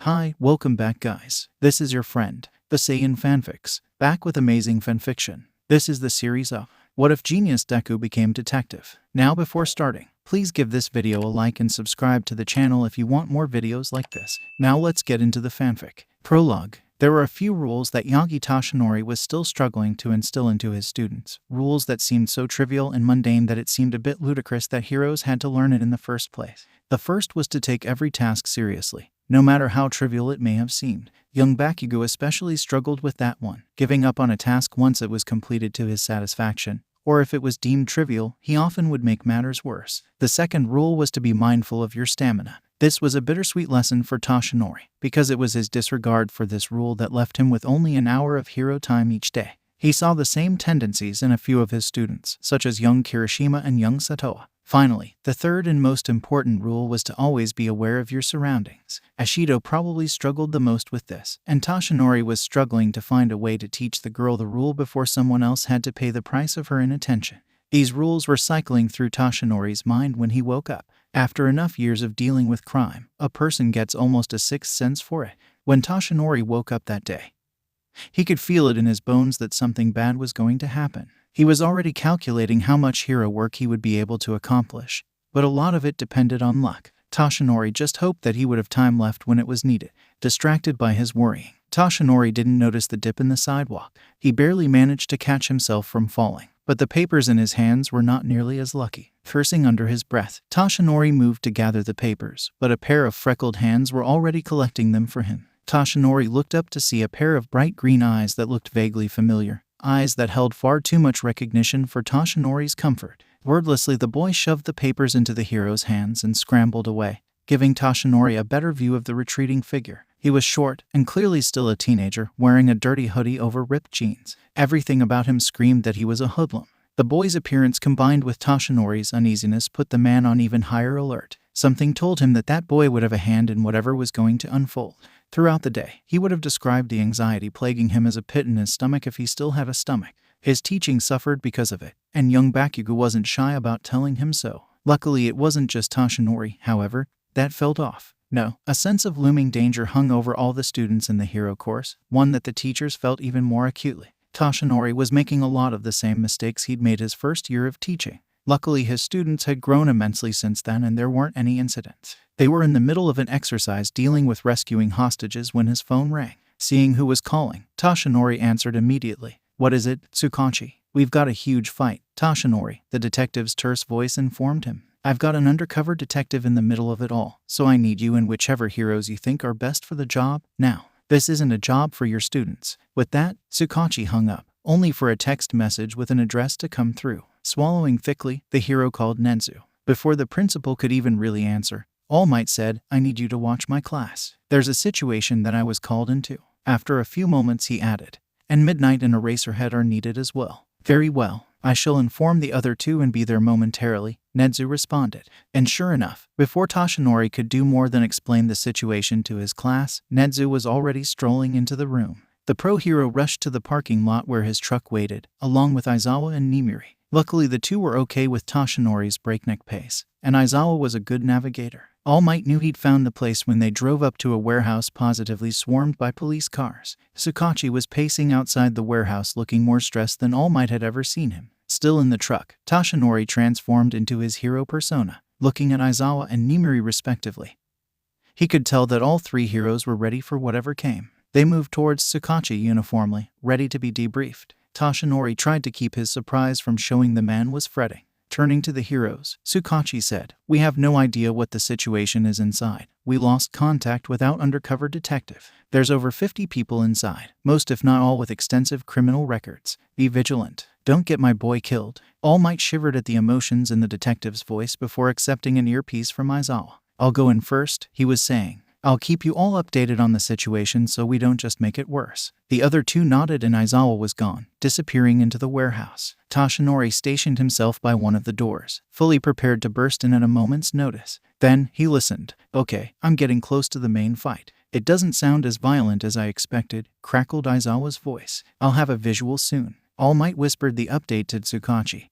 Hi, welcome back guys. This is your friend, the Saiyan Fanfics, back with amazing fanfiction. This is the series of What If Genius Deku Became Detective. Now before starting, please give this video a like and subscribe to the channel if you want more videos like this. Now let's get into the fanfic. Prologue. There were a few rules that Yagi Toshinori was still struggling to instill into his students. Rules that seemed so trivial and mundane that it seemed a bit ludicrous that heroes had to learn it in the first place. The first was to take every task seriously, no matter how trivial it may have seemed. Young Bakugo especially struggled with that one, giving up on a task once it was completed to his satisfaction, or if it was deemed trivial, he often would make matters worse. The second rule was to be mindful of your stamina. This was a bittersweet lesson for Toshinori, because it was his disregard for this rule that left him with only an hour of hero time each day. He saw the same tendencies in a few of his students, such as young Kirishima and young Satoa. Finally, the third and most important rule was to always be aware of your surroundings. Ashido probably struggled the most with this, and Toshinori was struggling to find a way to teach the girl the rule before someone else had to pay the price of her inattention. These rules were cycling through Toshinori's mind when he woke up. After enough years of dealing with crime, a person gets almost a sixth sense for it. When Toshinori woke up that day, he could feel it in his bones that something bad was going to happen. He was already calculating how much hero work he would be able to accomplish, but a lot of it depended on luck. Toshinori just hoped that he would have time left when it was needed. Distracted by his worrying, Toshinori didn't notice the dip in the sidewalk. He barely managed to catch himself from falling, but the papers in his hands were not nearly as lucky. Cursing under his breath, Toshinori moved to gather the papers, but a pair of freckled hands were already collecting them for him. Toshinori looked up to see a pair of bright green eyes that looked vaguely familiar. Eyes that held far too much recognition for Toshinori's comfort. Wordlessly, the boy shoved the papers into the hero's hands and scrambled away, giving Toshinori a better view of the retreating figure. He was short and clearly still a teenager, wearing a dirty hoodie over ripped jeans. Everything about him screamed that he was a hoodlum. The boy's appearance combined with Toshinori's uneasiness put the man on even higher alert. Something told him that that boy would have a hand in whatever was going to unfold. Throughout the day, he would have described the anxiety plaguing him as a pit in his stomach if he still had a stomach. His teaching suffered because of it, and young Bakugo wasn't shy about telling him so. Luckily, it wasn't just Toshinori, however, that felt off. No, a sense of looming danger hung over all the students in the hero course, one that the teachers felt even more acutely. Toshinori was making a lot of the same mistakes he'd made his first year of teaching. Luckily, his students had grown immensely since then and there weren't any incidents. They were in the middle of an exercise dealing with rescuing hostages when his phone rang. Seeing who was calling, Toshinori answered immediately. "What is it, Tsukachi? We've got a huge fight." Toshinori, the detective's terse voice informed him. "I've got an undercover detective in the middle of it all, so I need you and whichever heroes you think are best for the job. Now, this isn't a job for your students." With that, Tsukachi hung up, only for a text message with an address to come through. Swallowing thickly, the hero called Nenzu. Before the principal could even really answer, All Might said, "I need you to watch my class. There's a situation that I was called into." After a few moments he added, "And Midnight and Eraserhead are needed as well." "Very well. I shall inform the other two and be there momentarily," Nenzu responded. And sure enough, before Toshinori could do more than explain the situation to his class, Nenzu was already strolling into the room. The pro-hero rushed to the parking lot where his truck waited, along with Aizawa and Nimiri. Luckily, the two were okay with Toshinori's breakneck pace, and Aizawa was a good navigator. All Might knew he'd found the place when they drove up to a warehouse positively swarmed by police cars. Tsukachi was pacing outside the warehouse looking more stressed than All Might had ever seen him. Still in the truck, Toshinori transformed into his hero persona, looking at Aizawa and Nimiri respectively. He could tell that all three heroes were ready for whatever came. They moved towards Tsukachi uniformly, ready to be debriefed. Toshinori tried to keep his surprise from showing the man was fretting. Turning to the heroes, Tsukachi said, "We have no idea what the situation is inside. We lost contact with our undercover detective. There's over 50 people inside, most if not all with extensive criminal records. Be vigilant. Don't get my boy killed." All Might shivered at the emotions in the detective's voice before accepting an earpiece from Aizawa. "I'll go in first," he was saying. "I'll keep you all updated on the situation so we don't just make it worse." The other two nodded and Aizawa was gone, disappearing into the warehouse. Toshinori stationed himself by one of the doors, fully prepared to burst in at a moment's notice. Then, he listened. "Okay, I'm getting close to the main fight. It doesn't sound as violent as I expected," crackled Aizawa's voice. "I'll have a visual soon." All Might whispered the update to Tsukachi,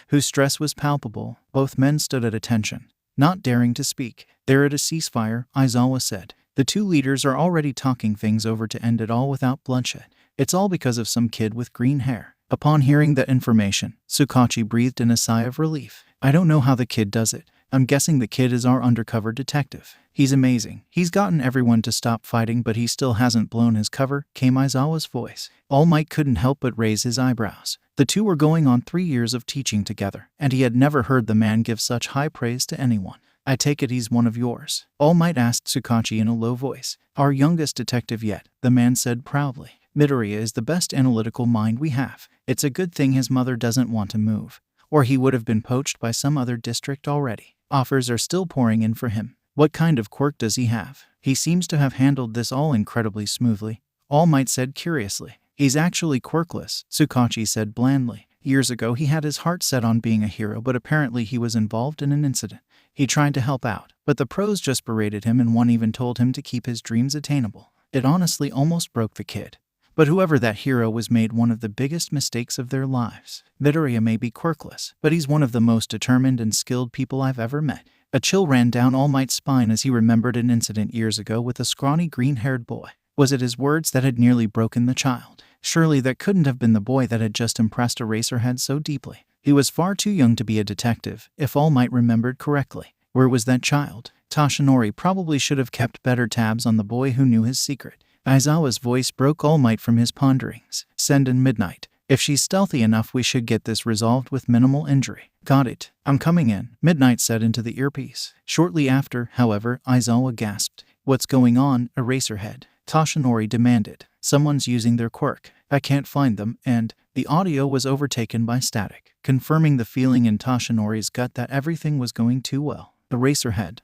whose stress was palpable. Both men stood at attention, not daring to speak. "They're at a ceasefire," Aizawa said. The two leaders are already talking things over to end it all without bloodshed. It's all because of some kid with green hair. Upon hearing that information, Tsukachi breathed in a sigh of relief. I don't know how the kid does it. I'm guessing the kid is our undercover detective. He's amazing. He's gotten everyone to stop fighting, but he still hasn't blown his cover, came Aizawa's voice. All Might couldn't help but raise his eyebrows. The two were going on 3 years of teaching together, and he had never heard the man give such high praise to anyone. I take it he's one of yours? All Might asked Tsukachi in a low voice. Our youngest detective yet, the man said proudly. Midoriya is the best analytical mind we have. It's a good thing his mother doesn't want to move, or he would have been poached by some other district already. Offers are still pouring in for him. What kind of quirk does he have? He seems to have handled this all incredibly smoothly. All Might said curiously. He's actually quirkless, Tsukachi said blandly. Years ago he had his heart set on being a hero, but apparently he was involved in an incident. He tried to help out, but the pros just berated him, and one even told him to keep his dreams attainable. It honestly almost broke the kid. But whoever that hero was made one of the biggest mistakes of their lives. Midoriya may be quirkless, but he's one of the most determined and skilled people I've ever met. A chill ran down All Might's spine as he remembered an incident years ago with a scrawny green-haired boy. Was it his words that had nearly broken the child? Surely that couldn't have been the boy that had just impressed Eraserhead so deeply. He was far too young to be a detective, if All Might remembered correctly. Where was that child? Toshinori probably should have kept better tabs on the boy who knew his secret. Aizawa's voice broke All Might from his ponderings. Send in Midnight. If she's stealthy enough, we should get this resolved with minimal injury. Got it. I'm coming in, Midnight said into the earpiece. Shortly after, however, Aizawa gasped. What's going on, Eraserhead? Toshinori demanded. Someone's using their quirk. I can't find them, and the audio was overtaken by static, confirming the feeling in Toshinori's gut that everything was going too well. Eraserhead.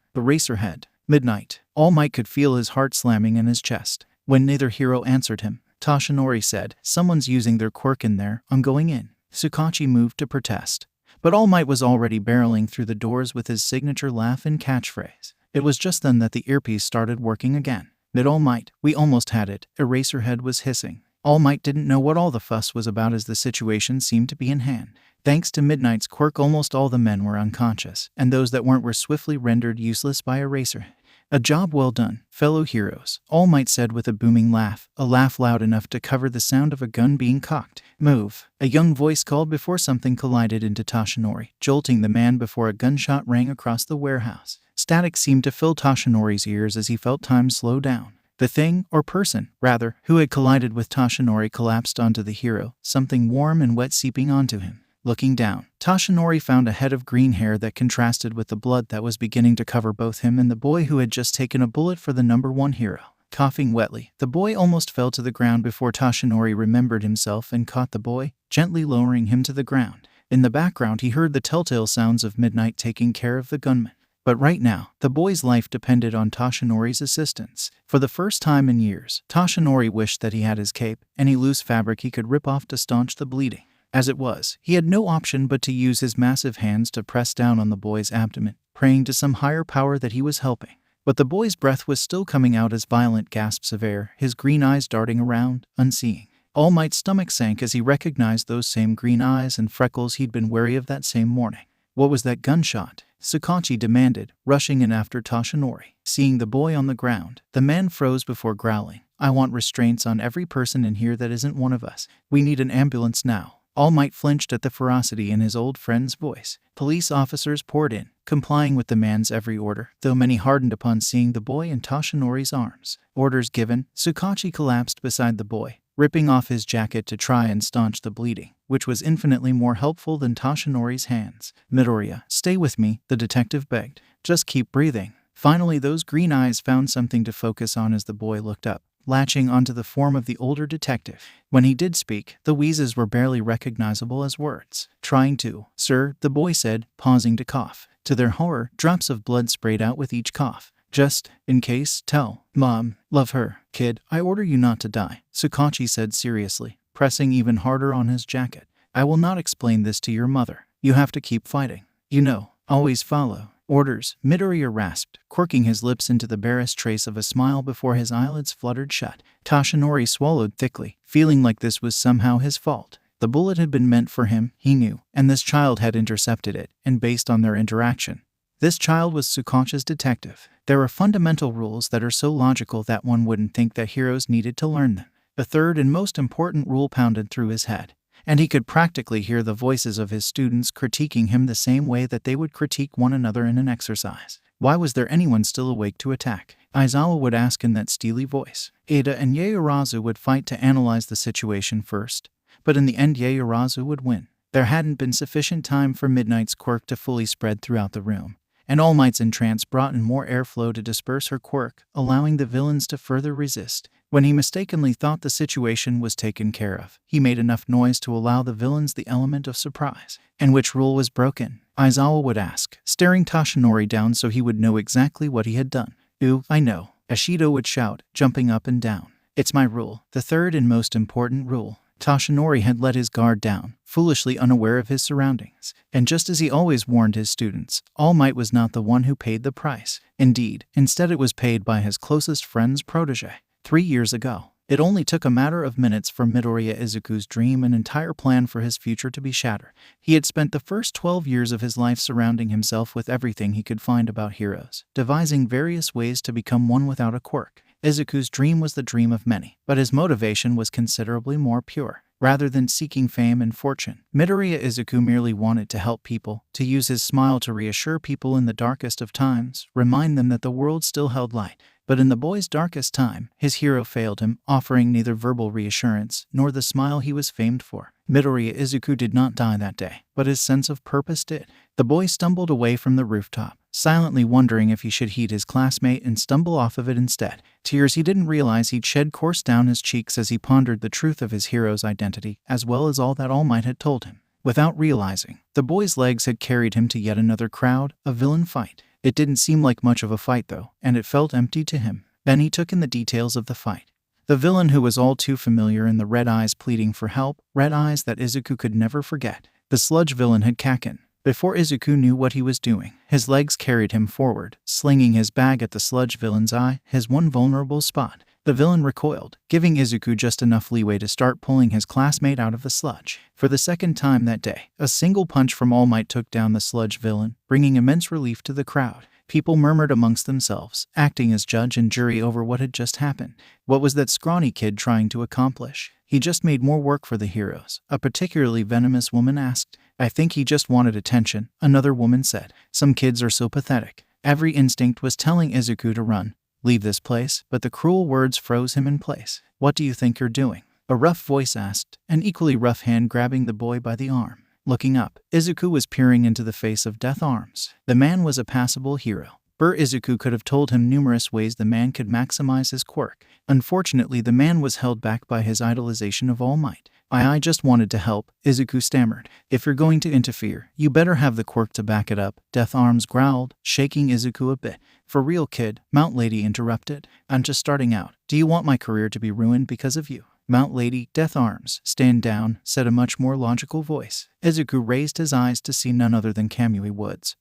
Midnight. All Might could feel his heart slamming in his chest. When neither hero answered him, Toshinori said, someone's using their quirk in there, I'm going in. Tsukachi moved to protest, but All Might was already barreling through the doors with his signature laugh and catchphrase. It was just then that the earpiece started working again. Mid All Might, we almost had it, Eraserhead was hissing. All Might didn't know what all the fuss was about as the situation seemed to be in hand. Thanks to Midnight's quirk, almost all the men were unconscious, and those that weren't were swiftly rendered useless by Eraserhead. A job well done, fellow heroes, All Might said with a booming laugh, a laugh loud enough to cover the sound of a gun being cocked. Move, a young voice called before something collided into Toshinori, jolting the man before a gunshot rang across the warehouse. Static seemed to fill Toshinori's ears as he felt time slow down. The thing, or person, rather, who had collided with Toshinori collapsed onto the hero, something warm and wet seeping onto him. Looking down, Toshinori found a head of green hair that contrasted with the blood that was beginning to cover both him and the boy who had just taken a bullet for the #1 hero. Coughing wetly, the boy almost fell to the ground before Toshinori remembered himself and caught the boy, gently lowering him to the ground. In the background he heard the telltale sounds of Midnight taking care of the gunman. But right now, the boy's life depended on Toshinori's assistance. For the first time in years, Toshinori wished that he had his cape, any loose fabric he could rip off to staunch the bleeding. As it was, he had no option but to use his massive hands to press down on the boy's abdomen, praying to some higher power that he was helping. But the boy's breath was still coming out as violent gasps of air, his green eyes darting around, unseeing. All Might's stomach sank as he recognized those same green eyes and freckles he'd been wary of that same morning. What was that gunshot? Tsukachi demanded, rushing in after Toshinori. Seeing the boy on the ground, the man froze before growling. I want restraints on every person in here that isn't one of us. We need an ambulance now. All Might flinched at the ferocity in his old friend's voice. Police officers poured in, complying with the man's every order, though many hardened upon seeing the boy in Toshinori's arms. Orders given, Tsukachi collapsed beside the boy, ripping off his jacket to try and staunch the bleeding, which was infinitely more helpful than Toshinori's hands. Midoriya, stay with me, the detective begged. Just keep breathing. Finally, those green eyes found something to focus on as the boy looked up, latching onto the form of the older detective. When he did speak, the wheezes were barely recognizable as words. Trying to, sir, the boy said, pausing to cough. To their horror, drops of blood sprayed out with each cough. Just, in case, tell Mom, love her. Kid, I order you not to die, Tsukachi said seriously, pressing even harder on his jacket. I will not explain this to your mother. You have to keep fighting. You know, always follow orders, Midoriya rasped, quirking his lips into the barest trace of a smile before his eyelids fluttered shut. Toshinori swallowed thickly, feeling like this was somehow his fault. The bullet had been meant for him, he knew, and this child had intercepted it, and based on their interaction, This child was Tsukachi's detective. There are fundamental rules that are so logical that one wouldn't think that heroes needed to learn them. The third and most important rule pounded through his head, and he could practically hear the voices of his students critiquing him the same way that they would critique one another in an exercise. Why was there anyone still awake to attack? Aizawa would ask in that steely voice. Ada and Yaoyorozu would fight to analyze the situation first, but in the end Yaoyorozu would win. There hadn't been sufficient time for Midnight's quirk to fully spread throughout the room, and All Might's entrance brought in more airflow to disperse her quirk, allowing the villains to further resist. When he mistakenly thought the situation was taken care of, he made enough noise to allow the villains the element of surprise. And which rule was broken? Aizawa would ask, staring Toshinori down so he would know exactly what he had done. Ooh, I know, Ashido would shout, jumping up and down. It's my rule, the third and most important rule. Toshinori had let his guard down, foolishly unaware of his surroundings. And just as he always warned his students, All Might was not the one who paid the price. Indeed, instead it was paid by his closest friend's protege. 3 years ago, it only took a matter of minutes for Midoriya Izuku's dream and entire plan for his future to be shattered. He had spent the first 12 years of his life surrounding himself with everything he could find about heroes, devising various ways to become one without a quirk. Izuku's dream was the dream of many, but his motivation was considerably more pure. Rather than seeking fame and fortune, Midoriya Izuku merely wanted to help people, to use his smile to reassure people in the darkest of times, remind them that the world still held light. But in the boy's darkest time, his hero failed him, offering neither verbal reassurance nor the smile he was famed for. Midoriya Izuku did not die that day, but his sense of purpose did. The boy stumbled away from the rooftop, silently wondering if he should heed his classmate and stumble off of it instead. Tears he didn't realize he'd shed coursed down his cheeks as he pondered the truth of his hero's identity, as well as all that All Might had told him. Without realizing, the boy's legs had carried him to yet another crowd, a villain fight. It didn't seem like much of a fight though, and it felt empty to him. Then he took in the details of the fight. The villain who was all too familiar in the red eyes pleading for help, red eyes that Izuku could never forget. The sludge villain had Kaken. Before Izuku knew what he was doing, his legs carried him forward, slinging his bag at the sludge villain's eye, his one vulnerable spot. The villain recoiled, giving Izuku just enough leeway to start pulling his classmate out of the sludge. For the second time that day, a single punch from All Might took down the sludge villain, bringing immense relief to the crowd. People murmured amongst themselves, acting as judge and jury over what had just happened. What was that scrawny kid trying to accomplish? He just made more work for the heroes, a particularly venomous woman asked. I think he just wanted attention, another woman said. Some kids are so pathetic. Every instinct was telling Izuku to run. Leave this place, but the cruel words froze him in place. What do you think you're doing? A rough voice asked, an equally rough hand grabbing the boy by the arm. Looking up, Izuku was peering into the face of Death Arms. The man was a passable hero. Izuku could have told him numerous ways the man could maximize his quirk. Unfortunately, the man was held back by his idolization of All Might. I just wanted to help, Izuku stammered. If you're going to interfere, you better have the quirk to back it up, Death Arms growled, shaking Izuku a bit. For real, kid, Mount Lady interrupted. I'm just starting out. Do you want my career to be ruined because of you? Mount Lady, Death Arms, stand down, said a much more logical voice. Izuku raised his eyes to see none other than Kamui Woods,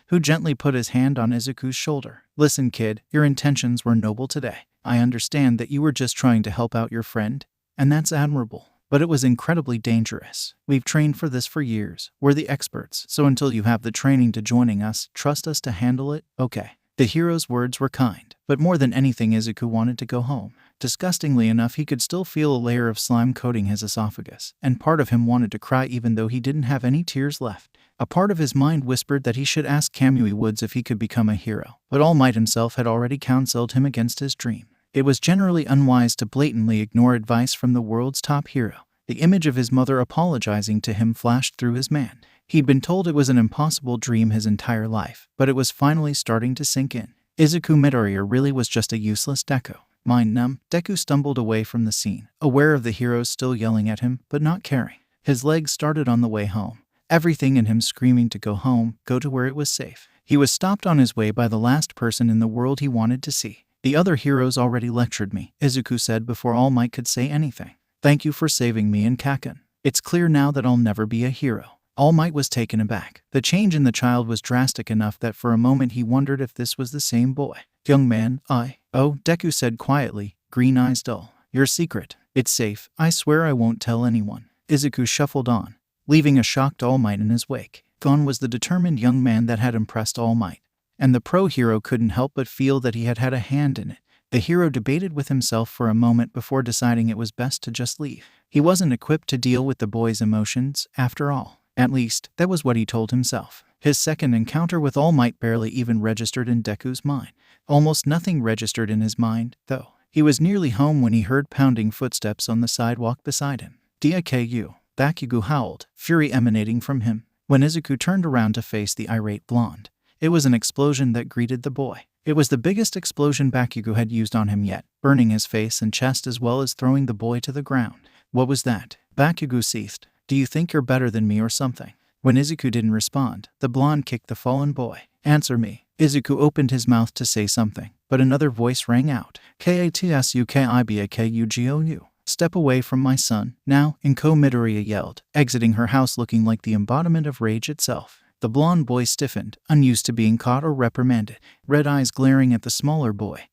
who gently put his hand on Izuku's shoulder. Listen, kid, your intentions were noble today. I understand that you were just trying to help out your friend, and that's admirable. But it was incredibly dangerous. We've trained for this for years. We're the experts, so until you have the training to joining us, trust us to handle it, okay? The hero's words were kind, but more than anything Izuku wanted to go home. Disgustingly enough, he could still feel a layer of slime coating his esophagus, and part of him wanted to cry even though he didn't have any tears left. A part of his mind whispered that he should ask Kamui Woods if he could become a hero, but All Might himself had already counseled him against his dream. It was generally unwise to blatantly ignore advice from the world's top hero. The image of his mother apologizing to him flashed through his mind. He'd been told it was an impossible dream his entire life, but it was finally starting to sink in. Izuku Midoriya really was just a useless Deku. Mind numb, Deku stumbled away from the scene, aware of the heroes still yelling at him, but not caring. His legs started on the way home, everything in him screaming to go home, go to where it was safe. He was stopped on his way by the last person in the world he wanted to see. The other heroes already lectured me, Izuku said before All Might could say anything. Thank you for saving me and Kaken. It's clear now that I'll never be a hero. All Might was taken aback. The change in the child was drastic enough that for a moment he wondered if this was the same boy. Young man, Oh, Deku said quietly, green eyes dull. Your secret. It's safe. I swear I won't tell anyone. Izuku shuffled on, leaving a shocked All Might in his wake. Gone was the determined young man that had impressed All Might, and the pro-hero couldn't help but feel that he had had a hand in it. The hero debated with himself for a moment before deciding it was best to just leave. He wasn't equipped to deal with the boy's emotions, after all. At least, that was what he told himself. His second encounter with All Might barely even registered in Deku's mind. Almost nothing registered in his mind, though. He was nearly home when he heard pounding footsteps on the sidewalk beside him. Deku, Bakugo howled, fury emanating from him. When Izuku turned around to face the irate blonde, it was an explosion that greeted the boy. It was the biggest explosion Bakugo had used on him yet, burning his face and chest as well as throwing the boy to the ground. What was that? Bakugo seethed. Do you think you're better than me or something? When Izuku didn't respond, the blonde kicked the fallen boy. Answer me. Izuku opened his mouth to say something, but another voice rang out. Katsukibakugo. Step away from my son, now, Izuku Midoriya yelled, exiting her house looking like the embodiment of rage itself. The blonde boy stiffened, unused to being caught or reprimanded, red eyes glaring at the smaller boy.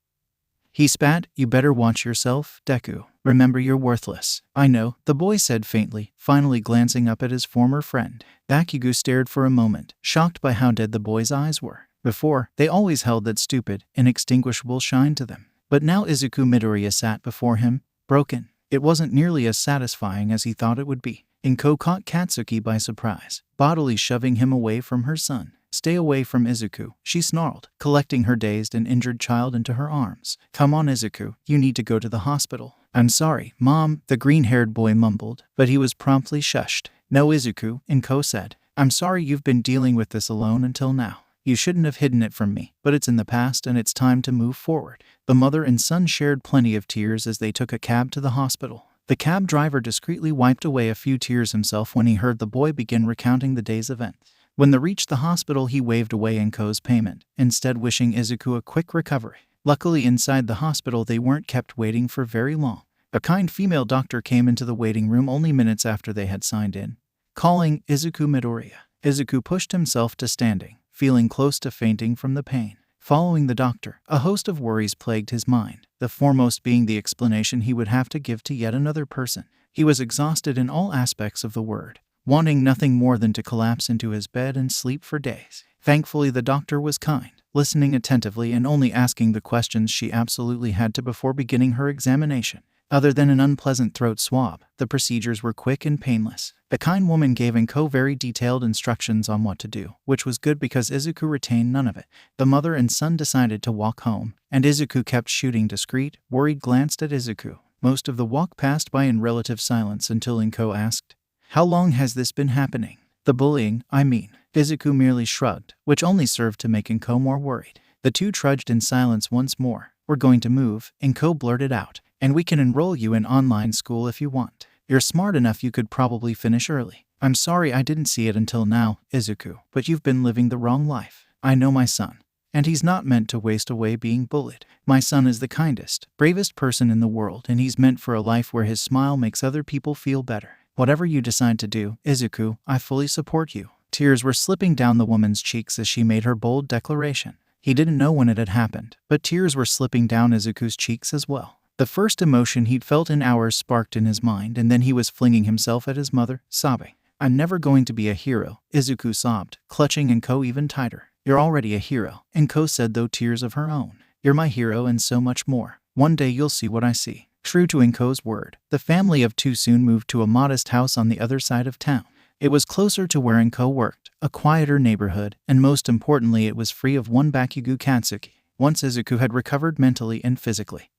He spat, "You better watch yourself, Deku. Remember you're worthless." "I know," the boy said faintly, finally glancing up at his former friend. Bakugo stared for a moment, shocked by how dead the boy's eyes were. Before, they always held that stupid, inextinguishable shine to them. But now Izuku Midoriya sat before him, broken. It wasn't nearly as satisfying as he thought it would be. Inko caught Katsuki by surprise, bodily shoving him away from her son. "Stay away from Izuku," she snarled, collecting her dazed and injured child into her arms. "Come on, Izuku, you need to go to the hospital." "I'm sorry, Mom," the green-haired boy mumbled, but he was promptly shushed. "No, Izuku," Inko said. "I'm sorry you've been dealing with this alone until now. You shouldn't have hidden it from me, but it's in the past and it's time to move forward." The mother and son shared plenty of tears as they took a cab to the hospital. The cab driver discreetly wiped away a few tears himself when he heard the boy begin recounting the day's events. When they reached the hospital, he waved away Inko's payment, instead wishing Izuku a quick recovery. Luckily, inside the hospital they weren't kept waiting for very long. A kind female doctor came into the waiting room only minutes after they had signed in, calling Izuku Midoriya. Izuku pushed himself to standing, feeling close to fainting from the pain. Following the doctor, a host of worries plagued his mind, the foremost being the explanation he would have to give to yet another person. He was exhausted in all aspects of the word, wanting nothing more than to collapse into his bed and sleep for days. Thankfully, the doctor was kind, listening attentively and only asking the questions she absolutely had to before beginning her examination. Other than an unpleasant throat swab, the procedures were quick and painless. The kind woman gave Inko very detailed instructions on what to do, which was good because Izuku retained none of it. The mother and son decided to walk home, and Izuku kept shooting discreet, worried glanced at Izuku. Most of the walk passed by in relative silence until Inko asked, "How long has this been happening?" "The bullying, I mean." Izuku merely shrugged, which only served to make Inko more worried. The two trudged in silence once more. "We're going to move," Inko blurted out, "and we can enroll you in online school if you want. You're smart enough you could probably finish early." "I'm sorry I didn't see it until now, Izuku, but you've been living the wrong life. I know my son, and he's not meant to waste away being bullied. My son is the kindest, bravest person in the world, and he's meant for a life where his smile makes other people feel better. Whatever you decide to do, Izuku, I fully support you." Tears were slipping down the woman's cheeks as she made her bold declaration. He didn't know when it had happened, but tears were slipping down Izuku's cheeks as well. The first emotion he'd felt in hours sparked in his mind, and then he was flinging himself at his mother, sobbing. "I'm never going to be a hero," Izuku sobbed, clutching Inko even tighter. "You're already a hero," Inko said, though tears of her own. "You're my hero and so much more. One day you'll see what I see." True to Inko's word, the family of two soon moved to a modest house on the other side of town. It was closer to where Inko worked, a quieter neighborhood, and most importantly it was free of one Bakugo Katsuki. Once Izuku had recovered mentally and physically,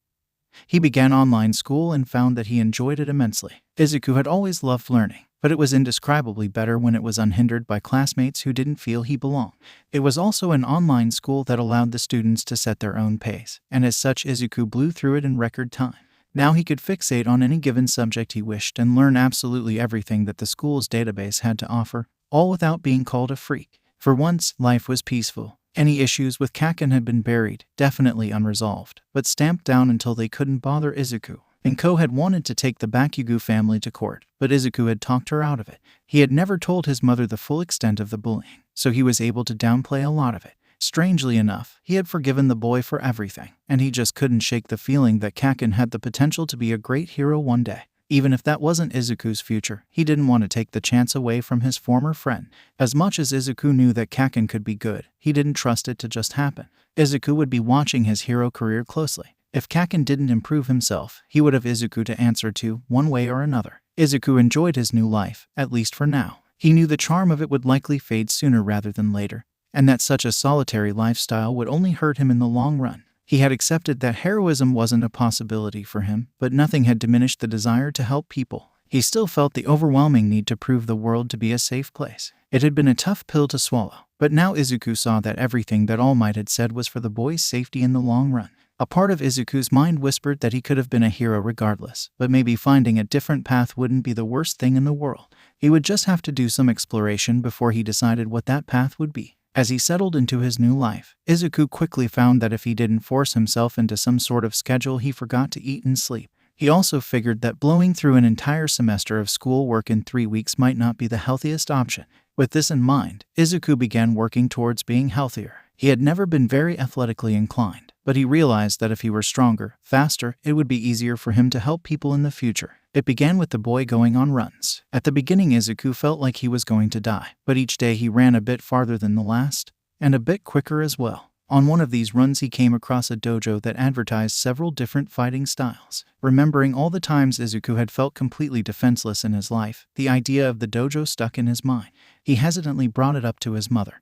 he began online school and found that he enjoyed it immensely. Izuku had always loved learning, but it was indescribably better when it was unhindered by classmates who didn't feel he belonged. It was also an online school that allowed the students to set their own pace, and as such Izuku blew through it in record time. Now he could fixate on any given subject he wished and learn absolutely everything that the school's database had to offer, all without being called a freak. For once, life was peaceful. Any issues with Kaken had been buried, definitely unresolved, but stamped down until they couldn't bother Izuku. Inko had wanted to take the Bakugo family to court, but Izuku had talked her out of it. He had never told his mother the full extent of the bullying, so he was able to downplay a lot of it. Strangely enough, he had forgiven the boy for everything, and he just couldn't shake the feeling that Kaken had the potential to be a great hero one day. Even if that wasn't Izuku's future, he didn't want to take the chance away from his former friend. As much as Izuku knew that Kaken could be good, he didn't trust it to just happen. Izuku would be watching his hero career closely. If Kaken didn't improve himself, he would have Izuku to answer to, one way or another. Izuku enjoyed his new life, at least for now. He knew the charm of it would likely fade sooner rather than later, and that such a solitary lifestyle would only hurt him in the long run. He had accepted that heroism wasn't a possibility for him, but nothing had diminished the desire to help people. He still felt the overwhelming need to prove the world to be a safe place. It had been a tough pill to swallow, but now Izuku saw that everything that All Might had said was for the boy's safety in the long run. A part of Izuku's mind whispered that he could have been a hero regardless, but maybe finding a different path wouldn't be the worst thing in the world. He would just have to do some exploration before he decided what that path would be. As he settled into his new life, Izuku quickly found that if he didn't force himself into some sort of schedule, he forgot to eat and sleep. He also figured that blowing through an entire semester of schoolwork in 3 weeks might not be the healthiest option. With this in mind, Izuku began working towards being healthier. He had never been very athletically inclined, but he realized that if he were stronger, faster, it would be easier for him to help people in the future. It began with the boy going on runs. At the beginning, Izuku felt like he was going to die, but each day he ran a bit farther than the last, and a bit quicker as well. On one of these runs, he came across a dojo that advertised several different fighting styles. Remembering all the times Izuku had felt completely defenseless in his life, the idea of the dojo stuck in his mind. He hesitantly brought it up to his mother,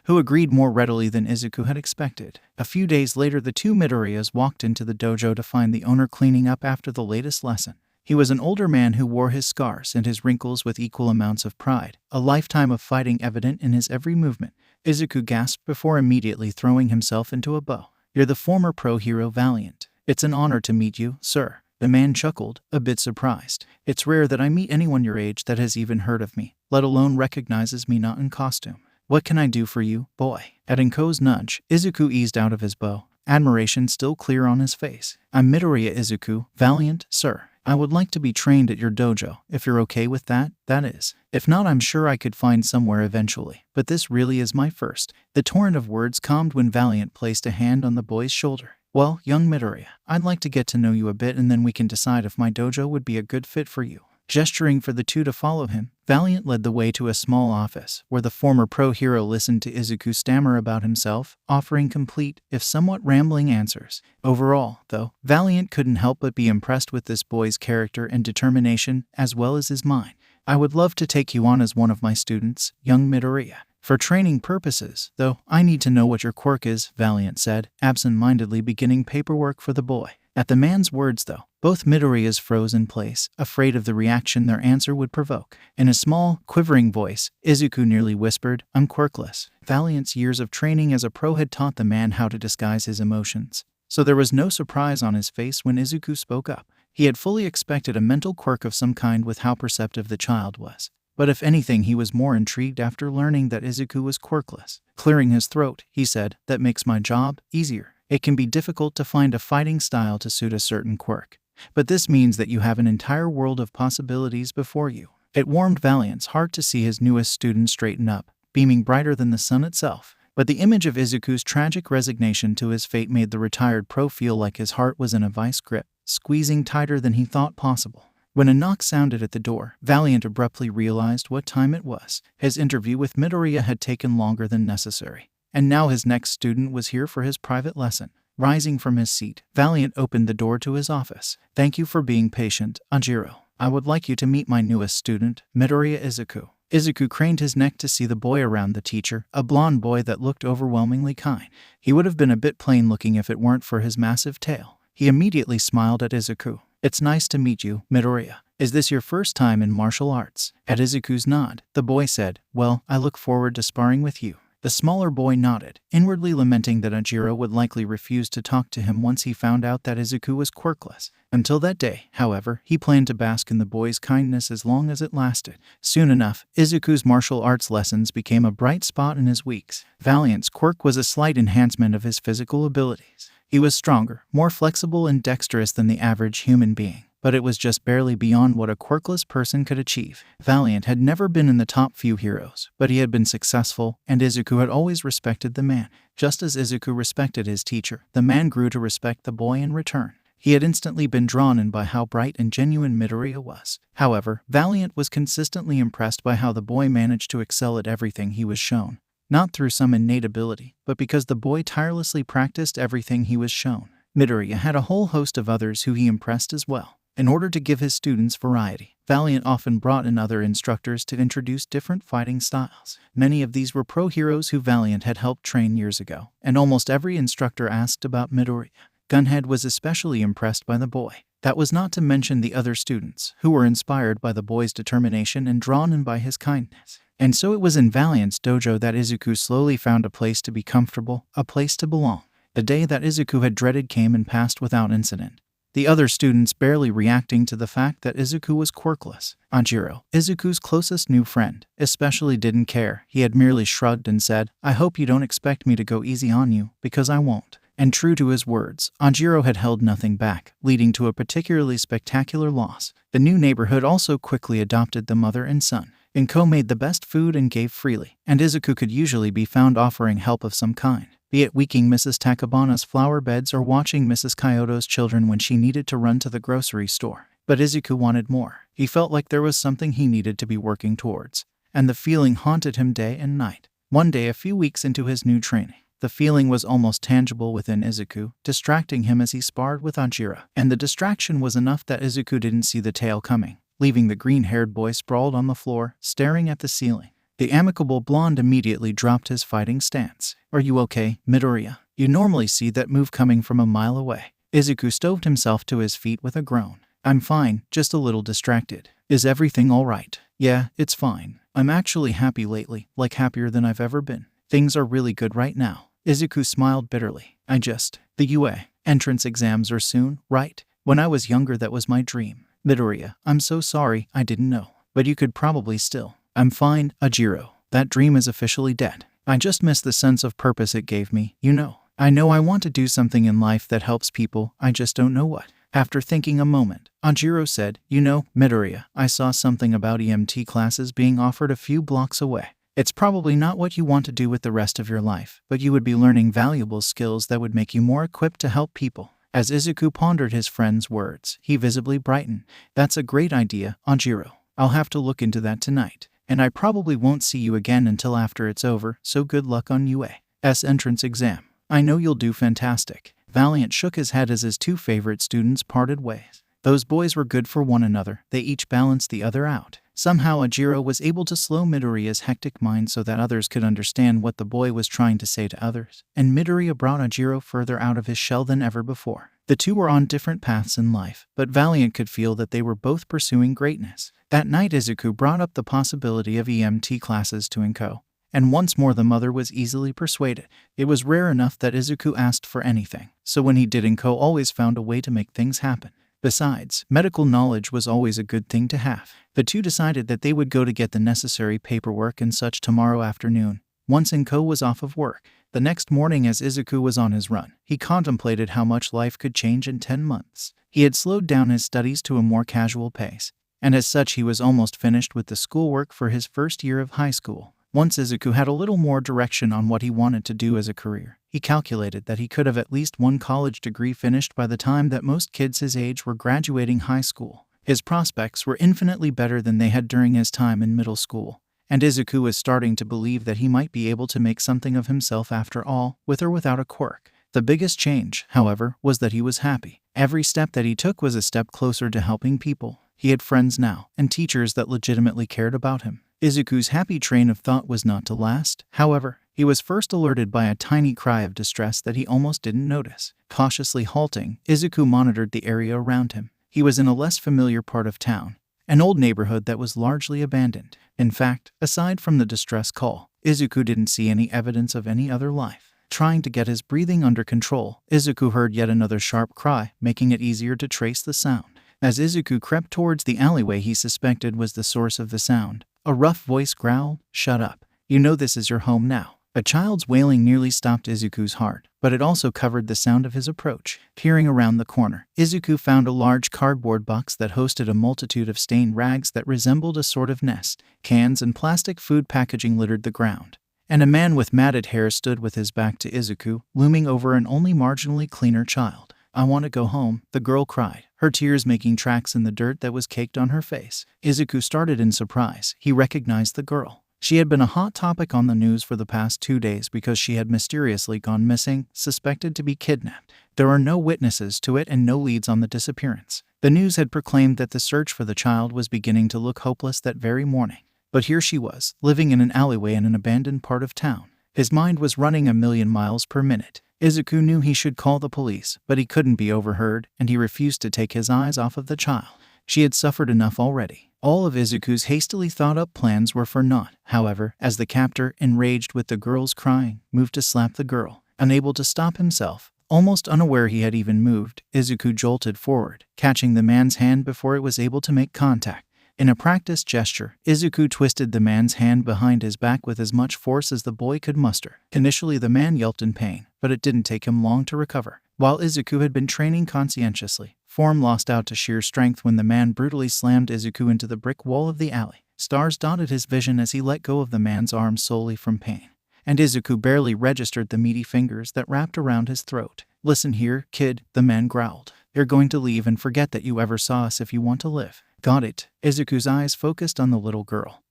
who agreed more readily than Izuku had expected. A few days later, the two Midoriyas walked into the dojo to find the owner cleaning up after the latest lesson. He was an older man who wore his scars and his wrinkles with equal amounts of pride, a lifetime of fighting evident in his every movement. Izuku gasped before immediately throwing himself into a bow. "You're the former pro hero Valiant. It's an honor to meet you, sir." The man chuckled, a bit surprised. "It's rare that I meet anyone your age that has even heard of me, let alone recognizes me not in costume. What can I do for you, boy?" At Inko's nudge, Izuku eased out of his bow, admiration still clear on his face. "I'm Midoriya Izuku, Valiant, sir. I would like to be trained at your dojo, if you're okay with that is. If not, I'm sure I could find somewhere eventually, but this really is my first." The torrent of words calmed when Valiant placed a hand on the boy's shoulder. "Well, young Midoriya, I'd like to get to know you a bit and then we can decide if my dojo would be a good fit for you." Gesturing for the two to follow him, Valiant led the way to a small office, where the former pro hero listened to Izuku stammer about himself, offering complete, if somewhat rambling answers. Overall, though, Valiant couldn't help but be impressed with this boy's character and determination, as well as his mind. "I would love to take you on as one of my students, young Midoriya. For training purposes, though, I need to know what your quirk is," Valiant said, absent-mindedly beginning paperwork for the boy. At the man's words, though, both Midoriyas froze in place, afraid of the reaction their answer would provoke. In a small, quivering voice, Izuku nearly whispered, "I'm quirkless." Valiant's years of training as a pro had taught the man how to disguise his emotions, so there was no surprise on his face when Izuku spoke up. He had fully expected a mental quirk of some kind with how perceptive the child was. But if anything, he was more intrigued after learning that Izuku was quirkless. Clearing his throat, he said, "That makes my job easier. It can be difficult to find a fighting style to suit a certain quirk, but this means that you have an entire world of possibilities before you." It warmed Valiant's heart to see his newest student straighten up, beaming brighter than the sun itself. But the image of Izuku's tragic resignation to his fate made the retired pro feel like his heart was in a vice grip, squeezing tighter than he thought possible. When a knock sounded at the door, Valiant abruptly realized what time it was. His interview with Midoriya had taken longer than necessary, and now his next student was here for his private lesson. Rising from his seat, Valiant opened the door to his office. "Thank you for being patient, Anjiro. I would like you to meet my newest student, Midoriya Izuku." Izuku craned his neck to see the boy around the teacher, a blonde boy that looked overwhelmingly kind. He would have been a bit plain-looking if it weren't for his massive tail. He immediately smiled at Izuku. "It's nice to meet you, Midoriya. Is this your first time in martial arts?" At Izuku's nod, the boy said, "Well, I look forward to sparring with you." The smaller boy nodded, inwardly lamenting that Anjiro would likely refuse to talk to him once he found out that Izuku was quirkless. Until that day, however, he planned to bask in the boy's kindness as long as it lasted. Soon enough, Izuku's martial arts lessons became a bright spot in his weeks. Valiant's quirk was a slight enhancement of his physical abilities. He was stronger, more flexible and dexterous than the average human being, but it was just barely beyond what a quirkless person could achieve. Valiant had never been in the top few heroes, but he had been successful, and Izuku had always respected the man. Just as Izuku respected his teacher, the man grew to respect the boy in return. He had instantly been drawn in by how bright and genuine Midoriya was. However, Valiant was consistently impressed by how the boy managed to excel at everything he was shown. Not through some innate ability, but because the boy tirelessly practiced everything he was shown. Midoriya had a whole host of others who he impressed as well. In order to give his students variety, Valiant often brought in other instructors to introduce different fighting styles. Many of these were pro heroes who Valiant had helped train years ago, and almost every instructor asked about Midoriya. Gunhead was especially impressed by the boy. That was not to mention the other students, who were inspired by the boy's determination and drawn in by his kindness. And so it was in Valiant's dojo that Izuku slowly found a place to be comfortable, a place to belong. The day that Izuku had dreaded came and passed without incident. The other students barely reacting to the fact that Izuku was quirkless. Anjiro, Izuku's closest new friend, especially didn't care. He had merely shrugged and said, "I hope you don't expect me to go easy on you, because I won't." And true to his words, Anjiro had held nothing back, leading to a particularly spectacular loss. The new neighborhood also quickly adopted the mother and son. Inko made the best food and gave freely, and Izuku could usually be found offering help of some kind, be it weeding Mrs. Takabana's flower beds or watching Mrs. Kyoto's children when she needed to run to the grocery store. But Izuku wanted more. He felt like there was something he needed to be working towards, and the feeling haunted him day and night. One day, a few weeks into his new training, the feeling was almost tangible within Izuku, distracting him as he sparred with Anjiro. And the distraction was enough that Izuku didn't see the tail coming, leaving the green-haired boy sprawled on the floor, staring at the ceiling. The amicable blonde immediately dropped his fighting stance. "Are you okay, Midoriya? You normally see that move coming from a mile away." Izuku stoved himself to his feet with a groan. "I'm fine, just a little distracted. Is everything all right?" "Yeah, it's fine. I'm actually happy lately, like happier than I've ever been. Things are really good right now." Izuku smiled bitterly. The UA entrance exams are soon, right? When I was younger that was my dream." "Midoriya, I'm so sorry, I didn't know. But you could probably still." "I'm fine, Ajiro. That dream is officially dead. I just miss the sense of purpose it gave me, you know. I know I want to do something in life that helps people, I just don't know what." After thinking a moment, Anjiro said, "You know, Midoriya, I saw something about EMT classes being offered a few blocks away. It's probably not what you want to do with the rest of your life, but you would be learning valuable skills that would make you more equipped to help people." As Izuku pondered his friend's words, he visibly brightened. "That's a great idea, Anjiro. I'll have to look into that tonight. And I probably won't see you again until after it's over, so good luck on UA's entrance exam." "I know you'll do fantastic." Valiant shook his head as his two favorite students parted ways. Those boys were good for one another, they each balanced the other out. Somehow Ajiro was able to slow Midoriya's hectic mind so that others could understand what the boy was trying to say to others, and Midoriya brought Ajiro further out of his shell than ever before. The two were on different paths in life, but Valiant could feel that they were both pursuing greatness. That night Izuku brought up the possibility of EMT classes to Inko, and once more the mother was easily persuaded. It was rare enough that Izuku asked for anything, so when he did, Inko always found a way to make things happen. Besides, medical knowledge was always a good thing to have. The two decided that they would go to get the necessary paperwork and such tomorrow afternoon, once Inko was off of work. The next morning, as Izuku was on his run, he contemplated how much life could change in 10 months. He had slowed down his studies to a more casual pace, and as such he was almost finished with the schoolwork for his first year of high school. Once Izuku had a little more direction on what he wanted to do as a career, he calculated that he could have at least one college degree finished by the time that most kids his age were graduating high school. His prospects were infinitely better than they had during his time in middle school, and Izuku was starting to believe that he might be able to make something of himself after all, with or without a quirk. The biggest change, however, was that he was happy. Every step that he took was a step closer to helping people. He had friends now, and teachers that legitimately cared about him. Izuku's happy train of thought was not to last, however. He was first alerted by a tiny cry of distress that he almost didn't notice. Cautiously halting, Izuku monitored the area around him. He was in a less familiar part of town, an old neighborhood that was largely abandoned. In fact, aside from the distress call, Izuku didn't see any evidence of any other life. Trying to get his breathing under control, Izuku heard yet another sharp cry, making it easier to trace the sound. As Izuku crept towards the alleyway he suspected was the source of the sound, a rough voice growled, "Shut up. You know this is your home now." A child's wailing nearly stopped Izuku's heart, but it also covered the sound of his approach. Peering around the corner, Izuku found a large cardboard box that hosted a multitude of stained rags that resembled a sort of nest. Cans and plastic food packaging littered the ground, and a man with matted hair stood with his back to Izuku, looming over an only marginally cleaner child. I want to go home, the girl cried, her tears making tracks in the dirt that was caked on her face. Izuku started in surprise. He recognized the girl. She had been a hot topic on the news for the past 2 days because she had mysteriously gone missing, suspected to be kidnapped. There are no witnesses to it and no leads on the disappearance. The news had proclaimed that the search for the child was beginning to look hopeless that very morning. But here she was, living in an alleyway in an abandoned part of town. His mind was running 1,000,000 miles per minute. Izuku knew he should call the police, but he couldn't be overheard, and he refused to take his eyes off of the child. She had suffered enough already. All of Izuku's hastily thought-up plans were for naught, however, as the captor, enraged with the girl's crying, moved to slap the girl. Unable to stop himself, almost unaware he had even moved, Izuku jolted forward, catching the man's hand before it was able to make contact. In a practiced gesture, Izuku twisted the man's hand behind his back with as much force as the boy could muster. Initially, the man yelped in pain, but it didn't take him long to recover. While Izuku had been training conscientiously, form lost out to sheer strength when the man brutally slammed Izuku into the brick wall of the alley. Stars dotted his vision as he let go of the man's arm solely from pain, and Izuku barely registered the meaty fingers that wrapped around his throat. "Listen here, kid," the man growled. "You're going to leave and forget that you ever saw us if you want to live." "Got it." Izuku's eyes focused on the little girl,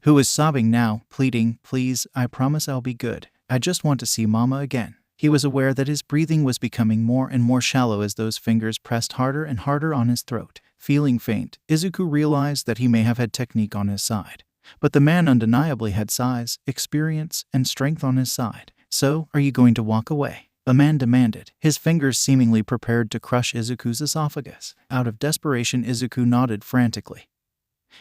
who was sobbing now, pleading, "Please, I promise I'll be good. I just want to see Mama again." He was aware that his breathing was becoming more and more shallow as those fingers pressed harder and harder on his throat. Feeling faint, Izuku realized that he may have had technique on his side, but the man undeniably had size, experience, and strength on his side. "So, are you going to walk away?" the man demanded, his fingers seemingly prepared to crush Izuku's esophagus. Out of desperation, Izuku nodded frantically,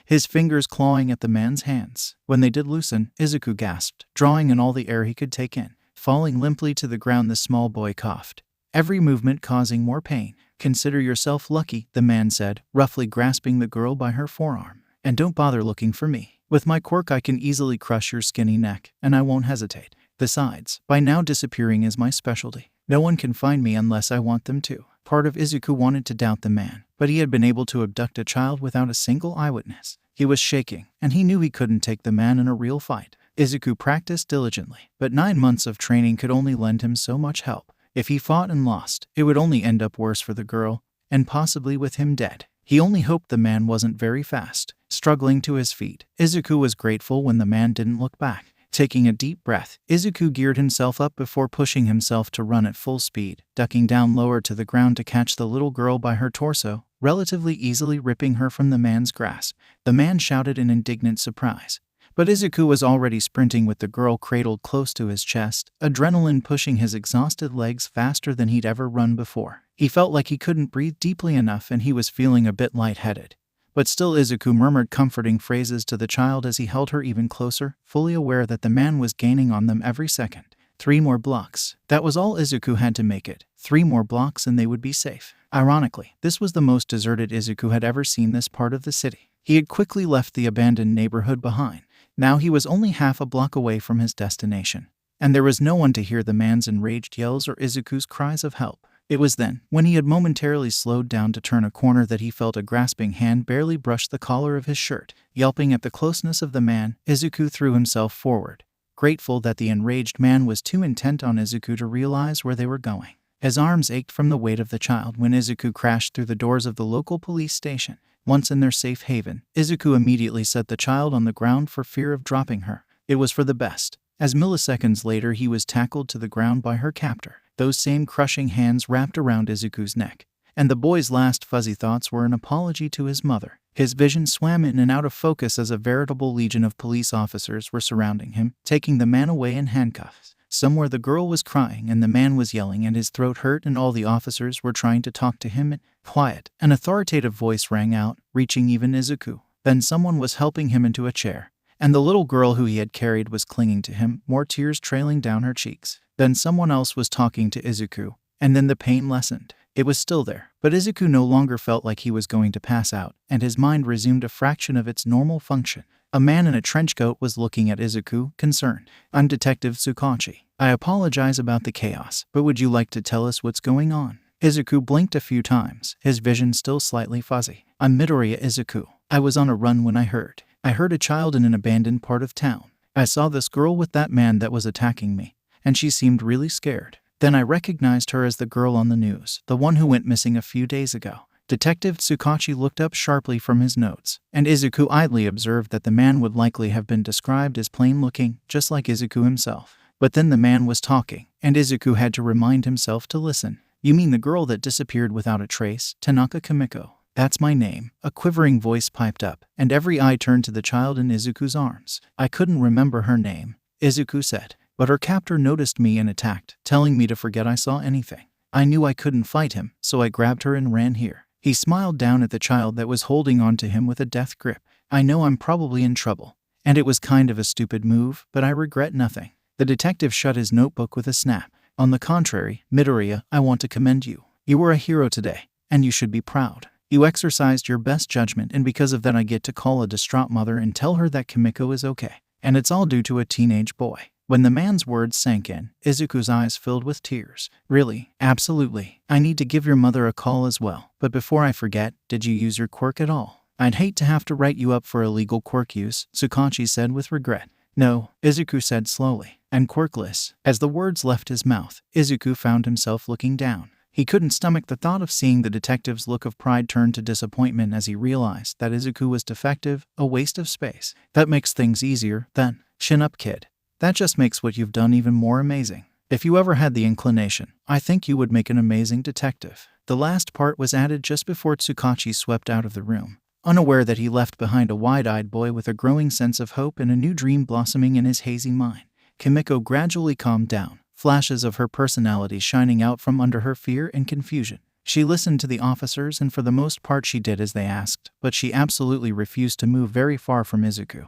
his fingers clawing at the man's hands. When they did loosen, Izuku gasped, drawing in all the air he could take in. Falling limply to the ground, the small boy coughed, every movement causing more pain. "Consider yourself lucky," the man said, roughly grasping the girl by her forearm. "And don't bother looking for me. With my quirk I can easily crush your skinny neck, and I won't hesitate. Besides, by now disappearing is my specialty. No one can find me unless I want them to." Part of Izuku wanted to doubt the man, but he had been able to abduct a child without a single eyewitness. He was shaking, and he knew he couldn't take the man in a real fight. Izuku practiced diligently, but 9 months of training could only lend him so much help. If he fought and lost, it would only end up worse for the girl, and possibly with him dead. He only hoped the man wasn't very fast. Struggling to his feet, Izuku was grateful when the man didn't look back. Taking a deep breath, Izuku geared himself up before pushing himself to run at full speed, ducking down lower to the ground to catch the little girl by her torso, relatively easily ripping her from the man's grasp. The man shouted in indignant surprise, but Izuku was already sprinting with the girl cradled close to his chest, adrenaline pushing his exhausted legs faster than he'd ever run before. He felt like he couldn't breathe deeply enough and he was feeling a bit lightheaded. But still, Izuku murmured comforting phrases to the child as he held her even closer, fully aware that the man was gaining on them every second. 3 more blocks. That was all Izuku had to make it. 3 more blocks and they would be safe. Ironically, this was the most deserted Izuku had ever seen this part of the city. He had quickly left the abandoned neighborhood behind. Now he was only half a block away from his destination, and there was no one to hear the man's enraged yells or Izuku's cries of help. It was then, when he had momentarily slowed down to turn a corner, that he felt a grasping hand barely brush the collar of his shirt. Yelping at the closeness of the man, Izuku threw himself forward, grateful that the enraged man was too intent on Izuku to realize where they were going. His arms ached from the weight of the child when Izuku crashed through the doors of the local police station. Once in their safe haven, Izuku immediately set the child on the ground for fear of dropping her. It was for the best, as milliseconds later he was tackled to the ground by her captor. Those same crushing hands wrapped around Izuku's neck, and the boy's last fuzzy thoughts were an apology to his mother. His vision swam in and out of focus as a veritable legion of police officers were surrounding him, taking the man away in handcuffs. Somewhere the girl was crying and the man was yelling and his throat hurt and all the officers were trying to talk to him. Quiet, an authoritative voice rang out, reaching even Izuku. Then someone was helping him into a chair, and the little girl who he had carried was clinging to him, more tears trailing down her cheeks. Then someone else was talking to Izuku, and then the pain lessened. It was still there, but Izuku no longer felt like he was going to pass out, and his mind resumed a fraction of its normal function. A man in a trench coat was looking at Izuku, concerned. "I'm Detective Tsukachi. I apologize about the chaos, but would you like to tell us what's going on?" Izuku blinked a few times, his vision still slightly fuzzy. "I'm Midoriya Izuku. I was on a run when I heard a child in an abandoned part of town. I saw this girl with that man that was attacking me, and she seemed really scared. Then I recognized her as the girl on the news, the one who went missing a few days ago. Detective Tsukachi looked up sharply from his notes, and Izuku idly observed that the man would likely have been described as plain-looking, just like Izuku himself. But then the man was talking, and Izuku had to remind himself to listen. "You mean the girl that disappeared without a trace, Tanaka Kimiko?" "That's my name," a quivering voice piped up, and every eye turned to the child in Izuku's arms. "I couldn't remember her name," Izuku said, "but her captor noticed me and attacked, telling me to forget I saw anything. I knew I couldn't fight him, so I grabbed her and ran here." He smiled down at the child that was holding on to him with a death grip. "I know I'm probably in trouble, and it was kind of a stupid move, but I regret nothing." The detective shut his notebook with a snap. "On the contrary, Midoriya, I want to commend you. You were a hero today, and you should be proud. You exercised your best judgment, and because of that I get to call a distraught mother and tell her that Kimiko is okay. And it's all due to a teenage boy." When the man's words sank in, Izuku's eyes filled with tears. "Really? Absolutely. I need to give your mother a call as well. But before I forget, did you use your quirk at all?" "I'd hate to have to write you up for illegal quirk use," Tsukachi said with regret. "No," Izuku said slowly, "and quirkless." As the words left his mouth, Izuku found himself looking down. He couldn't stomach the thought of seeing the detective's look of pride turn to disappointment as he realized that Izuku was defective, a waste of space. "That makes things easier, then. Chin up, kid. That just makes what you've done even more amazing. If you ever had the inclination, I think you would make an amazing detective." The last part was added just before Tsukachi swept out of the room, unaware that he left behind a wide-eyed boy with a growing sense of hope and a new dream blossoming in his hazy mind. Kimiko gradually calmed down, flashes of her personality shining out from under her fear and confusion. She listened to the officers, and for the most part she did as they asked, but she absolutely refused to move very far from Izuku,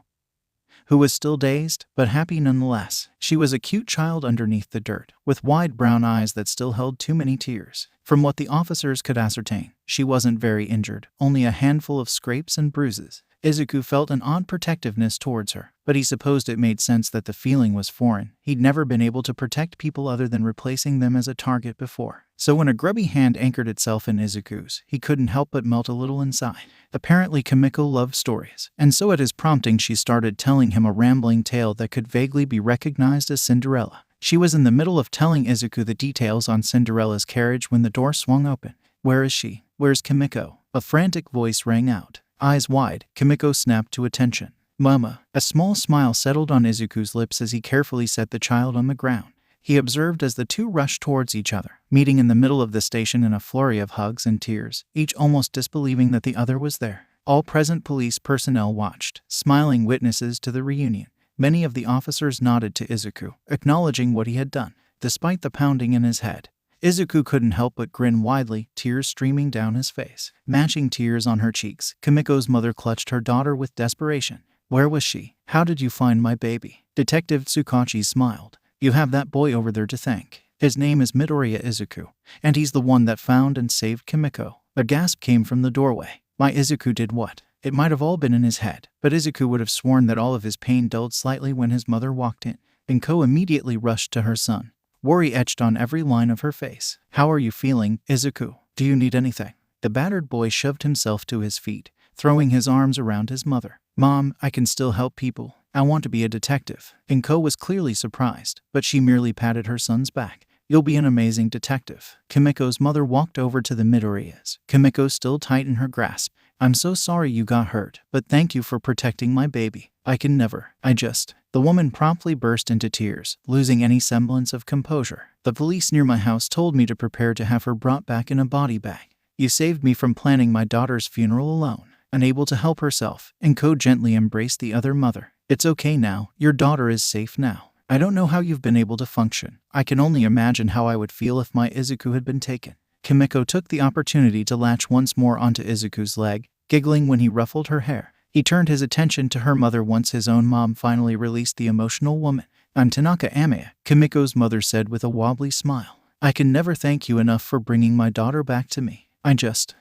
who was still dazed, but happy nonetheless. She was a cute child underneath the dirt, with wide brown eyes that still held too many tears. From what the officers could ascertain, she wasn't very injured, only a handful of scrapes and bruises. Izuku felt an odd protectiveness towards her, but he supposed it made sense that the feeling was foreign. He'd never been able to protect people other than replacing them as a target before. So when a grubby hand anchored itself in Izuku's, he couldn't help but melt a little inside. Apparently Kimiko loved stories, and so at his prompting she started telling him a rambling tale that could vaguely be recognized as Cinderella. She was in the middle of telling Izuku the details on Cinderella's carriage when the door swung open. "Where is she? Where's Kimiko?" A frantic voice rang out. Eyes wide, Kimiko snapped to attention. "Mama." A small smile settled on Izuku's lips as he carefully set the child on the ground. He observed as the two rushed towards each other, meeting in the middle of the station in a flurry of hugs and tears, each almost disbelieving that the other was there. All present police personnel watched, smiling witnesses to the reunion. Many of the officers nodded to Izuku, acknowledging what he had done. Despite the pounding in his head, Izuku couldn't help but grin widely, tears streaming down his face. Matching tears on her cheeks, Kimiko's mother clutched her daughter with desperation. "Where was she? How did you find my baby?" Detective Tsukachi smiled. "You have that boy over there to thank. His name is Midoriya Izuku, and he's the one that found and saved Kimiko." A gasp came from the doorway. My Izuku did what? It might have all been in his head, but Izuku would have sworn that all of his pain dulled slightly when his mother walked in. Inko immediately rushed to her son. Worry etched on every line of her face. "How are you feeling, Izuku? Do you need anything?" The battered boy shoved himself to his feet, throwing his arms around his mother. "Mom, I can still help people. I want to be a detective." Inko was clearly surprised, but she merely patted her son's back. "You'll be an amazing detective." Kimiko's mother walked over to the Midoriyas. Kimiko still tight in her grasp. "I'm so sorry you got hurt, but thank you for protecting my baby. I can never. The woman promptly burst into tears, losing any semblance of composure. "The police near my house told me to prepare to have her brought back in a body bag. You saved me from planning my daughter's funeral alone." Unable to help herself, Inko gently embraced the other mother. "It's okay now. Your daughter is safe now. I don't know how you've been able to function. I can only imagine how I would feel if my Izuku had been taken." Kimiko took the opportunity to latch once more onto Izuku's leg, giggling when he ruffled her hair. He turned his attention to her mother once his own mom finally released the emotional woman. "I'm Tanaka Amaya," Kimiko's mother said with a wobbly smile. "I can never thank you enough for bringing my daughter back to me. I just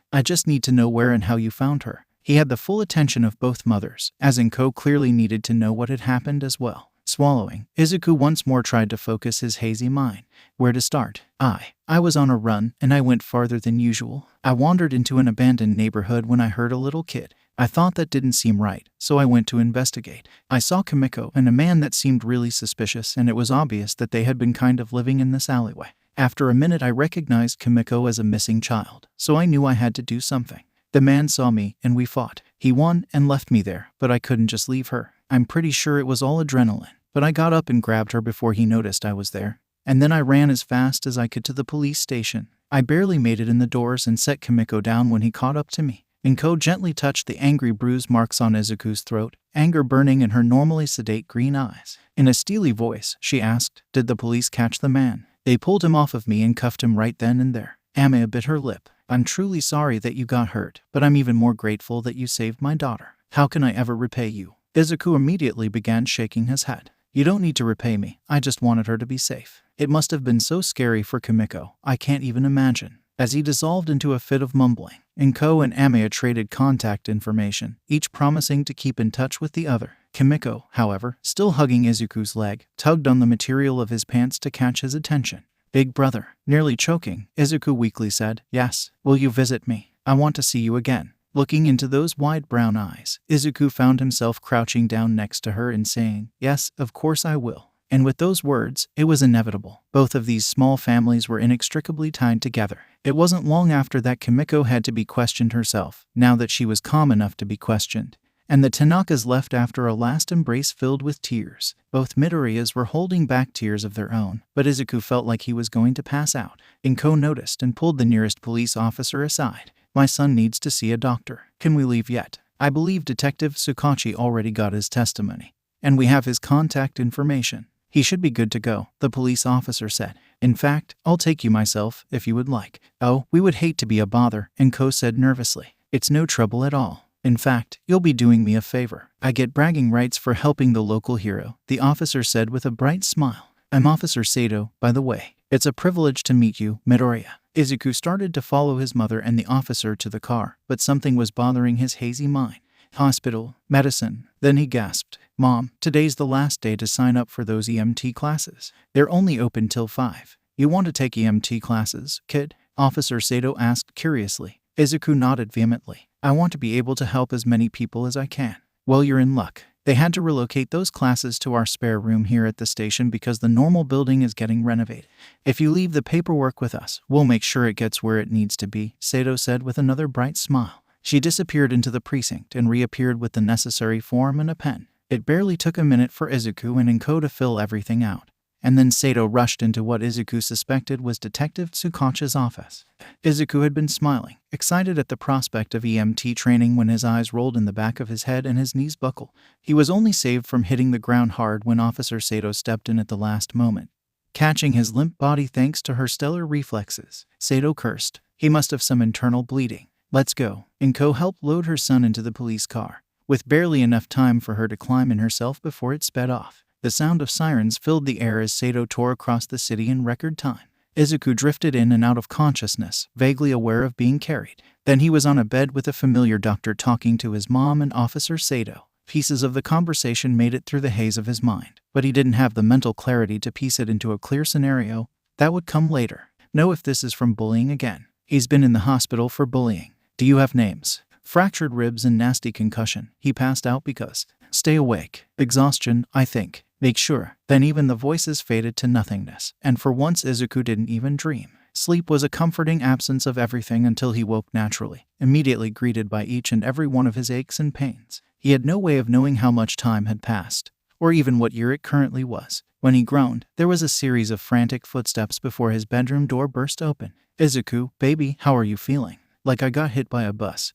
need to know where and how you found her." He had the full attention of both mothers, as Inko clearly needed to know what had happened as well. Swallowing, Izuku once more tried to focus his hazy mind. Where to start? I was on a run, and I went farther than usual. I wandered into an abandoned neighborhood when I heard a little kid. I thought that didn't seem right, so I went to investigate. I saw Kimiko and a man that seemed really suspicious, and it was obvious that they had been kind of living in this alleyway. After a minute I recognized Kimiko as a missing child, so I knew I had to do something. The man saw me and we fought. He won and left me there, but I couldn't just leave her. I'm pretty sure it was all adrenaline, but I got up and grabbed her before he noticed I was there. And then I ran as fast as I could to the police station. I barely made it in the doors and set Kimiko down when he caught up to me. Inko gently touched the angry bruise marks on Izuku's throat, anger burning in her normally sedate green eyes. In a steely voice, she asked, "Did the police catch the man?" "They pulled him off of me and cuffed him right then and there." Amaya bit her lip. "I'm truly sorry that you got hurt, but I'm even more grateful that you saved my daughter. How can I ever repay you?" Izuku immediately began shaking his head. "You don't need to repay me, I just wanted her to be safe." It must have been so scary for Kimiko, I can't even imagine. As he dissolved into a fit of mumbling, Inko and Amaya traded contact information, each promising to keep in touch with the other. Kimiko, however, still hugging Izuku's leg, tugged on the material of his pants to catch his attention. "Big brother," nearly choking, Izuku weakly said, "Yes, will you visit me? I want to see you again." Looking into those wide brown eyes, Izuku found himself crouching down next to her and saying, "Yes, of course I will." And with those words, it was inevitable. Both of these small families were inextricably tied together. It wasn't long after that Kimiko had to be questioned herself, now that she was calm enough to be questioned. And the Tanakas left after a last embrace filled with tears. Both Midoriyas were holding back tears of their own, but Izuku felt like he was going to pass out. Inko noticed and pulled the nearest police officer aside. "My son needs to see a doctor. Can we leave yet? I believe Detective Tsukachi already got his testimony, and we have his contact information. He should be good to go," the police officer said. "In fact, I'll take you myself, if you would like." "Oh, we would hate to be a bother," Inko said nervously. "It's no trouble at all. In fact, you'll be doing me a favor. I get bragging rights for helping the local hero," the officer said with a bright smile. "I'm Officer Sato, by the way. It's a privilege to meet you, Midoriya." Izuku started to follow his mother and the officer to the car, but something was bothering his hazy mind. Hospital, medicine. Then he gasped, "Mom, today's the last day to sign up for those EMT classes. They're only open till 5. You want to take EMT classes, kid?" Officer Sato asked curiously. Izuku nodded vehemently. "I want to be able to help as many people as I can." "Well, you're in luck. They had to relocate those classes to our spare room here at the station because the normal building is getting renovated. If you leave the paperwork with us, we'll make sure it gets where it needs to be," Sato said with another bright smile. She disappeared into the precinct and reappeared with the necessary form and a pen. It barely took a minute for Izuku and Inko to fill everything out. And then Sato rushed into what Izuku suspected was Detective Tsukachi's office. Izuku had been smiling, excited at the prospect of EMT training when his eyes rolled in the back of his head and his knees buckled. He was only saved from hitting the ground hard when Officer Sato stepped in at the last moment, catching his limp body thanks to her stellar reflexes. Sato cursed. He must have some internal bleeding. "Let's go." Inko helped load her son into the police car, with barely enough time for her to climb in herself before it sped off. The sound of sirens filled the air as Sato tore across the city in record time. Izuku drifted in and out of consciousness, vaguely aware of being carried. Then he was on a bed with a familiar doctor talking to his mom and Officer Sato. Pieces of the conversation made it through the haze of his mind, but he didn't have the mental clarity to piece it into a clear scenario. That would come later. "Know if this is from bullying again. He's been in the hospital for bullying. Do you have names?" "Fractured ribs and nasty concussion. He passed out because." "Stay awake. Exhaustion, I think. Make sure." Then even the voices faded to nothingness, and for once Izuku didn't even dream. Sleep was a comforting absence of everything until he woke naturally, immediately greeted by each and every one of his aches and pains. He had no way of knowing how much time had passed, or even what year it currently was. When he groaned, there was a series of frantic footsteps before his bedroom door burst open. "Izuku, baby, how are you feeling?" "Like I got hit by a bus,"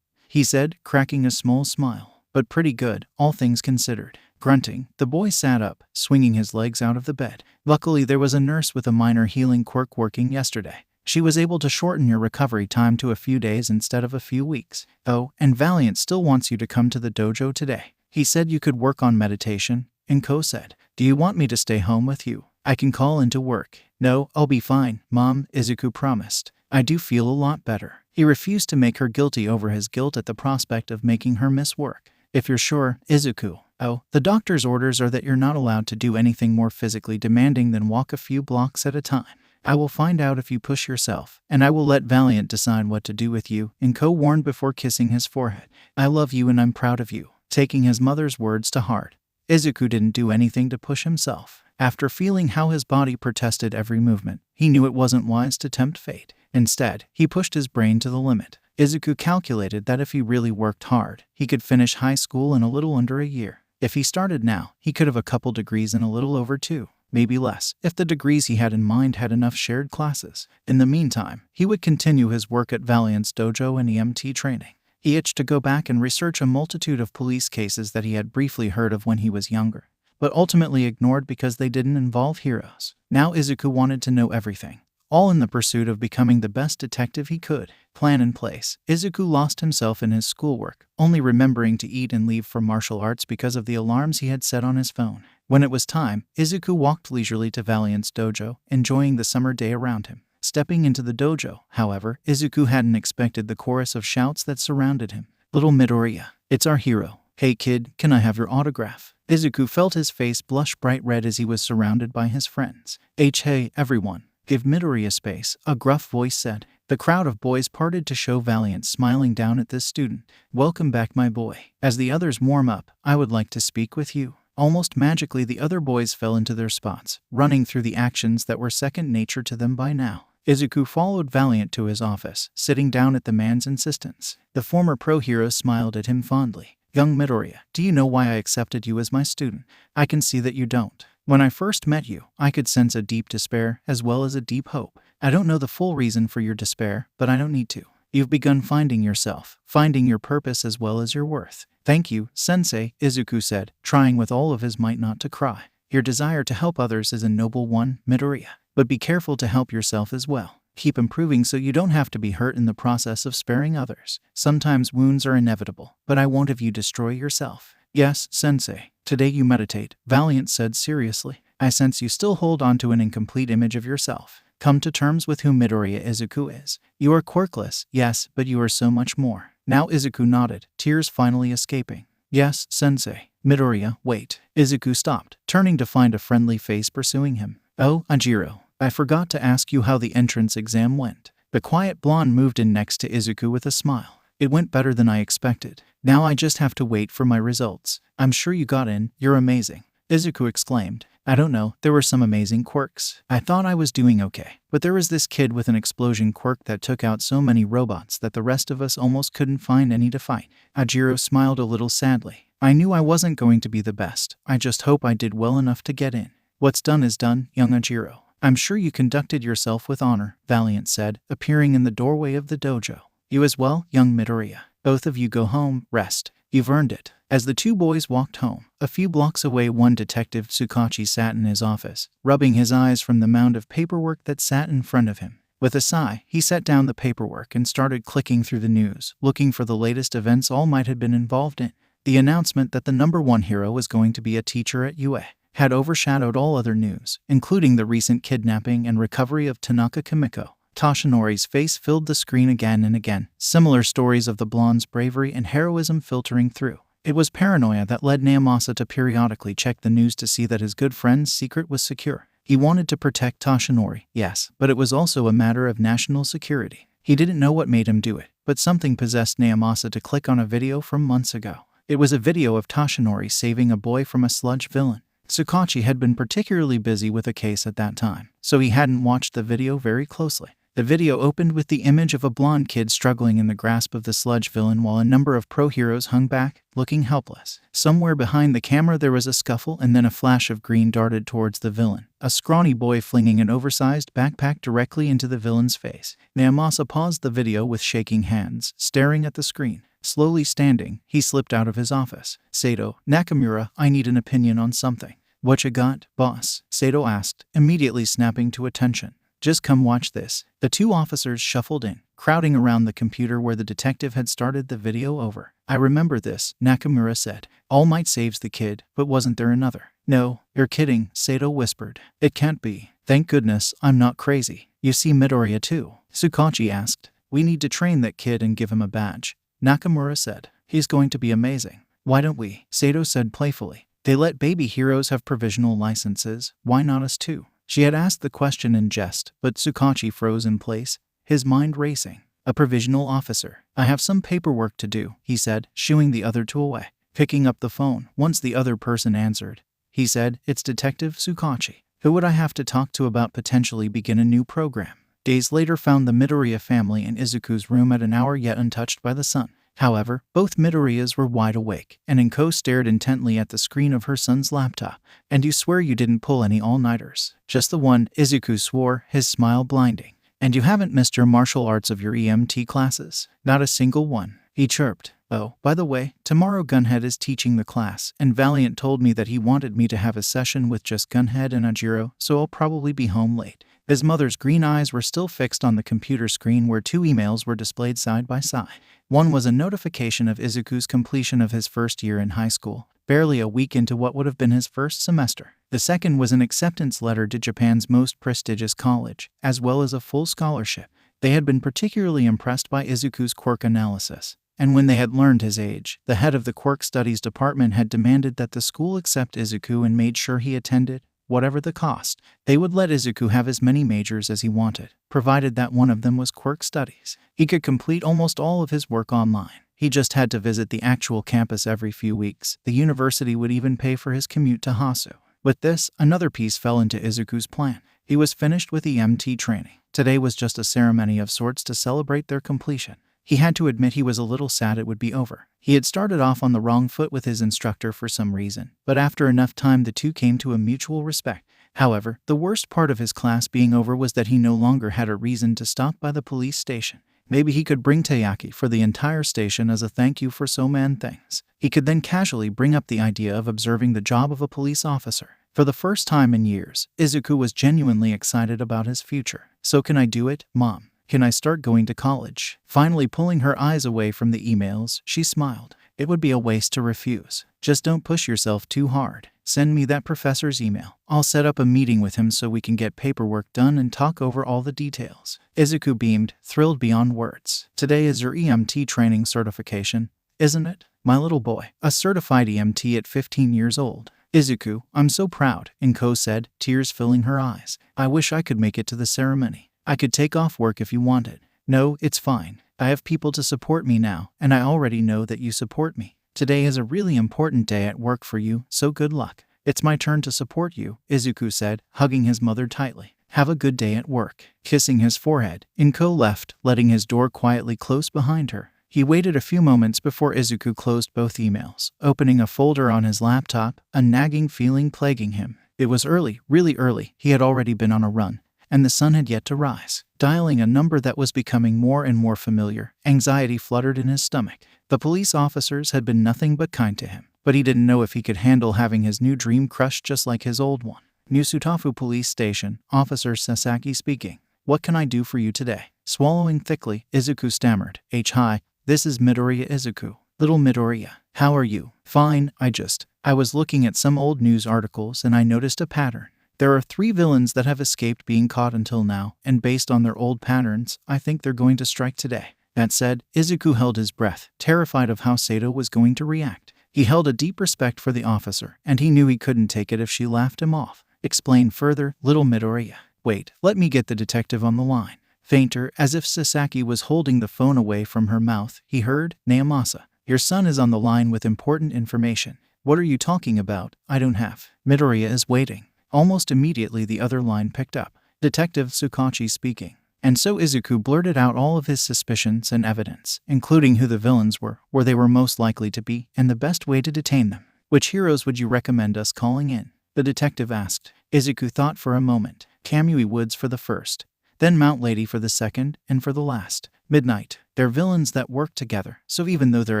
he said, cracking a small smile. "But pretty good, all things considered." Grunting, the boy sat up, swinging his legs out of the bed. "Luckily there was a nurse with a minor healing quirk working yesterday. She was able to shorten your recovery time to a few days instead of a few weeks. Oh, and Valiant still wants you to come to the dojo today. He said you could work on meditation," Inko said. "Do you want me to stay home with you? I can call into work." "No, I'll be fine, Mom," Izuku promised. "I do feel a lot better." He refused to make her guilty over his guilt at the prospect of making her miss work. "If you're sure, Izuku." "Oh, the doctor's orders are that you're not allowed to do anything more physically demanding than walk a few blocks at a time. I will find out if you push yourself, and I will let Valiant decide what to do with you," Inko warned before kissing his forehead. "I love you and I'm proud of you." Taking his mother's words to heart, Izuku didn't do anything to push himself. After feeling how his body protested every movement, he knew it wasn't wise to tempt fate. Instead, he pushed his brain to the limit. Izuku calculated that if he really worked hard, he could finish high school in a little under a year. If he started now, he could have a couple degrees in a little over 2, maybe less, if the degrees he had in mind had enough shared classes. In the meantime, he would continue his work at Valiant's dojo and EMT training. He itched to go back and research a multitude of police cases that he had briefly heard of when he was younger, but ultimately ignored because they didn't involve heroes. Now Izuku wanted to know everything, all in the pursuit of becoming the best detective he could. Plan in place, Izuku lost himself in his schoolwork, only remembering to eat and leave for martial arts because of the alarms he had set on his phone. When it was time, Izuku walked leisurely to Valiant's dojo, enjoying the summer day around him. Stepping into the dojo, however, Izuku hadn't expected the chorus of shouts that surrounded him. "Little Midoriya, it's our hero. Hey kid, can I have your autograph?" Izuku felt his face blush bright red as he was surrounded by his friends. Hey everyone, give Midoriya space," a gruff voice said. The crowd of boys parted to show Valiant smiling down at this student. "Welcome back, my boy. As the others warm up, I would like to speak with you." Almost magically, the other boys fell into their spots, running through the actions that were second nature to them by now. Izuku followed Valiant to his office, sitting down at the man's insistence. The former pro hero smiled at him fondly. "Young Midoriya, do you know why I accepted you as my student? I can see that you don't. When I first met you, I could sense a deep despair as well as a deep hope. I don't know the full reason for your despair, but I don't need to. You've begun finding yourself, finding your purpose as well as your worth." "Thank you, Sensei," Izuku said, trying with all of his might not to cry. "Your desire to help others is a noble one, Midoriya. But be careful to help yourself as well. Keep improving so you don't have to be hurt in the process of sparing others. Sometimes wounds are inevitable, but I won't have you destroy yourself." "Yes, Sensei. Today you meditate," Valiant said seriously. "I sense you still hold on to an incomplete image of yourself. Come to terms with who Midoriya Izuku is. You are quirkless, yes, but you are so much more." Now Izuku nodded, tears finally escaping. "Yes, Sensei." "Midoriya, wait." Izuku stopped, turning to find a friendly face pursuing him. "Oh, Ajiro, I forgot to ask you how the entrance exam went." The quiet blonde moved in next to Izuku with a smile. "It went better than I expected. Now I just have to wait for my results." "I'm sure you got in. You're amazing," Izuku exclaimed. "I don't know, there were some amazing quirks. I thought I was doing okay, but there was this kid with an explosion quirk that took out so many robots that the rest of us almost couldn't find any to fight." Ajiro smiled a little sadly. "I knew I wasn't going to be the best. I just hope I did well enough to get in." "What's done is done, young Ajiro. I'm sure you conducted yourself with honor," Valiant said, appearing in the doorway of the dojo. "You as well, young Midoriya. Both of you go home, rest. You've earned it." As the two boys walked home, a few blocks away, one detective Tsukachi sat in his office, rubbing his eyes from the mound of paperwork that sat in front of him. With a sigh, he set down the paperwork and started clicking through the news, looking for the latest events all might have been involved in. The announcement that the #1 hero was going to be a teacher at UA had overshadowed all other news, including the recent kidnapping and recovery of Tanaka Kimiko. Toshinori's face filled the screen again and again, similar stories of the blonde's bravery and heroism filtering through. It was paranoia that led Naomasa to periodically check the news to see that his good friend's secret was secure. He wanted to protect Toshinori, yes, but it was also a matter of national security. He didn't know what made him do it, but something possessed Naomasa to click on a video from months ago. It was a video of Toshinori saving a boy from a sludge villain. Tsukachi had been particularly busy with a case at that time, so he hadn't watched the video very closely. The video opened with the image of a blonde kid struggling in the grasp of the sludge villain while a number of pro-heroes hung back, looking helpless. Somewhere behind the camera there was a scuffle and then a flash of green darted towards the villain, a scrawny boy flinging an oversized backpack directly into the villain's face. Naomasa paused the video with shaking hands, staring at the screen. Slowly standing, he slipped out of his office. "Sato, Nakamura, I need an opinion on something." "What you got, boss?" Sato asked, immediately snapping to attention. "Just come watch this." The two officers shuffled in, crowding around the computer where the detective had started the video over. "I remember this," Nakamura said. "All Might saves the kid, but wasn't there another?" "No, you're kidding," Sato whispered. "It can't be. Thank goodness I'm not crazy." "You see Midoriya too?" Tsukachi asked. "We need to train that kid and give him a badge," Nakamura said. "He's going to be amazing." "Why don't we?" Sato said playfully. "They let baby heroes have provisional licenses. Why not us too?" She had asked the question in jest, but Tsukachi froze in place, his mind racing. "A provisional officer. I have some paperwork to do," he said, shooing the other two away. Picking up the phone, once the other person answered, he said. It's Detective Tsukachi. Who would I have to talk to about potentially begin a new program? Days later found the Midoriya family in Izuku's room at an hour yet untouched by the sun. However, both Midoriyas were wide awake, and Inko stared intently at the screen of her son's laptop. And you swear you didn't pull any all-nighters? Just the one, Izuku swore, his smile blinding. And you haven't missed your martial arts of your EMT classes? Not a single one, he chirped. Oh, by the way, tomorrow Gunhead is teaching the class, and Valiant told me that he wanted me to have a session with just Gunhead and Ajiro, so I'll probably be home late. His mother's green eyes were still fixed on the computer screen where two emails were displayed side by side. One was a notification of Izuku's completion of his first year in high school, barely a week into what would have been his first semester. The second was an acceptance letter to Japan's most prestigious college, as well as a full scholarship. They had been particularly impressed by Izuku's quirk analysis, and when they had learned his age, the head of the quirk studies department had demanded that the school accept Izuku and made sure he attended, whatever the cost. They would let Izuku have as many majors as he wanted, provided that one of them was quirk studies. He could complete almost all of his work online. He just had to visit the actual campus every few weeks. The university would even pay for his commute to Hasu. With this, another piece fell into Izuku's plan. He was finished with EMT training. Today was just a ceremony of sorts to celebrate their completion. He had to admit he was a little sad it would be over. He had started off on the wrong foot with his instructor for some reason, but after enough time the two came to a mutual respect. However, the worst part of his class being over was that he no longer had a reason to stop by the police station. Maybe he could bring Taiyaki for the entire station as a thank you for so many things. He could then casually bring up the idea of observing the job of a police officer. For the first time in years, Izuku was genuinely excited about his future. So can I do it, Mom? Can I start going to college? Finally pulling her eyes away from the emails, she smiled. It would be a waste to refuse. Just don't push yourself too hard. Send me that professor's email. I'll set up a meeting with him so we can get paperwork done and talk over all the details. Izuku beamed, thrilled beyond words. Today is your EMT training certification, isn't it? My little boy, a certified EMT at 15 years old. Izuku, I'm so proud, Inko said, tears filling her eyes. I wish I could make it to the ceremony. I could take off work if you wanted. No, it's fine. I have people to support me now, and I already know that you support me. Today is a really important day at work for you, so good luck. It's my turn to support you, Izuku said, hugging his mother tightly. Have a good day at work. Kissing his forehead, Inko left, letting his door quietly close behind her. He waited a few moments before Izuku closed both emails, opening a folder on his laptop, a nagging feeling plaguing him. It was early, really early. He had already been on a run, and the sun had yet to rise. Dialing a number that was becoming more and more familiar, anxiety fluttered in his stomach. The police officers had been nothing but kind to him, but he didn't know if he could handle having his new dream crushed just like his old one. New Sutafu Police Station, Officer Sasaki speaking. What can I do for you today? Swallowing thickly, Izuku stammered. Hi, this is Midoriya Izuku. Little Midoriya, how are you? Fine, I was looking at some old news articles and I noticed a pattern. There are 3 villains that have escaped being caught until now, and based on their old patterns, I think they're going to strike today. That said, Izuku held his breath, terrified of how Sato was going to react. He held a deep respect for the officer, and he knew he couldn't take it if she laughed him off. Explain further, little Midoriya. Wait, let me get the detective on the line. Fainter, as if Sasaki was holding the phone away from her mouth, he heard, Naomasa. Your son is on the line with important information. What are you talking about? I don't have. Midoriya is waiting. Almost immediately the other line picked up. Detective Tsukachi speaking. And so Izuku blurted out all of his suspicions and evidence, including who the villains were, where they were most likely to be, and the best way to detain them. Which heroes would you recommend us calling in? The detective asked. Izuku thought for a moment. Kamui Woods for the first, then Mount Lady for the second, and for the last, Midnight. They're villains that work together, so even though their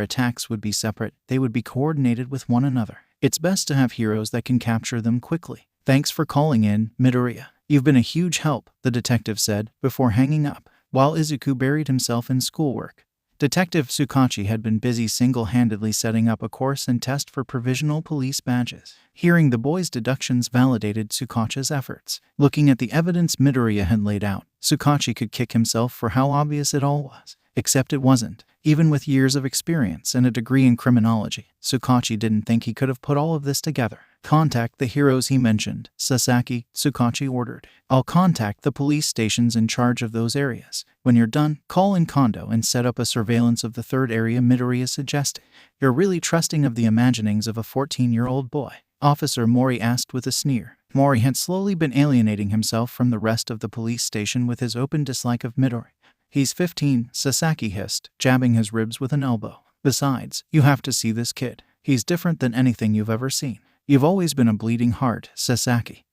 attacks would be separate, they would be coordinated with one another. It's best to have heroes that can capture them quickly. Thanks for calling in, Midoriya. You've been a huge help, the detective said, before hanging up, while Izuku buried himself in schoolwork. Detective Tsukachi had been busy single-handedly setting up a course and test for provisional police badges. Hearing the boy's deductions validated Tsukachi's efforts. Looking at the evidence Midoriya had laid out, Tsukachi could kick himself for how obvious it all was. Except it wasn't. Even with years of experience and a degree in criminology, Tsukachi didn't think he could have put all of this together. Contact the heroes he mentioned, Sasaki, Tsukachi ordered. I'll contact the police stations in charge of those areas. When you're done, call in Kondo and set up a surveillance of the third area Midoriya suggested. You're really trusting of the imaginings of a 14-year-old boy. Officer Mori asked with a sneer. Mori had slowly been alienating himself from the rest of the police station with his open dislike of Midori. He's 15, Sasaki hissed, jabbing his ribs with an elbow. Besides, you have to see this kid. He's different than anything you've ever seen. You've always been a bleeding heart, Sasaki,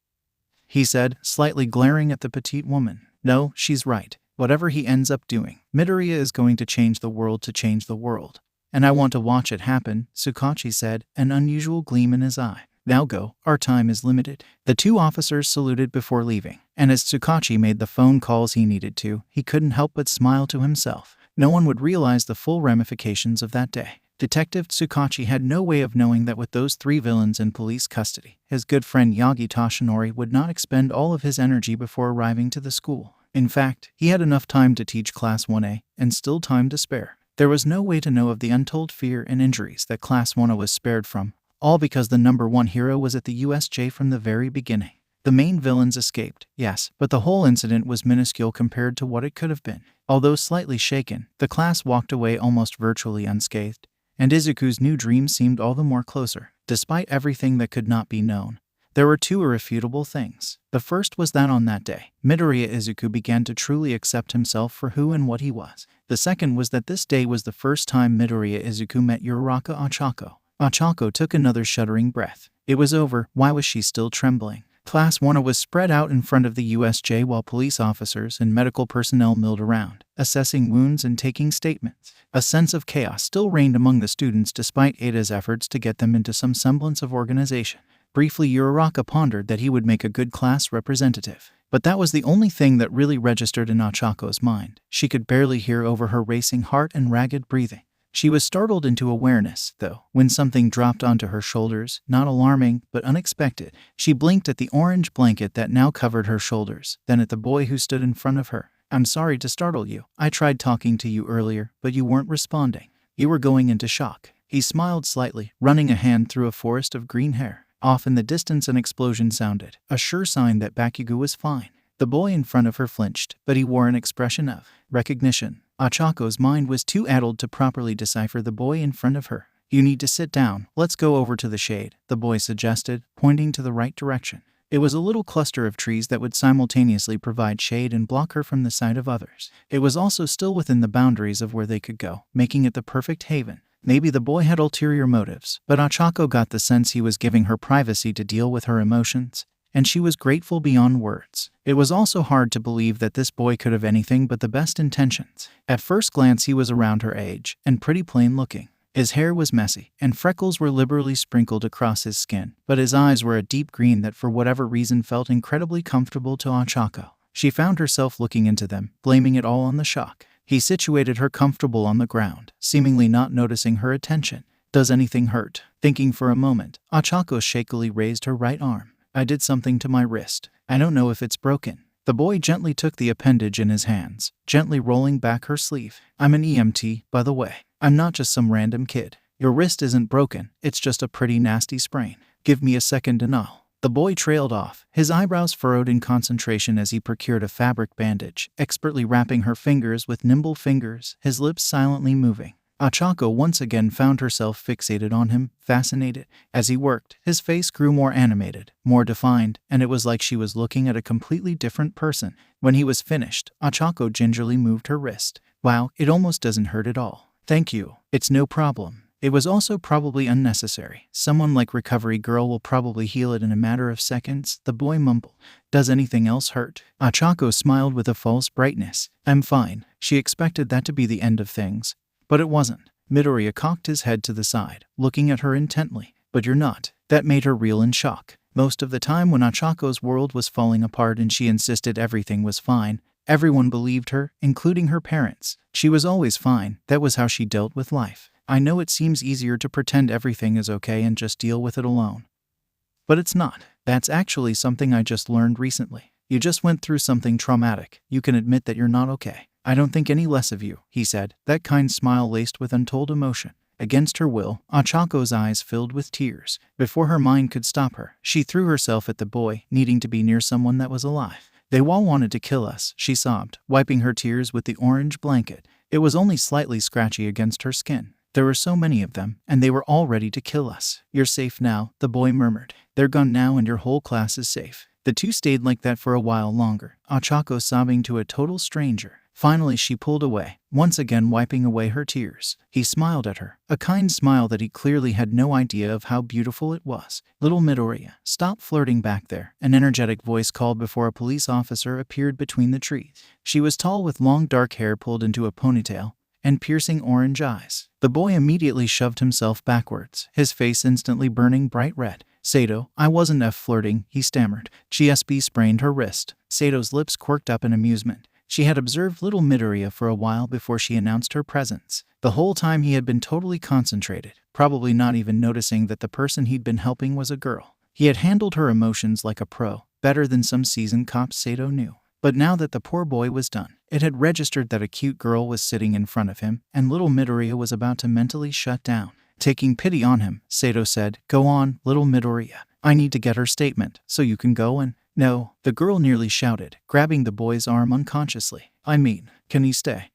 he said, slightly glaring at the petite woman. No, she's right. Whatever he ends up doing, Midoriya is going to change the world to change the world. And I want to watch it happen, Tsukachi said, an unusual gleam in his eye. Now go, our time is limited. The two officers saluted before leaving, and as Tsukachi made the phone calls he needed to, he couldn't help but smile to himself. No one would realize the full ramifications of that day. Detective Tsukachi had no way of knowing that with those three villains in police custody, his good friend Yagi Toshinori would not expend all of his energy before arriving to the school. In fact, he had enough time to teach Class 1A, and still time to spare. There was no way to know of the untold fear and injuries that Class 1A was spared from, all because the number one hero was at the USJ from the very beginning. The main villains escaped, yes, but the whole incident was minuscule compared to what it could have been. Although slightly shaken, the class walked away almost virtually unscathed, and Izuku's new dream seemed all the more closer, despite everything that could not be known. There were two irrefutable things. The first was that on that day, Midoriya Izuku began to truly accept himself for who and what he was. The second was that this day was the first time Midoriya Izuku met Uraraka Ochako. Ochako took another shuddering breath. It was over. Why was she still trembling? Class 1A was spread out in front of the USJ while police officers and medical personnel milled around, assessing wounds and taking statements. A sense of chaos still reigned among the students despite Ada's efforts to get them into some semblance of organization. Briefly, Uraraka pondered that he would make a good class representative. But that was the only thing that really registered in Ochako's mind. She could barely hear over her racing heart and ragged breathing. She was startled into awareness, though, when something dropped onto her shoulders, not alarming, but unexpected. She blinked at the orange blanket that now covered her shoulders, then at the boy who stood in front of her. I'm sorry to startle you. I tried talking to you earlier, but you weren't responding. You were going into shock. He smiled slightly, running a hand through a forest of green hair. Off in the distance an explosion sounded, a sure sign that Bakugo was fine. The boy in front of her flinched, but he wore an expression of recognition. Ochako's mind was too addled to properly decipher the boy in front of her. You need to sit down. Let's go over to the shade, the boy suggested, pointing to the right direction. It was a little cluster of trees that would simultaneously provide shade and block her from the sight of others. It was also still within the boundaries of where they could go, making it the perfect haven. Maybe the boy had ulterior motives, but Ochako got the sense he was giving her privacy to deal with her emotions, and she was grateful beyond words. It was also hard to believe that this boy could have anything but the best intentions. At first glance he was around her age, and pretty plain looking. His hair was messy, and freckles were liberally sprinkled across his skin, but his eyes were a deep green that for whatever reason felt incredibly comfortable to Ochako. She found herself looking into them, blaming it all on the shock. He situated her comfortable on the ground, seemingly not noticing her attention. Does anything hurt? Thinking for a moment, Ochako shakily raised her right arm. I did something to my wrist. I don't know if it's broken. The boy gently took the appendage in his hands, gently rolling back her sleeve. I'm an EMT, by the way. I'm not just some random kid. Your wrist isn't broken, it's just a pretty nasty sprain. Give me a second and I'll. The boy trailed off, his eyebrows furrowed in concentration as he procured a fabric bandage, expertly wrapping her fingers with nimble fingers, his lips silently moving. Ochako once again found herself fixated on him, fascinated. As he worked, his face grew more animated, more defined, and it was like she was looking at a completely different person. When he was finished, Ochako gingerly moved her wrist. Wow, it almost doesn't hurt at all. Thank you. It's no problem. It was also probably unnecessary. Someone like Recovery Girl will probably heal it in a matter of seconds, the boy mumbled. Does anything else hurt? Ochako smiled with a false brightness. I'm fine. She expected that to be the end of things. But it wasn't. Midoriya cocked his head to the side, looking at her intently. But you're not. That made her reel in shock. Most of the time when Ochako's world was falling apart and she insisted everything was fine, everyone believed her, including her parents. She was always fine. That was how she dealt with life. I know it seems easier to pretend everything is okay and just deal with it alone. But it's not. That's actually something I just learned recently. You just went through something traumatic. You can admit that you're not okay. I don't think any less of you, he said, that kind smile laced with untold emotion. Against her will, Ochako's eyes filled with tears. Before her mind could stop her, she threw herself at the boy, needing to be near someone that was alive. They all wanted to kill us, she sobbed, wiping her tears with the orange blanket. It was only slightly scratchy against her skin. There were so many of them, and they were all ready to kill us. You're safe now, the boy murmured. They're gone now and your whole class is safe. The two stayed like that for a while longer, Ochako sobbing to a total stranger. Finally she pulled away, once again wiping away her tears. He smiled at her, a kind smile that he clearly had no idea of how beautiful it was. Little Midoriya, stop flirting back there, an energetic voice called before a police officer appeared between the trees. She was tall with long dark hair pulled into a ponytail and piercing orange eyes. The boy immediately shoved himself backwards, his face instantly burning bright red. Sato, I wasn't flirting, he stammered. GSB sprained her wrist. Sato's lips quirked up in amusement. She had observed little Midoriya for a while before she announced her presence. The whole time he had been totally concentrated, probably not even noticing that the person he'd been helping was a girl. He had handled her emotions like a pro, better than some seasoned cops Sato knew. But now that the poor boy was done, it had registered that a cute girl was sitting in front of him, and little Midoriya was about to mentally shut down. Taking pity on him, Sato said, Go on, little Midoriya. I need to get her statement, so you can go and… No, the girl nearly shouted, grabbing the boy's arm unconsciously. I mean, can he stay?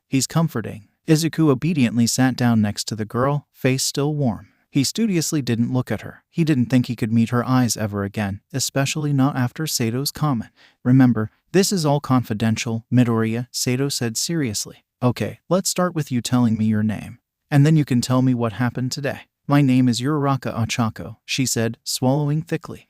He's comforting. Izuku obediently sat down next to the girl, face still warm. He studiously didn't look at her. He didn't think he could meet her eyes ever again, especially not after Sato's comment. Remember, this is all confidential, Midoriya, Sato said seriously. Okay, let's start with you telling me your name. And then you can tell me what happened today. My name is Uraraka Ochako, she said, swallowing thickly.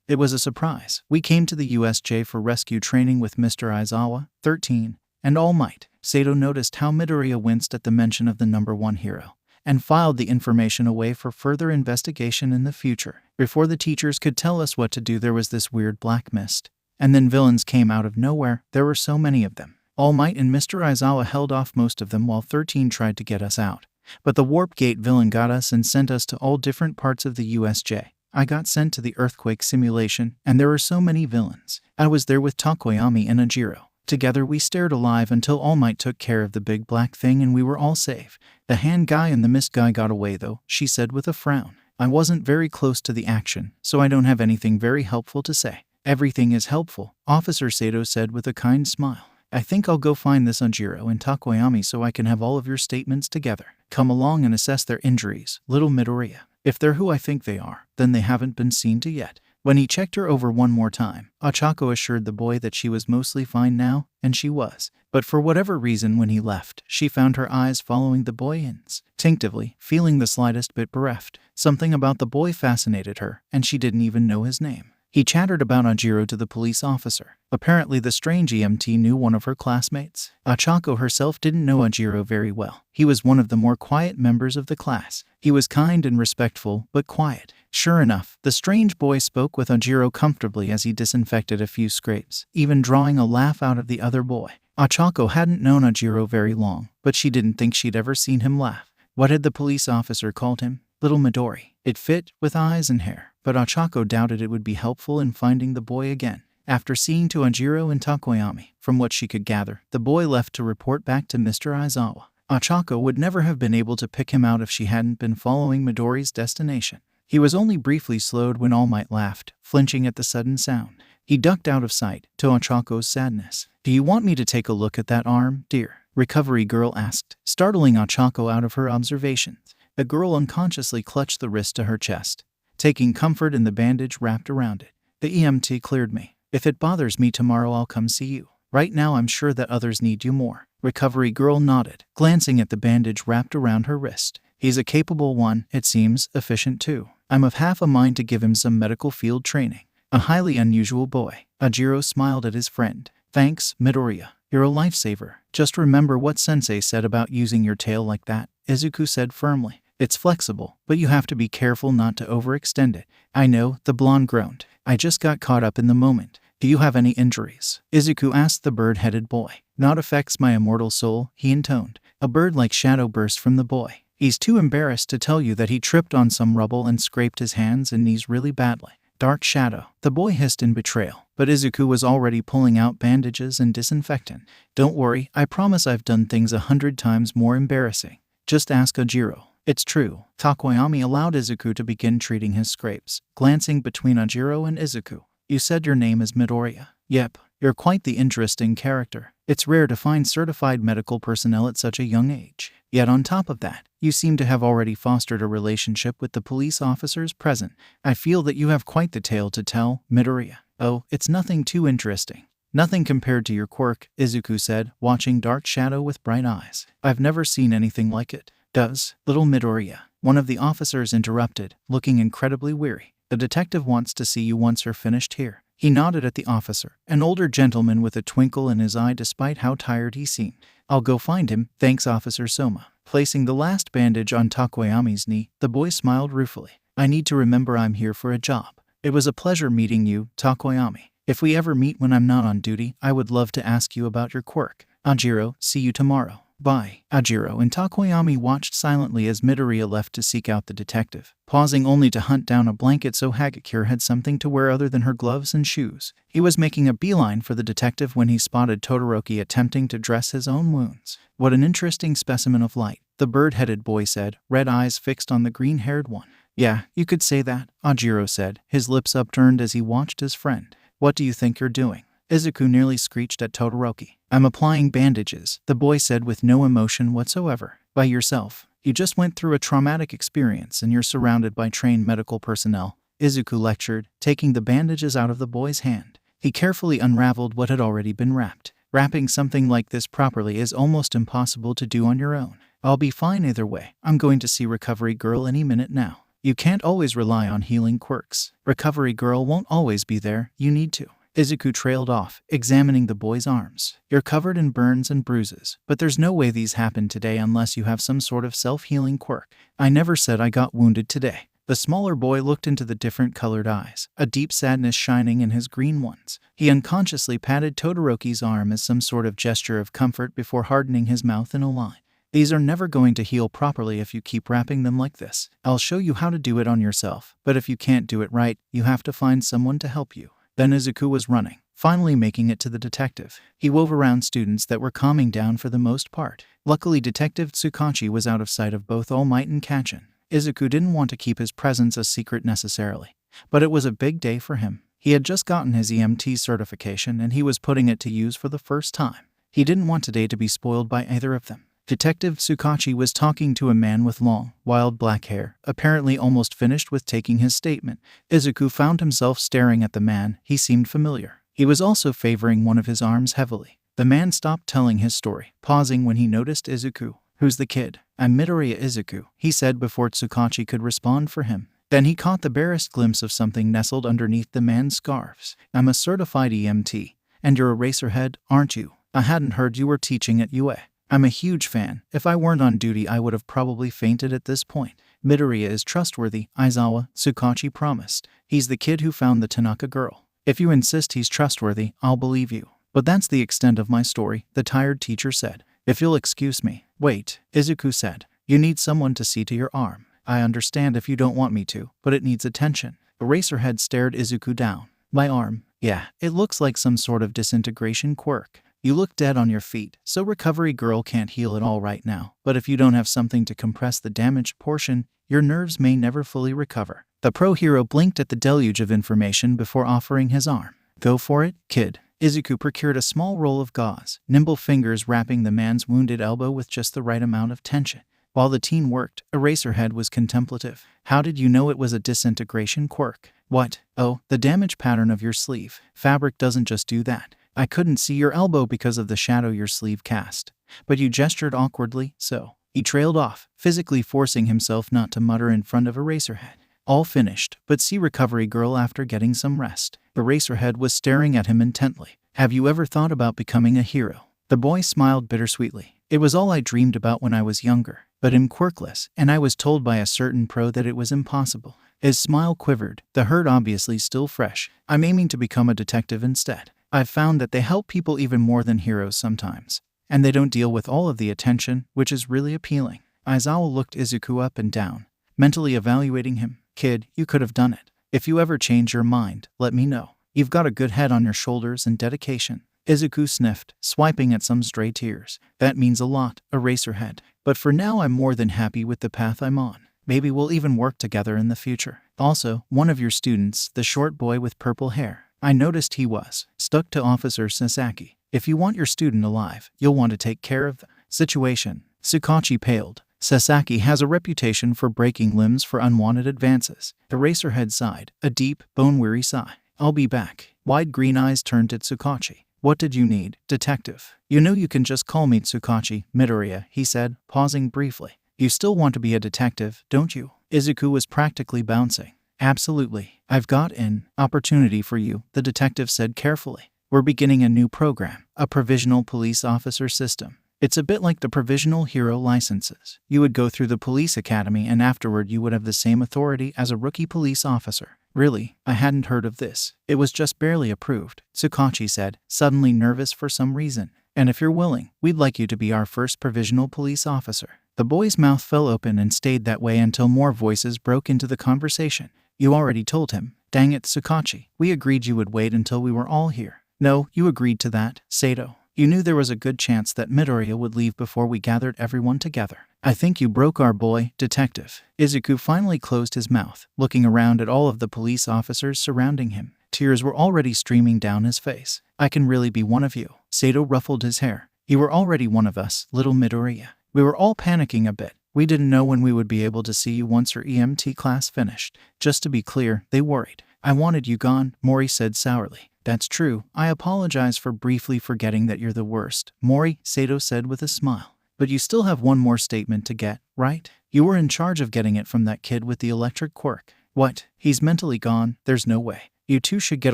It was a surprise. We came to the USJ for rescue training with Mr. Aizawa, 13, and All Might. Sato noticed how Midoriya winced at the mention of the number one hero, and filed the information away for further investigation in the future. Before the teachers could tell us what to do, there was this weird black mist. And then villains came out of nowhere. There were so many of them. All Might and Mr. Aizawa held off most of them while 13 tried to get us out. But the Warp Gate villain got us and sent us to all different parts of the USJ. I got sent to the earthquake simulation, and there were so many villains. I was there with Takoyami and Ajiro. Together we stared alive until All Might took care of the big black thing and we were all safe. The hand guy and the mist guy got away though, she said with a frown. I wasn't very close to the action, so I don't have anything very helpful to say. Everything is helpful, Officer Sato said with a kind smile. I think I'll go find this Ajiro and Takoyami so I can have all of your statements together. Come along and assess their injuries, little Midoriya. If they're who I think they are, then they haven't been seen to yet. When he checked her over one more time, Ochako assured the boy that she was mostly fine now, and she was. But for whatever reason when he left, she found her eyes following the boy instinctively, feeling the slightest bit bereft. Something about the boy fascinated her, and she didn't even know his name. He chattered about Ajiro to the police officer. Apparently the strange EMT knew one of her classmates. Ochako herself didn't know Ajiro very well. He was one of the more quiet members of the class. He was kind and respectful, but quiet. Sure enough, the strange boy spoke with Ajiro comfortably as he disinfected a few scrapes, even drawing a laugh out of the other boy. Ochako hadn't known Ajiro very long, but she didn't think she'd ever seen him laugh. What had the police officer called him? Little Midori. It fit, with eyes and hair, but Ochako doubted it would be helpful in finding the boy again. After seeing to Ajiro and Takoyami, from what she could gather, the boy left to report back to Mr. Aizawa. Ochako would never have been able to pick him out if she hadn't been following Midori's destination. He was only briefly slowed when All Might laughed, flinching at the sudden sound. He ducked out of sight, to Ochako's sadness. Do you want me to take a look at that arm, dear? Recovery girl asked, startling Ochako out of her observations. The girl unconsciously clutched the wrist to her chest, taking comfort in the bandage wrapped around it. The EMT cleared me. If it bothers me tomorrow, I'll come see you. Right now I'm sure that others need you more. Recovery girl nodded, glancing at the bandage wrapped around her wrist. He's a capable one, it seems, efficient too. I'm of half a mind to give him some medical field training. A highly unusual boy. Ajiro smiled at his friend. Thanks, Midoriya. You're a lifesaver. Just remember what Sensei said about using your tail like that, Izuku said firmly. It's flexible, but you have to be careful not to overextend it. I know, the blonde groaned. I just got caught up in the moment. Do you have any injuries? Izuku asked the bird-headed boy. Not affects my immortal soul, he intoned. A bird-like shadow burst from the boy. He's too embarrassed to tell you that he tripped on some rubble and scraped his hands and knees really badly. Dark shadow. The boy hissed in betrayal, but Izuku was already pulling out bandages and disinfectant. Don't worry, I promise I've done things 100 times more embarrassing. Just ask Ajiro. It's true. Takoyami allowed Izuku to begin treating his scrapes, glancing between Ajiro and Izuku. You said your name is Midoriya. Yep, you're quite the interesting character. It's rare to find certified medical personnel at such a young age. Yet on top of that, you seem to have already fostered a relationship with the police officers present. I feel that you have quite the tale to tell, Midoriya. Oh, it's nothing too interesting. Nothing compared to your quirk, Izuku said, watching Dark Shadow with bright eyes. I've never seen anything like it. Does, little Midoriya? One of the officers interrupted, looking incredibly weary. The detective wants to see you once you're finished here. He nodded at the officer, an older gentleman with a twinkle in his eye despite how tired he seemed. I'll go find him, thanks Officer Soma. Placing the last bandage on Takoyami's knee, the boy smiled ruefully. I need to remember I'm here for a job. It was a pleasure meeting you, Takoyami. If we ever meet when I'm not on duty, I would love to ask you about your quirk. Ajiro, see you tomorrow. Bye. Ajiro and Takoyami watched silently as Midoriya left to seek out the detective, pausing only to hunt down a blanket so Hagakure had something to wear other than her gloves and shoes. He was making a beeline for the detective when he spotted Todoroki attempting to dress his own wounds. What an interesting specimen of light, the bird-headed boy said, red eyes fixed on the green-haired one. Yeah, you could say that, Ajiro said, his lips upturned as he watched his friend. What do you think you're doing? Izuku nearly screeched at Todoroki. I'm applying bandages, the boy said with no emotion whatsoever. By yourself. You just went through a traumatic experience and you're surrounded by trained medical personnel, Izuku lectured, taking the bandages out of the boy's hand. He carefully unraveled what had already been wrapped. Wrapping something like this properly is almost impossible to do on your own. I'll be fine either way. I'm going to see Recovery Girl any minute now. You can't always rely on healing quirks. Recovery Girl won't always be there, you need to. Izuku trailed off, examining the boy's arms. You're covered in burns and bruises, but there's no way these happen today unless you have some sort of self-healing quirk. I never said I got wounded today. The smaller boy looked into the different colored eyes, a deep sadness shining in his green ones. He unconsciously patted Todoroki's arm as some sort of gesture of comfort before hardening his mouth in a line. These are never going to heal properly if you keep wrapping them like this. I'll show you how to do it on yourself, but if you can't do it right, you have to find someone to help you. Then Izuku was running, finally making it to the detective. He wove around students that were calming down for the most part. Luckily, Detective Tsukachi was out of sight of both All Might and Kachin. Izuku didn't want to keep his presence a secret necessarily, but it was a big day for him. He had just gotten his EMT certification and he was putting it to use for the first time. He didn't want today to be spoiled by either of them. Detective Tsukachi was talking to a man with long, wild black hair, apparently almost finished with taking his statement. Izuku found himself staring at the man. He seemed familiar. He was also favoring one of his arms heavily. The man stopped telling his story, pausing when he noticed Izuku. Who's the kid? I'm Midoriya Izuku, he said before Tsukachi could respond for him. Then he caught the barest glimpse of something nestled underneath the man's scarves. I'm a certified EMT. And you're a racerhead, aren't you? I hadn't heard you were teaching at UA. I'm a huge fan. If I weren't on duty, I would have probably fainted at this point. Midoriya is trustworthy, Aizawa, Tsukachi promised. He's the kid who found the Tanaka girl. If you insist he's trustworthy, I'll believe you. But that's the extent of my story, the tired teacher said. If you'll excuse me. Wait, Izuku said. You need someone to see to your arm. I understand if you don't want me to, but it needs attention. Eraserhead stared Izuku down. My arm. Yeah, it looks like some sort of disintegration quirk. You look dead on your feet, so Recovery Girl can't heal it all right now. But if you don't have something to compress the damaged portion, your nerves may never fully recover. The pro hero blinked at the deluge of information before offering his arm. Go for it, kid. Izuku procured a small roll of gauze, nimble fingers wrapping the man's wounded elbow with just the right amount of tension. While the teen worked, Eraserhead was contemplative. How did you know it was a disintegration quirk? What? Oh, the damage pattern of your sleeve. Fabric doesn't just do that. I couldn't see your elbow because of the shadow your sleeve cast. But you gestured awkwardly, so. He trailed off, physically forcing himself not to mutter in front of Eraserhead. All finished, but see Recovery Girl after getting some rest. Eraserhead was staring at him intently. Have you ever thought about becoming a hero? The boy smiled bittersweetly. It was all I dreamed about when I was younger, but I'm quirkless, and I was told by a certain pro that it was impossible. His smile quivered, the hurt obviously still fresh. I'm aiming to become a detective instead. I've found that they help people even more than heroes sometimes, and they don't deal with all of the attention, which is really appealing. Aizawa looked Izuku up and down, mentally evaluating him. Kid, you could have done it. If you ever change your mind, let me know. You've got a good head on your shoulders and dedication. Izuku sniffed, swiping at some stray tears. That means a lot, Eraserhead. But for now I'm more than happy with the path I'm on. Maybe we'll even work together in the future. Also, one of your students, the short boy with purple hair, I noticed he was stuck to Officer Sasaki. If you want your student alive, you'll want to take care of the situation. Tsukachi paled. Sasaki has a reputation for breaking limbs for unwanted advances. Eraserhead sighed, a deep, bone-weary sigh. I'll be back. Wide green eyes turned to Tsukachi. What did you need, detective? You know you can just call me Tsukachi Midoriya, he said, pausing briefly. You still want to be a detective, don't you? Izuku was practically bouncing. Absolutely. I've got an opportunity for you, the detective said carefully. We're beginning a new program, a provisional police officer system. It's a bit like the provisional hero licenses. You would go through the police academy and afterward you would have the same authority as a rookie police officer. Really? I hadn't heard of this. It was just barely approved, Tsukachi said, suddenly nervous for some reason. And if you're willing, we'd like you to be our first provisional police officer. The boy's mouth fell open and stayed that way until more voices broke into the conversation. You already told him. Dang it, Tsukachi. We agreed you would wait until we were all here. No, you agreed to that, Sato. You knew there was a good chance that Midoriya would leave before we gathered everyone together. I think you broke our boy, detective. Izuku finally closed his mouth, looking around at all of the police officers surrounding him. Tears were already streaming down his face. I can really be one of you. Sato ruffled his hair. You were already one of us, little Midoriya. We were all panicking a bit. We didn't know when we would be able to see you once your EMT class finished. Just to be clear, they worried. I wanted you gone, Mori said sourly. That's true. I apologize for briefly forgetting that you're the worst, Mori, Sato said with a smile. But you still have one more statement to get, right? You were in charge of getting it from that kid with the electric quirk. What? He's mentally gone? There's no way. You two should get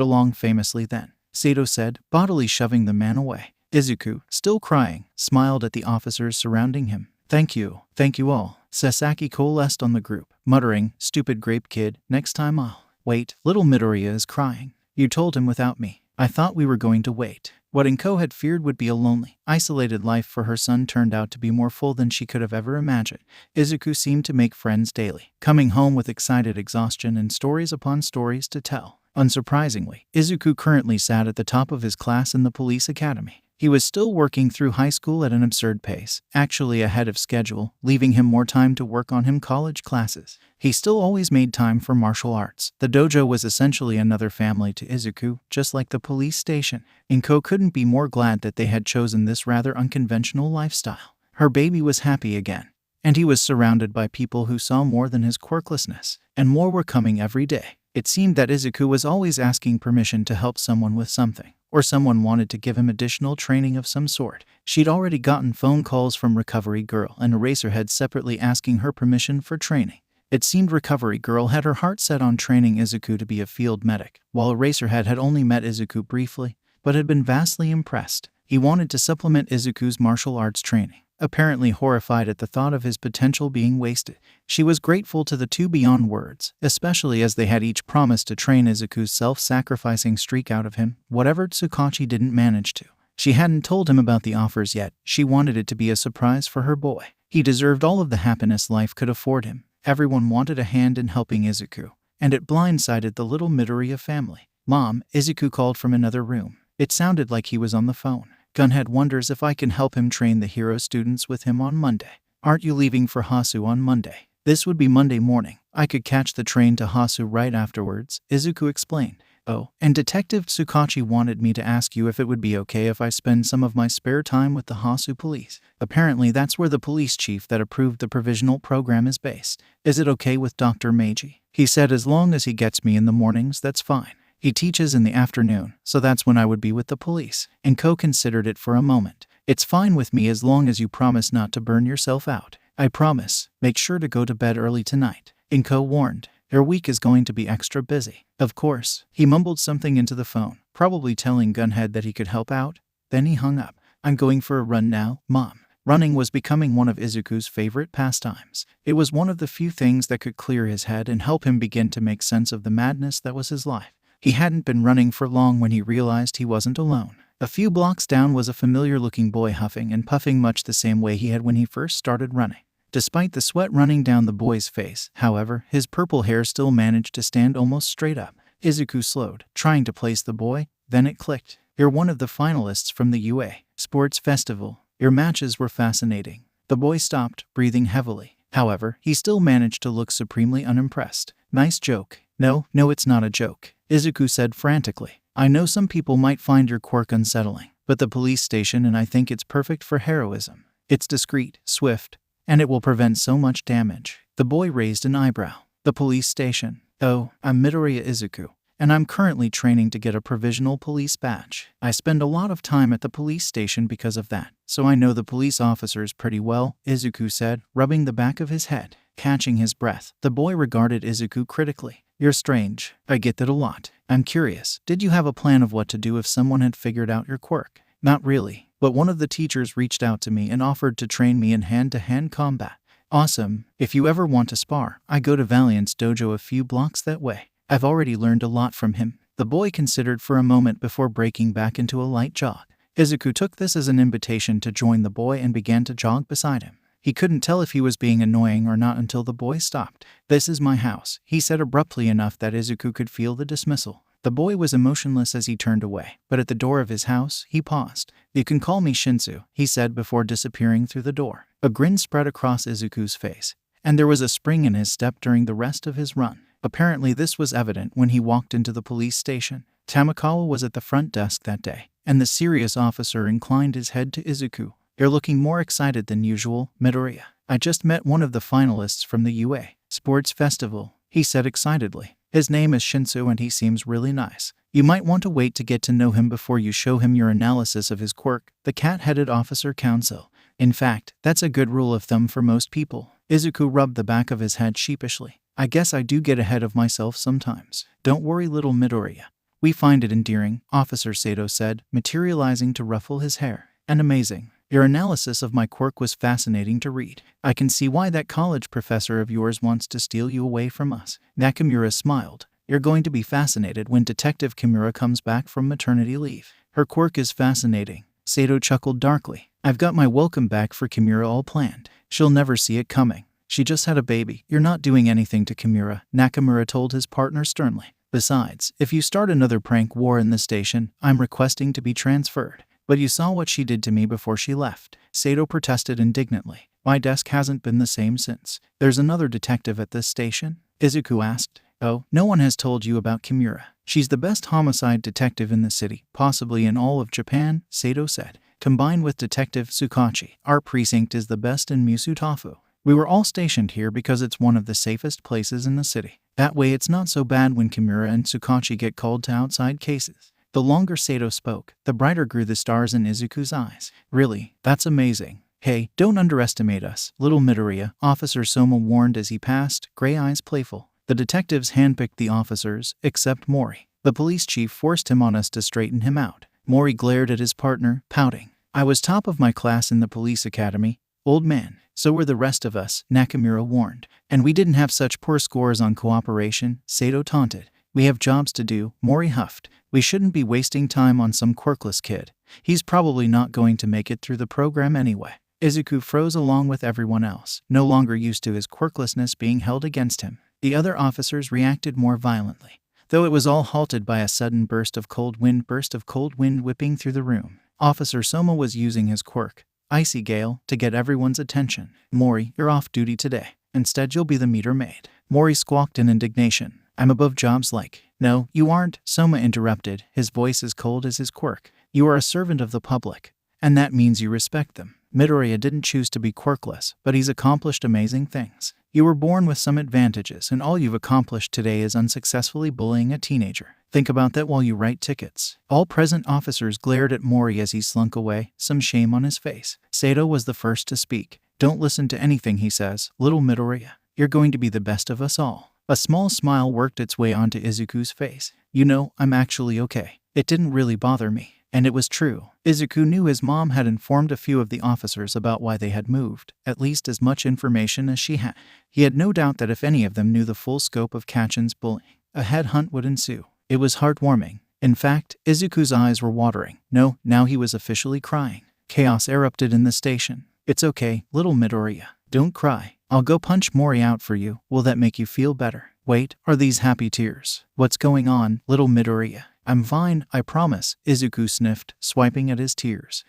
along famously then, Sato said, bodily shoving the man away. Izuku, still crying, smiled at the officers surrounding him. Thank you all. Sasaki coalesced on the group, muttering, stupid grape kid, next time I'll. Wait, little Midoriya is crying. You told him without me. I thought we were going to wait. What Inko had feared would be a lonely, isolated life for her son turned out to be more full than she could have ever imagined. Izuku seemed to make friends daily, coming home with excited exhaustion and stories upon stories to tell. Unsurprisingly, Izuku currently sat at the top of his class in the police academy. He was still working through high school at an absurd pace, actually ahead of schedule, leaving him more time to work on his college classes. He still always made time for martial arts. The dojo was essentially another family to Izuku, just like the police station. Inko couldn't be more glad that they had chosen this rather unconventional lifestyle. Her baby was happy again, and he was surrounded by people who saw more than his quirklessness, and more were coming every day. It seemed that Izuku was always asking permission to help someone with something, or someone wanted to give him additional training of some sort. She'd already gotten phone calls from Recovery Girl and Eraserhead separately asking her permission for training. It seemed Recovery Girl had her heart set on training Izuku to be a field medic, while Eraserhead had only met Izuku briefly, but had been vastly impressed. He wanted to supplement Izuku's martial arts training, apparently horrified at the thought of his potential being wasted. She was grateful to the two beyond words, especially as they had each promised to train Izuku's self-sacrificing streak out of him, whatever Tsukachi didn't manage to. She hadn't told him about the offers yet. She wanted it to be a surprise for her boy. He deserved all of the happiness life could afford him. Everyone wanted a hand in helping Izuku, and it blindsided the little Midoriya family. Mom, Izuku called from another room. It sounded like he was on the phone. Gunhead wonders if I can help him train the hero students with him on Monday. Aren't you leaving for Hasu on Monday? This would be Monday morning. I could catch the train to Hasu right afterwards, Izuku explained. Oh, and Detective Tsukachi wanted me to ask you if it would be okay if I spend some of my spare time with the Hasu police. Apparently that's where the police chief that approved the provisional program is based. Is it okay with Dr. Meiji? He said as long as he gets me in the mornings, that's fine. He teaches in the afternoon, so that's when I would be with the police. And Ko considered it for a moment. It's fine with me as long as you promise not to burn yourself out. I promise. Make sure to go to bed early tonight. Inko warned. Your week is going to be extra busy. Of course. He mumbled something into the phone, probably telling Gunhead that he could help out. Then he hung up. I'm going for a run now, Mom. Running was becoming one of Izuku's favorite pastimes. It was one of the few things that could clear his head and help him begin to make sense of the madness that was his life. He hadn't been running for long when he realized he wasn't alone. A few blocks down was a familiar-looking boy huffing and puffing much the same way he had when he first started running. Despite the sweat running down the boy's face, however, his purple hair still managed to stand almost straight up. Izuku slowed, trying to place the boy. Then it clicked. You're one of the finalists from the UA Sports Festival. Your matches were fascinating. The boy stopped, breathing heavily. However, he still managed to look supremely unimpressed. Nice joke. No, it's not a joke, Izuku said frantically. I know some people might find your quirk unsettling, but the police station, and I think it's perfect for heroism. It's discreet, swift, and it will prevent so much damage." The boy raised an eyebrow. "The police station? Oh, I'm Midoriya Izuku, and I'm currently training to get a provisional police badge. I spend a lot of time at the police station because of that, so I know the police officers pretty well," Izuku said, rubbing the back of his head. Catching his breath, the boy regarded Izuku critically. "You're strange. I get that a lot. I'm curious, did you have a plan of what to do if someone had figured out your quirk?" "Not really, but one of the teachers reached out to me and offered to train me in hand-to-hand combat." "Awesome. If you ever want to spar, I go to Valiant's dojo a few blocks that way. I've already learned a lot from him." The boy considered for a moment before breaking back into a light jog. Izuku took this as an invitation to join the boy and began to jog beside him. He couldn't tell if he was being annoying or not until the boy stopped. "This is my house," he said abruptly enough that Izuku could feel the dismissal. The boy was emotionless as he turned away, but at the door of his house, he paused. "You can call me Shinsu," he said before disappearing through the door. A grin spread across Izuku's face, and there was a spring in his step during the rest of his run. Apparently this was evident when he walked into the police station. Tamakawa was at the front desk that day, and the serious officer inclined his head to Izuku. "You're looking more excited than usual, Midoriya. I just met one of the finalists from the UA Sports Festival," he said excitedly. "His name is Shinsu and he seems really nice. You might want to wait to get to know him before you show him your analysis of his quirk," the cat-headed officer counseled. "In fact, that's a good rule of thumb for most people." Izuku rubbed the back of his head sheepishly. "I guess I do get ahead of myself sometimes." "Don't worry, little Midoriya. We find it endearing," Officer Sato said, materializing to ruffle his hair. "And amazing. Your analysis of my quirk was fascinating to read. I can see why that college professor of yours wants to steal you away from us." Nakamura smiled. "You're going to be fascinated when Detective Kimura comes back from maternity leave. Her quirk is fascinating." Sato chuckled darkly. "I've got my welcome back for Kimura all planned. She'll never see it coming. She just had a baby." "You're not doing anything to Kimura," Nakamura told his partner sternly. "Besides, if you start another prank war in the station, I'm requesting to be transferred." "But you saw what she did to me before she left," Sato protested indignantly. "My desk hasn't been the same since." "There's another detective at this station?" Izuku asked. "Oh, no one has told you about Kimura. She's the best homicide detective in the city, possibly in all of Japan," Sato said. "Combined with Detective Tsukachi, our precinct is the best in Musutafu. We were all stationed here because it's one of the safest places in the city. That way it's not so bad when Kimura and Tsukachi get called to outside cases." The longer Sato spoke, the brighter grew the stars in Izuku's eyes. "Really? That's amazing. Hey, don't underestimate us, little Midoriya," Officer Soma warned as he passed, gray eyes playful. The detectives handpicked the officers, except Mori. The police chief forced him on us to straighten him out. Mori glared at his partner, pouting. "I was top of my class in the police academy, old man. So were the rest of us," Nakamura warned. "And we didn't have such poor scores on cooperation," Sato taunted. "We have jobs to do," Mori huffed. "We shouldn't be wasting time on some quirkless kid. He's probably not going to make it through the program anyway." Izuku froze along with everyone else, no longer used to his quirklessness being held against him. The other officers reacted more violently, though it was all halted by a sudden burst of cold wind whipping through the room. Officer Soma was using his quirk, Icy Gale, to get everyone's attention. "Mori, you're off duty today. Instead you'll be the meter maid." Mori squawked in indignation. "I'm above jobs like—" "No, you aren't," Soma interrupted, his voice as cold as his quirk. "You are a servant of the public, and that means you respect them. Midoriya didn't choose to be quirkless, but he's accomplished amazing things. You were born with some advantages, and all you've accomplished today is unsuccessfully bullying a teenager. Think about that while you write tickets." All present officers glared at Mori as he slunk away, some shame on his face. Sato was the first to speak. "Don't listen to anything he says, little Midoriya. You're going to be the best of us all." A small smile worked its way onto Izuku's face. "You know, I'm actually okay. It didn't really bother me." And it was true. Izuku knew his mom had informed a few of the officers about why they had moved, at least as much information as she had. He had no doubt that if any of them knew the full scope of Kachin's bullying, a headhunt would ensue. It was heartwarming. In fact, Izuku's eyes were watering. No, now he was officially crying. Chaos erupted in the station. "It's okay, little Midoriya. Don't cry. I'll go punch Mori out for you. Will that make you feel better?" "Wait, are these happy tears? What's going on, little Midoriya?" "I'm fine, I promise," Izuku sniffed, swiping at his tears.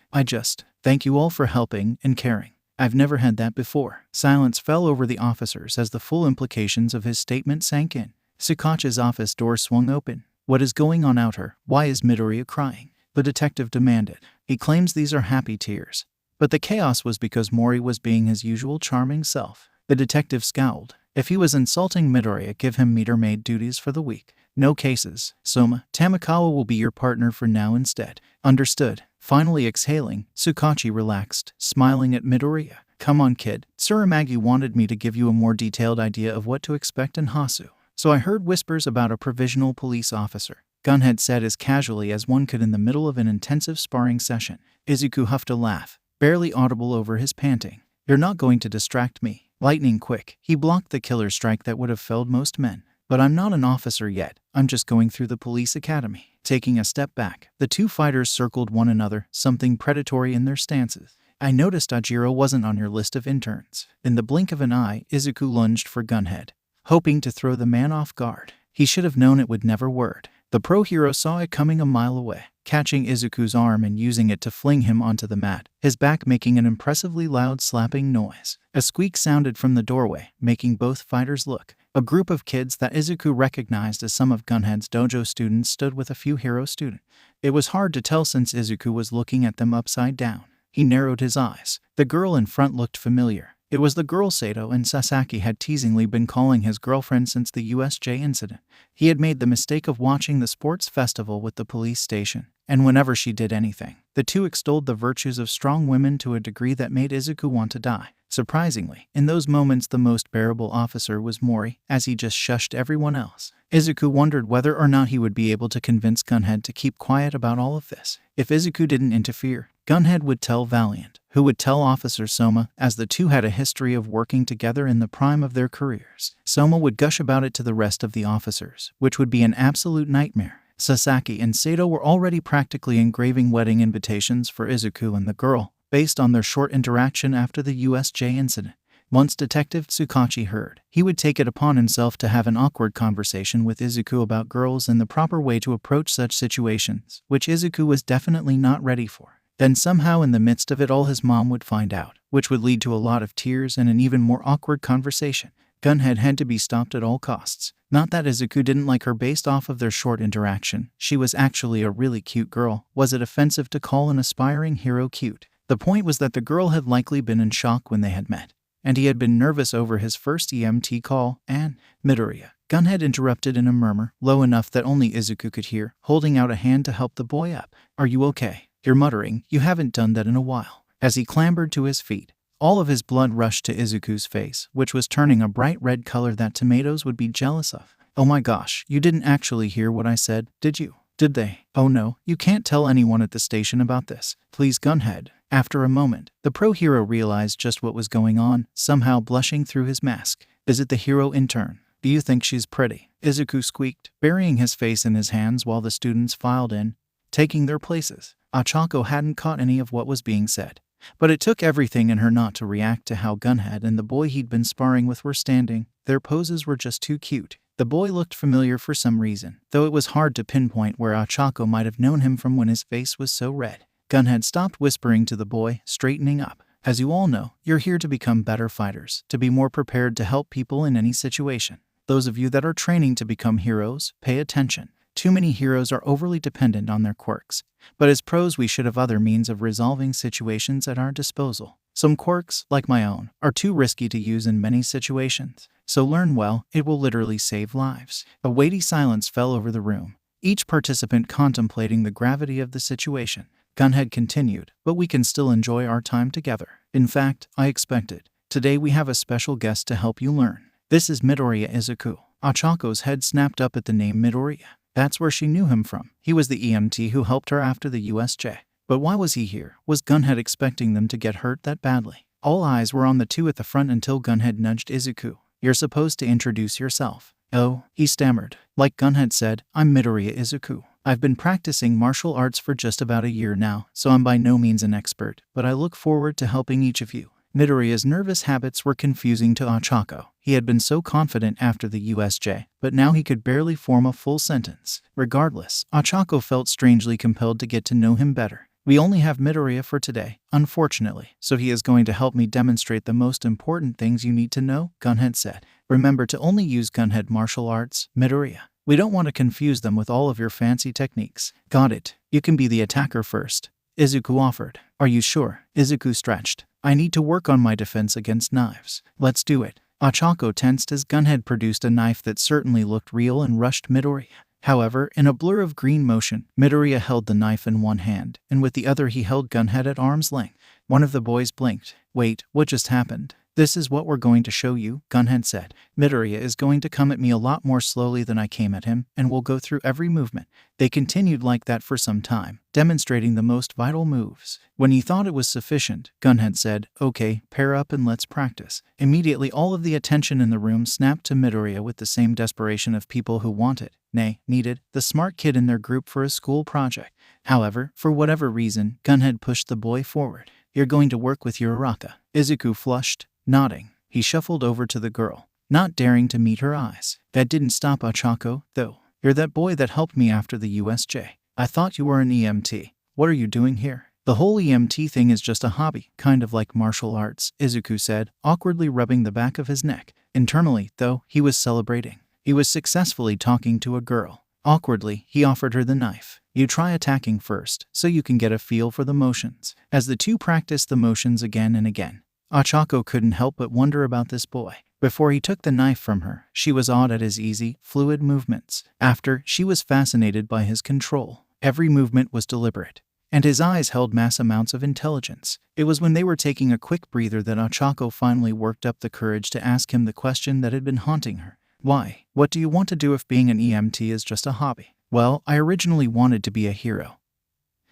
Thank you all for helping and caring. I've never had that before." Silence fell over the officers as the full implications of his statement sank in. Tsukachi's office door swung open. "What is going on out here? Why is Midoriya crying?" the detective demanded. He claims these are happy tears. But the chaos was because Mori was being his usual charming self. The detective scowled. If he was insulting Midoriya, give him meter-maid duties for the week. No cases. Soma, Tamakawa will be your partner for now instead. Understood. Finally exhaling, Tsukachi relaxed, smiling at Midoriya. Come on, kid. Tsurumagi wanted me to give you a more detailed idea of what to expect in Hasu. So I heard whispers about a provisional police officer. Gunhead said as casually as one could in the middle of an intensive sparring session. Izuku huffed a laugh, barely audible over his panting. You're not going to distract me. Lightning quick, he blocked the killer strike that would have felled most men. But I'm not an officer yet. I'm just going through the police academy. Taking a step back, the two fighters circled one another, something predatory in their stances. I noticed Ajiro wasn't on your list of interns. In the blink of an eye, Izuku lunged for Gunhead, hoping to throw the man off guard. He should have known it would never work. The pro hero saw it coming a mile away, catching Izuku's arm and using it to fling him onto the mat, his back making an impressively loud slapping noise. A squeak sounded from the doorway, making both fighters look. A group of kids that Izuku recognized as some of Gunhead's dojo students stood with a few hero students. It was hard to tell since Izuku was looking at them upside down. He narrowed his eyes. The girl in front looked familiar. It was the girl Sato and Sasaki had teasingly been calling his girlfriend since the USJ incident. He had made the mistake of watching the sports festival with the police station, and whenever she did anything, the two extolled the virtues of strong women to a degree that made Izuku want to die. Surprisingly, in those moments the most bearable officer was Mori, as he just shushed everyone else. Izuku wondered whether or not he would be able to convince Gunhead to keep quiet about all of this. If Izuku didn't interfere, Gunhead would tell Valiant, who would tell Officer Soma, as the two had a history of working together in the prime of their careers. Soma would gush about it to the rest of the officers, which would be an absolute nightmare. Sasaki and Sato were already practically engraving wedding invitations for Izuku and the girl, based on their short interaction after the USJ incident. Once Detective Tsukachi heard, he would take it upon himself to have an awkward conversation with Izuku about girls and the proper way to approach such situations, which Izuku was definitely not ready for. Then somehow in the midst of it all his mom would find out, which would lead to a lot of tears and an even more awkward conversation. Gunhead had to be stopped at all costs. Not that Izuku didn't like her based off of their short interaction. She was actually a really cute girl. Was it offensive to call an aspiring hero cute? The point was that the girl had likely been in shock when they had met, and he had been nervous over his first EMT call, and Midoriya. Gunhead interrupted in a murmur, low enough that only Izuku could hear, holding out a hand to help the boy up. Are you okay? You're muttering, you haven't done that in a while. As he clambered to his feet, all of his blood rushed to Izuku's face, which was turning a bright red color that tomatoes would be jealous of. Oh my gosh, you didn't actually hear what I said, did you? Did they? Oh no, you can't tell anyone at the station about this. Please, Gunhead. After a moment, the pro hero realized just what was going on, somehow blushing through his mask. Is it the hero intern? Do you think she's pretty? Izuku squeaked, burying his face in his hands while the students filed in, taking their places. Achako hadn't caught any of what was being said, but it took everything in her not to react to how Gunhead and the boy he'd been sparring with were standing. Their poses were just too cute. The boy looked familiar for some reason, though it was hard to pinpoint where Achako might have known him from when his face was so red. Gunhead stopped whispering to the boy, straightening up. As you all know, you're here to become better fighters, to be more prepared to help people in any situation. Those of you that are training to become heroes, pay attention. Too many heroes are overly dependent on their quirks, but as pros we should have other means of resolving situations at our disposal. Some quirks, like my own, are too risky to use in many situations, so learn well, it will literally save lives. A weighty silence fell over the room, each participant contemplating the gravity of the situation. Gunhead continued, but we can still enjoy our time together. In fact, I expected. Today we have a special guest to help you learn. This is Midoriya Izuku. Achako's head snapped up at the name Midoriya. That's where she knew him from. He was the EMT who helped her after the USJ. But why was he here? Was Gunhead expecting them to get hurt that badly? All eyes were on the two at the front until Gunhead nudged Izuku. You're supposed to introduce yourself. Oh, he stammered. Like Gunhead said, I'm Midoriya Izuku. I've been practicing martial arts for just about a year now, so I'm by no means an expert, but I look forward to helping each of you. Midoriya's nervous habits were confusing to Achako. He had been so confident after the USJ, but now he could barely form a full sentence. Regardless, Achako felt strangely compelled to get to know him better. We only have Midoriya for today, unfortunately, so he is going to help me demonstrate the most important things you need to know, Gunhead said. Remember to only use Gunhead martial arts, Midoriya. We don't want to confuse them with all of your fancy techniques. Got it. You can be the attacker first. Izuku offered. Are you sure? Izuku stretched. I need to work on my defense against knives. Let's do it. Ochako tensed as Gunhead produced a knife that certainly looked real and rushed Midoriya. However, in a blur of green motion, Midoriya held the knife in one hand, and with the other he held Gunhead at arm's length. One of the boys blinked. Wait, what just happened? This is what we're going to show you, Gunhead said. Midoriya is going to come at me a lot more slowly than I came at him, and we'll go through every movement. They continued like that for some time, demonstrating the most vital moves. When he thought it was sufficient, Gunhead said, Okay, pair up and let's practice. Immediately all of the attention in the room snapped to Midoriya with the same desperation of people who wanted, nay, needed, the smart kid in their group for a school project. However, for whatever reason, Gunhead pushed the boy forward. You're going to work with Uraraka. Izuku flushed. Nodding, he shuffled over to the girl, not daring to meet her eyes. That didn't stop Ochako, though. You're that boy that helped me after the USJ. I thought you were an EMT. What are you doing here? The whole EMT thing is just a hobby, kind of like martial arts, Izuku said, awkwardly rubbing the back of his neck. Internally, though, he was celebrating. He was successfully talking to a girl. Awkwardly, he offered her the knife. You try attacking first, so you can get a feel for the motions. As the two practiced the motions again and again, Ochako couldn't help but wonder about this boy. Before he took the knife from her, she was awed at his easy, fluid movements. After, she was fascinated by his control. Every movement was deliberate, and his eyes held mass amounts of intelligence. It was when they were taking a quick breather that Ochako finally worked up the courage to ask him the question that had been haunting her. Why? What do you want to do if being an EMT is just a hobby? Well, I originally wanted to be a hero,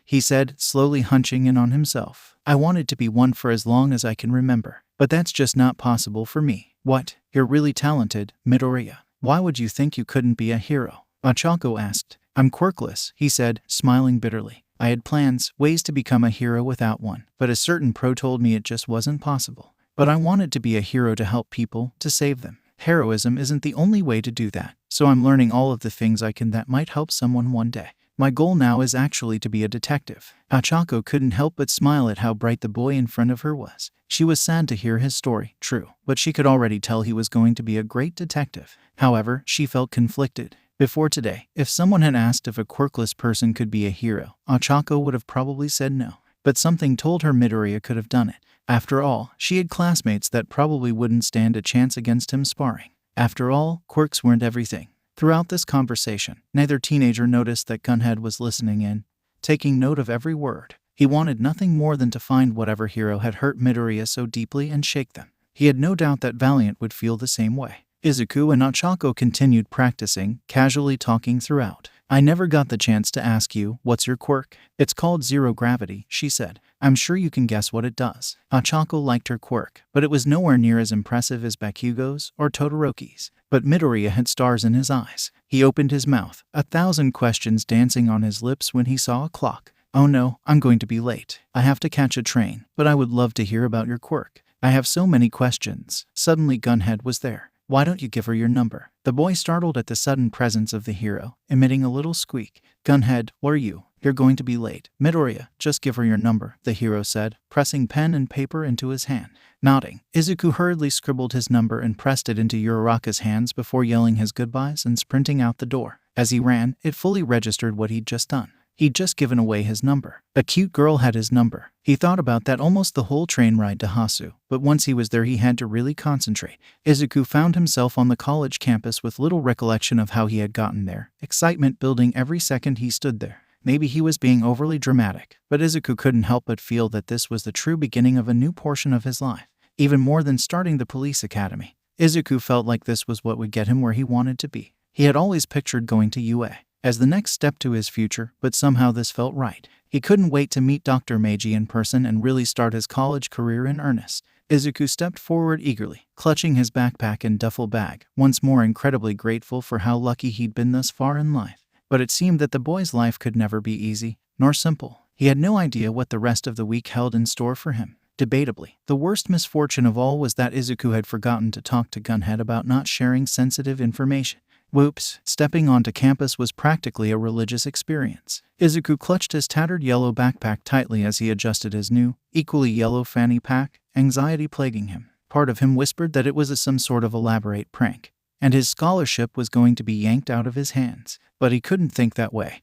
he said, slowly hunching in on himself. I wanted to be one for as long as I can remember, but that's just not possible for me. What? You're really talented, Midoriya. Why would you think you couldn't be a hero? Ochako asked. I'm quirkless, he said, smiling bitterly. I had plans, ways to become a hero without one, but a certain pro told me it just wasn't possible. But I wanted to be a hero to help people, to save them. Heroism isn't the only way to do that, so I'm learning all of the things I can that might help someone one day. My goal now is actually to be a detective. Ochako couldn't help but smile at how bright the boy in front of her was. She was sad to hear his story, true, but she could already tell he was going to be a great detective. However, she felt conflicted. Before today, if someone had asked if a quirkless person could be a hero, Ochako would have probably said no. But something told her Midoriya could have done it. After all, she had classmates that probably wouldn't stand a chance against him sparring. After all, quirks weren't everything. Throughout this conversation, neither teenager noticed that Gunhead was listening in, taking note of every word. He wanted nothing more than to find whatever hero had hurt Midoriya so deeply and shake them. He had no doubt that Valiant would feel the same way. Izuku and Ochako continued practicing, casually talking throughout. I never got the chance to ask you, what's your quirk? It's called zero gravity, she said. I'm sure you can guess what it does. Ochako liked her quirk, but it was nowhere near as impressive as Bakugo's or Todoroki's. But Midoriya had stars in his eyes. He opened his mouth, 1,000 questions dancing on his lips when he saw a clock. Oh no, I'm going to be late. I have to catch a train, but I would love to hear about your quirk. I have so many questions. Suddenly Gunhead was there. Why don't you give her your number? The boy startled at the sudden presence of the hero, emitting a little squeak. Gunhead, what are you? You're going to be late. Midoriya, just give her your number, the hero said, pressing pen and paper into his hand. Nodding, Izuku hurriedly scribbled his number and pressed it into Uraraka's hands before yelling his goodbyes and sprinting out the door. As he ran, it fully registered what he'd just done. He'd just given away his number. A cute girl had his number. He thought about that almost the whole train ride to Hasu, but once he was there he had to really concentrate. Izuku found himself on the college campus with little recollection of how he had gotten there, excitement building every second he stood there. Maybe he was being overly dramatic, but Izuku couldn't help but feel that this was the true beginning of a new portion of his life. Even more than starting the police academy, Izuku felt like this was what would get him where he wanted to be. He had always pictured going to UA as the next step to his future, but somehow this felt right. He couldn't wait to meet Dr. Meiji in person and really start his college career in earnest. Izuku stepped forward eagerly, clutching his backpack and duffel bag, once more incredibly grateful for how lucky he'd been thus far in life. But it seemed that the boy's life could never be easy, nor simple. He had no idea what the rest of the week held in store for him. Debatably, the worst misfortune of all was that Izuku had forgotten to talk to Gunhead about not sharing sensitive information. Whoops, stepping onto campus was practically a religious experience. Izuku clutched his tattered yellow backpack tightly as he adjusted his new, equally yellow fanny pack, anxiety plaguing him. Part of him whispered that it was some sort of elaborate prank, and his scholarship was going to be yanked out of his hands. But he couldn't think that way.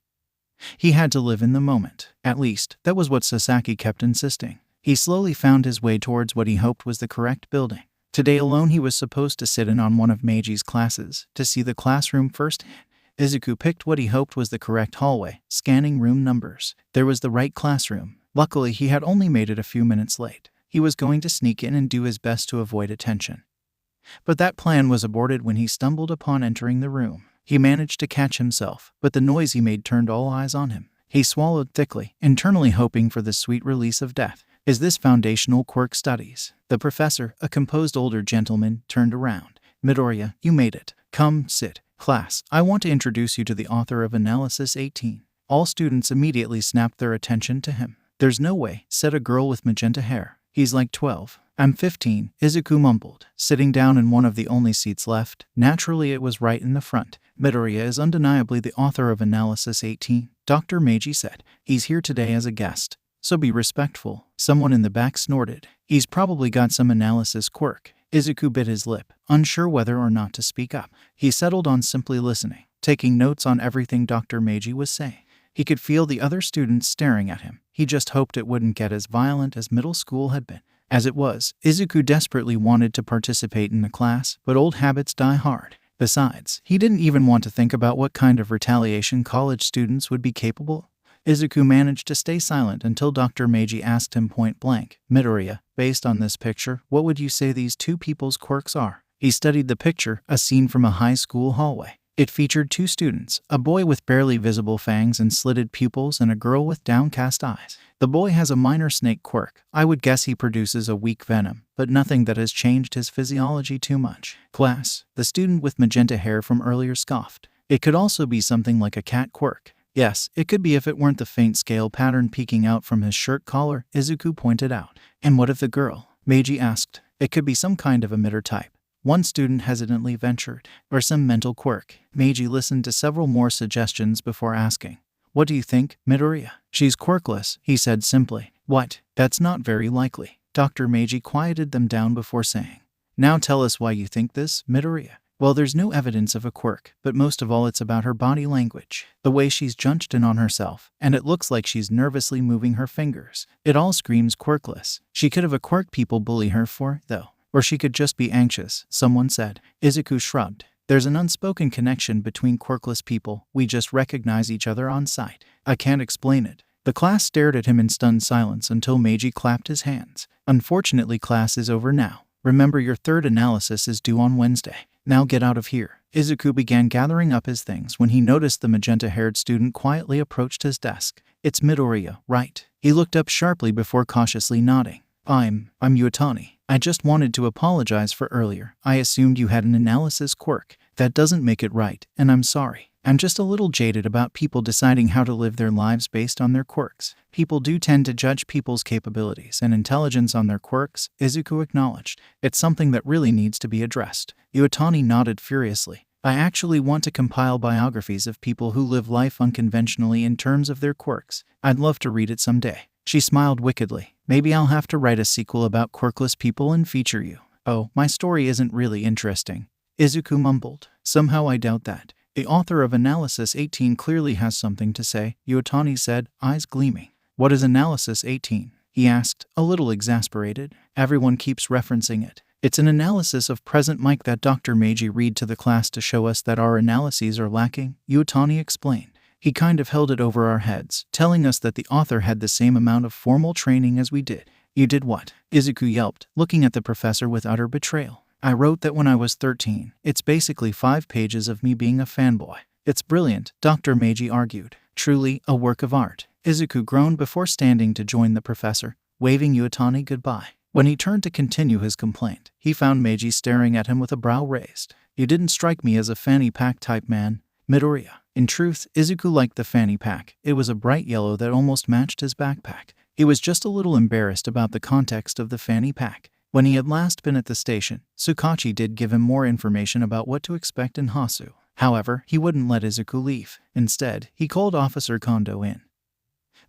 He had to live in the moment. At least, that was what Sasaki kept insisting. He slowly found his way towards what he hoped was the correct building. Today alone he was supposed to sit in on one of Meiji's classes, to see the classroom firsthand. Izuku picked what he hoped was the correct hallway, scanning room numbers. There was the right classroom. Luckily, he had only made it a few minutes late. He was going to sneak in and do his best to avoid attention. But that plan was aborted when he stumbled upon entering the room. He managed to catch himself, but the noise he made turned all eyes on him. He swallowed thickly, internally hoping for the sweet release of death. Is this foundational quirk studies? The professor, a composed older gentleman, turned around. Midoriya, you made it. Come, sit. Class, I want to introduce you to the author of Analysis 18. All students immediately snapped their attention to him. There's no way, said a girl with magenta hair. He's like 12. I'm 15, Izuku mumbled, sitting down in one of the only seats left. Naturally, it was right in the front. Midoriya is undeniably the author of Analysis 18, Dr. Meiji said. He's here today as a guest, so be respectful. Someone in the back snorted. He's probably got some analysis quirk. Izuku bit his lip, unsure whether or not to speak up. He settled on simply listening, taking notes on everything Dr. Meiji was saying. He could feel the other students staring at him. He just hoped it wouldn't get as violent as middle school had been. As it was, Izuku desperately wanted to participate in the class, but old habits die hard. Besides, he didn't even want to think about what kind of retaliation college students would be capable of. Izuku managed to stay silent until Dr. Meiji asked him point blank, Midoriya, based on this picture, what would you say these two people's quirks are? He studied the picture, a scene from a high school hallway. It featured two students, a boy with barely visible fangs and slitted pupils and a girl with downcast eyes. The boy has a minor snake quirk. I would guess he produces a weak venom, but nothing that has changed his physiology too much. Class, the student with magenta hair from earlier scoffed. It could also be something like a cat quirk. Yes, it could be if it weren't the faint scale pattern peeking out from his shirt collar, Izuku pointed out. And what if the girl? Meiji asked. It could be some kind of emitter type. One student hesitantly ventured, or some mental quirk. Meiji listened to several more suggestions before asking, what do you think, Midoriya? She's quirkless, he said simply. What? That's not very likely. Dr. Meiji quieted them down before saying, now tell us why you think this, Midoriya. Well, there's no evidence of a quirk, but most of all it's about her body language, the way she's junched in on herself, and it looks like she's nervously moving her fingers. It all screams quirkless. She could have a quirk people bully her for, though. Or she could just be anxious, someone said. Izuku shrugged. There's an unspoken connection between quirkless people. We just recognize each other on sight. I can't explain it. The class stared at him in stunned silence until Meiji clapped his hands. Unfortunately, class is over now. Remember, your third analysis is due on Wednesday. Now get out of here. Izuku began gathering up his things when he noticed the magenta-haired student quietly approached his desk. It's Midoriya, right? He looked up sharply before cautiously nodding. I'm Yuatani. I just wanted to apologize for earlier. I assumed you had an analysis quirk. That doesn't make it right, and I'm sorry. I'm just a little jaded about people deciding how to live their lives based on their quirks. People do tend to judge people's capabilities and intelligence on their quirks, Izuku acknowledged. It's something that really needs to be addressed. Yuatani nodded furiously. I actually want to compile biographies of people who live life unconventionally in terms of their quirks. I'd love to read it someday. She smiled wickedly. Maybe I'll have to write a sequel about quirkless people and feature you. Oh, my story isn't really interesting. Izuku mumbled. Somehow I doubt that. The author of Analysis 18 clearly has something to say, Yuatani said, eyes gleaming. What is Analysis 18? He asked, a little exasperated. Everyone keeps referencing it. It's an analysis of present mic that Dr. Meiji read to the class to show us that our analyses are lacking, Yuatani explained. He kind of held it over our heads, telling us that the author had the same amount of formal training as we did. You did what? Izuku yelped, looking at the professor with utter betrayal. I wrote that when I was 13. It's basically 5 pages of me being a fanboy. It's brilliant, Dr. Meiji argued. Truly, a work of art. Izuku groaned before standing to join the professor, waving Yuatani goodbye. When he turned to continue his complaint, he found Meiji staring at him with a brow raised. You didn't strike me as a fanny pack type man, Midoriya. In truth, Izuku liked the fanny pack. It was a bright yellow that almost matched his backpack. He was just a little embarrassed about the context of the fanny pack. When he had last been at the station, Tsukachi did give him more information about what to expect in Hasu. However, he wouldn't let Izuku leave. Instead, he called Officer Kondo in,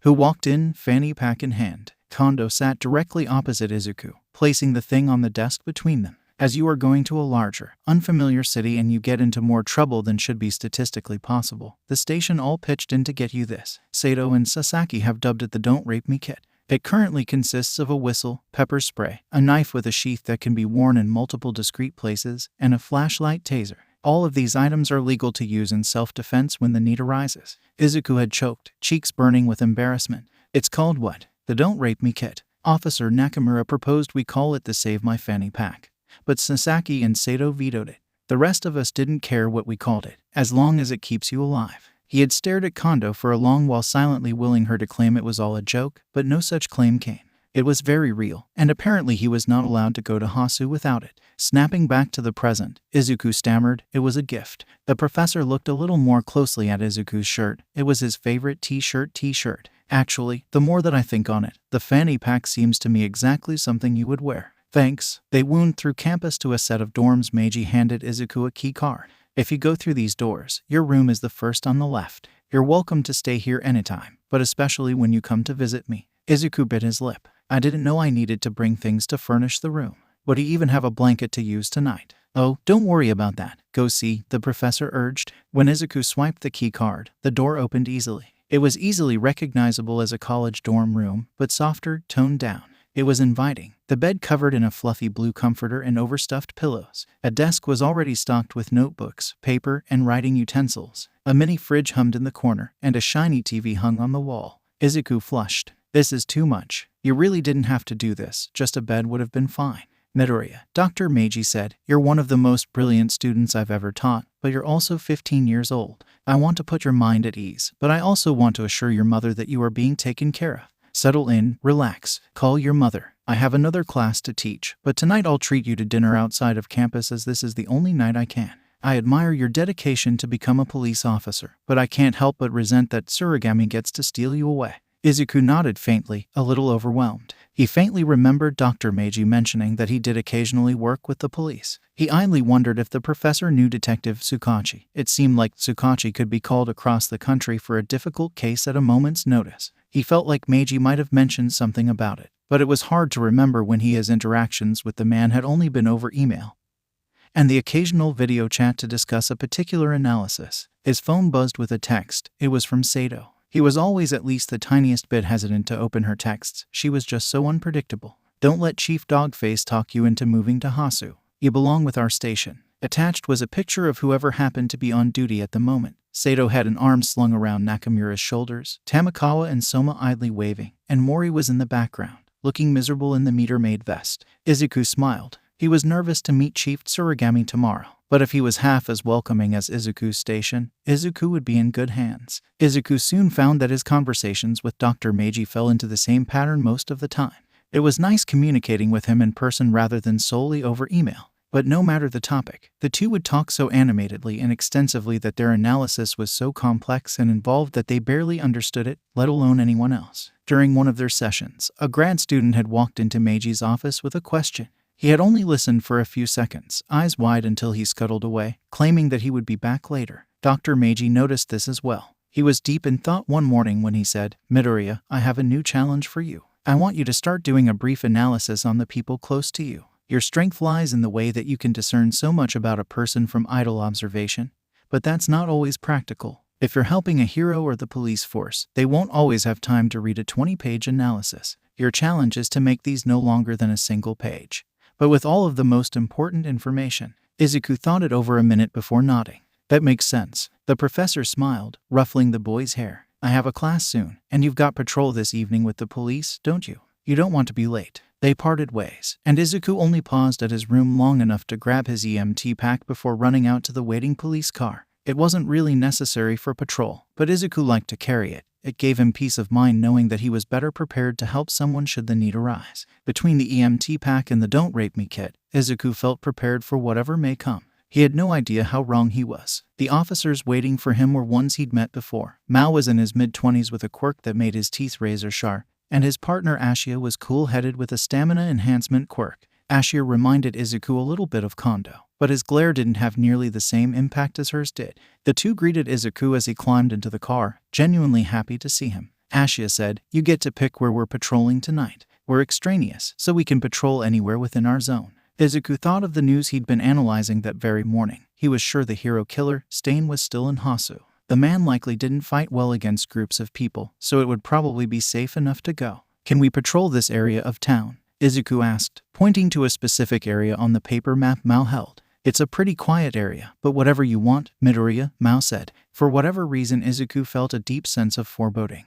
who walked in, fanny pack in hand. Kondo sat directly opposite Izuku, placing the thing on the desk between them. as you are going to a larger, unfamiliar city and you get into more trouble than should be statistically possible. The station all pitched in to get you this. Sato and Sasaki have dubbed it the Don't Rape Me kit. It currently consists of a whistle, pepper spray, a knife with a sheath that can be worn in multiple discreet places, and a flashlight taser. All of these items are legal to use in self-defense when the need arises. Izuku had choked, cheeks burning with embarrassment. It's called what? The Don't Rape Me kit. Officer Nakamura proposed we call it the Save My Fanny pack. But Sasaki and Sato vetoed it. The rest of us didn't care what we called it, as long as it keeps you alive. He had stared at Kondo for a long while, silently willing her to claim it was all a joke, but no such claim came. It was very real, and apparently he was not allowed to go to Hasu without it. Snapping back to the present, Izuku stammered, it was a gift. The professor looked a little more closely at Izuku's shirt. It was his favorite t-shirt. Actually, the more that I think on it, the fanny pack seems to me exactly something you would wear. Thanks. They wound through campus to a set of dorms. Meiji handed Izuku a key card. If you go through these doors, your room is the first on the left. You're welcome to stay here anytime, but especially when you come to visit me. Izuku bit his lip. I didn't know I needed to bring things to furnish the room. Would he even have a blanket to use tonight? Oh, don't worry about that. Go see, the professor urged. When Izuku swiped the key card, the door opened easily. It was easily recognizable as a college dorm room, but softer, toned down. It was inviting. The bed covered in a fluffy blue comforter and overstuffed pillows. A desk was already stocked with notebooks, paper, and writing utensils. A mini fridge hummed in the corner, and a shiny TV hung on the wall. Izuku flushed. This is too much. You really didn't have to do this. Just a bed would have been fine. Midoriya, Dr. Meiji said, you're one of the most brilliant students I've ever taught, but you're also 15 years old. I want to put your mind at ease, but I also want to assure your mother that you are being taken care of. Settle in, relax, call your mother. I have another class to teach, but tonight I'll treat you to dinner outside of campus as this is the only night I can. I admire your dedication to become a police officer, but I can't help but resent that Tsurigami gets to steal you away. Izuku nodded faintly, a little overwhelmed. He faintly remembered Dr. Meiji mentioning that he did occasionally work with the police. He idly wondered if the professor knew Detective Tsukachi. It seemed like Tsukachi could be called across the country for a difficult case at a moment's notice. He felt like Meiji might have mentioned something about it, but it was hard to remember when his interactions with the man had only been over email and the occasional video chat to discuss a particular analysis. His phone buzzed with a text. It was from Sato. He was always at least the tiniest bit hesitant to open her texts. She was just so unpredictable. Don't let Chief Dogface talk you into moving to Hasu. You belong with our station. Attached was a picture of whoever happened to be on duty at the moment. Sato had an arm slung around Nakamura's shoulders, Tamakawa and Soma idly waving, and Mori was in the background, looking miserable in the meter-maid vest. Izuku smiled. He was nervous to meet Chief Tsurigami tomorrow, but if he was half as welcoming as Izuku's station, Izuku would be in good hands. Izuku soon found that his conversations with Dr. Meiji fell into the same pattern most of the time. It was nice communicating with him in person rather than solely over email. But no matter the topic, the two would talk so animatedly and extensively that their analysis was so complex and involved that they barely understood it, let alone anyone else. During one of their sessions, a grad student had walked into Meiji's office with a question. He had only listened for a few seconds, eyes wide until he scuttled away, claiming that he would be back later. Dr. Meiji noticed this as well. He was deep in thought one morning when he said, Midoriya, I have a new challenge for you. I want you to start doing a brief analysis on the people close to you. Your strength lies in the way that you can discern so much about a person from idle observation, but that's not always practical. If you're helping a hero or the police force, they won't always have time to read a 20-page analysis. Your challenge is to make these no longer than a single page, but with all of the most important information. Izuku thought it over a minute before nodding. That makes sense. The professor smiled, ruffling the boy's hair. I have a class soon, and you've got patrol this evening with the police, don't you? You don't want to be late. They parted ways, and Izuku only paused at his room long enough to grab his EMT pack before running out to the waiting police car. It wasn't really necessary for patrol, but Izuku liked to carry it. It gave him peace of mind knowing that he was better prepared to help someone should the need arise. Between the EMT pack and the Don't Rape Me kit, Izuku felt prepared for whatever may come. He had no idea how wrong he was. The officers waiting for him were ones he'd met before. Mao was in his mid-20s with a quirk that made his teeth razor sharp, and his partner Ashia was cool-headed with a stamina enhancement quirk. Ashia reminded Izuku a little bit of Kondo, but his glare didn't have nearly the same impact as hers did. The two greeted Izuku as he climbed into the car, genuinely happy to see him. Ashia said, You get to pick where we're patrolling tonight. We're extraneous, so we can patrol anywhere within our zone. Izuku thought of the news he'd been analyzing that very morning. He was sure the hero killer, Stain, was still in Hasu. The man likely didn't fight well against groups of people, so it would probably be safe enough to go. Can we patrol this area of town? Izuku asked, pointing to a specific area on the paper map Mao held. It's a pretty quiet area, but whatever you want, Midoriya, Mao said. For whatever reason, Izuku felt a deep sense of foreboding.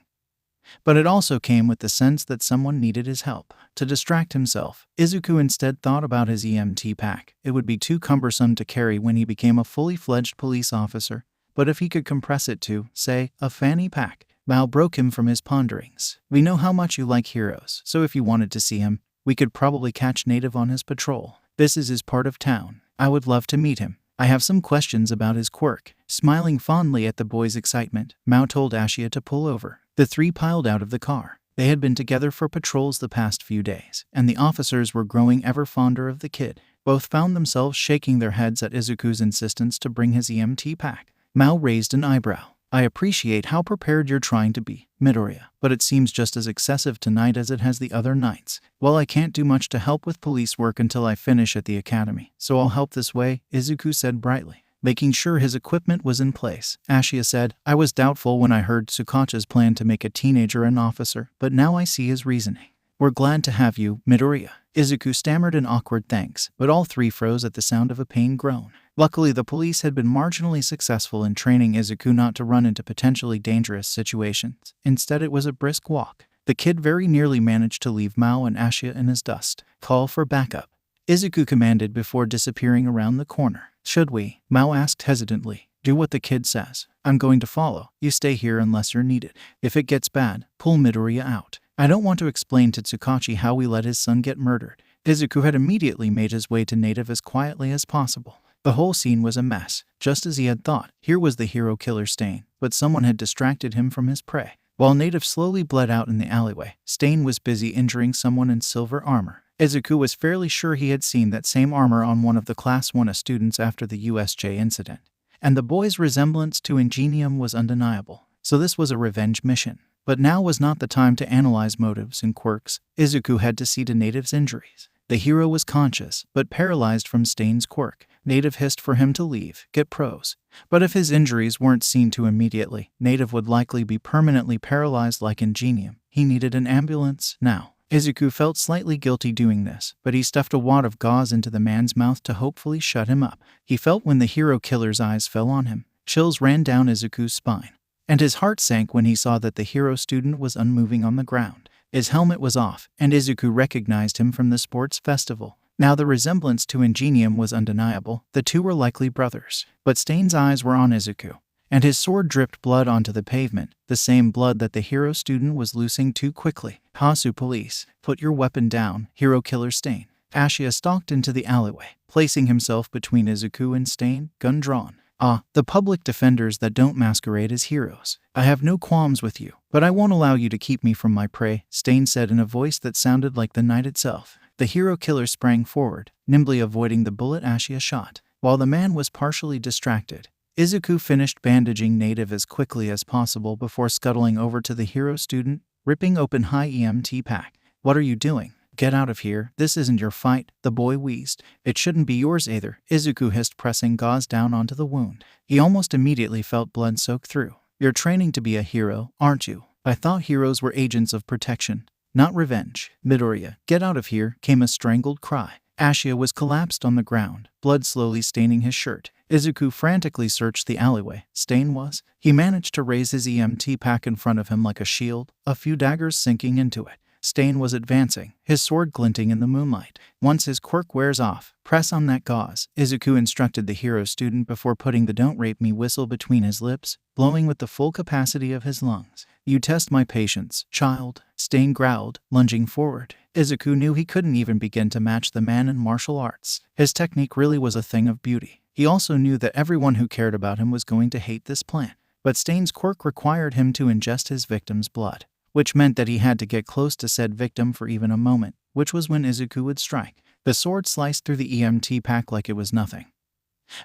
But it also came with the sense that someone needed his help. To distract himself, Izuku instead thought about his EMT pack. It would be too cumbersome to carry when he became a fully fledged police officer, but if he could compress it to, say, a fanny pack. Mao broke him from his ponderings. We know how much you like heroes, so if you wanted to see him, we could probably catch Native on his patrol. This is his part of town. I would love to meet him. I have some questions about his quirk. Smiling fondly at the boy's excitement, Mao told Ashia to pull over. The three piled out of the car. They had been together for patrols the past few days, and the officers were growing ever fonder of the kid. Both found themselves shaking their heads at Izuku's insistence to bring his EMT pack. Mao raised an eyebrow. I appreciate how prepared you're trying to be, Midoriya, but it seems just as excessive tonight as it has the other nights. Well, I can't do much to help with police work until I finish at the academy, so I'll help this way, Izuku said brightly. Making sure his equipment was in place, Ashia said, I was doubtful when I heard Tsukachi's plan to make a teenager an officer, but now I see his reasoning. We're glad to have you, Midoriya. Izuku stammered an awkward thanks, but all three froze at the sound of a pained groan. Luckily, the police had been marginally successful in training Izuku not to run into potentially dangerous situations. Instead, it was a brisk walk. The kid very nearly managed to leave Mao and Ashia in his dust. Call for backup, Izuku commanded before disappearing around the corner. Should we? Mao asked hesitantly. Do what the kid says. I'm going to follow. You stay here unless you're needed. If it gets bad, pull Midoriya out. I don't want to explain to Tsukachi how we let his son get murdered. Izuku had immediately made his way to Native as quietly as possible. The whole scene was a mess, just as he had thought. Here was the hero killer Stain, but someone had distracted him from his prey. While Native slowly bled out in the alleyway, Stain was busy injuring someone in silver armor. Izuku was fairly sure he had seen that same armor on one of the Class 1 students after the USJ incident, and the boy's resemblance to Ingenium was undeniable. So this was a revenge mission. But now was not the time to analyze motives and quirks. Izuku had to see to Native's injuries. The hero was conscious, but paralyzed from Stain's quirk. Native hissed for him to leave, get pros. But if his injuries weren't seen to immediately, Native would likely be permanently paralyzed like Ingenium. He needed an ambulance now. Izuku felt slightly guilty doing this, but he stuffed a wad of gauze into the man's mouth to hopefully shut him up. He felt when the hero killer's eyes fell on him. Chills ran down Izuku's spine, and his heart sank when he saw that the hero student was unmoving on the ground. His helmet was off, and Izuku recognized him from the sports festival. Now the resemblance to Ingenium was undeniable. The two were likely brothers. But Stain's eyes were on Izuku, and his sword dripped blood onto the pavement, the same blood that the hero student was losing too quickly. Hasu police, put your weapon down, hero killer Stain. Ashia stalked into the alleyway, placing himself between Izuku and Stain, gun drawn. Ah, the public defenders that don't masquerade as heroes. I have no qualms with you, but I won't allow you to keep me from my prey, Stain said in a voice that sounded like the night itself. The hero killer sprang forward, nimbly avoiding the bullet Ashia shot. While the man was partially distracted, Izuku finished bandaging Native as quickly as possible before scuttling over to the hero student, ripping open high EMT pack. What are you doing? Get out of here. This isn't your fight, the boy wheezed. It shouldn't be yours either, Izuku hissed, pressing gauze down onto the wound. He almost immediately felt blood soak through. You're training to be a hero, aren't you? I thought heroes were agents of protection, not revenge. Midoriya, get out of here, came a strangled cry. Ashia was collapsed on the ground, blood slowly staining his shirt. Izuku frantically searched the alleyway. Stain was. He managed to raise his EMT pack in front of him like a shield, a few daggers sinking into it. Stain was advancing, his sword glinting in the moonlight. Once his quirk wears off, press on that gauze, Izuku instructed the hero student before putting the "Don't Rape Me" whistle between his lips, blowing with the full capacity of his lungs. You test my patience, child, Stain growled, lunging forward. Izuku knew he couldn't even begin to match the man in martial arts. His technique really was a thing of beauty. He also knew that everyone who cared about him was going to hate this plan. But Stain's quirk required him to ingest his victim's blood, which meant that he had to get close to said victim for even a moment, which was when Izuku would strike. The sword sliced through the EMT pack like it was nothing.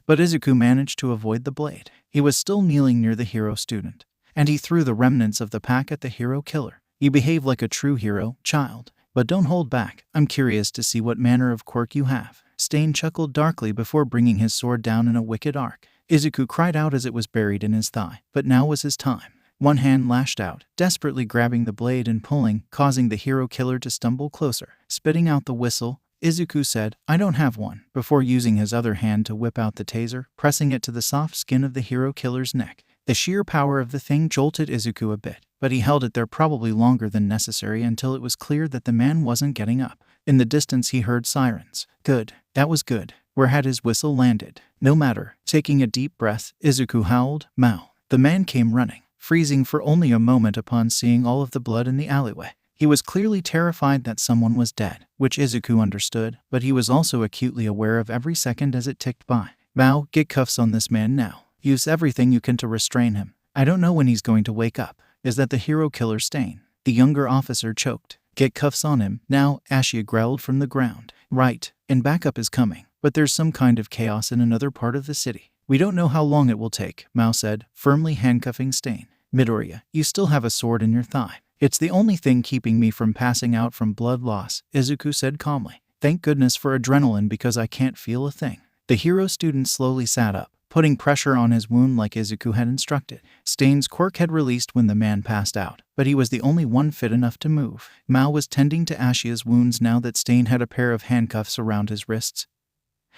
But Izuku managed to avoid the blade. He was still kneeling near the hero student, and he threw the remnants of the pack at the hero killer. You behave like a true hero, child, but don't hold back. I'm curious to see what manner of quirk you have. Stain chuckled darkly before bringing his sword down in a wicked arc. Izuku cried out as it was buried in his thigh, but now was his time. One hand lashed out, desperately grabbing the blade and pulling, causing the hero killer to stumble closer. Spitting out the whistle, Izuku said, "I don't have one," before using his other hand to whip out the taser, pressing it to the soft skin of the hero killer's neck. The sheer power of the thing jolted Izuku a bit, but he held it there probably longer than necessary until it was clear that the man wasn't getting up. In the distance he heard sirens. Good. That was good. Where had his whistle landed? No matter. Taking a deep breath, Izuku howled, "Mao." The man came running, freezing for only a moment upon seeing all of the blood in the alleyway. He was clearly terrified that someone was dead, which Izuku understood, but he was also acutely aware of every second as it ticked by. "Mao, get cuffs on this man now. Use everything you can to restrain him. I don't know when he's going to wake up." "Is that the hero killer Stain?" The younger officer choked. "Get cuffs on him now," Ashia growled from the ground. "Right, and backup is coming, but there's some kind of chaos in another part of the city. We don't know how long it will take," Mao said, firmly handcuffing Stain. "Midoriya, you still have a sword in your thigh." "It's the only thing keeping me from passing out from blood loss," Izuku said calmly. "Thank goodness for adrenaline because I can't feel a thing." The hero student slowly sat up, putting pressure on his wound like Izuku had instructed. Stain's quirk had released when the man passed out, but he was the only one fit enough to move. Mao was tending to Ashia's wounds now that Stain had a pair of handcuffs around his wrists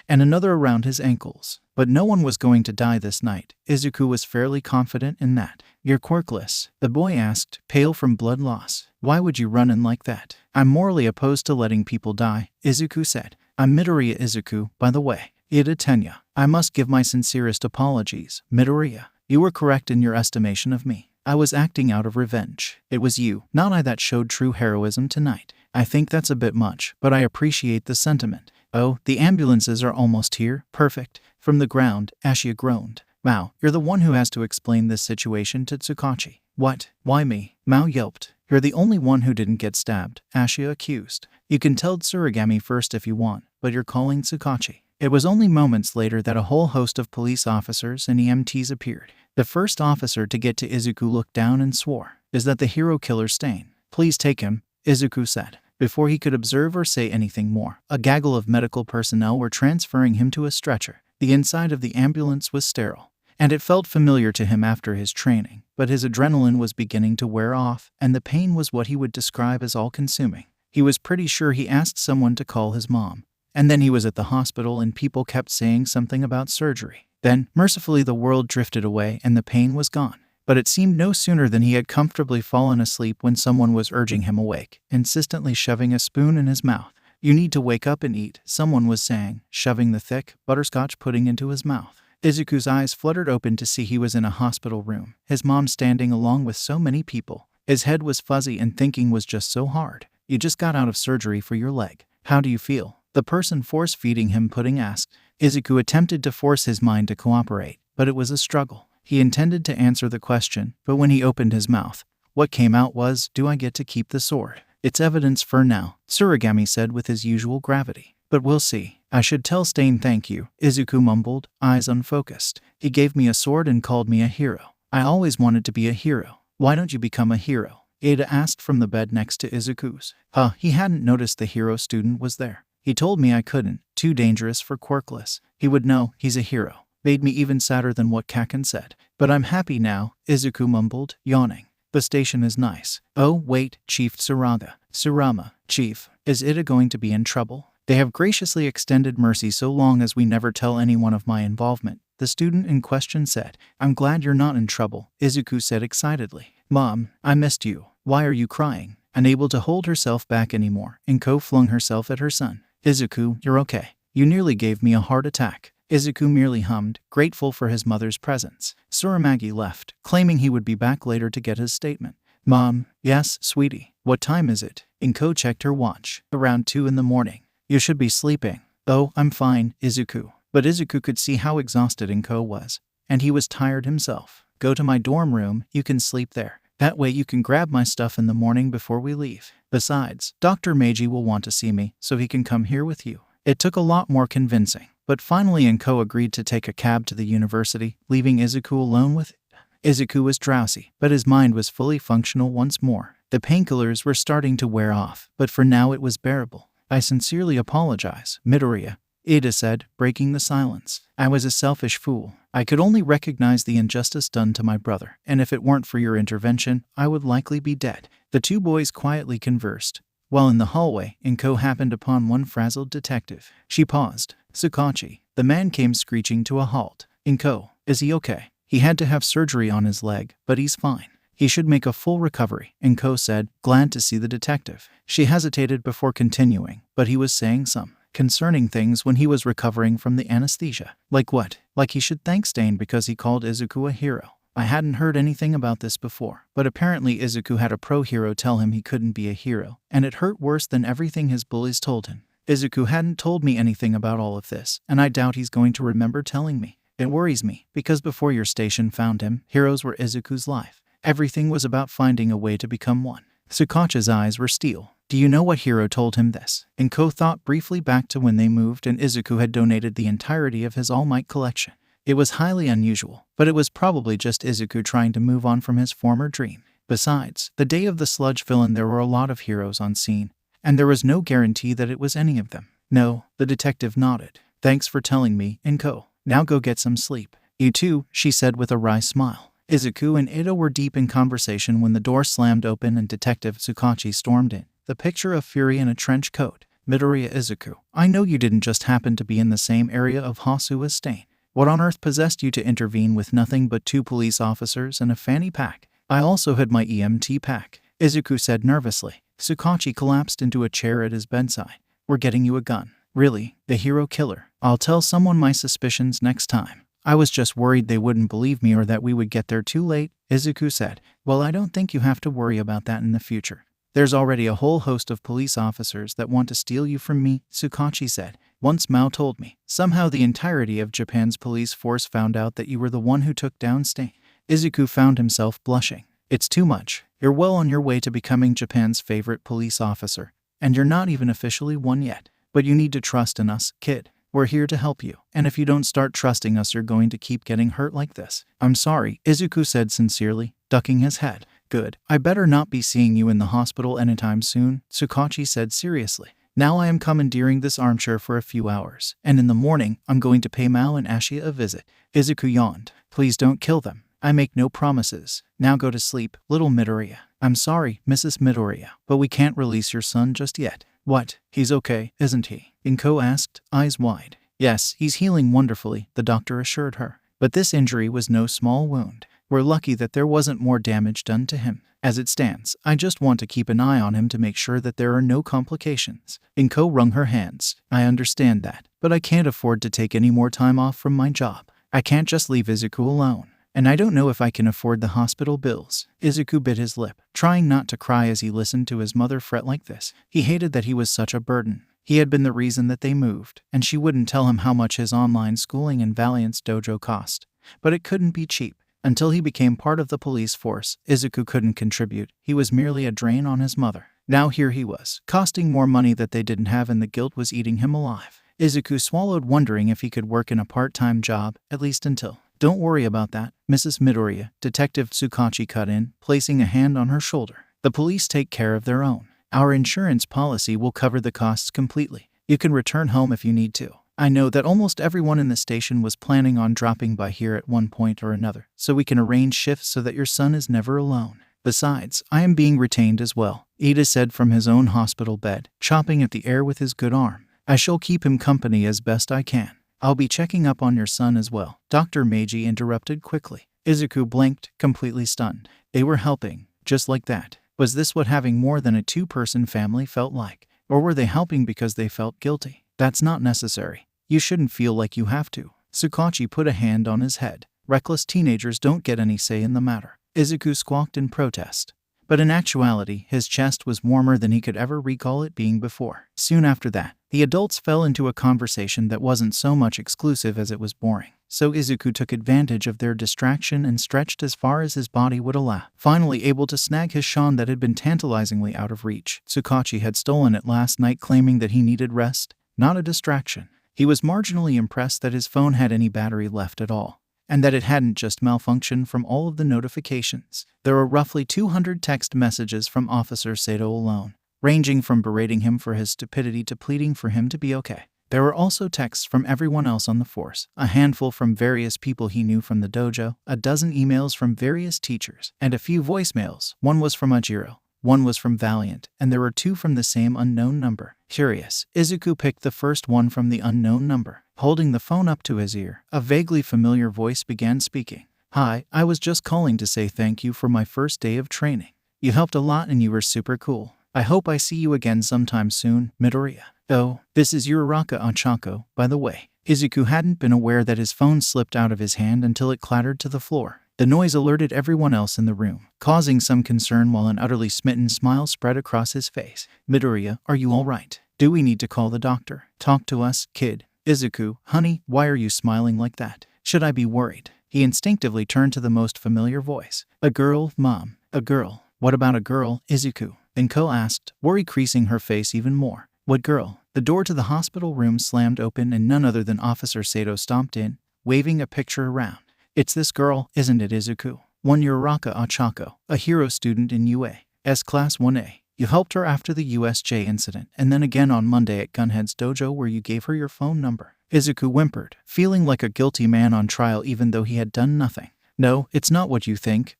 and another around his ankles. But no one was going to die this night. Izuku was fairly confident in that. "You're quirkless," the boy asked, pale from blood loss. "Why would you run in like that?" "I'm morally opposed to letting people die," Izuku said. "I'm Midoriya Izuku, by the way. Ida Tenya. I must give my sincerest apologies, Midoriya. You were correct in your estimation of me. I was acting out of revenge. It was you, not I, that showed true heroism tonight. I think that's a bit much, but I appreciate the sentiment." "Oh, the ambulances are almost here. Perfect." From the ground, Ashia groaned. "Mao, you're the one who has to explain this situation to Tsukachi." "What? Why me?" Mao yelped. "You're the only one who didn't get stabbed," Ashia accused. "You can tell Tsurigami first if you want, but you're calling Tsukachi." It was only moments later that a whole host of police officers and EMTs appeared. The first officer to get to Izuku looked down and swore. "Is that the hero killer Stain?" "Please take him," Izuku said. Before he could observe or say anything more, a gaggle of medical personnel were transferring him to a stretcher. The inside of the ambulance was sterile, and it felt familiar to him after his training, but his adrenaline was beginning to wear off, and the pain was what he would describe as all-consuming. He was pretty sure he asked someone to call his mom, and then he was at the hospital and people kept saying something about surgery. Then, mercifully, the world drifted away and the pain was gone. But it seemed no sooner than he had comfortably fallen asleep when someone was urging him awake, insistently shoving a spoon in his mouth. "You need to wake up and eat," someone was saying, shoving the thick, butterscotch pudding into his mouth. Izuku's eyes fluttered open to see he was in a hospital room, his mom standing along with so many people. His head was fuzzy and thinking was just so hard. "You just got out of surgery for your leg. How do you feel?" the person force-feeding him pudding asked. Izuku attempted to force his mind to cooperate, but it was a struggle. He intended to answer the question, but when he opened his mouth, what came out was, "Do I get to keep the sword?" "It's evidence for now," Tsurigami said with his usual gravity. "But we'll see. I should tell Stain thank you," Izuku mumbled, eyes unfocused. "He gave me a sword and called me a hero. I always wanted to be a hero. Why don't you become a hero?" Ada asked from the bed next to Izuku's. He hadn't noticed the hero student was there. "He told me I couldn't. Too dangerous for quirkless. He would know. He's a hero." Made me even sadder than what Kaken said. "But I'm happy now," Izuku mumbled, yawning. "The station is nice." "Oh, wait," Chief Tsurama. "Chief, is Ida going to be in trouble?" "They have graciously extended mercy so long as we never tell anyone of my involvement," the student in question said. "I'm glad you're not in trouble," Izuku said excitedly. "Mom, I missed you. Why are you crying?" Unable to hold herself back anymore, Inko flung herself at her son. "Izuku, you're okay. You nearly gave me a heart attack." Izuku merely hummed, grateful for his mother's presence. Tsurumagi left, claiming he would be back later to get his statement. "Mom." "Yes, sweetie. What time is it?" Inko checked her watch. "Around 2 in the morning. You should be sleeping." "Oh, I'm fine, Izuku." But Izuku could see how exhausted Inko was, and he was tired himself. "Go to my dorm room, you can sleep there. That way you can grab my stuff in the morning before we leave. Besides, Dr. Meiji will want to see me, so he can come here with you." It took a lot more convincing, but finally Inko agreed to take a cab to the university, leaving Izuku alone with it. Izuku was drowsy, but his mind was fully functional once more. The painkillers were starting to wear off, but for now it was bearable. "I sincerely apologize, Midoriya," Ada said, breaking the silence. I was a selfish fool. I could only recognize the injustice done to my brother, and if it weren't for your intervention, I would likely be dead. The two boys quietly conversed. While in the hallway, Inko happened upon one frazzled detective. She paused. Tsukachi. The man came screeching to a halt. Inko, is he okay? He had to have surgery on his leg, but he's fine. He should make a full recovery, Inko said, glad to see the detective. She hesitated before continuing, but he was saying some concerning things when he was recovering from the anesthesia. Like what? Like he should thank Stain because he called Izuku a hero. I hadn't heard anything about this before, but apparently Izuku had a pro-hero tell him he couldn't be a hero, and it hurt worse than everything his bullies told him. Izuku hadn't told me anything about all of this, and I doubt he's going to remember telling me. It worries me, because before your station found him, heroes were Izuku's life. Everything was about finding a way to become one. Tsukachi's eyes were steel. Do you know what hero told him this? Inko thought briefly back to when they moved and Izuku had donated the entirety of his All Might collection. It was highly unusual, but it was probably just Izuku trying to move on from his former dream. Besides, the day of the sludge villain there were a lot of heroes on scene, and there was no guarantee that it was any of them. No, the detective nodded. Thanks for telling me, Inko. Now go get some sleep. You too, she said with a wry smile. Izuku and Ida were deep in conversation when the door slammed open and Detective Tsukachi stormed in, the picture of fury in a trench coat. Midoriya Izuku, I know you didn't just happen to be in the same area of Hasu as Stain. What on earth possessed you to intervene with nothing but 2 police officers and a fanny pack? I also had my EMT pack, Izuku said nervously. Tsukachi collapsed into a chair at his bedside. We're getting you a gun. Really? The hero killer? I'll tell someone my suspicions next time. I was just worried they wouldn't believe me or that we would get there too late, Izuku said. Well, I don't think you have to worry about that in the future. There's already a whole host of police officers that want to steal you from me, Tsukachi said. Once Mao told me. Somehow the entirety of Japan's police force found out that you were the one who took down Stain. Izuku found himself blushing. It's too much. You're well on your way to becoming Japan's favorite police officer. And you're not even officially one yet. But you need to trust in us, kid. We're here to help you. And if you don't start trusting us, you're going to keep getting hurt like this. I'm sorry, Izuku said sincerely, ducking his head. Good. I better not be seeing you in the hospital anytime soon, Tsukachi said seriously. Now I am commandeering this armchair for a few hours, and in the morning, I'm going to pay Mao and Ashia a visit. Izuku yawned. Please don't kill them. I make no promises. Now go to sleep, little Midoriya. I'm sorry, Mrs. Midoriya, but we can't release your son just yet. What? He's okay, isn't he? Inko asked, eyes wide. Yes, he's healing wonderfully, the doctor assured her. But this injury was no small wound. We're lucky that there wasn't more damage done to him. As it stands, I just want to keep an eye on him to make sure that there are no complications. Inko wrung her hands. I understand that, but I can't afford to take any more time off from my job. I can't just leave Izuku alone. And I don't know if I can afford the hospital bills. Izuku bit his lip, trying not to cry as he listened to his mother fret like this. He hated that he was such a burden. He had been the reason that they moved, and she wouldn't tell him how much his online schooling and Valiant's dojo cost. But it couldn't be cheap. Until he became part of the police force, Izuku couldn't contribute. He was merely a drain on his mother. Now here he was, costing more money that they didn't have, and the guilt was eating him alive. Izuku swallowed, wondering if he could work in a part-time job, at least until... Don't worry about that, Mrs. Midoriya, Detective Tsukachi cut in, placing a hand on her shoulder. The police take care of their own. Our insurance policy will cover the costs completely. You can return home if you need to. I know that almost everyone in the station was planning on dropping by here at one point or another, so we can arrange shifts so that your son is never alone. Besides, I am being retained as well, Ida said from his own hospital bed, chopping at the air with his good arm. I shall keep him company as best I can. I'll be checking up on your son as well, Dr. Meiji interrupted quickly. Izuku blinked, completely stunned. They were helping, just like that. Was this what having more than a 2-person family felt like? Or were they helping because they felt guilty? That's not necessary. You shouldn't feel like you have to. Tsukachi put a hand on his head. Reckless teenagers don't get any say in the matter. Izuku squawked in protest. But in actuality, his chest was warmer than he could ever recall it being before. Soon after that, the adults fell into a conversation that wasn't so much exclusive as it was boring. So Izuku took advantage of their distraction and stretched as far as his body would allow, finally able to snag his shan that had been tantalizingly out of reach. Tsukachi had stolen it last night, claiming that he needed rest, not a distraction. He was marginally impressed that his phone had any battery left at all, and that it hadn't just malfunctioned from all of the notifications. There were roughly 200 text messages from Officer Sato alone, ranging from berating him for his stupidity to pleading for him to be okay. There were also texts from everyone else on the force, a handful from various people he knew from the dojo, a dozen emails from various teachers, and a few voicemails. One was from Ajiro, one was from Valiant, and there were 2 from the same unknown number. Curious, Izuku picked the first one from the unknown number. Holding the phone up to his ear, a vaguely familiar voice began speaking. "Hi, I was just calling to say thank you for my first day of training. You helped a lot and you were super cool. I hope I see you again sometime soon, Midoriya. Oh, this is Uraraka Ochako, by the way." Izuku hadn't been aware that his phone slipped out of his hand until it clattered to the floor. The noise alerted everyone else in the room, causing some concern while an utterly smitten smile spread across his face. "Midoriya, are you all right? Do we need to call the doctor? Talk to us, kid." "Izuku, honey, why are you smiling like that? Should I be worried?" He instinctively turned to the most familiar voice. "A girl, Mom. A girl." "What about a girl, Izuku?" Inko asked, worry creasing her face even more. "What girl?" The door to the hospital room slammed open and none other than Officer Sato stomped in, waving a picture around. "It's this girl, isn't it, Izuku? One Uraraka Ochako, a hero student in UA's Class 1A. You helped her after the USJ incident, and then again on Monday at Gunhead's dojo where you gave her your phone number." Izuku whimpered, feeling like a guilty man on trial even though he had done nothing. "No, it's not what you think.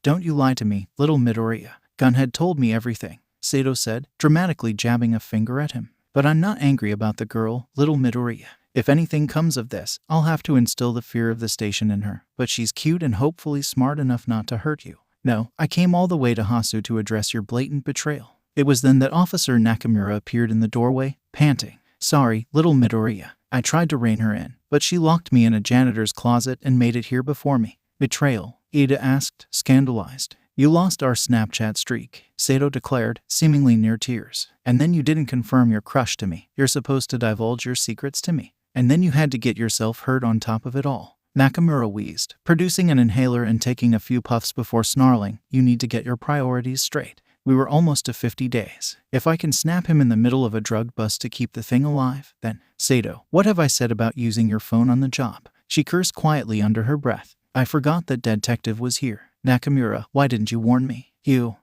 Don't you lie to me, little Midoriya. Gunhead told me everything," Sato said, dramatically jabbing a finger at him. "But I'm not angry about the girl, little Midoriya. If anything comes of this, I'll have to instill the fear of the station in her. But she's cute and hopefully smart enough not to hurt you. No, I came all the way to Hasu to address your blatant betrayal." It was then that Officer Nakamura appeared in the doorway, panting. "Sorry, little Midoriya. I tried to rein her in, but she locked me in a janitor's closet and made it here before me." "Betrayal?" Ida asked, scandalized. "You lost our Snapchat streak," Sato declared, seemingly near tears. "And then you didn't confirm your crush to me. You're supposed to divulge your secrets to me. And then you had to get yourself hurt on top of it all." Nakamura wheezed, producing an inhaler and taking a few puffs before snarling, "You need to get your priorities straight. We were almost to 50 days. If I can snap him in the middle of a drug bust to keep the thing alive, then..." "Sato, what have I said about using your phone on the job?" She cursed quietly under her breath. "I forgot that Detective was here. Nakamura, why didn't you warn me?"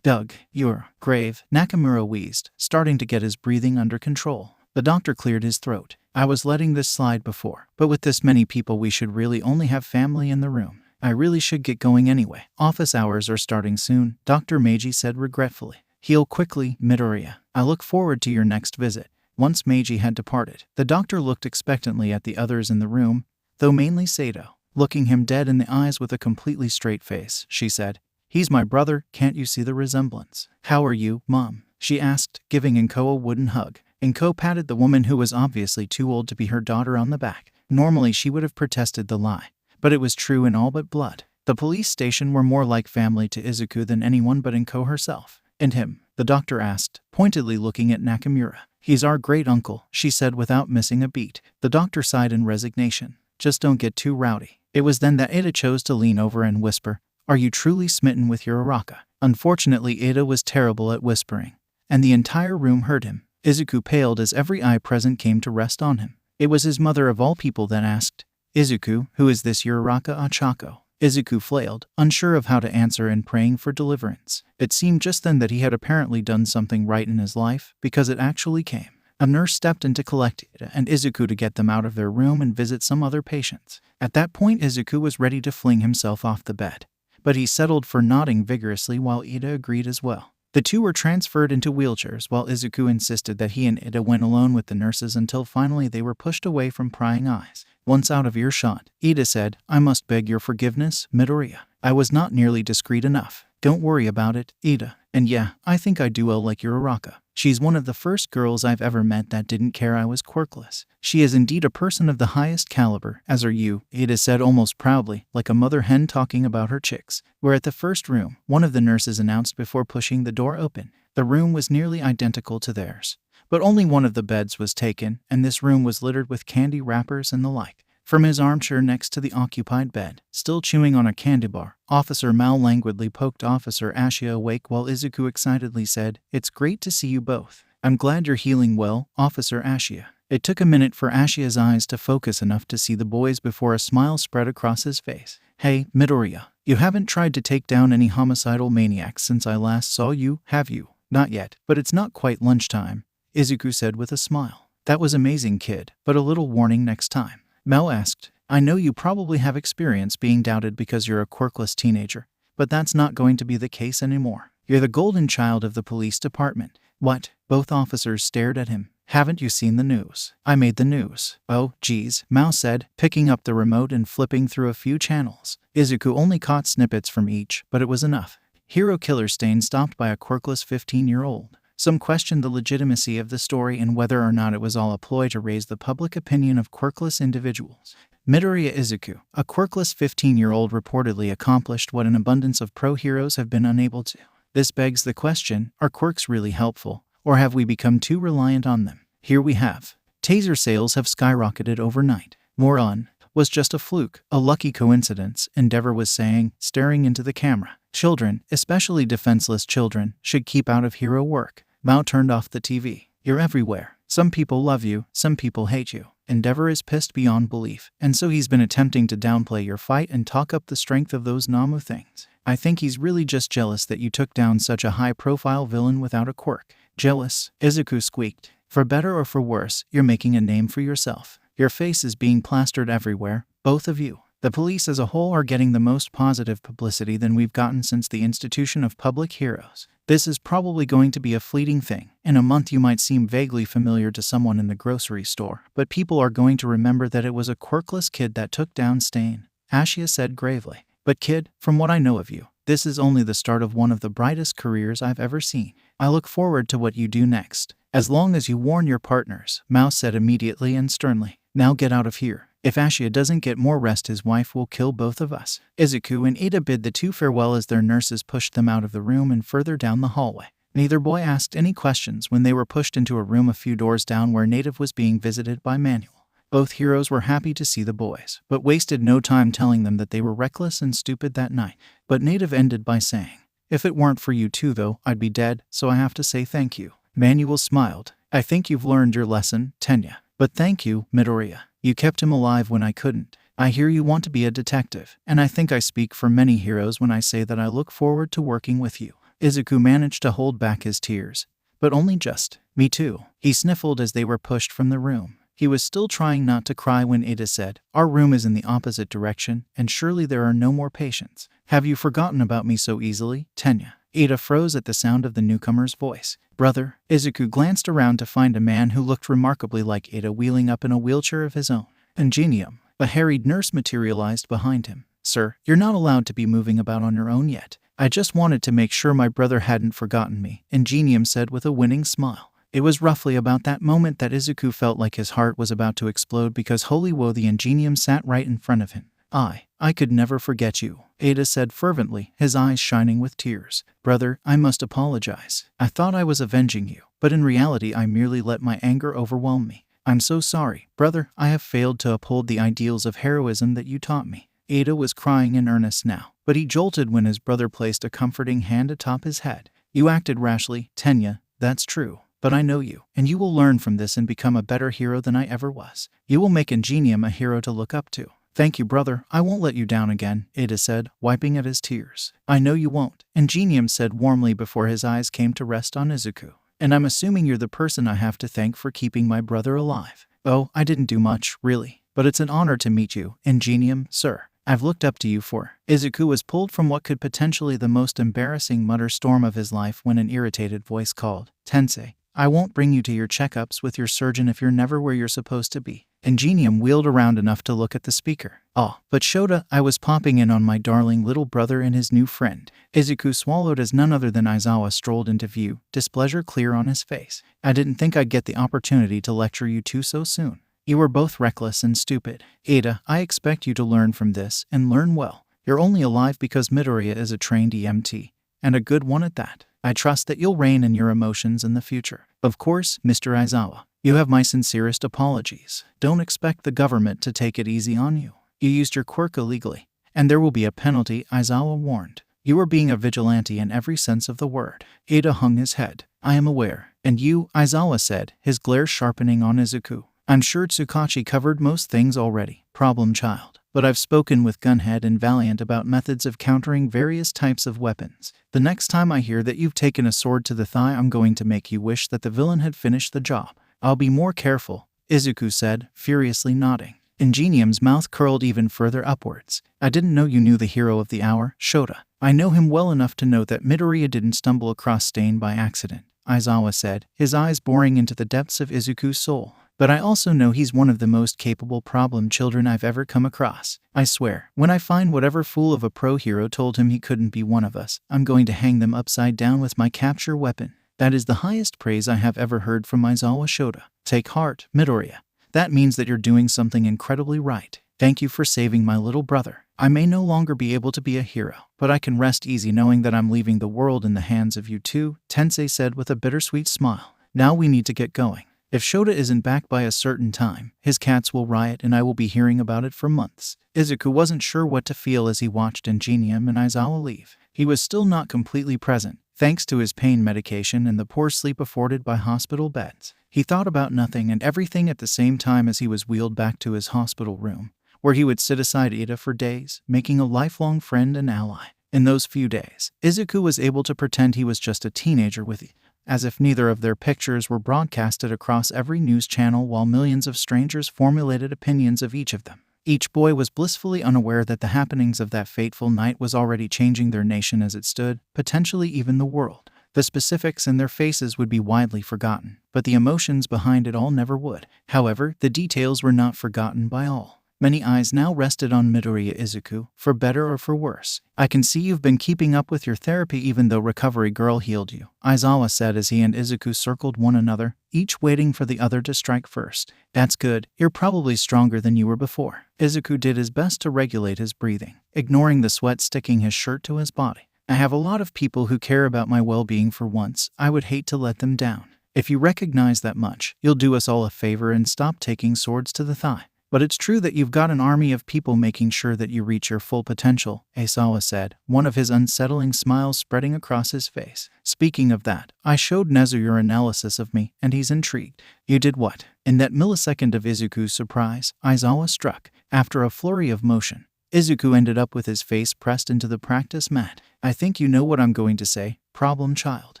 Doug, you're grave," Nakamura wheezed, starting to get his breathing under control. The doctor cleared his throat. "I was letting this slide before, but with this many people we should really only have family in the room. I really should get going anyway. Office hours are starting soon," Dr. Meiji said regretfully. "Heal quickly, Midoriya. I look forward to your next visit." Once Meiji had departed, the doctor looked expectantly at the others in the room, though mainly Sato. Looking him dead in the eyes with a completely straight face, she said, "He's my brother, can't you see the resemblance?" "How are you, Mom?" she asked, giving Inko a wooden hug. Inko patted the woman who was obviously too old to be her daughter on the back. Normally she would have protested the lie, but it was true in all but blood. The police station were more like family to Izuku than anyone but Inko herself. "And him?" the doctor asked, pointedly looking at Nakamura. "He's our great-uncle," she said without missing a beat. The doctor sighed in resignation. "Just don't get too rowdy." It was then that Ida chose to lean over and whisper, "Are you truly smitten with Uraraka?" Unfortunately, Ida was terrible at whispering, and the entire room heard him. Izuku paled as every eye present came to rest on him. It was his mother of all people that asked, "Izuku, who is this Uraraka Ochako?" Izuku flailed, unsure of how to answer and praying for deliverance. It seemed just then that he had apparently done something right in his life, because it actually came. A nurse stepped in to collect Ida and Izuku to get them out of their room and visit some other patients. At that point, Izuku was ready to fling himself off the bed, but he settled for nodding vigorously while Ida agreed as well. The two were transferred into wheelchairs while Izuku insisted that he and Ida went alone with the nurses until finally they were pushed away from prying eyes. Once out of earshot, Ida said, "I must beg your forgiveness, Midoriya. I was not nearly discreet enough. Don't worry about it, Ida. And yeah, I think I do well like Uraraka. She's one of the first girls I've ever met that didn't care I was quirkless. She is indeed a person of the highest caliber, as are you," Ida said almost proudly, like a mother hen talking about her chicks. "We're at the first room," one of the nurses announced before pushing the door open. The room was nearly identical to theirs, but only one of the beds was taken, and this room was littered with candy wrappers and the like. From his armchair next to the occupied bed, still chewing on a candy bar, Officer Mal languidly poked Officer Ashia awake while Izuku excitedly said, "It's great to see you both. I'm glad you're healing well, Officer Ashia." It took a minute for Ashia's eyes to focus enough to see the boys before a smile spread across his face. "Hey, Midoriya, you haven't tried to take down any homicidal maniacs since I last saw you, have you?" "Not yet, but it's not quite lunchtime," Izuku said with a smile. That was amazing, kid, but a little warning next time. Mel asked, I know you probably have experience being doubted because you're a quirkless teenager, but that's not going to be the case anymore. You're the golden child of the police department. What? Both officers stared at him. Haven't you seen the news? I made the news. Oh, geez, Mao said, picking up the remote and flipping through a few channels. Izuku only caught snippets from each, but it was enough. Hero killer stain stopped by a quirkless 15-year-old. Some questioned the legitimacy of the story and whether or not it was all a ploy to raise the public opinion of quirkless individuals. Midoriya Izuku, a quirkless 15-year-old, reportedly accomplished what an abundance of pro-heroes have been unable to. This begs the question, are quirks really helpful, or have we become too reliant on them? Here we have. Taser sales have skyrocketed overnight. Moron was just a fluke, a lucky coincidence, Endeavor was saying, staring into the camera. Children, especially defenseless children, should keep out of hero work. Mao turned off the TV. You're everywhere. Some people love you, some people hate you. Endeavor is pissed beyond belief, and so he's been attempting to downplay your fight and talk up the strength of those Namu things. I think he's really just jealous that you took down such a high-profile villain without a quirk. Jealous, Izuku squeaked. For better or for worse, you're making a name for yourself. Your face is being plastered everywhere, both of you. The police as a whole are getting the most positive publicity than we've gotten since the institution of public heroes. This is probably going to be a fleeting thing. In a month you might seem vaguely familiar to someone in the grocery store, but people are going to remember that it was a quirkless kid that took down Stain. Ashia said gravely. But kid, from what I know of you, this is only the start of one of the brightest careers I've ever seen. I look forward to what you do next. As long as you warn your partners, Mao said immediately and sternly. Now get out of here. If Ashia doesn't get more rest, his wife will kill both of us. Izuku and Ada bid the two farewell as their nurses pushed them out of the room and further down the hallway. Neither boy asked any questions when they were pushed into a room a few doors down where Native was being visited by Manuel. Both heroes were happy to see the boys, but wasted no time telling them that they were reckless and stupid that night. But Native ended by saying, if it weren't for you two though, I'd be dead, so I have to say thank you. Manuel smiled. I think you've learned your lesson, Tenya. But thank you, Midoriya. You kept him alive when I couldn't. I hear you want to be a detective, and I think I speak for many heroes when I say that I look forward to working with you. Izuku managed to hold back his tears, but only just. Me too. He sniffled as they were pushed from the room. He was still trying not to cry when Ada said, our room is in the opposite direction, and surely there are no more patients. Have you forgotten about me so easily, Tenya? Ada froze at the sound of the newcomer's voice. Brother, Izuku glanced around to find a man who looked remarkably like Ada wheeling up in a wheelchair of his own. Ingenium, a harried nurse, materialized behind him. Sir, you're not allowed to be moving about on your own yet. I just wanted to make sure my brother hadn't forgotten me, Ingenium said with a winning smile. It was roughly about that moment that Izuku felt like his heart was about to explode because holy woe, the Ingenium sat right in front of him. I could never forget you, Ada said fervently, his eyes shining with tears. Brother, I must apologize. I thought I was avenging you, but in reality I merely let my anger overwhelm me. I'm so sorry, brother. I have failed to uphold the ideals of heroism that you taught me. Ada was crying in earnest now, but he jolted when his brother placed a comforting hand atop his head. You acted rashly, Tenya, that's true. But I know you, and you will learn from this and become a better hero than I ever was. You will make Ingenium a hero to look up to. Thank you, brother. I won't let you down again, Ada said, wiping at his tears. I know you won't, Ingenium said warmly before his eyes came to rest on Izuku. And I'm assuming you're the person I have to thank for keeping my brother alive. Oh, I didn't do much, really. But it's an honor to meet you, Ingenium, sir. I've looked up to you for. Izuku was pulled from what could potentially the most embarrassing mutter storm of his life when an irritated voice called, Tensei, I won't bring you to your checkups with your surgeon if you're never where you're supposed to be. Ingenium wheeled around enough to look at the speaker. Oh, but Shota, I was popping in on my darling little brother and his new friend. Izuku swallowed as none other than Aizawa strolled into view, displeasure clear on his face. I didn't think I'd get the opportunity to lecture you two so soon. You were both reckless and stupid. Ada, I expect you to learn from this, and learn well. You're only alive because Midoriya is a trained EMT, and a good one at that. I trust that you'll rein in your emotions in the future. Of course, Mr. Aizawa. You have my sincerest apologies. Don't expect the government to take it easy on you. You used your quirk illegally, and there will be a penalty, Aizawa warned. You are being a vigilante in every sense of the word. Ada hung his head. I am aware. And you, Aizawa said, his glare sharpening on Izuku. I'm sure Tsukachi covered most things already, problem child. But I've spoken with Gunhead and Valiant about methods of countering various types of weapons. The next time I hear that you've taken a sword to the thigh, I'm going to make you wish that the villain had finished the job. I'll be more careful, Izuku said, furiously nodding. Ingenium's mouth curled even further upwards. I didn't know you knew the hero of the hour, Shota. I know him well enough to know that Midoriya didn't stumble across Stain by accident, Aizawa said, his eyes boring into the depths of Izuku's soul. But I also know he's one of the most capable problem children I've ever come across. I swear, when I find whatever fool of a pro hero told him he couldn't be one of us, I'm going to hang them upside down with my capture weapon. That is the highest praise I have ever heard from Aizawa Shota. Take heart, Midoriya. That means that you're doing something incredibly right. Thank you for saving my little brother. I may no longer be able to be a hero, but I can rest easy knowing that I'm leaving the world in the hands of you two, Tensei said with a bittersweet smile. Now we need to get going. If Shota isn't back by a certain time, his cats will riot and I will be hearing about it for months. Izuku wasn't sure what to feel as he watched Ingenium and Aizawa leave. He was still not completely present, thanks to his pain medication and the poor sleep afforded by hospital beds. He thought about nothing and everything at the same time as he was wheeled back to his hospital room, where he would sit aside Ida for days, making a lifelong friend and ally. In those few days, Izuku was able to pretend he was just a teenager with Ida, as if neither of their pictures were broadcasted across every news channel while millions of strangers formulated opinions of each of them. Each boy was blissfully unaware that the happenings of that fateful night was already changing their nation as it stood, potentially even the world. The specifics and their faces would be widely forgotten, but the emotions behind it all never would. However, the details were not forgotten by all. Many eyes now rested on Midoriya Izuku, for better or for worse. I can see you've been keeping up with your therapy even though Recovery Girl healed you, Aizawa said as he and Izuku circled one another, each waiting for the other to strike first. That's good, you're probably stronger than you were before. Izuku did his best to regulate his breathing, ignoring the sweat sticking his shirt to his body. I have a lot of people who care about my well-being for once. I would hate to let them down. If you recognize that much, you'll do us all a favor and stop taking swords to the thigh. But it's true that you've got an army of people making sure that you reach your full potential, Aizawa said, one of his unsettling smiles spreading across his face. Speaking of that, I showed Nezu your analysis of me, and he's intrigued. You did what? In that millisecond of Izuku's surprise, Aizawa struck. After a flurry of motion, Izuku ended up with his face pressed into the practice mat. I think you know what I'm going to say, problem child.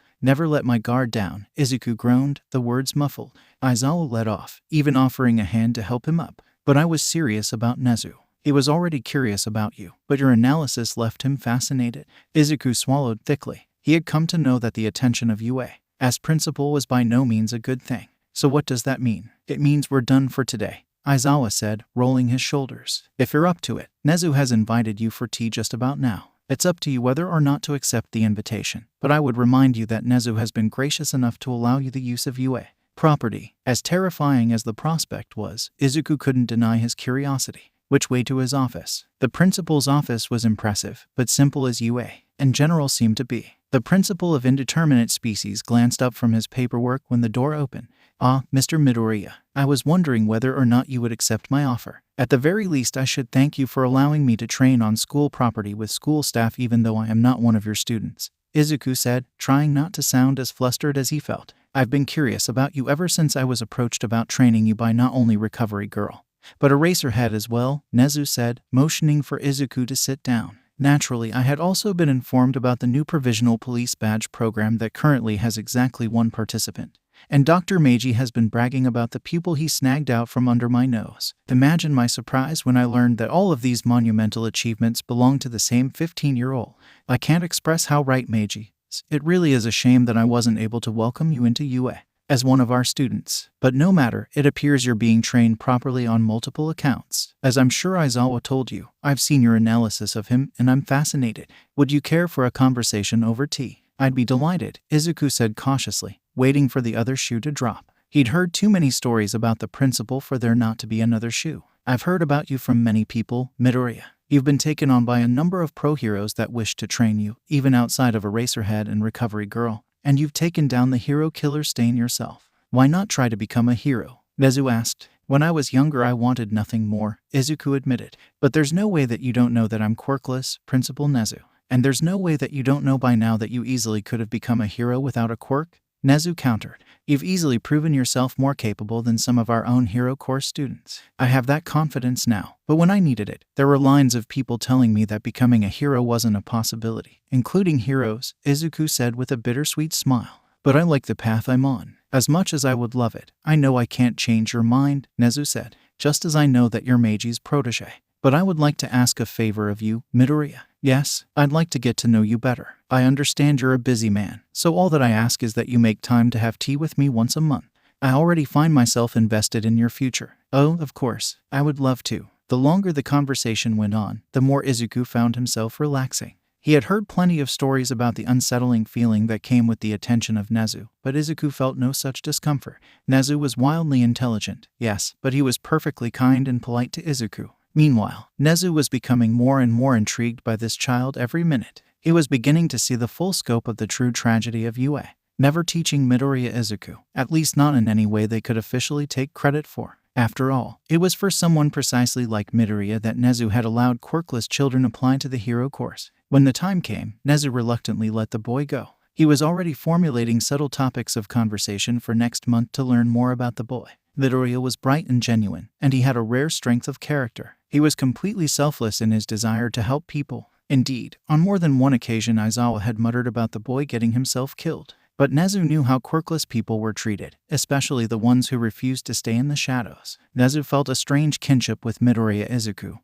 Never let my guard down, Izuku groaned, the words muffled. Aizawa led off, even offering a hand to help him up. But I was serious about Nezu. He was already curious about you, but your analysis left him fascinated. Izuku swallowed thickly. He had come to know that the attention of UA as principal was by no means a good thing. So what does that mean? It means we're done for today, Aizawa said, rolling his shoulders. If you're up to it, Nezu has invited you for tea just about now. It's up to you whether or not to accept the invitation, but I would remind you that Nezu has been gracious enough to allow you the use of UA property. As terrifying as the prospect was, Izuku couldn't deny his curiosity. Which way to his office? The principal's office was impressive, but simple as UA, in general seemed to be. The principal of indeterminate species glanced up from his paperwork when the door opened. Ah, Mr. Midoriya, I was wondering whether or not you would accept my offer. At the very least, I should thank you for allowing me to train on school property with school staff even though I am not one of your students, Izuku said, trying not to sound as flustered as he felt. I've been curious about you ever since I was approached about training you by not only Recovery Girl, but Eraserhead as well, Nezu said, motioning for Izuku to sit down. Naturally, I had also been informed about the new provisional police badge program that currently has exactly one participant. And Dr. Meiji has been bragging about the pupil he snagged out from under my nose. Imagine my surprise when I learned that all of these monumental achievements belong to the same 15-year-old. I can't express how right Meiji is. It really is a shame that I wasn't able to welcome you into UA as one of our students. But no matter, it appears you're being trained properly on multiple accounts. As I'm sure Aizawa told you, I've seen your analysis of him and I'm fascinated. Would you care for a conversation over tea? I'd be delighted, Izuku said cautiously, waiting for the other shoe to drop. He'd heard too many stories about the principal for there not to be another shoe. I've heard about you from many people, Midoriya. You've been taken on by a number of pro heroes that wish to train you, even outside of Eraserhead and Recovery Girl, and you've taken down the hero killer Stain yourself. Why not try to become a hero? Nezu asked. When I was younger I wanted nothing more, Izuku admitted. But there's no way that you don't know that I'm quirkless, Principal Nezu. And there's no way that you don't know by now that you easily could have become a hero without a quirk, Nezu countered. You've easily proven yourself more capable than some of our own hero course students. I have that confidence now, but when I needed it, there were lines of people telling me that becoming a hero wasn't a possibility, including heroes, Izuku said with a bittersweet smile. But I like the path I'm on. As much as I would love it, I know I can't change your mind, Nezu said, just as I know that you're Meiji's protege. But I would like to ask a favor of you, Midoriya. Yes, I'd like to get to know you better. I understand you're a busy man, so all that I ask is that you make time to have tea with me once a month. I already find myself invested in your future. Oh, of course, I would love to. The longer the conversation went on, the more Izuku found himself relaxing. He had heard plenty of stories about the unsettling feeling that came with the attention of Nezu, but Izuku felt no such discomfort. Nezu was wildly intelligent, yes, but he was perfectly kind and polite to Izuku. Meanwhile, Nezu was becoming more and more intrigued by this child every minute. He was beginning to see the full scope of the true tragedy of Yue, never teaching Midoriya Izuku, at least not in any way they could officially take credit for. After all, it was for someone precisely like Midoriya that Nezu had allowed quirkless children apply to the hero course. When the time came, Nezu reluctantly let the boy go. He was already formulating subtle topics of conversation for next month to learn more about the boy. Midoriya was bright and genuine, and he had a rare strength of character. He was completely selfless in his desire to help people. Indeed, on more than one occasion Aizawa had muttered about the boy getting himself killed. But Nezu knew how quirkless people were treated, especially the ones who refused to stay in the shadows. Nezu felt a strange kinship with Midoriya Izuku.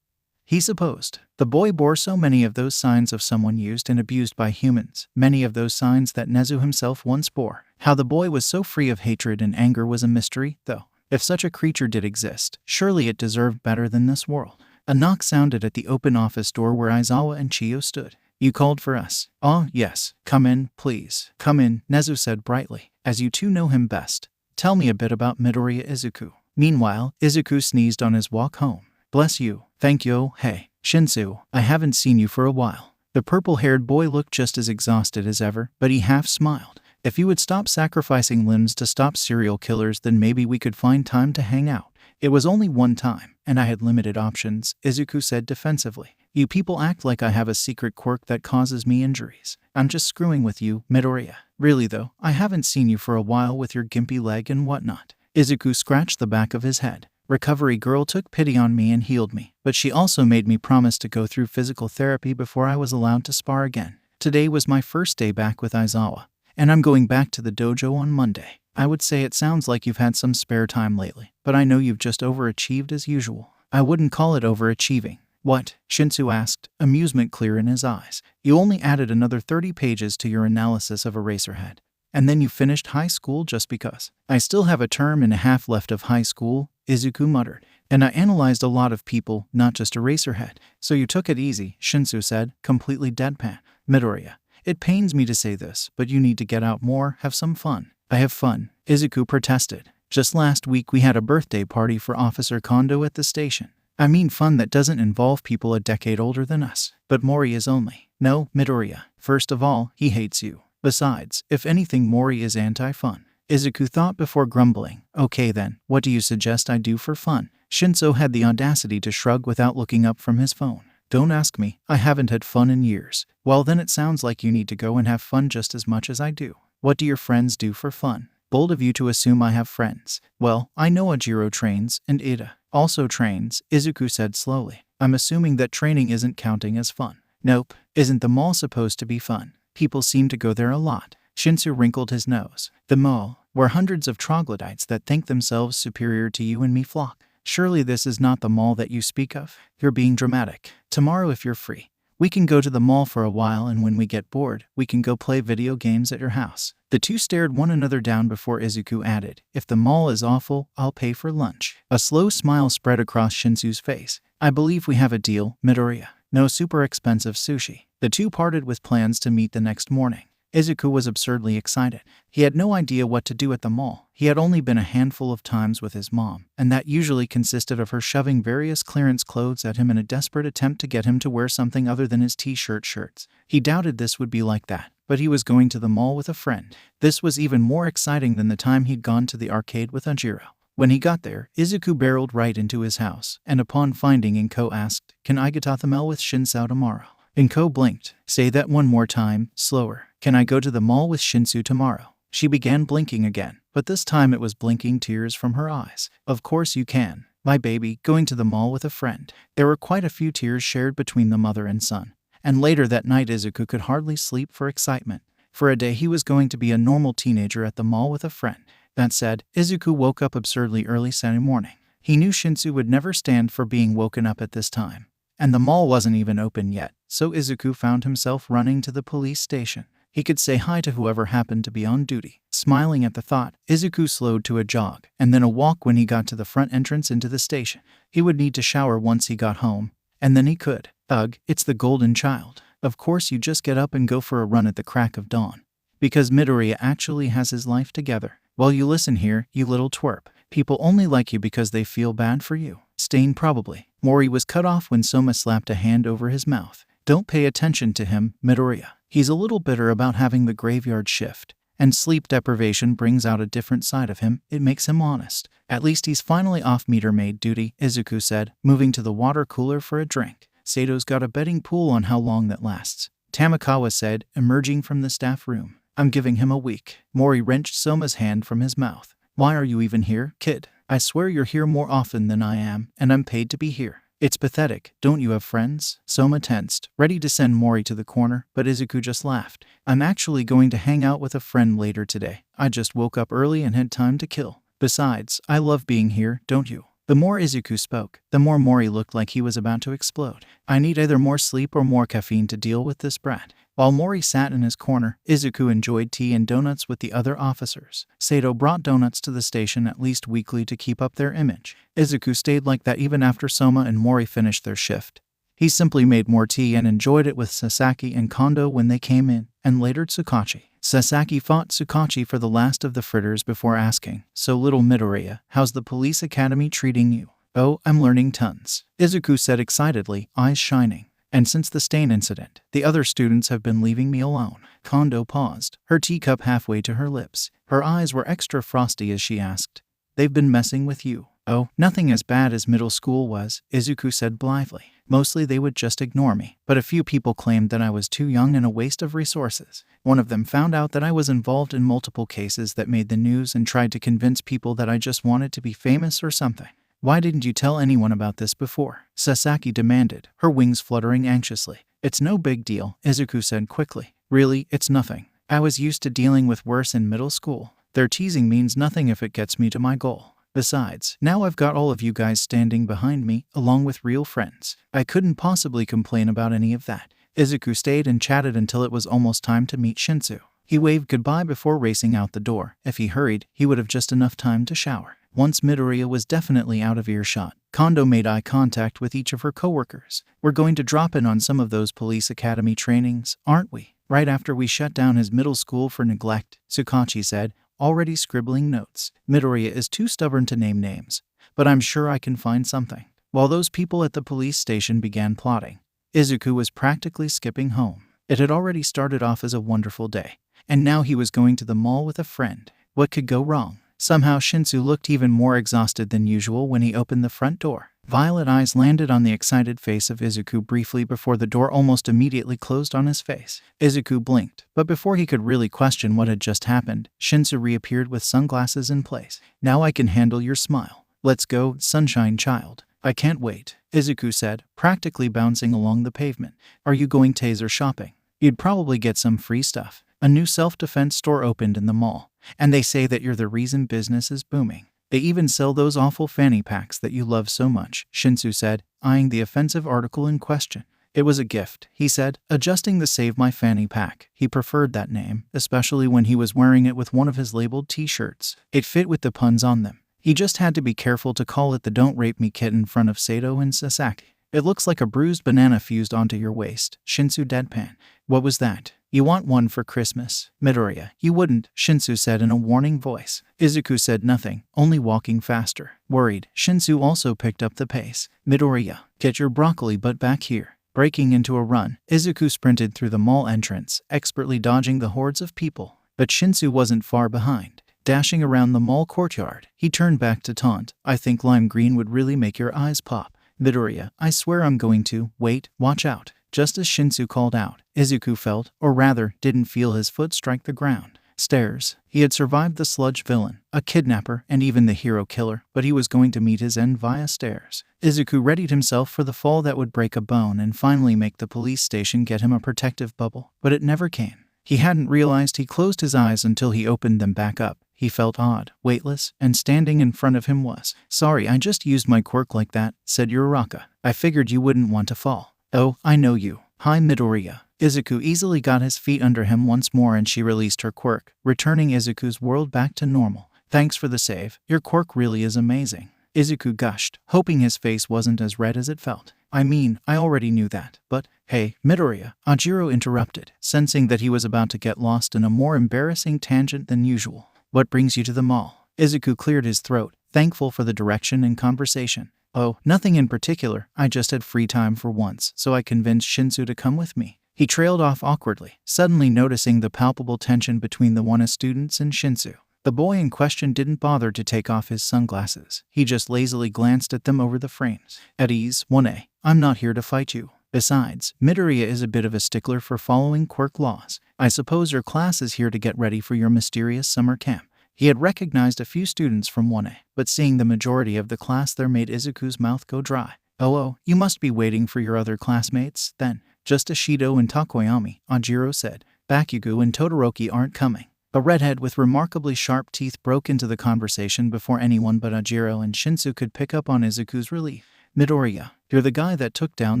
He supposed the boy bore so many of those signs of someone used and abused by humans, many of those signs that Nezu himself once bore. How the boy was so free of hatred and anger was a mystery, though. If such a creature did exist, surely it deserved better than this world. A knock sounded at the open office door where Aizawa and Chiyo stood. You called for us. Oh, yes. Come in, please. Come in, Nezu said brightly, as you two know him best. Tell me a bit about Midoriya Izuku. Meanwhile, Izuku sneezed on his walk home. Bless you. Thank you. Hey, Shinsu, I haven't seen you for a while. The purple-haired boy looked just as exhausted as ever, but he half smiled. If you would stop sacrificing limbs to stop serial killers, then maybe we could find time to hang out. It was only one time, and I had limited options, Izuku said defensively. You people act like I have a secret quirk that causes me injuries. I'm just screwing with you, Midoriya. Really though, I haven't seen you for a while with your gimpy leg and whatnot. Izuku scratched the back of his head. Recovery girl took pity on me and healed me, but she also made me promise to go through physical therapy before I was allowed to spar again. Today was my first day back with Aizawa, and I'm going back to the dojo on Monday. I would say it sounds like you've had some spare time lately, but I know you've just overachieved as usual. I wouldn't call it overachieving. What? Shinsu asked, amusement clear in his eyes. You only added another 30 pages to your analysis of Eraserhead. And then you finished high school just because. I still have a term and a half left of high school, Izuku muttered. And I analyzed a lot of people, not just Eraserhead. So you took it easy, Shinsu said, completely deadpan. Midoriya, it pains me to say this, but you need to get out more, have some fun. I have fun, Izuku protested. Just last week we had a birthday party for Officer Kondo at the station. I mean fun that doesn't involve people a decade older than us. But Mori is only. No, Midoriya. First of all, he hates you. Besides, if anything, Mori is anti-fun. Izuku thought before grumbling. Okay then, what do you suggest I do for fun? Shinso had the audacity to shrug without looking up from his phone. Don't ask me. I haven't had fun in years. Well then it sounds like you need to go and have fun just as much as I do. What do your friends do for fun? Bold of you to assume I have friends. Well, I know Ajiro trains, and Ida also trains, Izuku said slowly. I'm assuming that training isn't counting as fun. Nope. Isn't the mall supposed to be fun? People seem to go there a lot. Shinsu wrinkled his nose. The mall, where hundreds of troglodytes that think themselves superior to you and me flock. Surely this is not the mall that you speak of? You're being dramatic. Tomorrow if you're free, we can go to the mall for a while, and when we get bored, we can go play video games at your house. The two stared one another down before Izuku added, if the mall is awful, I'll pay for lunch. A slow smile spread across Shinsu's face. I believe we have a deal, Midoriya. No super expensive sushi. The two parted with plans to meet the next morning. Izuku was absurdly excited. He had no idea what to do at the mall. He had only been a handful of times with his mom, and that usually consisted of her shoving various clearance clothes at him in a desperate attempt to get him to wear something other than his t-shirt shirts. He doubted this would be like that, but he was going to the mall with a friend. This was even more exciting than the time he'd gone to the arcade with Ajiro. When he got there, Izuku barreled right into his house, and upon finding Inko asked, Can I get off the mall with Shinsao tomorrow? Inko blinked. Say that one more time, slower. Can I go to the mall with Shinsu tomorrow? She began blinking again, but this time it was blinking tears from her eyes. Of course you can, my baby, going to the mall with a friend. There were quite a few tears shared between the mother and son, and later that night Izuku could hardly sleep for excitement. For a day he was going to be a normal teenager at the mall with a friend. That said, Izuku woke up absurdly early Saturday morning. He knew Shinsu would never stand for being woken up at this time. And the mall wasn't even open yet, so Izuku found himself running to the police station. He could say hi to whoever happened to be on duty. Smiling at the thought, Izuku slowed to a jog, and then a walk when he got to the front entrance into the station. He would need to shower once he got home, and then he could. Ugh, it's the golden child. Of course you just get up and go for a run at the crack of dawn. Because Midoriya actually has his life together. Well, you listen here, you little twerp. People only like you because they feel bad for you. Stain probably. Mori was cut off when Soma slapped a hand over his mouth. Don't pay attention to him, Midoriya. He's a little bitter about having the graveyard shift. And sleep deprivation brings out a different side of him. It makes him honest. At least he's finally off meter maid duty, Izuku said, moving to the water cooler for a drink. Sato's got a betting pool on how long that lasts. Tamakawa said, emerging from the staff room. I'm giving him a week. Mori wrenched Soma's hand from his mouth. Why are you even here, kid? I swear you're here more often than I am, and I'm paid to be here. It's pathetic. Don't you have friends? Soma tensed, ready to send Mori to the corner, but Izuku just laughed. I'm actually going to hang out with a friend later today. I just woke up early and had time to kill. Besides, I love being here, don't you? The more Izuku spoke, the more Mori looked like he was about to explode. I need either more sleep or more caffeine to deal with this brat. While Mori sat in his corner, Izuku enjoyed tea and donuts with the other officers. Sato brought donuts to the station at least weekly to keep up their image. Izuku stayed like that even after Soma and Mori finished their shift. He simply made more tea and enjoyed it with Sasaki and Kondo when they came in, and later Tsukachi. Sasaki fought Tsukachi for the last of the fritters before asking, "So little Midoriya, how's the police academy treating you?" "Oh, I'm learning tons," Izuku said excitedly, eyes shining. "And since the stain incident, the other students have been leaving me alone." Kondo paused, her teacup halfway to her lips. Her eyes were extra frosty as she asked, "They've been messing with you?" "Oh, nothing as bad as middle school was," Izuku said blithely. "Mostly they would just ignore me, but a few people claimed that I was too young and a waste of resources. One of them found out that I was involved in multiple cases that made the news and tried to convince people that I just wanted to be famous or something." "Why didn't you tell anyone about this before?" Sasaki demanded, her wings fluttering anxiously. "It's no big deal," Izuku said quickly. "Really, it's nothing. I was used to dealing with worse in middle school. Their teasing means nothing if it gets me to my goal. Besides, now I've got all of you guys standing behind me, along with real friends. I couldn't possibly complain about any of that." Izuku stayed and chatted until it was almost time to meet Shinsu. He waved goodbye before racing out the door. If he hurried, he would have just enough time to shower. Once Midoriya was definitely out of earshot, Kondo made eye contact with each of her coworkers. "We're going to drop in on some of those police academy trainings, aren't we? Right after we shut down his middle school for neglect," Tsukachi said, already scribbling notes. "Midoriya is too stubborn to name names, but I'm sure I can find something." While those people at the police station began plotting, Izuku was practically skipping home. It had already started off as a wonderful day, and now he was going to the mall with a friend. What could go wrong? Somehow Shinsu looked even more exhausted than usual when he opened the front door. Violet eyes landed on the excited face of Izuku briefly before the door almost immediately closed on his face. Izuku blinked, but before he could really question what had just happened, Shinsu reappeared with sunglasses in place. "Now I can handle your smile. Let's go, sunshine child." "I can't wait," Izuku said, practically bouncing along the pavement. "Are you going taser shopping? You'd probably get some free stuff. A new self-defense store opened in the mall, and they say that you're the reason business is booming. They even sell those awful fanny packs that you love so much," Shinsu said, eyeing the offensive article in question. "It was a gift," he said, adjusting the Save My Fanny pack. He preferred that name, especially when he was wearing it with one of his labeled t-shirts. It fit with the puns on them. He just had to be careful to call it the Don't Rape Me kit in front of Sato and Sasaki. "It looks like a bruised banana fused onto your waist," Shinsu deadpan. "What was that? You want one for Christmas?" "Midoriya, you wouldn't," Shinsu said in a warning voice. Izuku said nothing, only walking faster. Worried, Shinsu also picked up the pace. "Midoriya, get your broccoli butt back here." Breaking into a run, Izuku sprinted through the mall entrance, expertly dodging the hordes of people. But Shinsu wasn't far behind. Dashing around the mall courtyard, he turned back to taunt, "I think lime green would really make your eyes pop." "Midoriya, I swear I'm going to. Wait, watch out." Just as Shinsu called out, Izuku felt, or rather, didn't feel his foot strike the ground. Stairs. He had survived the sludge villain, a kidnapper, and even the hero killer, but he was going to meet his end via stairs. Izuku readied himself for the fall that would break a bone and finally make the police station get him a protective bubble, but it never came. He hadn't realized he closed his eyes until he opened them back up. He felt odd, weightless, and standing in front of him was. "Sorry, I just used my quirk like that," said Uraraka. "I figured you wouldn't want to fall." "Oh, I know you. Hi, Midoriya." Izuku easily got his feet under him once more and she released her quirk, returning Izuku's world back to normal. "Thanks for the save. Your quirk really is amazing." Izuku gushed, hoping his face wasn't as red as it felt. "I mean, I already knew that, but hey, Midoriya," Ajiro interrupted, sensing that he was about to get lost in a more embarrassing tangent than usual. "What brings you to the mall?" Izuku cleared his throat, thankful for the direction and conversation. "Oh, nothing in particular. I just had free time for once, so I convinced Shinsu to come with me." He trailed off awkwardly, suddenly noticing the palpable tension between the Wana students and Shinsu. The boy in question didn't bother to take off his sunglasses. He just lazily glanced at them over the frames. "At ease, Wane. I'm not here to fight you. Besides, Midoriya is a bit of a stickler for following quirk laws. I suppose your class is here to get ready for your mysterious summer camp." He had recognized a few students from Wane, but seeing the majority of the class there made Izuku's mouth go dry. Oh, you must be waiting for your other classmates, then." "Just Ashido and Takoyami," Ajiro said. "Bakugo and Todoroki aren't coming." A redhead with remarkably sharp teeth broke into the conversation before anyone but Ajiro and Shinsu could pick up on Izuku's relief. "Midoriya, you're the guy that took down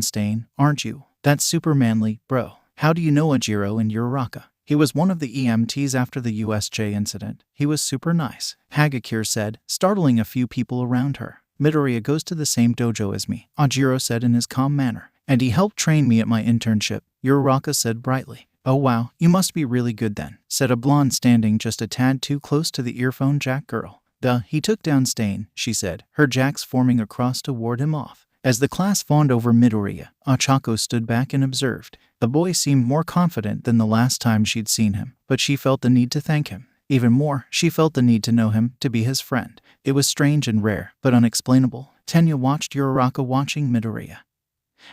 Stain, aren't you? That's super manly, bro. How do you know Ajiro and Uraraka?" "He was one of the EMTs after the USJ incident. He was super nice," Hagakure said, startling a few people around her. "Midoriya goes to the same dojo as me," Ajiro said in his calm manner. "And he helped train me at my internship," Uraraka said brightly. "Oh wow, you must be really good then," said a blonde standing just a tad too close to the earphone jack girl. He took down Stain," she said, her jacks forming across to ward him off. As the class fawned over Midoriya, Ochako stood back and observed. The boy seemed more confident than the last time she'd seen him, but she felt the need to thank him. Even more, she felt the need to know him, to be his friend. It was strange and rare, but unexplainable. Tenya watched Uraraka watching Midoriya,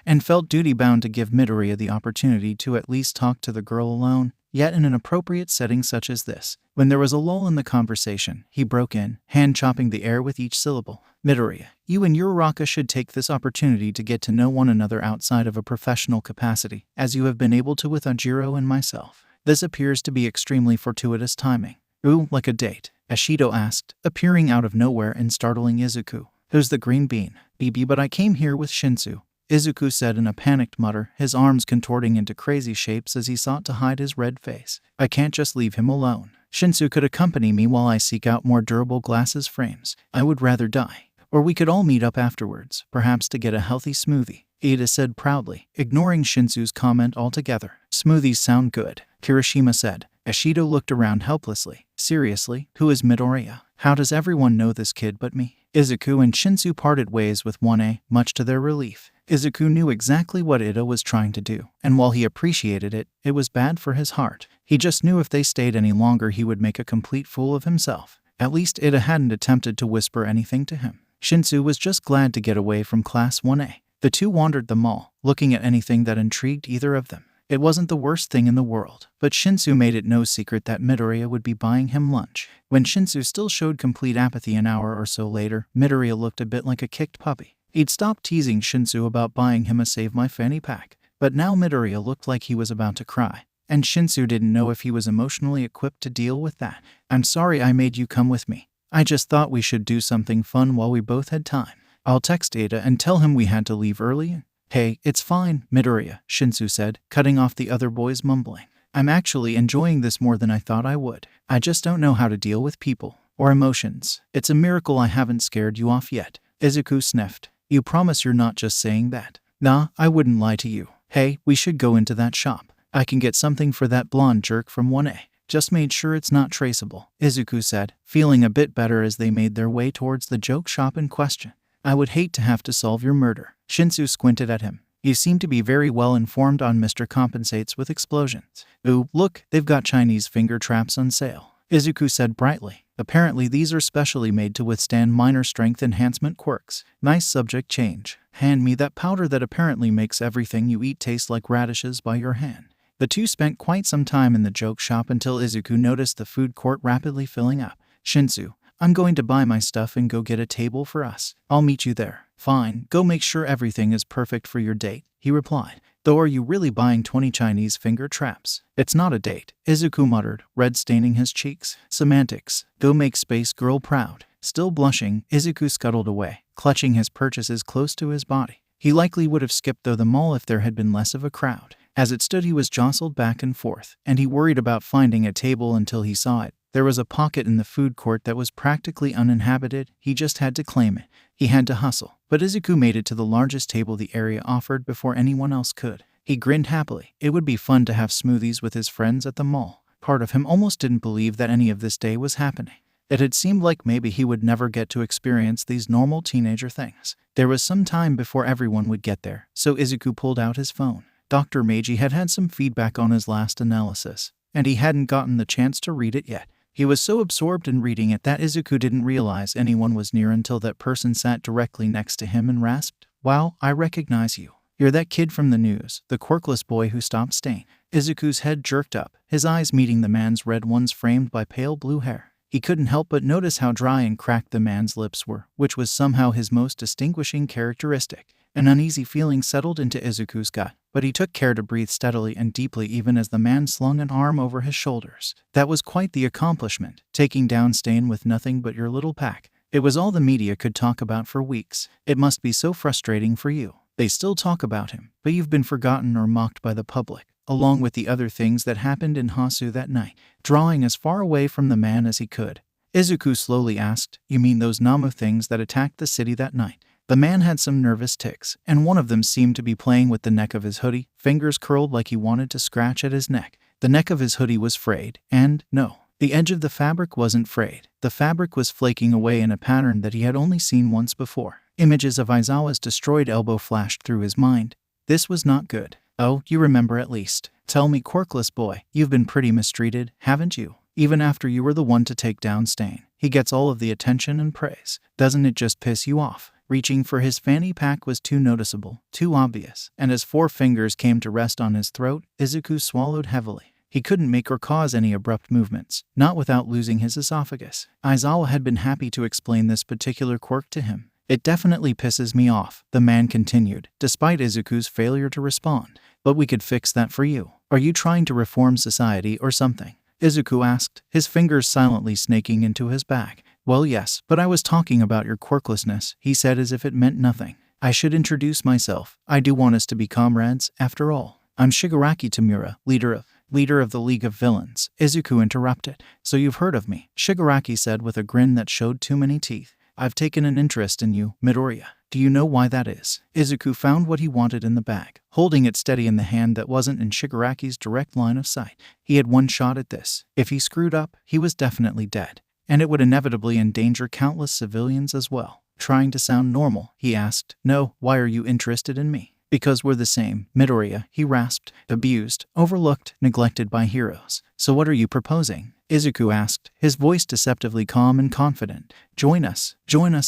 and felt duty-bound to give Midoriya the opportunity to at least talk to the girl alone, yet in an appropriate setting such as this. When there was a lull in the conversation, he broke in, hand-chopping the air with each syllable. "Midoriya, you and Uraraka should take this opportunity to get to know one another outside of a professional capacity, as you have been able to with Ajiro and myself. This appears to be extremely fortuitous timing." "Ooh, like a date?" Ashido asked, appearing out of nowhere and startling Izuku. "Who's the green bean?" "BB, but I came here with Shinsu," Izuku said in a panicked mutter, his arms contorting into crazy shapes as he sought to hide his red face. "I can't just leave him alone. Shinsu could accompany me while I seek out more durable glasses frames. I would rather die. Or we could all meet up afterwards, perhaps to get a healthy smoothie," Ada said proudly, ignoring Shinsu's comment altogether. "Smoothies sound good," Kirishima said. Ashido looked around helplessly. "Seriously, who is Midoriya? How does everyone know this kid but me?" Izuku and Shinsu parted ways with Wane, much to their relief. Izuku knew exactly what Ida was trying to do, and while he appreciated it, it was bad for his heart. He just knew if they stayed any longer he would make a complete fool of himself. At least Ida hadn't attempted to whisper anything to him. Shinsu was just glad to get away from Class 1A. The two wandered the mall, looking at anything that intrigued either of them. It wasn't the worst thing in the world, but Shinsu made it no secret that Midoriya would be buying him lunch. When Shinsu still showed complete apathy an hour or so later, Midoriya looked a bit like a kicked puppy. He'd stopped teasing Shinsu about buying him a Save My Fanny pack, but now Midoriya looked like he was about to cry, and Shinsu didn't know if he was emotionally equipped to deal with that. "I'm sorry I made you come with me. I just thought we should do something fun while we both had time. I'll text Ada and tell him we had to leave early." "Hey, it's fine, Midoriya," Shinsu said, cutting off the other boy's mumbling. "I'm actually enjoying this more than I thought I would. I just don't know how to deal with people, or emotions. It's a miracle I haven't scared you off yet." Izuku sniffed. "You promise you're not just saying that?" "Nah, I wouldn't lie to you. Hey, we should go into that shop. I can get something for that blonde jerk from 1A. Just made sure it's not traceable," Izuku said, feeling a bit better as they made their way towards the joke shop in question. "I would hate to have to solve your murder." Shinsu squinted at him. "You seem to be very well informed on Mr. Compensates with explosions." "Ooh, look, they've got Chinese finger traps on sale," Izuku said brightly. "Apparently these are specially made to withstand minor strength enhancement quirks. Nice subject change. Hand me that powder that apparently makes everything you eat taste like radishes by your hand." The two spent quite some time in the joke shop until Izuku noticed the food court rapidly filling up. "Shinsu, I'm going to buy my stuff and go get a table for us. I'll meet you there." "Fine, go make sure everything is perfect for your date," he replied. Though are you really buying 20 Chinese finger traps? It's not a date, Izuku muttered, red staining his cheeks. Semantics. Go make space girl proud. Still blushing, Izuku scuttled away, clutching his purchases close to his body. He likely would have skipped through the mall if there had been less of a crowd. As it stood, he was jostled back and forth, and he worried about finding a table until he saw it. There was a pocket in the food court that was practically uninhabited. He just had to claim it. He had to hustle. But Izuku made it to the largest table the area offered before anyone else could. He grinned happily. It would be fun to have smoothies with his friends at the mall. Part of him almost didn't believe that any of this day was happening. It had seemed like maybe he would never get to experience these normal teenager things. There was some time before everyone would get there, so Izuku pulled out his phone. Dr. Meiji had had some feedback on his last analysis, and he hadn't gotten the chance to read it yet. He was so absorbed in reading it that Izuku didn't realize anyone was near until that person sat directly next to him and rasped, "Wow, I recognize you. You're that kid from the news, the quirkless boy who stopped Stain." Izuku's head jerked up, his eyes meeting the man's red ones framed by pale blue hair. He couldn't help but notice how dry and cracked the man's lips were, which was somehow his most distinguishing characteristic. An uneasy feeling settled into Izuku's gut, but he took care to breathe steadily and deeply even as the man slung an arm over his shoulders. That was quite the accomplishment, taking down Stain with nothing but your little pack. It was all the media could talk about for weeks. It must be so frustrating for you. They still talk about him, but you've been forgotten or mocked by the public, along with the other things that happened in Hasu that night. Drawing as far away from the man as he could, Izuku slowly asked, "You mean those Namu things that attacked the city that night?" The man had some nervous tics, and one of them seemed to be playing with the neck of his hoodie, fingers curled like he wanted to scratch at his neck. The neck of his hoodie was frayed, and, no, the edge of the fabric wasn't frayed. The fabric was flaking away in a pattern that he had only seen once before. Images of Aizawa's destroyed elbow flashed through his mind. This was not good. "Oh, you remember at least. Tell me, quirkless boy, you've been pretty mistreated, haven't you? Even after you were the one to take down Stain. He gets all of the attention and praise. Doesn't it just piss you off?" Reaching for his fanny pack was too noticeable, too obvious, and as 4 fingers came to rest on his throat, Izuku swallowed heavily. He couldn't make or cause any abrupt movements, not without losing his esophagus. Aizawa had been happy to explain this particular quirk to him. "It definitely pisses me off," the man continued, despite Izuku's failure to respond. "But we could fix that for you. Are you trying to reform society or something?" Izuku asked, his fingers silently snaking into his bag. "Well, yes, but I was talking about your quirklessness," he said as if it meant nothing. "I should introduce myself. I do want us to be comrades, after all. I'm Shigaraki Tamura, leader of the League of Villains," Izuku interrupted. "So you've heard of me," Shigaraki said with a grin that showed too many teeth. "I've taken an interest in you, Midoriya. Do you know why that is?" Izuku found what he wanted in the bag, holding it steady in the hand that wasn't in Shigaraki's direct line of sight. He had one shot at this. If he screwed up, he was definitely dead. And it would inevitably endanger countless civilians as well. Trying to sound normal, he asked, "No, why are you interested in me?" "Because we're the same, Midoriya," he rasped. "Abused, overlooked, neglected by heroes. So what are you proposing?" Izuku asked, his voice deceptively calm and confident. Join us,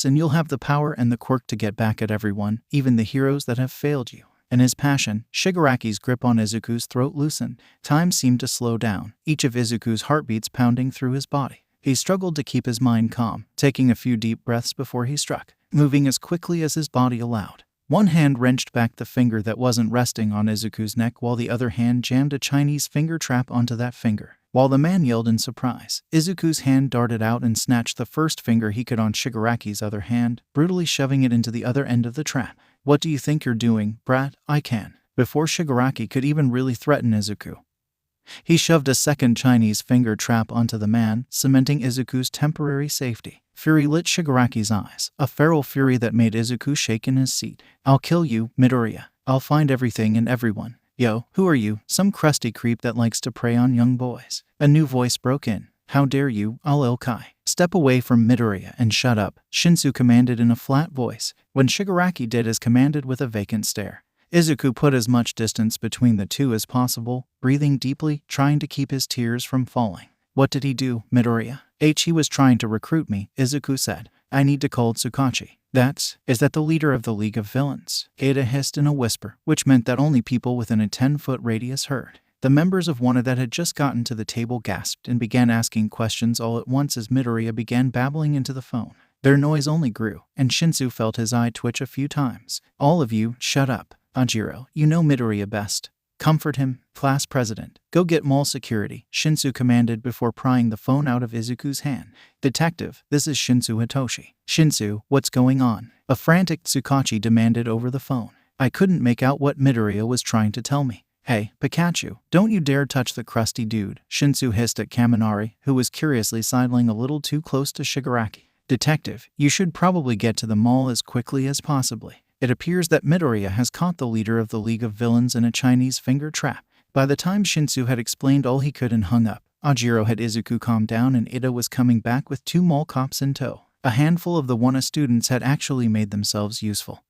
and you'll have the power and the quirk to get back at everyone, even the heroes that have failed you." In his passion, Shigaraki's grip on Izuku's throat loosened. Time seemed to slow down, each of Izuku's heartbeats pounding through his body. He struggled to keep his mind calm, taking a few deep breaths before he struck, moving as quickly as his body allowed. One hand wrenched back the finger that wasn't resting on Izuku's neck while the other hand jammed a Chinese finger trap onto that finger. While the man yelled in surprise, Izuku's hand darted out and snatched the first finger he could on Shigaraki's other hand, brutally shoving it into the other end of the trap. "What do you think you're doing, brat? I can." Before Shigaraki could even really threaten Izuku, he shoved a second Chinese finger trap onto the man, cementing Izuku's temporary safety. Fury lit Shigaraki's eyes, a feral fury that made Izuku shake in his seat. "I'll kill you, Midoriya. I'll find everything and everyone." "Yo, who are you? Some crusty creep that likes to prey on young boys." A new voice broke in. "How dare you, Al-Ilkai. Step away from Midoriya and shut up," Shinsu commanded in a flat voice. When Shigaraki did as commanded with a vacant stare, Izuku put as much distance between the two as possible, breathing deeply, trying to keep his tears from falling. "What did he do, Midoriya?" He was trying to recruit me," Izuku said. "I need to call Tsukachi." Is that the leader of the League of Villains?" Ada hissed in a whisper, which meant that only people within a 10-foot radius heard. The members of one that had just gotten to the table gasped and began asking questions all at once as Midoriya began babbling into the phone. Their noise only grew, and Shinsu felt his eye twitch a few times. "All of you, shut up. Ajiro, you know Midoriya best. Comfort him, class president. Go get mall security, Shinsu commanded before prying the phone out of Izuku's hand. Detective, this is Shinsu Hitoshi. Shinsu, what's going on? A frantic Tsukachi demanded over the phone. I couldn't make out what Midoriya was trying to tell me. Hey, Pikachu, don't you dare touch the crusty dude, Shinsu hissed at Kaminari, who was curiously sidling a little too close to Shigaraki. Detective, you should probably get to the mall as quickly as possibly. It appears that Midoriya has caught the leader of the League of Villains in a Chinese finger trap. By the time Shinsu had explained all he could and hung up, Ajiro had Izuku calmed down and Ida was coming back with 2 mall cops in tow. A handful of the Wana students had actually made themselves useful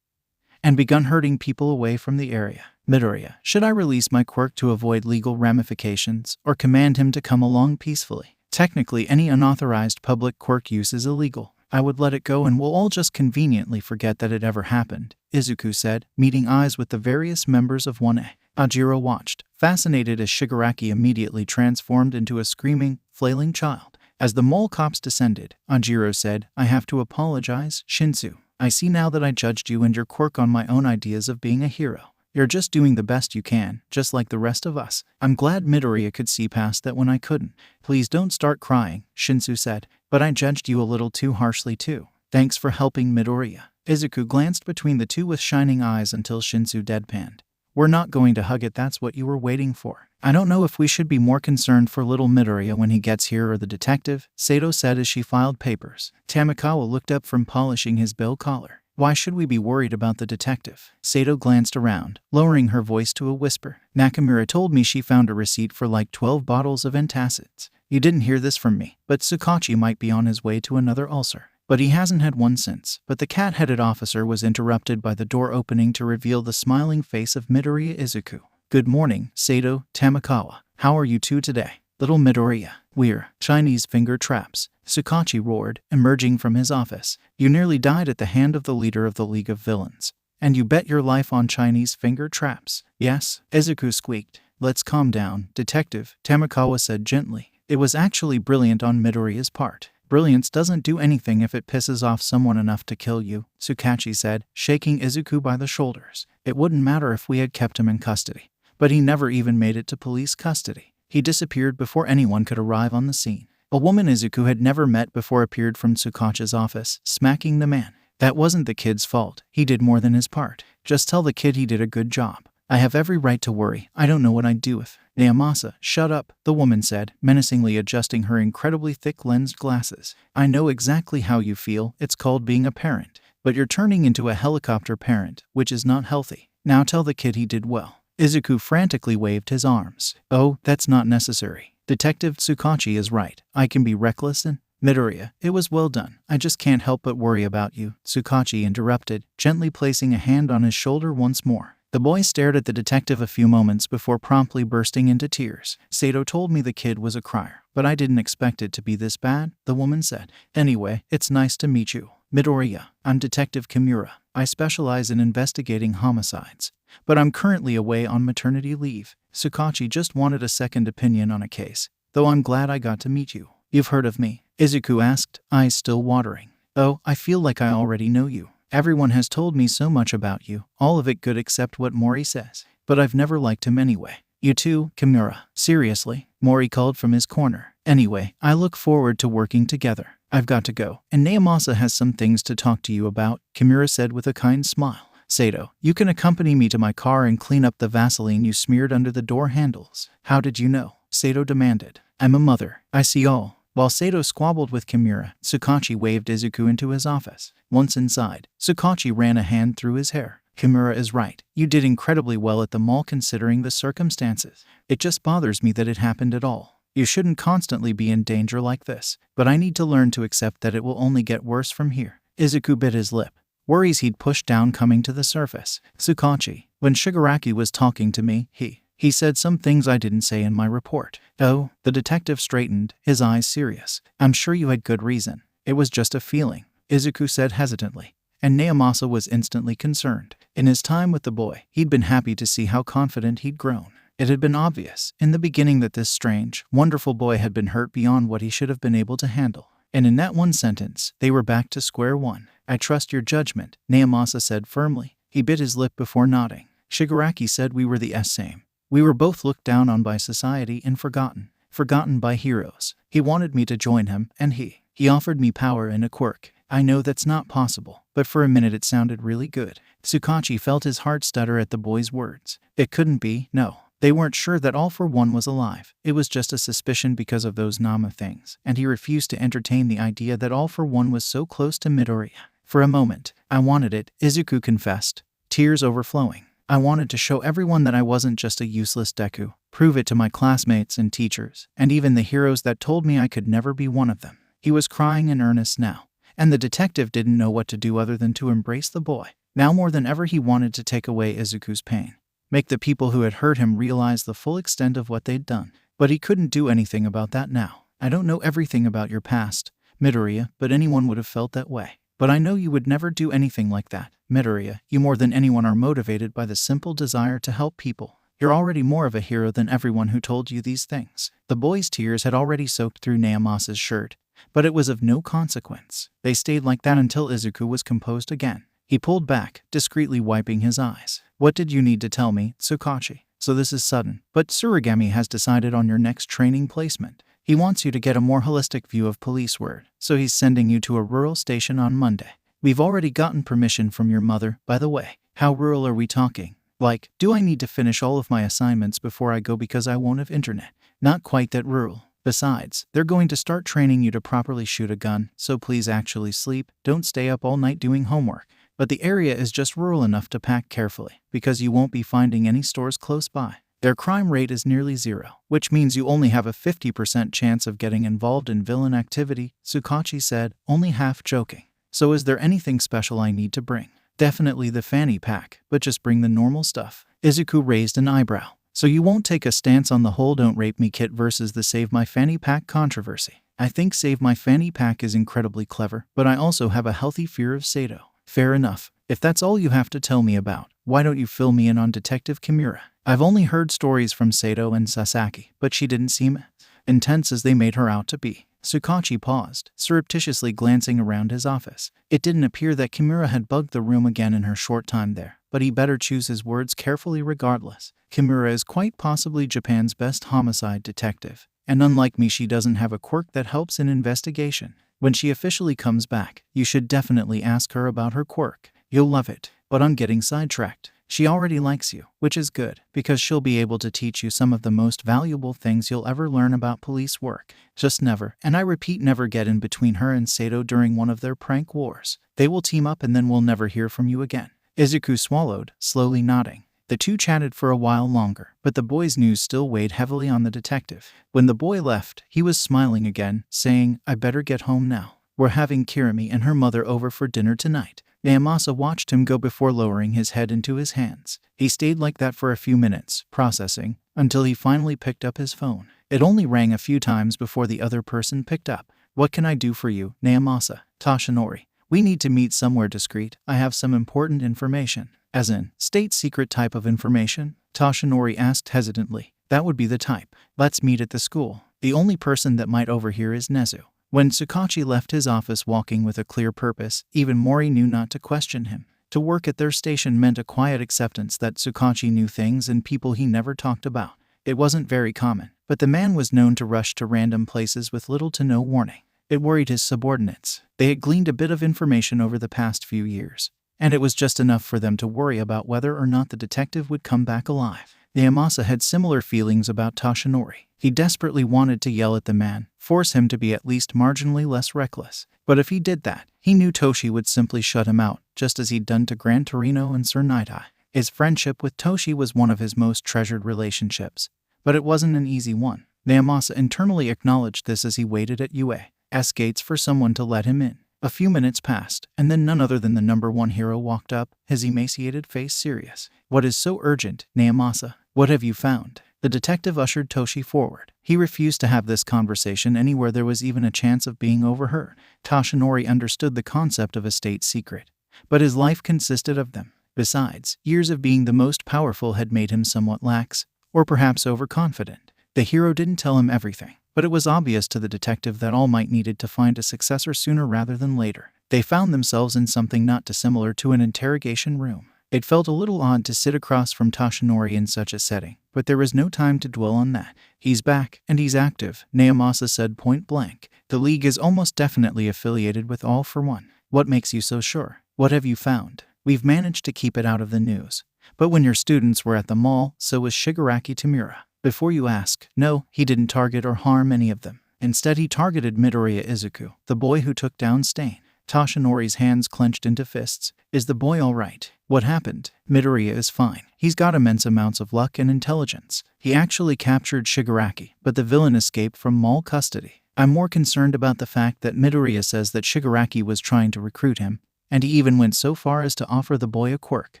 and begun herding people away from the area. Midoriya, should I release my quirk to avoid legal ramifications, or command him to come along peacefully? Technically, any unauthorized public quirk use is illegal. I would let it go and we'll all just conveniently forget that it ever happened, Izuku said, meeting eyes with the various members of 1A. Ajiro watched, fascinated as Shigaraki immediately transformed into a screaming, flailing child. As the mall cops descended, Ajiro said, I have to apologize, Shinsu. I see now that I judged you and your quirk on my own ideas of being a hero. You're just doing the best you can, just like the rest of us. I'm glad Midoriya could see past that when I couldn't. Please don't start crying, Shinsu said, but I judged you a little too harshly too. Thanks for helping Midoriya. Izuku glanced between the two with shining eyes until Shinsu deadpanned. We're not going to hug it, that's what you were waiting for. I don't know if we should be more concerned for little Midoriya when he gets here or the detective, Sato said as she filed papers. Tamikawa looked up from polishing his bill collar. Why should we be worried about the detective? Sato glanced around, lowering her voice to a whisper. Nakamura told me she found a receipt for like 12 bottles of antacids. You didn't hear this from me, but Tsukachi might be on his way to another ulcer. But he hasn't had one since. But the cat-headed officer was interrupted by the door opening to reveal the smiling face of Midoriya Izuku. Good morning, Sato, Tamikawa. How are you two today? Little Midoriya, we're Chinese finger traps, Tsukachi roared, emerging from his office. You nearly died at the hand of the leader of the League of Villains. And you bet your life on Chinese finger traps. Yes, Izuku squeaked. Let's calm down, Detective, Tamikawa said gently. It was actually brilliant on Midoriya's part. Brilliance doesn't do anything if it pisses off someone enough to kill you, Tsukachi said, shaking Izuku by the shoulders. It wouldn't matter if we had kept him in custody. But he never even made it to police custody. He disappeared before anyone could arrive on the scene. A woman Izuku had never met before appeared from Tsukachi's office, smacking the man. That wasn't the kid's fault. He did more than his part. Just tell the kid he did a good job. I have every right to worry. I don't know what I'd do if... Naomasa, shut up, the woman said, menacingly adjusting her incredibly thick lensed glasses. I know exactly how you feel. It's called being a parent. But you're turning into a helicopter parent, which is not healthy. Now tell the kid he did well. Izuku frantically waved his arms. Oh, that's not necessary. Detective Tsukachi is right. I can be reckless and... Midoriya, it was well done. I just can't help but worry about you, Tsukachi interrupted, gently placing a hand on his shoulder once more. The boy stared at the detective a few moments before promptly bursting into tears. Sato told me the kid was a crier, but I didn't expect it to be this bad, the woman said. Anyway, it's nice to meet you. Midoriya, I'm Detective Kimura. I specialize in investigating homicides. But I'm currently away on maternity leave. Tsukachi just wanted a second opinion on a case, though I'm glad I got to meet you. You've heard of me? Izuku asked, eyes still watering. Oh, I feel like I already know you. Everyone has told me so much about you, all of it good except what Mori says. But I've never liked him anyway. You too, Kimura. Seriously? Mori called from his corner. Anyway, I look forward to working together. I've got to go, and Naomasa has some things to talk to you about, Kimura said with a kind smile. Sato, you can accompany me to my car and clean up the Vaseline you smeared under the door handles. How did you know? Sato demanded. I'm a mother. I see all. While Sato squabbled with Kimura, Tsukachi waved Izuku into his office. Once inside, Tsukachi ran a hand through his hair. Kimura is right. You did incredibly well at the mall considering the circumstances. It just bothers me that it happened at all. You shouldn't constantly be in danger like this, but I need to learn to accept that it will only get worse from here. Izuku bit his lip. Worries he'd pushed down coming to the surface. Tsukachi, when Shigaraki was talking to me, he said some things I didn't say in my report. Oh, the detective straightened, his eyes serious. I'm sure you had good reason. It was just a feeling, Izuku said hesitantly. And Naomasa was instantly concerned. In his time with the boy, he'd been happy to see how confident he'd grown. It had been obvious in the beginning that this strange, wonderful boy had been hurt beyond what he should have been able to handle. And in that one sentence, they were back to square one. I trust your judgment, Naomasa said firmly. He bit his lip before nodding. Shigaraki said we were the same. We were both looked down on by society and forgotten by heroes. He wanted me to join him, and he offered me power and a quirk. I know that's not possible, but for a minute it sounded really good. Tsukachi felt his heart stutter at the boy's words. It couldn't be, no. They weren't sure that All for One was alive. It was just a suspicion because of those Nama things, and he refused to entertain the idea that All for One was so close to Midoriya. For a moment, I wanted it, Izuku confessed, tears overflowing. I wanted to show everyone that I wasn't just a useless Deku, prove it to my classmates and teachers, and even the heroes that told me I could never be one of them. He was crying in earnest now, and the detective didn't know what to do other than to embrace the boy. Now more than ever he wanted to take away Izuku's pain, make the people who had hurt him realize the full extent of what they'd done. But he couldn't do anything about that now. I don't know everything about your past, Midoriya, but anyone would have felt that way. But I know you would never do anything like that. Midoriya, you more than anyone are motivated by the simple desire to help people. You're already more of a hero than everyone who told you these things. The boy's tears had already soaked through Naomasa's shirt, but it was of no consequence. They stayed like that until Izuku was composed again. He pulled back, discreetly wiping his eyes. What did you need to tell me, Tsukachi? So this is sudden, but Tsurigami has decided on your next training placement. He wants you to get a more holistic view of police work, so he's sending you to a rural station on Monday. We've already gotten permission from your mother, by the way. How rural are we talking? Like, do I need to finish all of my assignments before I go because I won't have internet? Not quite that rural. Besides, they're going to start training you to properly shoot a gun, so please actually sleep, don't stay up all night doing homework. But the area is just rural enough to pack carefully, because you won't be finding any stores close by. Their crime rate is nearly zero, which means you only have a 50% chance of getting involved in villain activity, Tsukachi said, only half joking. So is there anything special I need to bring? Definitely the fanny pack, but just bring the normal stuff. Izuku raised an eyebrow. So you won't take a stance on the whole don't rape me kit versus the save my fanny pack controversy. I think save my fanny pack is incredibly clever, but I also have a healthy fear of Sato. Fair enough. If that's all you have to tell me about, why don't you fill me in on Detective Kimura? I've only heard stories from Sato and Sasaki, but she didn't seem intense as they made her out to be. Tsukachi paused, surreptitiously glancing around his office. It didn't appear that Kimura had bugged the room again in her short time there, but he better choose his words carefully regardless. Kimura is quite possibly Japan's best homicide detective, and unlike me she doesn't have a quirk that helps in investigation. When she officially comes back, you should definitely ask her about her quirk. You'll love it. But I'm getting sidetracked. She already likes you, which is good, because she'll be able to teach you some of the most valuable things you'll ever learn about police work. Just never, and I repeat never, get in between her and Sato during one of their prank wars. They will team up and then we'll never hear from you again. Izuku swallowed, slowly nodding. The two chatted for a while longer, but the boy's news still weighed heavily on the detective. When the boy left, he was smiling again, saying, I better get home now. We're having Kirimi and her mother over for dinner tonight. Naomasa watched him go before lowering his head into his hands. He stayed like that for a few minutes, processing, until he finally picked up his phone. It only rang a few times before the other person picked up. What can I do for you, Naomasa? Toshinori. We need to meet somewhere discreet. I have some important information. As in, state secret type of information? Toshinori asked hesitantly. That would be the type. Let's meet at the school. The only person that might overhear is Nezu. When Tsukachi left his office walking with a clear purpose, even Mori knew not to question him. To work at their station meant a quiet acceptance that Tsukachi knew things and people he never talked about. It wasn't very common, but the man was known to rush to random places with little to no warning. It worried his subordinates. They had gleaned a bit of information over the past few years, and it was just enough for them to worry about whether or not the detective would come back alive. Naomasa had similar feelings about Toshinori. He desperately wanted to yell at the man, force him to be at least marginally less reckless. But if he did that, he knew Toshi would simply shut him out, just as he'd done to Gran Torino and Sir Nightai. His friendship with Toshi was one of his most treasured relationships, but it wasn't an easy one. Naomasa internally acknowledged this as he waited at UA's gates for someone to let him in. A few minutes passed, and then none other than the number one hero walked up, his emaciated face serious. What is so urgent, Naomasa? What have you found? The detective ushered Toshi forward. He refused to have this conversation anywhere there was even a chance of being overheard. Toshinori understood the concept of a state secret, but his life consisted of them. Besides, years of being the most powerful had made him somewhat lax, or perhaps overconfident. The hero didn't tell him everything, but it was obvious to the detective that All Might needed to find a successor sooner rather than later. They found themselves in something not dissimilar to an interrogation room. It felt a little odd to sit across from Toshinori in such a setting, but there was no time to dwell on that. He's back, and he's active, Naomasa said point blank. The league is almost definitely affiliated with All for One. What makes you so sure? What have you found? We've managed to keep it out of the news. But when your students were at the mall, so was Shigaraki Tamura. Before you ask, no, he didn't target or harm any of them. Instead, he targeted Midoriya Izuku, the boy who took down Stain. Toshinori's hands clenched into fists. Is the boy all right? What happened? Midoriya is fine. He's got immense amounts of luck and intelligence. He actually captured Shigaraki, but the villain escaped from mall custody. I'm more concerned about the fact that Midoriya says that Shigaraki was trying to recruit him, and he even went so far as to offer the boy a quirk.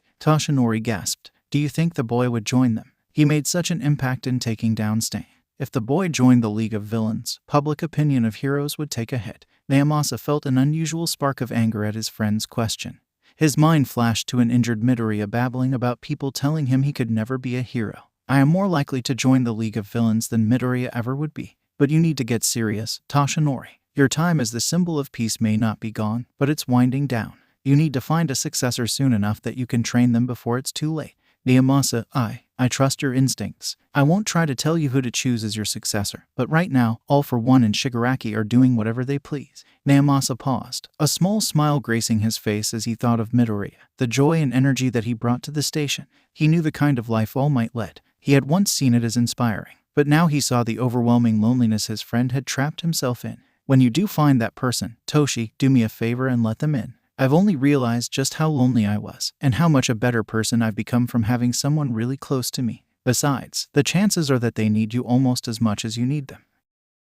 Toshinori gasped. Do you think the boy would join them? He made such an impact in taking down Stain. If the boy joined the League of Villains, public opinion of heroes would take a hit. Naomasa felt an unusual spark of anger at his friend's question. His mind flashed to an injured Midoriya babbling about people telling him he could never be a hero. I am more likely to join the League of Villains than Midoriya ever would be. But you need to get serious, Toshinori. Your time as the symbol of peace may not be gone, but it's winding down. You need to find a successor soon enough that you can train them before it's too late. Naomasa, I trust your instincts. I won't try to tell you who to choose as your successor, but right now, All for One and Shigaraki are doing whatever they please. Naomasa paused, a small smile gracing his face as he thought of Midoriya, the joy and energy that he brought to the station. He knew the kind of life All Might led. He had once seen it as inspiring, but now he saw the overwhelming loneliness his friend had trapped himself in. When you do find that person, Toshi, do me a favor and let them in. I've only realized just how lonely I was, and how much a better person I've become from having someone really close to me. Besides, the chances are that they need you almost as much as you need them.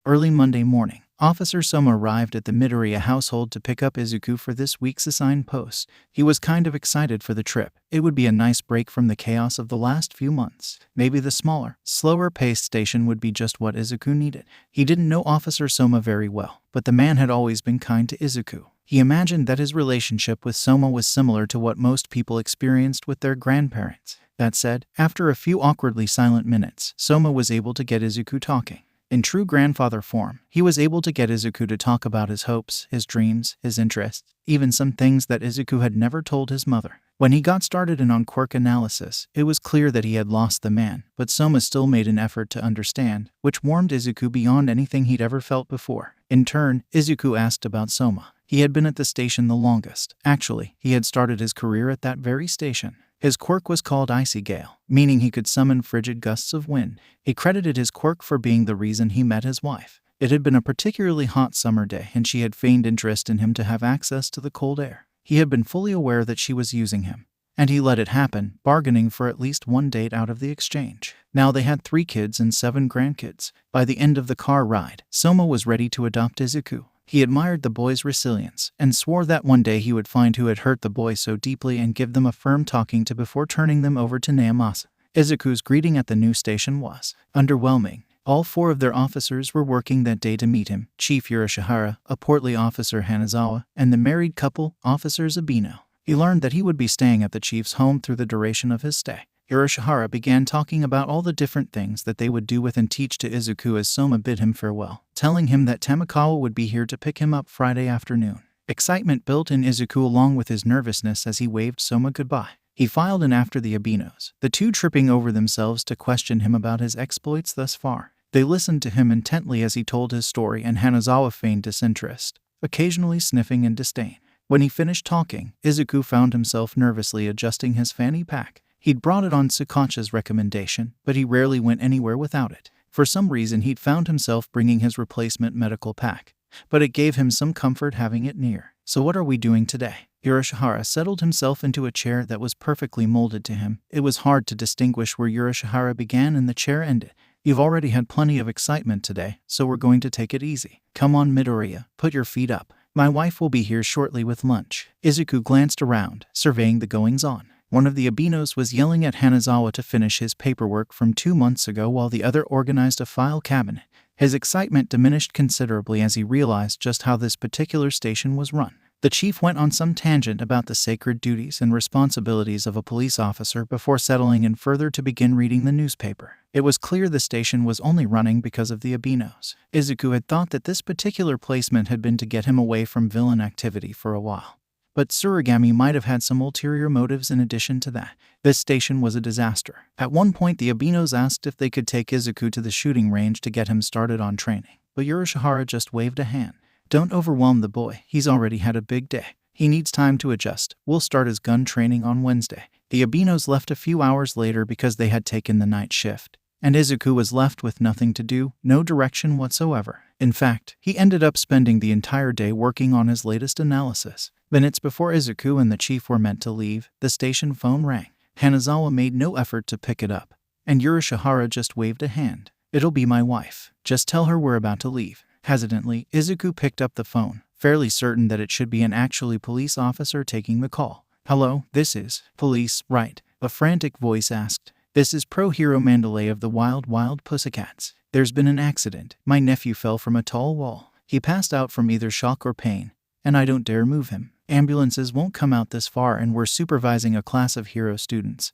Early Monday morning, Officer Soma arrived at the Midoriya household to pick up Izuku for this week's assigned post. He was kind of excited for the trip. It would be a nice break from the chaos of the last few months. Maybe the smaller, slower-paced station would be just what Izuku needed. He didn't know Officer Soma very well, but the man had always been kind to Izuku. He imagined that his relationship with Soma was similar to what most people experienced with their grandparents. That said, after a few awkwardly silent minutes, Soma was able to get Izuku talking. In true grandfather form, he was able to get Izuku to talk about his hopes, his dreams, his interests, even some things that Izuku had never told his mother. When he got started in on quirk analysis, it was clear that he had lost the man, but Soma still made an effort to understand, which warmed Izuku beyond anything he'd ever felt before. In turn, Izuku asked about Soma. He had been at the station the longest. Actually, he had started his career at that very station. His quirk was called Icy Gale, meaning he could summon frigid gusts of wind. He credited his quirk for being the reason he met his wife. It had been a particularly hot summer day, and she had feigned interest in him to have access to the cold air. He had been fully aware that she was using him, and he let it happen, bargaining for at least one date out of the exchange. Now they had 3 kids and 7 grandkids. By the end of the car ride, Soma was ready to adopt Izuku. He admired the boy's resilience, and swore that one day he would find who had hurt the boy so deeply and give them a firm talking to before turning them over to Naomasa. Izuku's greeting at the new station was underwhelming. All 4 of their officers were working that day to meet him: Chief Urashihara, a portly Officer Hanazawa, and the married couple, Officer Zabino. He learned that he would be staying at the chief's home through the duration of his stay. Urashihara began talking about all the different things that they would do with and teach to Izuku as Soma bid him farewell, telling him that Tamakawa would be here to pick him up Friday afternoon. Excitement built in Izuku along with his nervousness as he waved Soma goodbye. He filed in after the Abinos, the 2 tripping over themselves to question him about his exploits thus far. They listened to him intently as he told his story, and Hanazawa feigned disinterest, occasionally sniffing in disdain. When he finished talking, Izuku found himself nervously adjusting his fanny pack. He'd brought it on Sukacha's recommendation, but he rarely went anywhere without it. For some reason he'd found himself bringing his replacement medical pack, but it gave him some comfort having it near. So what are we doing today? Urashihara settled himself into a chair that was perfectly molded to him. It was hard to distinguish where Urashihara began and the chair ended. You've already had plenty of excitement today, so we're going to take it easy. Come on, Midoriya, put your feet up. My wife will be here shortly with lunch. Izuku glanced around, surveying the goings-on. One of the Abinos was yelling at Hanazawa to finish his paperwork from 2 months ago while the other organized a file cabinet. His excitement diminished considerably as he realized just how this particular station was run. The chief went on some tangent about the sacred duties and responsibilities of a police officer before settling in further to begin reading the newspaper. It was clear the station was only running because of the Abinos. Izuku had thought that this particular placement had been to get him away from villain activity for a while. But Surigami might have had some ulterior motives in addition to that. This station was a disaster. At one point, the Abinos asked if they could take Izuku to the shooting range to get him started on training. But Yurishihara just waved a hand. Don't overwhelm the boy. He's already had a big day. He needs time to adjust. We'll start his gun training on Wednesday. The Abinos left a few hours later because they had taken the night shift. And Izuku was left with nothing to do, no direction whatsoever. In fact, he ended up spending the entire day working on his latest analysis. Minutes before Izuku and the chief were meant to leave, the station phone rang. Hanazawa made no effort to pick it up, and Yurishihara just waved a hand. It'll be my wife. Just tell her we're about to leave. Hesitantly, Izuku picked up the phone, fairly certain that it should be an actually police officer taking the call. Hello, this is police, right? A frantic voice asked. This is Pro Hero Mandalay of the Wild Pussycats. There's been an accident. My nephew fell from a tall wall. He passed out from either shock or pain, and I don't dare move him. Ambulances won't come out this far, and we're supervising a class of hero students.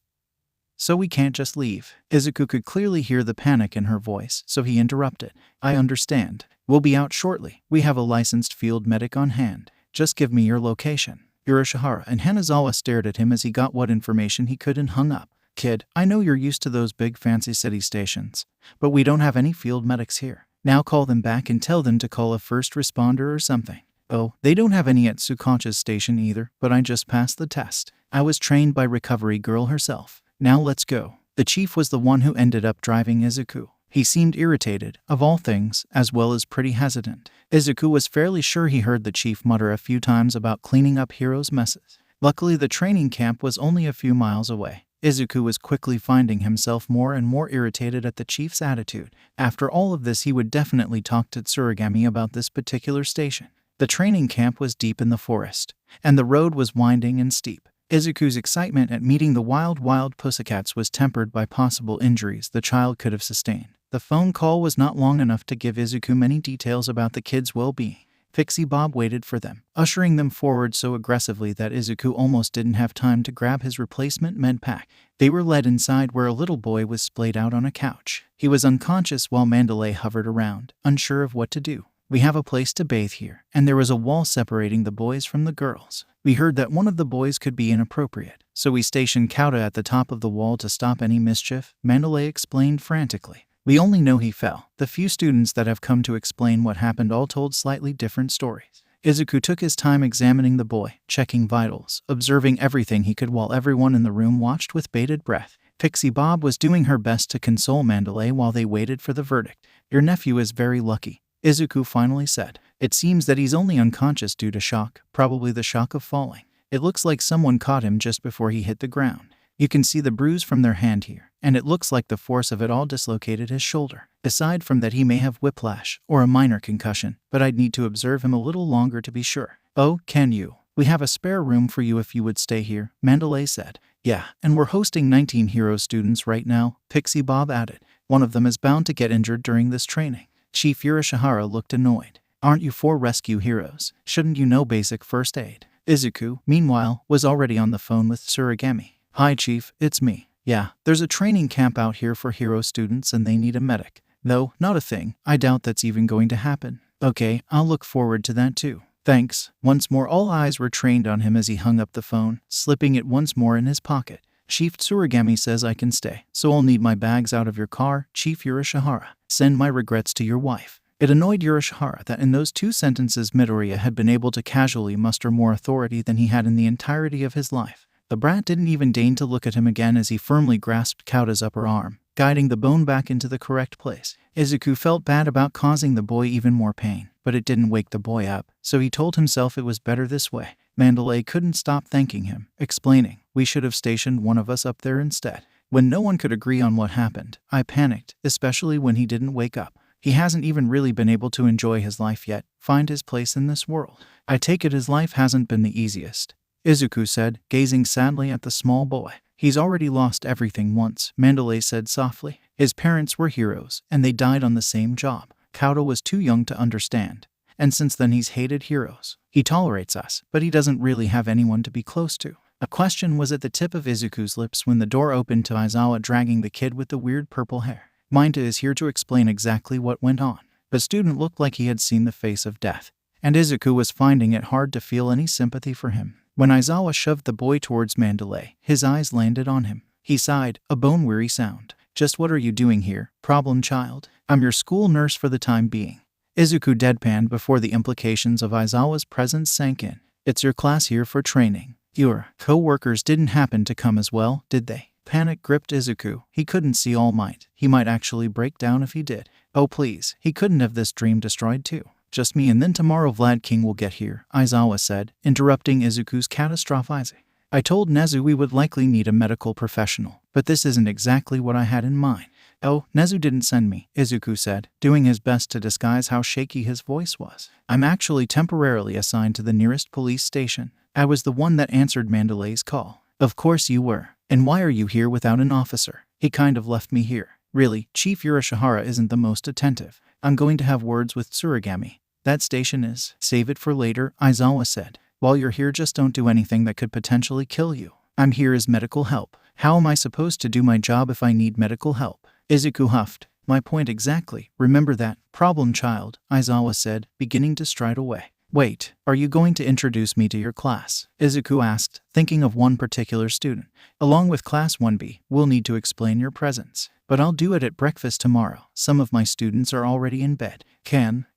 So we can't just leave. Izuku could clearly hear the panic in her voice, so he interrupted. I understand. We'll be out shortly. We have a licensed field medic on hand. Just give me your location. Yurishihara and Hanazawa stared at him as he got what information he could and hung up. Kid, I know you're used to those big fancy city stations, but we don't have any field medics here. Now call them back and tell them to call a first responder or something. Oh, they don't have any at Tsukachi's station either, but I just passed the test. I was trained by Recovery Girl herself. Now let's go. The chief was the one who ended up driving Izuku. He seemed irritated, of all things, as well as pretty hesitant. Izuku was fairly sure he heard the chief mutter a few times about cleaning up heroes' messes. Luckily, the training camp was only a few miles away. Izuku was quickly finding himself more and more irritated at the chief's attitude. After all of this, he would definitely talk to Tsurigami about this particular station. The training camp was deep in the forest, and the road was winding and steep. Izuku's excitement at meeting the wild pussycats was tempered by possible injuries the child could have sustained. The phone call was not long enough to give Izuku many details about the kids' well-being. Pixie Bob waited for them, ushering them forward so aggressively that Izuku almost didn't have time to grab his replacement med pack. They were led inside where a little boy was splayed out on a couch. He was unconscious while Mandalay hovered around, unsure of what to do. We have a place to bathe here, and there was a wall separating the boys from the girls. We heard that one of the boys could be inappropriate, so we stationed Kauta at the top of the wall to stop any mischief, Mandalay explained frantically. We only know he fell. The few students that have come to explain what happened all told slightly different stories. Izuku took his time examining the boy, checking vitals, observing everything he could while everyone in the room watched with bated breath. Pixie Bob was doing her best to console Mandalay while they waited for the verdict. Your nephew is very lucky, Izuku finally said. It seems that he's only unconscious due to shock, probably the shock of falling. It looks like someone caught him just before he hit the ground. You can see the bruise from their hand here, and it looks like the force of it all dislocated his shoulder. Aside from that, he may have whiplash or a minor concussion, but I'd need to observe him a little longer to be sure. Oh, can you? We have a spare room for you if you would stay here, Mandalay said. Yeah, and we're hosting 19 hero students right now, Pixie Bob added. One of them is bound to get injured during this training. Chief Yurishihara looked annoyed. Aren't you 4 rescue heroes? Shouldn't you know basic first aid? Izuku, meanwhile, was already on the phone with Tsurigami. Hi Chief, it's me. Yeah, there's a training camp out here for hero students and they need a medic. Though, not a thing. I doubt that's even going to happen. Okay, I'll look forward to that too. Thanks. Once more all eyes were trained on him as he hung up the phone, slipping it once more in his pocket. Chief Tsurigami says I can stay, so I'll need my bags out of your car, Chief Yurishihara. Send my regrets to your wife. It annoyed Yurishihara that in those 2 sentences Midoriya had been able to casually muster more authority than he had in the entirety of his life. The brat didn't even deign to look at him again as he firmly grasped Kauta's upper arm, guiding the bone back into the correct place. Izuku felt bad about causing the boy even more pain, but it didn't wake the boy up, so he told himself it was better this way. Mandalay couldn't stop thanking him, explaining, we should have stationed one of us up there instead. When no one could agree on what happened, I panicked, especially when he didn't wake up. He hasn't even really been able to enjoy his life yet, find his place in this world. I take it his life hasn't been the easiest, Izuku said, gazing sadly at the small boy. He's already lost everything once, Mandalay said softly. His parents were heroes, and they died on the same job. Kauta was too young to understand, and since then he's hated heroes. He tolerates us, but he doesn't really have anyone to be close to. A question was at the tip of Izuku's lips when the door opened to Aizawa dragging the kid with the weird purple hair. Minta is here to explain exactly what went on. The student looked like he had seen the face of death, and Izuku was finding it hard to feel any sympathy for him. When Aizawa shoved the boy towards Mandalay, his eyes landed on him. He sighed, a bone-weary sound. Just what are you doing here, problem child? I'm your school nurse for the time being. Izuku deadpanned before the implications of Aizawa's presence sank in. It's your class here for training. Your co-workers didn't happen to come as well, did they? Panic gripped Izuku. He couldn't see All Might. He might actually break down if he did. Oh please, he couldn't have this dream destroyed too. Just me and then tomorrow Vlad King will get here, Aizawa said, interrupting Izuku's catastrophizing. I told Nezu we would likely need a medical professional, but this isn't exactly what I had in mind. Oh, Nezu didn't send me, Izuku said, doing his best to disguise how shaky his voice was. I'm actually temporarily assigned to the nearest police station. I was the one that answered Mandalay's call. Of course you were. And why are you here without an officer? He kind of left me here. Really, Chief Urashihara isn't the most attentive. I'm going to have words with Tsurigami. That station is. Save it for later, Aizawa said. While you're here, just don't do anything that could potentially kill you. I'm here as medical help. How am I supposed to do my job if I need medical help? Izuku huffed. My point exactly. Remember that, problem child, Aizawa said, beginning to stride away. Wait, are you going to introduce me to your class? Izuku asked, thinking of one particular student. Along with Class 1B, we'll need to explain your presence. But I'll do it at breakfast tomorrow. Some of my students are already in bed.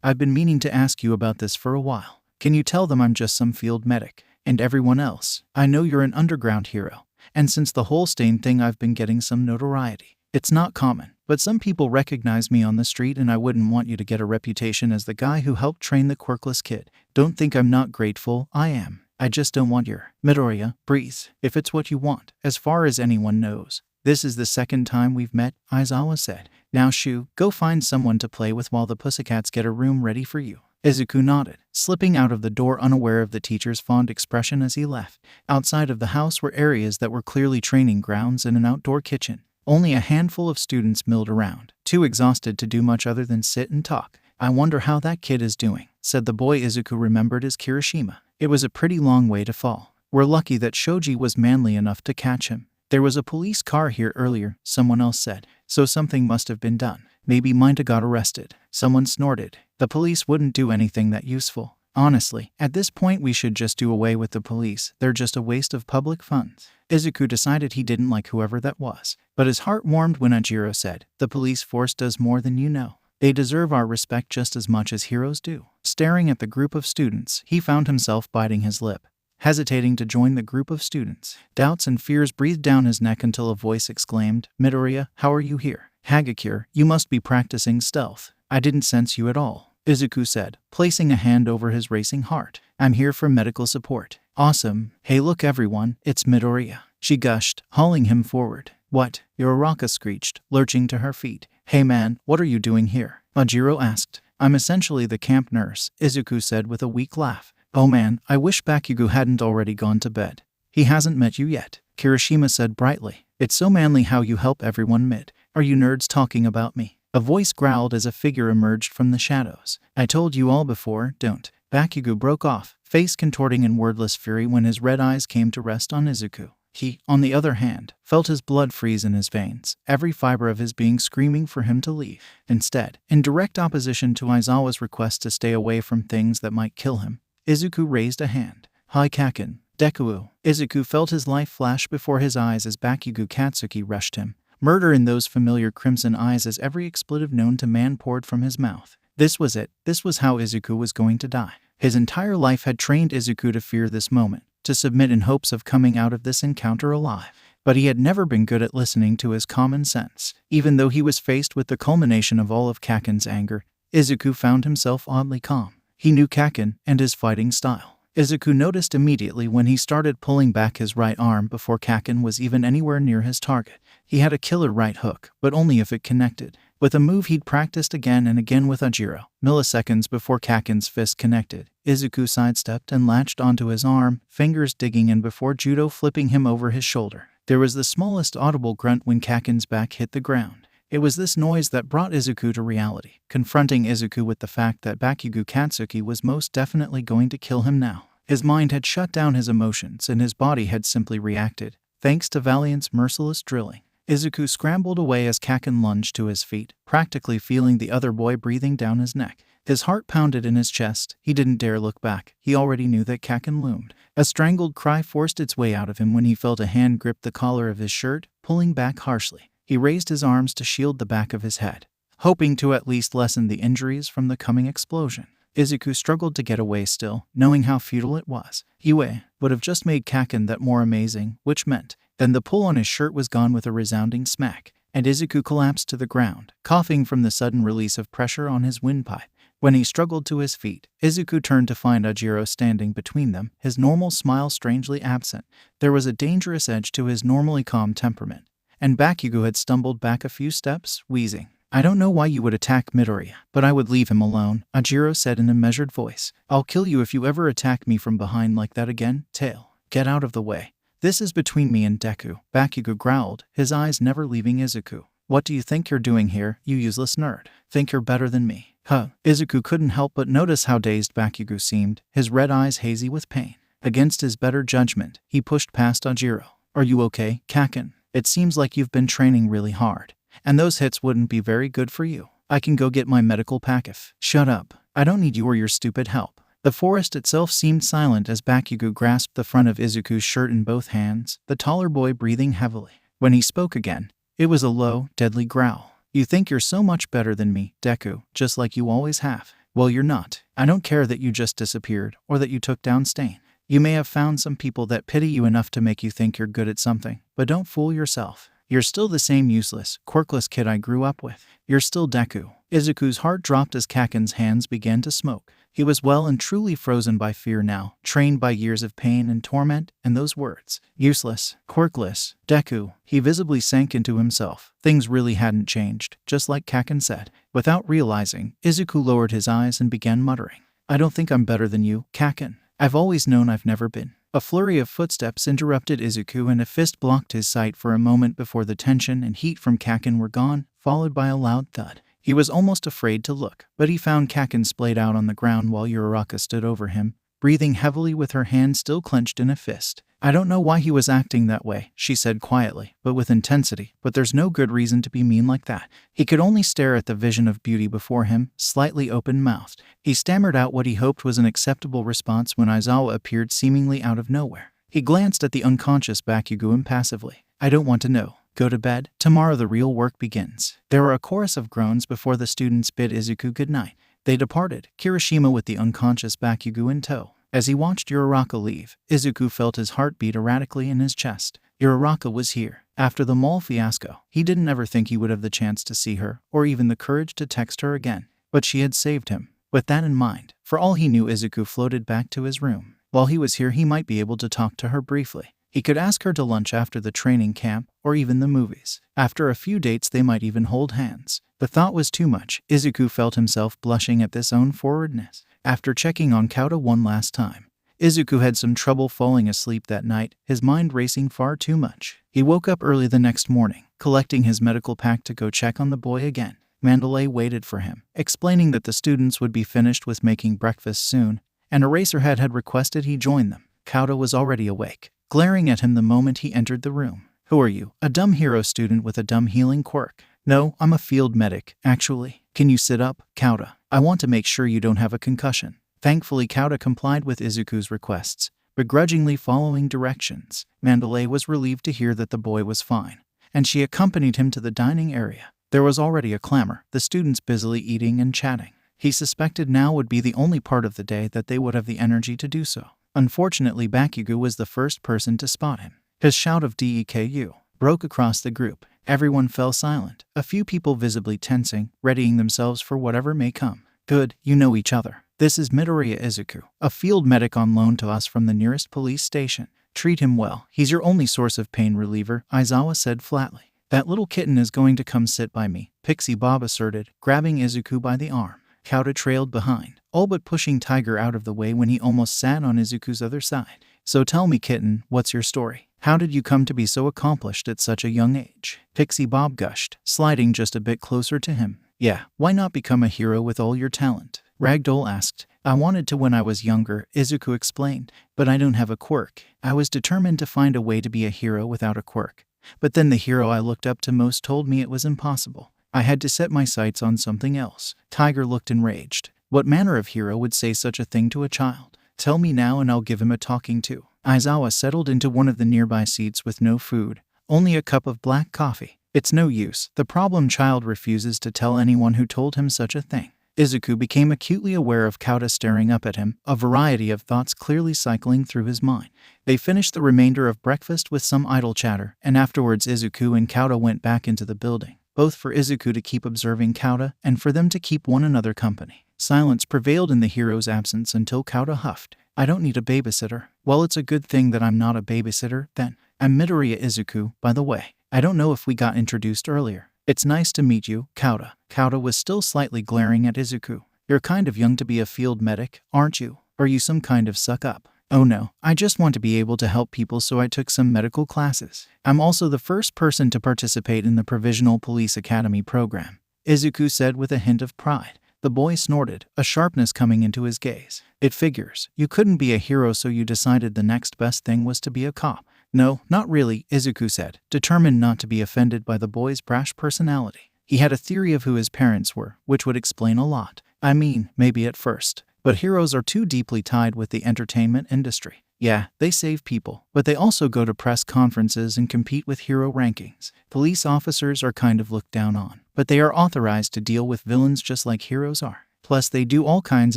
I've been meaning to ask you about this for a while. Can you tell them I'm just some field medic? And everyone else, I know you're an underground hero. And since the Holstein thing, I've been getting some notoriety. It's not common, but some people recognize me on the street, and I wouldn't want you to get a reputation as the guy who helped train the quirkless kid. Don't think I'm not grateful, I am. I just don't want your Midoriya, breathe, if it's what you want. As far as anyone knows, this is the second time we've met, Aizawa said. Now Shu, go find someone to play with while the pussycats get a room ready for you. Izuku nodded, slipping out of the door unaware of the teacher's fond expression as he left. Outside of the house were areas that were clearly training grounds and an outdoor kitchen. Only a handful of students milled around, too exhausted to do much other than sit and talk. I wonder how that kid is doing, said the boy Izuku remembered as Kirishima. It was a pretty long way to fall. We're lucky that Shoji was manly enough to catch him. There was a police car here earlier, someone else said, so something must have been done. Maybe Minta got arrested. Someone snorted. The police wouldn't do anything that useful. Honestly, at this point we should just do away with the police. They're just a waste of public funds. Izuku decided he didn't like whoever that was, but his heart warmed when Ajiro said, the police force does more than you know. They deserve our respect just as much as heroes do. Staring at the group of students, he found himself biting his lip, hesitating to join the group of students. Doubts and fears breathed down his neck until a voice exclaimed, Midoriya, how are you here? Hagakure, you must be practicing stealth. I didn't sense you at all, Izuku said, placing a hand over his racing heart. I'm here for medical support. Awesome. Hey look everyone, it's Midoriya, she gushed, hauling him forward. What? Uraraka screeched, lurching to her feet. Hey man, what are you doing here? Majiro asked. I'm essentially the camp nurse, Izuku said with a weak laugh. Oh man, I wish Bakugo hadn't already gone to bed. He hasn't met you yet, Kirishima said brightly. It's so manly how you help everyone mid. Are you nerds talking about me? A voice growled as a figure emerged from the shadows. I told you all before, don't. Bakugo broke off, face contorting in wordless fury when his red eyes came to rest on Izuku. He, on the other hand, felt his blood freeze in his veins, every fiber of his being screaming for him to leave. Instead, in direct opposition to Aizawa's request to stay away from things that might kill him, Izuku raised a hand. Hi Kaken, Deku. Izuku felt his life flash before his eyes as Bakugo Katsuki rushed him. Murder in those familiar crimson eyes as every expletive known to man poured from his mouth. This was it. This was how Izuku was going to die. His entire life had trained Izuku to fear this moment, to submit in hopes of coming out of this encounter alive. But he had never been good at listening to his common sense. Even though he was faced with the culmination of all of Kaken's anger, Izuku found himself oddly calm. He knew Kaken and his fighting style. Izuku noticed immediately when he started pulling back his right arm before Kaken was even anywhere near his target. He had a killer right hook, but only if it connected. With a move he'd practiced again and again with Ajiro, milliseconds before Kaken's fist connected, Izuku sidestepped and latched onto his arm, fingers digging in before judo flipping him over his shoulder. There was the smallest audible grunt when Kaken's back hit the ground. It was this noise that brought Izuku to reality, confronting Izuku with the fact that Bakugo Katsuki was most definitely going to kill him now. His mind had shut down his emotions and his body had simply reacted, thanks to Valiant's merciless drilling. Izuku scrambled away as Kaken lunged to his feet, practically feeling the other boy breathing down his neck. His heart pounded in his chest. He didn't dare look back. He already knew that Kaken loomed. A strangled cry forced its way out of him when he felt a hand grip the collar of his shirt, pulling back harshly. He raised his arms to shield the back of his head, hoping to at least lessen the injuries from the coming explosion. Izuku struggled to get away still, knowing how futile it was. Yue would have just made Kaken that more amazing, which meant then the pull on his shirt was gone with a resounding smack, and Izuku collapsed to the ground, coughing from the sudden release of pressure on his windpipe. When he struggled to his feet, Izuku turned to find Ajiro standing between them, his normal smile strangely absent. There was a dangerous edge to his normally calm temperament, and Bakugo had stumbled back a few steps, wheezing. "I don't know why you would attack Midoriya, but I would leave him alone," Ajiro said in a measured voice. "I'll kill you if you ever attack me from behind like that again, Tail. Get out of the way. This is between me and Deku," Bakugo growled, his eyes never leaving Izuku. "What do you think you're doing here, you useless nerd? Think you're better than me? Huh?" Izuku couldn't help but notice how dazed Bakugo seemed, his red eyes hazy with pain. Against his better judgment, he pushed past Ajiro. "Are you okay, Kaken? It seems like you've been training really hard, and those hits wouldn't be very good for you. I can go get my medical pack if—" "Shut up. I don't need you or your stupid help." The forest itself seemed silent as Bakugo grasped the front of Izuku's shirt in both hands, the taller boy breathing heavily. When he spoke again, it was a low, deadly growl. "You think you're so much better than me, Deku, just like you always have. Well, you're not. I don't care that you just disappeared, or that you took down Stain. You may have found some people that pity you enough to make you think you're good at something, but don't fool yourself. You're still the same useless, quirkless kid I grew up with. You're still Deku." Izuku's heart dropped as Kaken's hands began to smoke. He was well and truly frozen by fear now, trained by years of pain and torment, and those words. Useless, quirkless, Deku. He visibly sank into himself. Things really hadn't changed, just like Kaken said. Without realizing, Izuku lowered his eyes and began muttering. "I don't think I'm better than you, Kaken. I've always known I've never been." A flurry of footsteps interrupted Izuku and a fist blocked his sight for a moment before the tension and heat from Kaken were gone, followed by a loud thud. He was almost afraid to look, but he found Kaken splayed out on the ground while Uraraka stood over him, breathing heavily with her hand still clenched in a fist. "I don't know why he was acting that way," she said quietly, but with intensity, "but there's no good reason to be mean like that." He could only stare at the vision of beauty before him, slightly open-mouthed. He stammered out what he hoped was an acceptable response when Aizawa appeared seemingly out of nowhere. He glanced at the unconscious Bakugo impassively. "I don't want to know. Go to bed. Tomorrow the real work begins." There were a chorus of groans before the students bid Izuku goodnight. They departed, Kirishima with the unconscious Bakugo in tow. As he watched Uraraka leave, Izuku felt his heart beat erratically in his chest. Uraraka was here. After the mall fiasco, he didn't ever think he would have the chance to see her, or even the courage to text her again. But she had saved him. With that in mind, for all he knew, Izuku floated back to his room. While he was here, he might be able to talk to her briefly. He could ask her to lunch after the training camp, or even the movies. After a few dates, they might even hold hands. The thought was too much. Izuku felt himself blushing at this own forwardness. After checking on Kauta one last time, Izuku had some trouble falling asleep that night, his mind racing far too much. He woke up early the next morning, collecting his medical pack to go check on the boy again. Mandalay waited for him, explaining that the students would be finished with making breakfast soon, and Eraserhead had requested he join them. Kauta was already awake, glaring at him the moment he entered the room. "Who are you? A dumb hero student with a dumb healing quirk?" "No, I'm a field medic, actually." "Can you sit up, Kauta? I want to make sure you don't have a concussion." Thankfully, Kauta complied with Izuku's requests, begrudgingly following directions. Mandalay was relieved to hear that the boy was fine, and she accompanied him to the dining area. There was already a clamor, the students busily eating and chatting. He suspected now would be the only part of the day that they would have the energy to do so. Unfortunately, Bakugo was the first person to spot him. His shout of "Deku" broke across the group. Everyone fell silent, a few people visibly tensing, readying themselves for whatever may come. "Good, you know each other. This is Midoriya Izuku, a field medic on loan to us from the nearest police station. Treat him well. He's your only source of pain reliever," Aizawa said flatly. "That little kitten is going to come sit by me," Pixie Bob asserted, grabbing Izuku by the arm. Kauta trailed behind, all but pushing Tiger out of the way when he almost sat on Izuku's other side. "So tell me, kitten, what's your story? How did you come to be so accomplished at such a young age?" Pixie Bob gushed, sliding just a bit closer to him. "Yeah, why not become a hero with all your talent?" Ragdoll asked. "I wanted to when I was younger," Izuku explained, "but I don't have a quirk. I was determined to find a way to be a hero without a quirk. But then the hero I looked up to most told me it was impossible. I had to set my sights on something else." Tiger looked enraged. What manner of hero would say such a thing to a child? Tell me now and I'll give him a talking to. Aizawa settled into one of the nearby seats with no food, only a cup of black coffee. It's no use. The problem child refuses to tell anyone who told him such a thing. Izuku became acutely aware of Kauta staring up at him, a variety of thoughts clearly cycling through his mind. They finished the remainder of breakfast with some idle chatter, and afterwards Izuku and Kauta went back into the building, both for Izuku to keep observing Kauta and for them to keep one another company. Silence prevailed in the hero's absence until Kauta huffed. I don't need a babysitter. Well, it's a good thing that I'm not a babysitter, then. I'm Midoriya Izuku, by the way. I don't know if we got introduced earlier. It's nice to meet you, Kauta. Kauta was still slightly glaring at Izuku. You're kind of young to be a field medic, aren't you? Are you some kind of suck-up? Oh no, I just want to be able to help people, so I took some medical classes. I'm also the first person to participate in the Provisional Police Academy program, Izuku said with a hint of pride. The boy snorted, a sharpness coming into his gaze. It figures. You couldn't be a hero, so you decided the next best thing was to be a cop. No, not really, Izuku said, determined not to be offended by the boy's brash personality. He had a theory of who his parents were, which would explain a lot. I mean, maybe at first. But heroes are too deeply tied with the entertainment industry. Yeah, they save people, but they also go to press conferences and compete with hero rankings. Police officers are kind of looked down on, but they are authorized to deal with villains just like heroes are. Plus, they do all kinds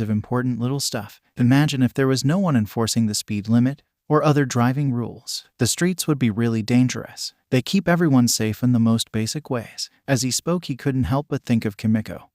of important little stuff. Imagine if there was no one enforcing the speed limit or other driving rules. The streets would be really dangerous. They keep everyone safe in the most basic ways. As he spoke, he couldn't help but think of Kimiko,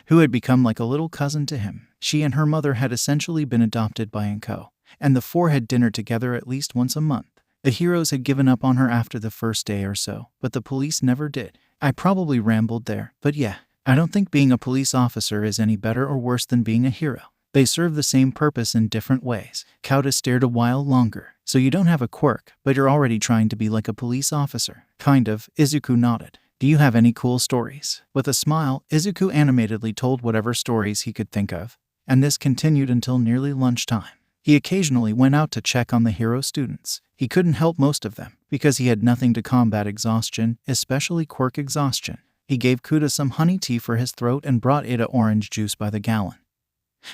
who had become like a little cousin to him. She and her mother had essentially been adopted by Inko, and the four had dinner together at least once a month. The heroes had given up on her after the first day or so, but the police never did. I probably rambled there, but yeah, I don't think being a police officer is any better or worse than being a hero. They serve the same purpose in different ways. Kauta stared a while longer. So you don't have a quirk, but you're already trying to be like a police officer. Kind of, Izuku nodded. Do you have any cool stories? With a smile, Izuku animatedly told whatever stories he could think of, and this continued until nearly lunchtime. He occasionally went out to check on the hero students. He couldn't help most of them, because he had nothing to combat exhaustion, especially quirk exhaustion. He gave Kuta some honey tea for his throat and brought Ida orange juice by the gallon.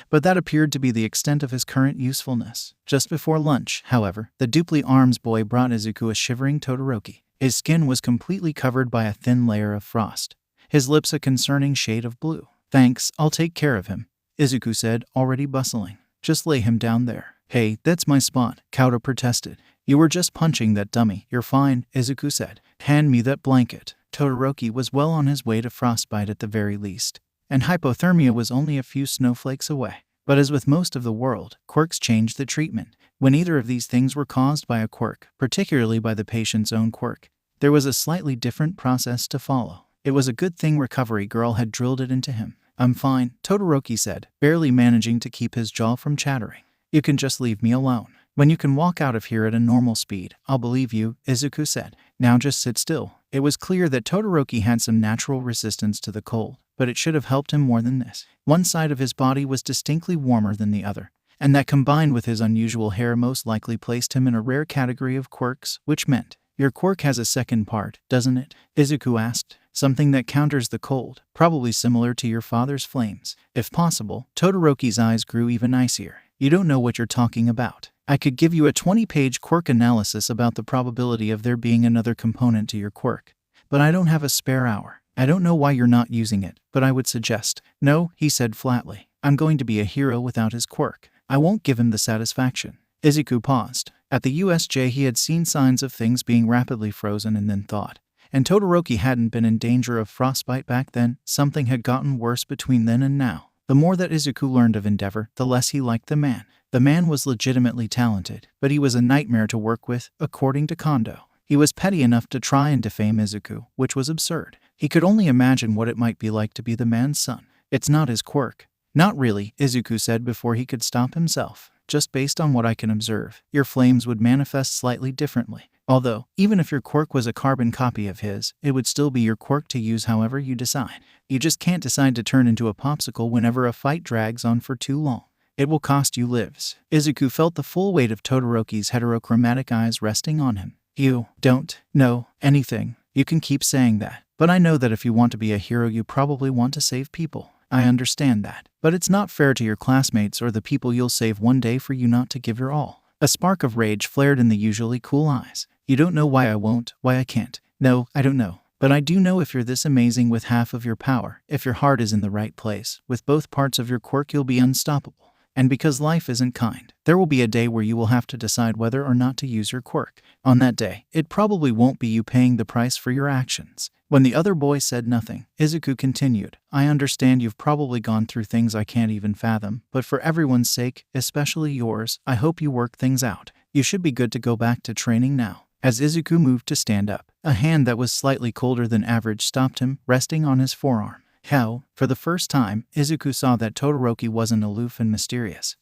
But that appeared to be the extent of his current usefulness. Just before lunch, however, the Dupli Arms boy brought Izuku a shivering Todoroki. His skin was completely covered by a thin layer of frost, his lips a concerning shade of blue. Thanks, I'll take care of him, Izuku said, already bustling. Just lay him down there. Hey, that's my spot, Kauta protested. You were just punching that dummy. You're fine, Izuku said. Hand me that blanket. Todoroki was well on his way to frostbite at the very least, and hypothermia was only a few snowflakes away. But as with most of the world, quirks changed the treatment. When either of these things were caused by a quirk, particularly by the patient's own quirk, there was a slightly different process to follow. It was a good thing Recovery Girl had drilled it into him. I'm fine, Todoroki said, barely managing to keep his jaw from chattering. You can just leave me alone. When you can walk out of here at a normal speed, I'll believe you, Izuku said. Now just sit still. It was clear that Todoroki had some natural resistance to the cold, but it should have helped him more than this. One side of his body was distinctly warmer than the other, and that combined with his unusual hair most likely placed him in a rare category of quirks, which meant, your quirk has a second part, doesn't it? Izuku asked. Something that counters the cold, probably similar to your father's flames. If possible, Todoroki's eyes grew even icier. You don't know what you're talking about. I could give you a 20-page quirk analysis about the probability of there being another component to your quirk, but I don't have a spare hour. I don't know why you're not using it, but I would suggest. No, he said flatly. I'm going to be a hero without his quirk. I won't give him the satisfaction. Izuku paused. At the USJ he had seen signs of things being rapidly frozen and then thawed. And Todoroki hadn't been in danger of frostbite back then. Something had gotten worse between then and now. The more that Izuku learned of Endeavor, the less he liked the man. The man was legitimately talented, but he was a nightmare to work with, according to Kondo. He was petty enough to try and defame Izuku, which was absurd. He could only imagine what it might be like to be the man's son. It's not his quirk. Not really, Izuku said before he could stop himself. Just based on what I can observe, your flames would manifest slightly differently. Although, even if your quirk was a carbon copy of his, it would still be your quirk to use however you decide. You just can't decide to turn into a popsicle whenever a fight drags on for too long. It will cost you lives. Izuku felt the full weight of Todoroki's heterochromatic eyes resting on him. You don't know anything. You can keep saying that. But I know that if you want to be a hero, you probably want to save people. I understand that. But it's not fair to your classmates or the people you'll save one day for you not to give your all. A spark of rage flared in the usually cool eyes. You don't know why I won't, why I can't. No, I don't know. But I do know if you're this amazing with half of your power, if your heart is in the right place, with both parts of your quirk you'll be unstoppable. And because life isn't kind, there will be a day where you will have to decide whether or not to use your quirk. On that day, it probably won't be you paying the price for your actions. When the other boy said nothing, Izuku continued, I understand you've probably gone through things I can't even fathom, but for everyone's sake, especially yours, I hope you work things out. You should be good to go back to training now. As Izuku moved to stand up, a hand that was slightly colder than average stopped him, resting on his forearm. How, for the first time, Izuku saw that Todoroki wasn't aloof and mysterious.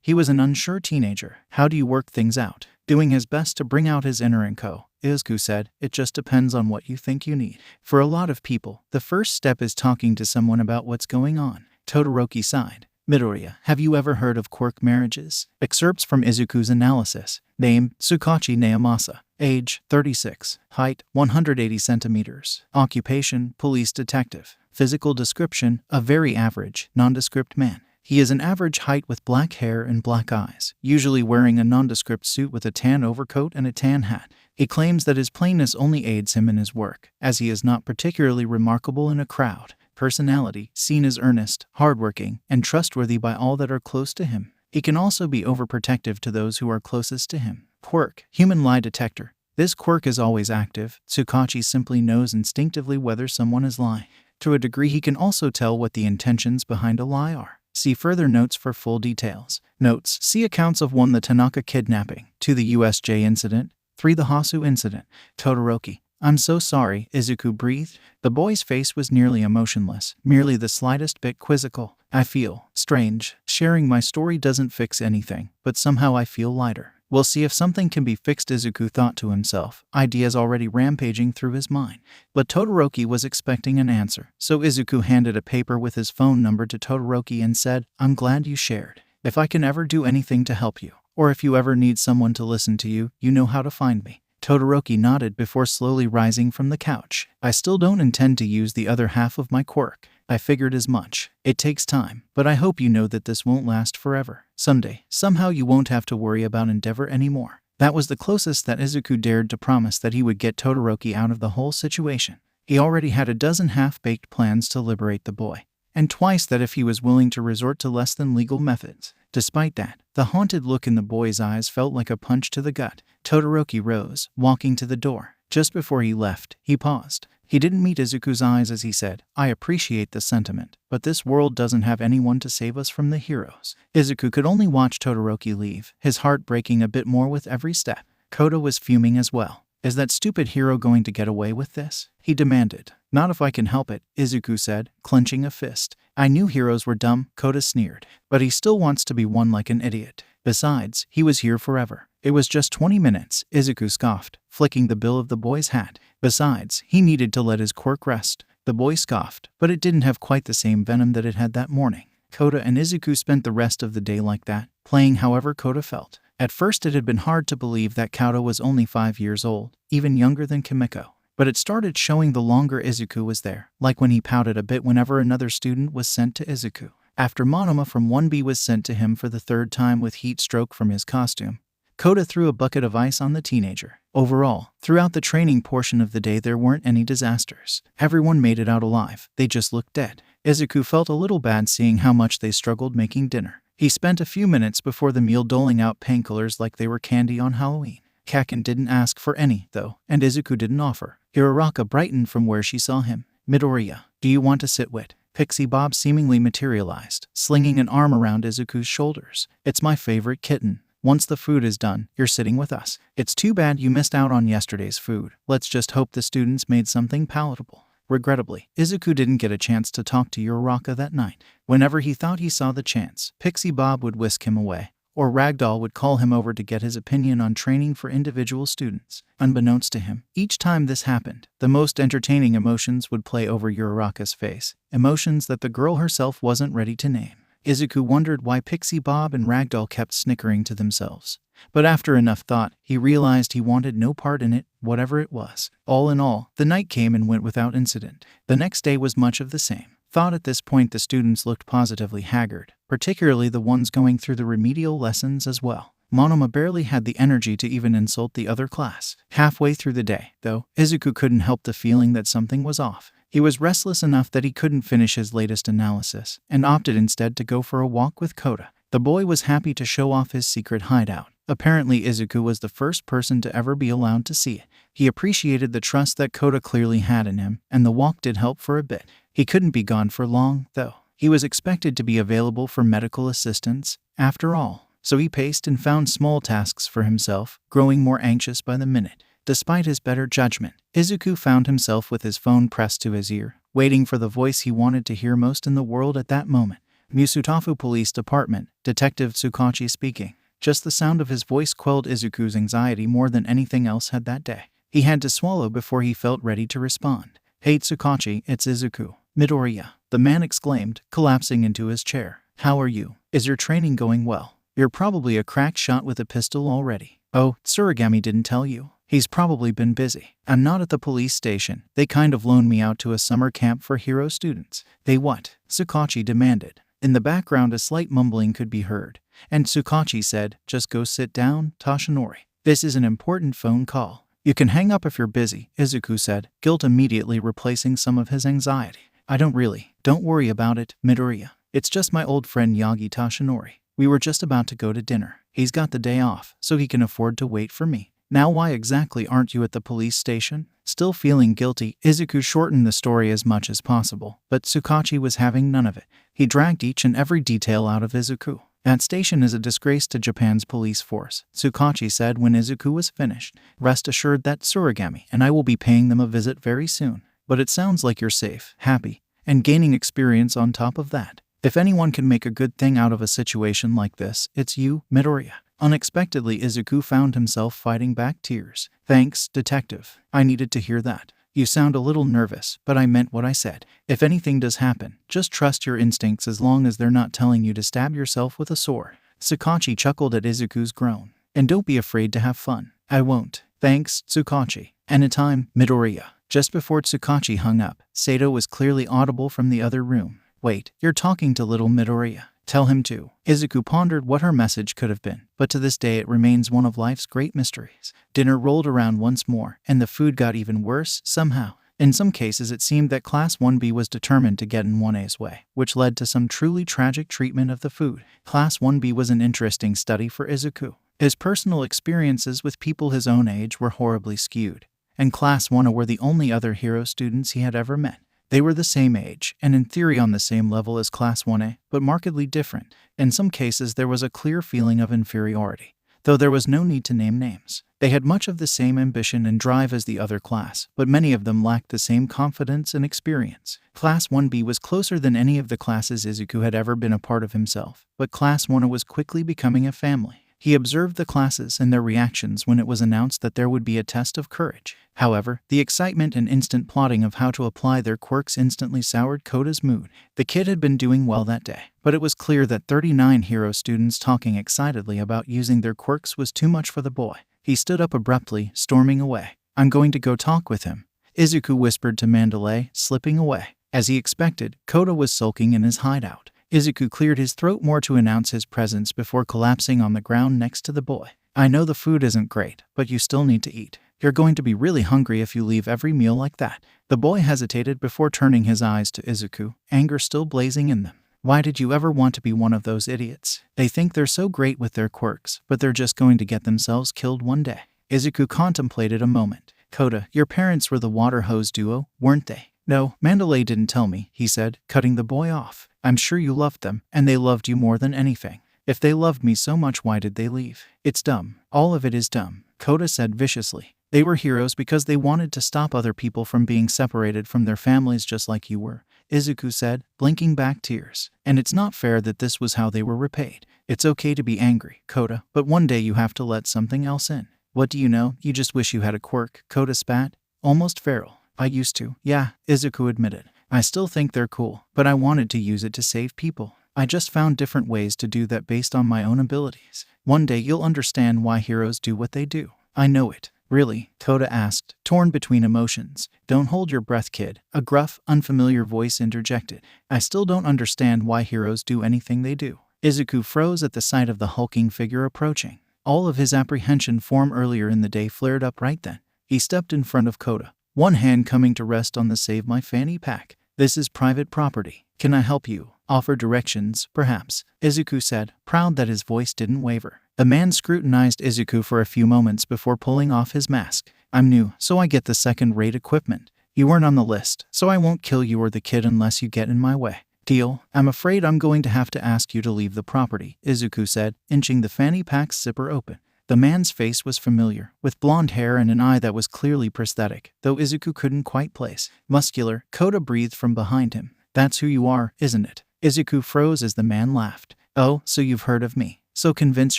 He was an unsure teenager. How do you work things out? Doing his best to bring out his inner Inko, Izuku said, it just depends on what you think you need. For a lot of people, the first step is talking to someone about what's going on. Todoroki sighed. Midoriya, have you ever heard of quirk marriages? Excerpts from Izuku's analysis. Name, Tsukachi Naomasa. Age, 36. Height, 180 centimeters. Occupation, police detective. Physical description, a very average, nondescript man. He is an average height with black hair and black eyes, usually wearing a nondescript suit with a tan overcoat and a tan hat. He claims that his plainness only aids him in his work, as he is not particularly remarkable in a crowd. Personality, seen as earnest, hardworking, and trustworthy by all that are close to him. He can also be overprotective to those who are closest to him. Quirk, human lie detector. This quirk is always active. Tsukachi simply knows instinctively whether someone is lying. To a degree, he can also tell what the intentions behind a lie are. See further notes for full details. Notes: see accounts of 1. The Tanaka kidnapping, 2. The USJ incident, 3. The Hasu incident. Todoroki. I'm so sorry, Izuku breathed. The boy's face was nearly emotionless, merely the slightest bit quizzical. I feel strange. Sharing my story doesn't fix anything, but somehow I feel lighter. We'll see if something can be fixed, Izuku thought to himself, ideas already rampaging through his mind. But Todoroki was expecting an answer, so Izuku handed a paper with his phone number to Todoroki and said, I'm glad you shared. If I can ever do anything to help you, or if you ever need someone to listen to you, you know how to find me. Todoroki nodded before slowly rising from the couch. I still don't intend to use the other half of my quirk. I figured as much. It takes time, but I hope you know that this won't last forever. Someday, somehow you won't have to worry about Endeavor anymore. That was the closest that Izuku dared to promise that he would get Todoroki out of the whole situation. He already had a dozen half-baked plans to liberate the boy, and twice that if he was willing to resort to less than legal methods. Despite that, the haunted look in the boy's eyes felt like a punch to the gut. Todoroki rose, walking to the door. Just before he left, he paused. He didn't meet Izuku's eyes as he said, I appreciate the sentiment, but this world doesn't have anyone to save us from the heroes. Izuku could only watch Todoroki leave, his heart breaking a bit more with every step. Koda was fuming as well. Is that stupid hero going to get away with this? He demanded. Not if I can help it, Izuku said, clenching a fist. I knew heroes were dumb, Koda sneered. But he still wants to be one like an idiot. Besides, he was here forever. It was just 20 minutes, Izuku scoffed, flicking the bill of the boy's hat. Besides, he needed to let his quirk rest. The boy scoffed, but it didn't have quite the same venom that it had that morning. Koda and Izuku spent the rest of the day like that, playing however Koda felt. At first it had been hard to believe that Koda was only 5 years old, even younger than Kimiko. But it started showing the longer Izuku was there, like when he pouted a bit whenever another student was sent to Izuku. After Monoma from 1B was sent to him for the 3rd time with heat stroke from his costume, Koda threw a bucket of ice on the teenager. Overall, throughout the training portion of the day there weren't any disasters. Everyone made it out alive, they just looked dead. Izuku felt a little bad seeing how much they struggled making dinner. He spent a few minutes before the meal doling out painkillers like they were candy on Halloween. Kaken didn't ask for any, though, and Izuku didn't offer. Hiraraka brightened from where she saw him. Midoriya, do you want to sit with? Pixie Bob seemingly materialized, slinging an arm around Izuku's shoulders. It's my favorite kitten. Once the food is done, you're sitting with us. It's too bad you missed out on yesterday's food. Let's just hope the students made something palatable. Regrettably, Izuku didn't get a chance to talk to Uraraka that night. Whenever he thought he saw the chance, Pixie Bob would whisk him away, or Ragdoll would call him over to get his opinion on training for individual students. Unbeknownst to him, each time this happened, the most entertaining emotions would play over Uraraka's face, emotions that the girl herself wasn't ready to name. Izuku wondered why Pixie Bob and Ragdoll kept snickering to themselves. But after enough thought, he realized he wanted no part in it, whatever it was. All in all, the night came and went without incident. The next day was much of the same. thought at this point the students looked positively haggard, particularly the ones going through the remedial lessons as well. Monoma barely had the energy to even insult the other class. Halfway through the day, though, Izuku couldn't help the feeling that something was off. He was restless enough that he couldn't finish his latest analysis, and opted instead to go for a walk with Kota. The boy was happy to show off his secret hideout. Apparently Izuku was the first person to ever be allowed to see it. He appreciated the trust that Kota clearly had in him, and the walk did help for a bit. He couldn't be gone for long, though. He was expected to be available for medical assistance, after all, so he paced and found small tasks for himself, growing more anxious by the minute. Despite his better judgment, Izuku found himself with his phone pressed to his ear, waiting for the voice he wanted to hear most in the world at that moment. Musutafu Police Department, Detective Tsukachi speaking. Just the sound of his voice quelled Izuku's anxiety more than anything else had that day. He had to swallow before he felt ready to respond. "Hey Tsukachi, it's Izuku Midoriya," the man exclaimed, collapsing into his chair. "How are you? Is your training going well? You're probably a crack shot with a pistol already." "Oh, Tsurigami didn't tell you. He's probably been busy. I'm not at the police station. They kind of loaned me out to a summer camp for hero students." "They what?" Tsukachi demanded. In the background a slight mumbling could be heard, and Tsukachi said, "Just go sit down, Toshinori. This is an important phone call." "You can hang up if you're busy," Izuku said, guilt immediately replacing some of his anxiety. Don't worry about it, Midoriya. It's just my old friend Yagi Toshinori. We were just about to go to dinner. He's got the day off, so he can afford to wait for me." "Now why exactly aren't you at the police station?" Still feeling guilty, Izuku shortened the story as much as possible, but Tsukachi was having none of it. He dragged each and every detail out of Izuku. "That station is a disgrace to Japan's police force," Tsukachi said when Izuku was finished. "Rest assured that Tsurigami and I will be paying them a visit very soon. But it sounds like you're safe, happy, and gaining experience on top of that. If anyone can make a good thing out of a situation like this, it's you, Midoriya." Unexpectedly, Izuku found himself fighting back tears. "Thanks, detective. I needed to hear that. You sound a little nervous, but I meant what I said. If anything does happen, just trust your instincts as long as they're not telling you to stab yourself with a sword." Tsukachi chuckled at Izuku's groan. "And don't be afraid to have fun." "I won't. Thanks, Tsukachi. Anytime, Midoriya." Just before Tsukachi hung up, Sato was clearly audible from the other room. "Wait, you're talking to little Midoriya. Tell him to." Izuku pondered what her message could have been, but to this day it remains one of life's great mysteries. Dinner rolled around once more, and the food got even worse, somehow. In some cases it seemed that Class 1B was determined to get in 1A's way, which led to some truly tragic treatment of the food. Class 1B was an interesting study for Izuku. His personal experiences with people his own age were horribly skewed, and Class 1A were the only other hero students he had ever met. They were the same age, and in theory on the same level as Class 1A, but markedly different. In some cases there was a clear feeling of inferiority, though there was no need to name names. They had much of the same ambition and drive as the other class, but many of them lacked the same confidence and experience. Class 1B was closer than any of the classes Izuku had ever been a part of himself, but Class 1A was quickly becoming a family. He observed the classes and their reactions when it was announced that there would be a test of courage. However, the excitement and instant plotting of how to apply their quirks instantly soured Kota's mood. The kid had been doing well that day, but it was clear that 39 hero students talking excitedly about using their quirks was too much for the boy. He stood up abruptly, storming away. "I'm going to go talk with him," Izuku whispered to Mandalay, slipping away. As he expected, Kota was sulking in his hideout. Izuku cleared his throat more to announce his presence before collapsing on the ground next to the boy. "I know the food isn't great, but you still need to eat. You're going to be really hungry if you leave every meal like that." The boy hesitated before turning his eyes to Izuku, anger still blazing in them. "Why did you ever want to be one of those idiots? They think they're so great with their quirks, but they're just going to get themselves killed one day." Izuku contemplated a moment. "Kota, your parents were the water hose duo, weren't they?" "No, Mandalay didn't tell me," he said, cutting the boy off. "I'm sure you loved them, and they loved you more than anything. If they loved me so much, why did they leave?" "It's dumb. All of it is dumb," Kota said viciously. "They were heroes because they wanted to stop other people from being separated from their families just like you were," Izuku said, blinking back tears. "And it's not fair that this was how they were repaid. It's okay to be angry, Kota, but one day you have to let something else in." "What do you know? You just wish you had a quirk," Kota spat, almost feral. "I used to, yeah," Izuku admitted. "I still think they're cool, but I wanted to use it to save people. I just found different ways to do that based on my own abilities. One day you'll understand why heroes do what they do." "I know it." Really? Kota asked, torn between emotions. Don't hold your breath, kid, a gruff, unfamiliar voice interjected. I still don't understand why heroes do anything they do. Izuku froze at the sight of the hulking figure approaching. All of his apprehension form earlier in the day flared up right then. He stepped in front of Kota, one hand coming to rest on the Save My Fanny pack. This is private property. Can I help you? Offer directions, perhaps, Izuku said, proud that his voice didn't waver. The man scrutinized Izuku for a few moments before pulling off his mask. I'm new, so I get the second-rate equipment. You weren't on the list, so I won't kill you or the kid unless you get in my way. Deal? I'm afraid I'm going to have to ask you to leave the property, Izuku said, inching the fanny pack's zipper open. The man's face was familiar, with blonde hair and an eye that was clearly prosthetic, though Izuku couldn't quite place. Muscular, Kota breathed from behind him. That's who you are, isn't it? Izuku froze as the man laughed. Oh, so you've heard of me. So convince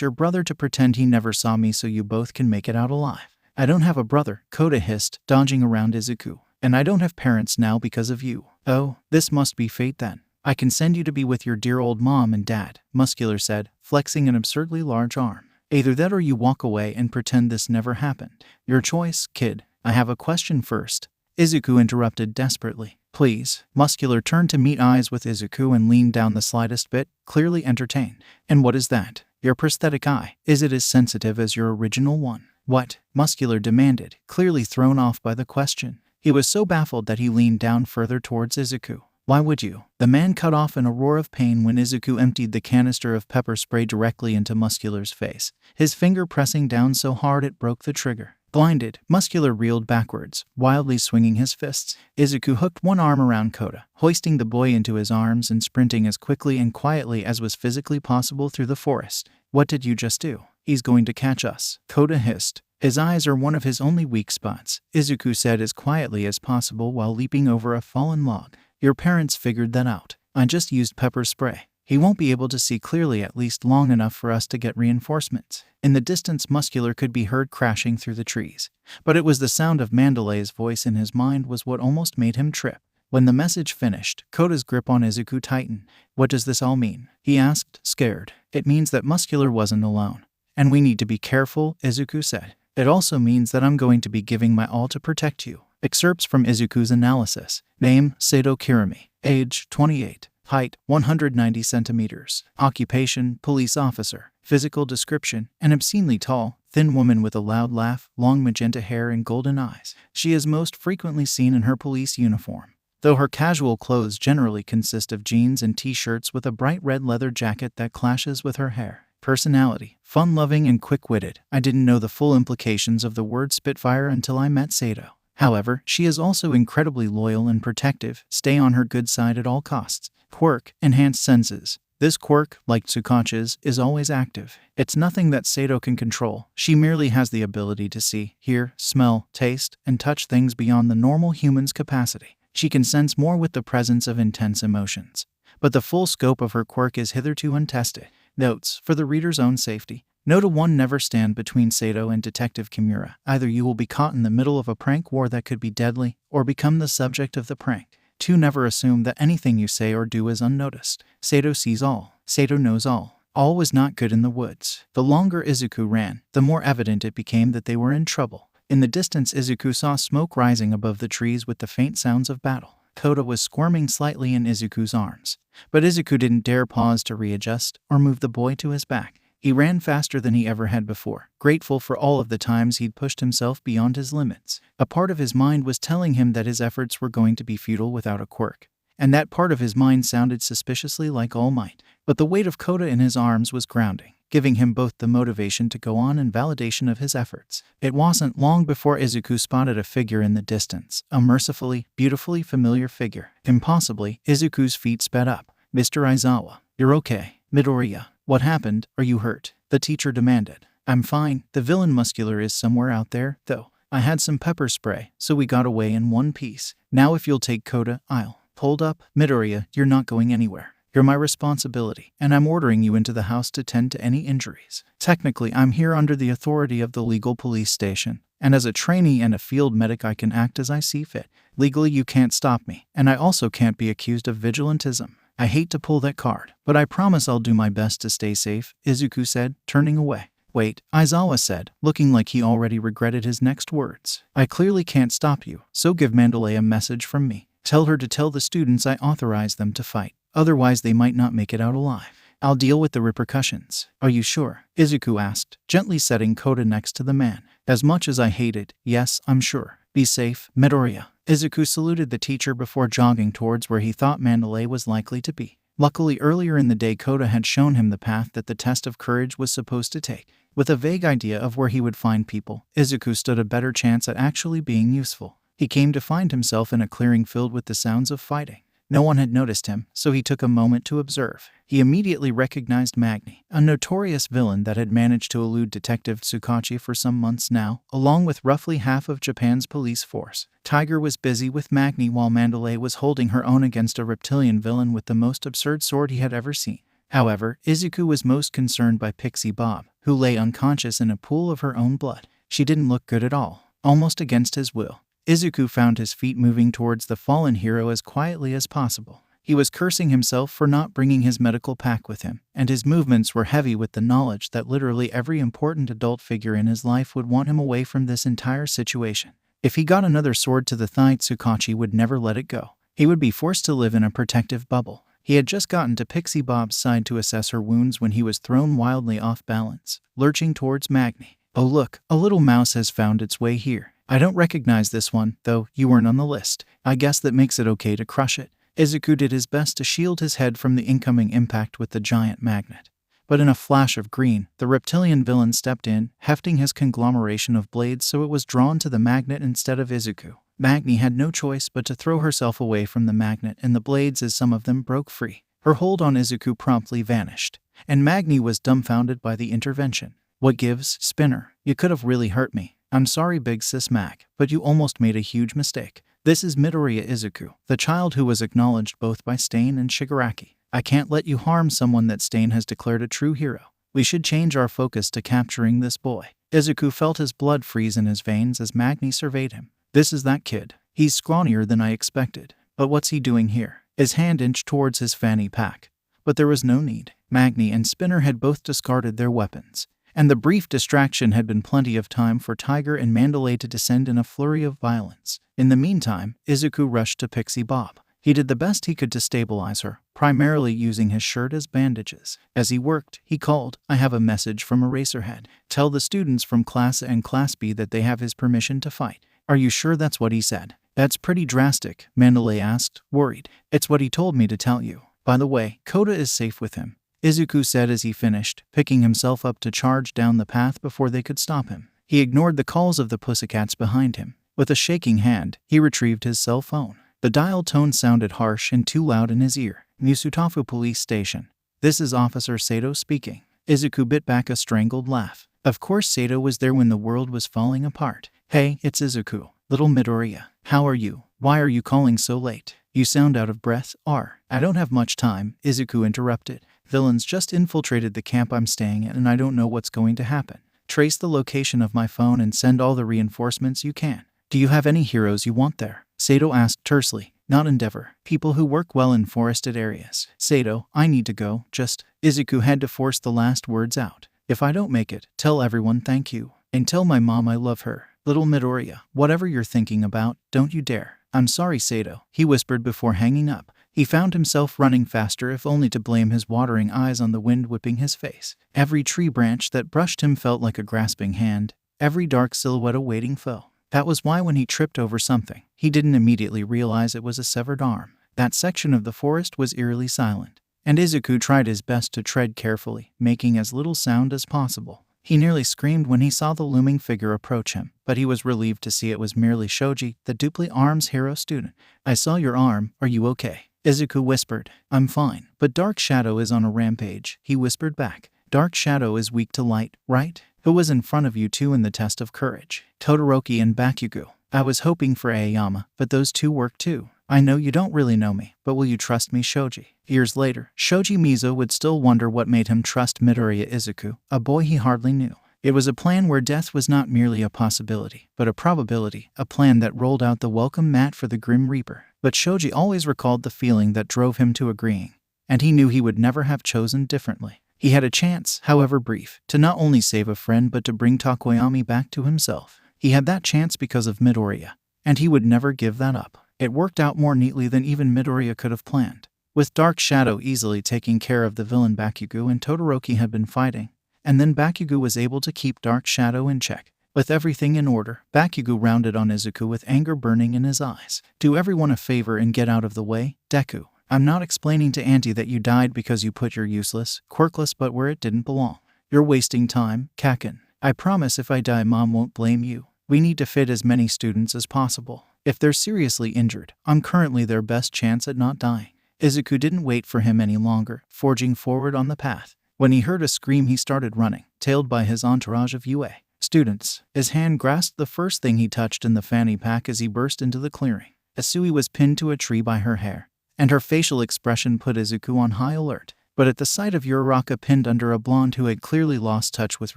your brother to pretend he never saw me so you both can make it out alive. I don't have a brother, Kota hissed, dodging around Izuku. And I don't have parents now because of you. Oh, this must be fate then. I can send you to be with your dear old mom and dad, Muscular said, flexing an absurdly large arm. Either that or you walk away and pretend this never happened. Your choice, kid. I have a question first. Izuku interrupted desperately. Please. Muscular turned to meet eyes with Izuku and leaned down the slightest bit, clearly entertained. And what is that? Your prosthetic eye. Is it as sensitive as your original one? What? Muscular demanded, clearly thrown off by the question. He was so baffled that he leaned down further towards Izuku. Why would you? The man cut off in a roar of pain when Izuku emptied the canister of pepper spray directly into Muscular's face, his finger pressing down so hard it broke the trigger. Blinded, Muscular reeled backwards, wildly swinging his fists. Izuku hooked one arm around Kota, hoisting the boy into his arms and sprinting as quickly and quietly as was physically possible through the forest. What did you just do? He's going to catch us, Kota hissed. His eyes are one of his only weak spots, Izuku said as quietly as possible while leaping over a fallen log. Your parents figured that out. I just used pepper spray. He won't be able to see clearly at least long enough for us to get reinforcements. In the distance, Muscular could be heard crashing through the trees. But it was the sound of Mandalay's voice in his mind was what almost made him trip. When the message finished, Kota's grip on Izuku tightened. What does this all mean? He asked, scared. It means that Muscular wasn't alone. And we need to be careful, Izuku said. It also means that I'm going to be giving my all to protect you. Excerpts from Izuku's analysis. Name, Sato Kirimi. Age, 28. Height, 190 centimeters. Occupation, police officer. Physical description, an obscenely tall, thin woman with a loud laugh, long magenta hair and golden eyes. She is most frequently seen in her police uniform, though her casual clothes generally consist of jeans and t-shirts with a bright red leather jacket that clashes with her hair. Personality, fun-loving and quick-witted. I didn't know the full implications of the word Spitfire until I met Sato. However, she is also incredibly loyal and protective, stay on her good side at all costs. Quirk, enhanced senses. This quirk, like Tsukachi's, is always active. It's nothing that Sato can control. She merely has the ability to see, hear, smell, taste, and touch things beyond the normal human's capacity. She can sense more with the presence of intense emotions. But the full scope of her quirk is hitherto untested. Notes, for the reader's own safety. Note 1: never stand between Sato and Detective Kimura. Either you will be caught in the middle of a prank war that could be deadly, or become the subject of the prank. 2: never assume that anything you say or do is unnoticed. Sato sees all. Sato knows all. All was not good in the woods. The longer Izuku ran, the more evident it became that they were in trouble. In the distance, Izuku saw smoke rising above the trees with the faint sounds of battle. Kota was squirming slightly in Izuku's arms, but Izuku didn't dare pause to readjust or move the boy to his back. He ran faster than he ever had before, grateful for all of the times he'd pushed himself beyond his limits. A part of his mind was telling him that his efforts were going to be futile without a quirk, and that part of his mind sounded suspiciously like All Might. But the weight of Kota in his arms was grounding, giving him both the motivation to go on and validation of his efforts. It wasn't long before Izuku spotted a figure in the distance, a mercifully, beautifully familiar figure. Impossibly, Izuku's feet sped up. Mr. Aizawa, you're okay. Midoriya, what happened? Are you hurt? The teacher demanded. I'm fine. The villain Muscular is somewhere out there, though. I had some pepper spray, so we got away in one piece. Now if you'll take Kota, I'll. Hold up, Midoriya, you're not going anywhere. You're my responsibility, and I'm ordering you into the house to tend to any injuries. Technically, I'm here under the authority of the legal police station, and as a trainee and a field medic I can act as I see fit. Legally you can't stop me, and I also can't be accused of vigilantism. I hate to pull that card, but I promise I'll do my best to stay safe, Izuku said, turning away. wait, Aizawa said, looking like he already regretted his next words. I clearly can't stop you, so give Mandalay a message from me. Tell her to tell the students I authorize them to fight. Otherwise they might not make it out alive. I'll deal with the repercussions. Are you sure? Izuku asked, gently setting Koda next to the man. As much as I hate it, yes, I'm sure. Be safe, Midoriya. Izuku saluted the teacher before jogging towards where he thought Mandalay was likely to be. Luckily, earlier in the day Koda had shown him the path that the test of courage was supposed to take. With a vague idea of where he would find people, Izuku stood a better chance at actually being useful. He came to find himself in a clearing filled with the sounds of fighting. No one had noticed him, so he took a moment to observe. He immediately recognized Magni, a notorious villain that had managed to elude Detective Tsukachi for some months now, along with roughly half of Japan's police force. Tiger was busy with Magni while Mandalay was holding her own against a reptilian villain with the most absurd sword he had ever seen. However, Izuku was most concerned by Pixie Bob, who lay unconscious in a pool of her own blood. She didn't look good at all, almost against his will. Izuku found his feet moving towards the fallen hero as quietly as possible. He was cursing himself for not bringing his medical pack with him, and his movements were heavy with the knowledge that literally every important adult figure in his life would want him away from this entire situation. If he got another sword to the thigh, Tsukachi would never let it go. He would be forced to live in a protective bubble. He had just gotten to Pixie Bob's side to assess her wounds when he was thrown wildly off balance, lurching towards Magni. Oh look, a little mouse has found its way here. I don't recognize this one, though. You weren't on the list. I guess that makes it okay to crush it. Izuku did his best to shield his head from the incoming impact with the giant magnet. But in a flash of green, the reptilian villain stepped in, hefting his conglomeration of blades so it was drawn to the magnet instead of Izuku. Magni had no choice but to throw herself away from the magnet and the blades as some of them broke free. Her hold on Izuku promptly vanished, and Magni was dumbfounded by the intervention. What gives, Spinner? You could have really hurt me. I'm sorry, Big Sis Mag, but you almost made a huge mistake. This is Midoriya Izuku, the child who was acknowledged both by Stain and Shigaraki. I can't let you harm someone that Stain has declared a true hero. We should change our focus to capturing this boy. Izuku felt his blood freeze in his veins as Magni surveyed him. This is that kid. He's scrawnier than I expected. But what's he doing here? His hand inched towards his fanny pack. But there was no need. Magni and Spinner had both discarded their weapons, and the brief distraction had been plenty of time for Tiger and Mandalay to descend in a flurry of violence. In the meantime, Izuku rushed to Pixie Bob. He did the best he could to stabilize her, primarily using his shirt as bandages. As he worked, he called, I have a message from Eraserhead. Tell the students from Class A and Class B that they have his permission to fight. Are you sure that's what he said? That's pretty drastic, Mandalay asked, worried. It's what he told me to tell you. By the way, Koda is safe with him, Izuku said as he finished, picking himself up to charge down the path before they could stop him. He ignored the calls of the pussycats behind him. With a shaking hand, he retrieved his cell phone. The dial tone sounded harsh and too loud in his ear. Musutafu Police Station. This is Officer Sato speaking. Izuku bit back a strangled laugh. Of course Sato was there when the world was falling apart. Hey, it's Izuku. Little Midoriya. How are you? Why are you calling so late? You sound out of breath. I don't have much time, Izuku interrupted. Villains just infiltrated the camp I'm staying at and I don't know what's going to happen. Trace the location of my phone and send all the reinforcements you can. Do you have any heroes you want there? Sato asked tersely. Not Endeavor. People who work well in forested areas. Sato, I need to go. Izuku had to force the last words out. If I don't make it, tell everyone thank you. And tell my mom I love her. Little Midoriya, whatever you're thinking about, don't you dare. I'm sorry, Sato, he whispered before hanging up. He found himself running faster if only to blame his watering eyes on the wind whipping his face. Every tree branch that brushed him felt like a grasping hand, every dark silhouette awaiting foe. That was why when he tripped over something, he didn't immediately realize it was a severed arm. That section of the forest was eerily silent, and Izuku tried his best to tread carefully, making as little sound as possible. He nearly screamed when he saw the looming figure approach him, but he was relieved to see it was merely Shoji, the Dupli Arms hero student. I saw your arm, are you okay? Izuku whispered. I'm fine, but Dark Shadow is on a rampage, he whispered back. Dark Shadow is weak to light, right? Who was in front of you two in the test of courage? Todoroki and Bakugo. I was hoping for Aoyama, but those two work too. I know you don't really know me, but will you trust me, Shoji? Years later, Shoji Mizo would still wonder what made him trust Midoriya Izuku, a boy he hardly knew. It was a plan where death was not merely a possibility, but a probability, a plan that rolled out the welcome mat for the Grim Reaper. But Shoji always recalled the feeling that drove him to agreeing, and he knew he would never have chosen differently. He had a chance, however brief, to not only save a friend but to bring Takoyami back to himself. He had that chance because of Midoriya, and he would never give that up. It worked out more neatly than even Midoriya could have planned. With Dark Shadow easily taking care of the villain Bakugo and Todoroki had been fighting, and then Bakugo was able to keep Dark Shadow in check. With everything in order, Bakugo rounded on Izuku with anger burning in his eyes. Do everyone a favor and get out of the way, Deku. I'm not explaining to Auntie that you died because you put your useless, quirkless butt where it didn't belong. You're wasting time, Kaken. I promise if I die Mom won't blame you. We need to fit as many students as possible. If they're seriously injured, I'm currently their best chance at not dying. Izuku didn't wait for him any longer, forging forward on the path. When he heard a scream he started running, tailed by his entourage of UA students. His hand grasped the first thing he touched in the fanny pack as he burst into the clearing. Asui was pinned to a tree by her hair, and her facial expression put Izuku on high alert. But at the sight of Uraraka pinned under a blonde who had clearly lost touch with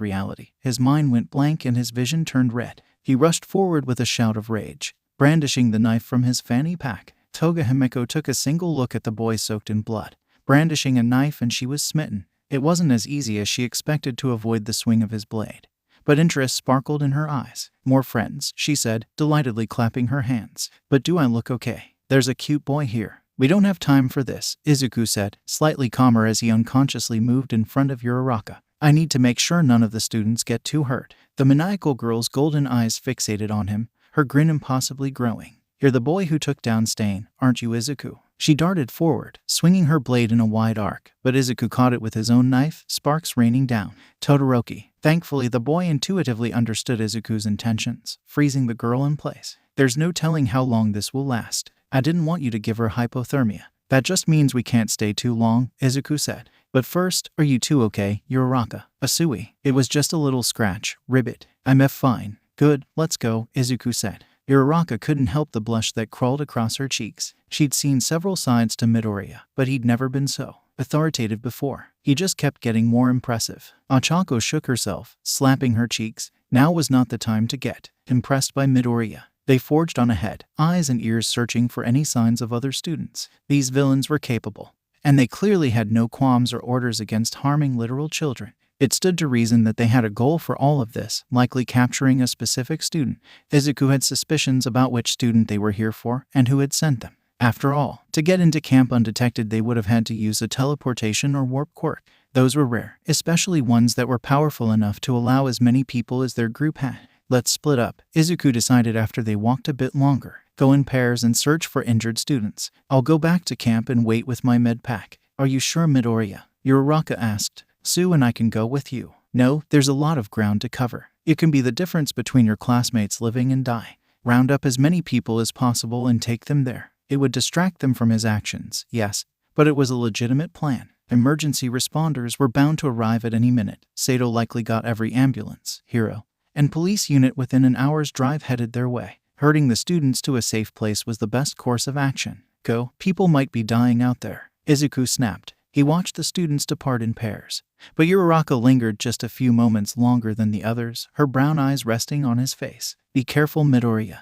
reality, his mind went blank and his vision turned red. He rushed forward with a shout of rage, brandishing the knife from his fanny pack. Toga Himeko took a single look at the boy soaked in blood, brandishing a knife, and she was smitten. It wasn't as easy as she expected to avoid the swing of his blade, but interest sparkled in her eyes. More friends, she said, delightedly clapping her hands. But do I look okay? There's a cute boy here. We don't have time for this, Izuku said, slightly calmer as he unconsciously moved in front of Uraraka. I need to make sure none of the students get too hurt. The maniacal girl's golden eyes fixated on him, her grin impossibly growing. You're the boy who took down Stain, aren't you, Izuku? She darted forward, swinging her blade in a wide arc, but Izuku caught it with his own knife, sparks raining down. Todoroki. Thankfully, the boy intuitively understood Izuku's intentions, freezing the girl in place. There's no telling how long this will last. I didn't want you to give her hypothermia. That just means we can't stay too long, Izuku said. But first, are you two okay, Uraraka? Asui. It was just a little scratch, ribbit. I'm fine. Good, let's go, Izuku said. Uraraka couldn't help the blush that crawled across her cheeks. She'd seen several sides to Midoriya, but he'd never been so authoritative before. He just kept getting more impressive. Ochako shook herself, slapping her cheeks. Now was not the time to get impressed by Midoriya. They forged on ahead, eyes and ears searching for any signs of other students. These villains were capable, and they clearly had no qualms or orders against harming literal children. It stood to reason that they had a goal for all of this, likely capturing a specific student. Izuku had suspicions about which student they were here for and who had sent them. After all, to get into camp undetected they would have had to use a teleportation or warp quirk. Those were rare, especially ones that were powerful enough to allow as many people as their group had. Let's split up, Izuku decided after they walked a bit longer. Go in pairs and search for injured students. I'll go back to camp and wait with my med pack. Are you sure, Midoriya? Uraraka asked. Sue and I can go with you. No, there's a lot of ground to cover. It can be the difference between your classmates living and die. Round up as many people as possible and take them there. It would distract them from his actions, yes, but it was a legitimate plan. Emergency responders were bound to arrive at any minute. Sato likely got every ambulance, hero, and police unit within an hour's drive headed their way. Herding the students to a safe place was the best course of action. Go, people might be dying out there. Izuku snapped. He watched the students depart in pairs. But Uraraka lingered just a few moments longer than the others, her brown eyes resting on his face. Be careful, Midoriya.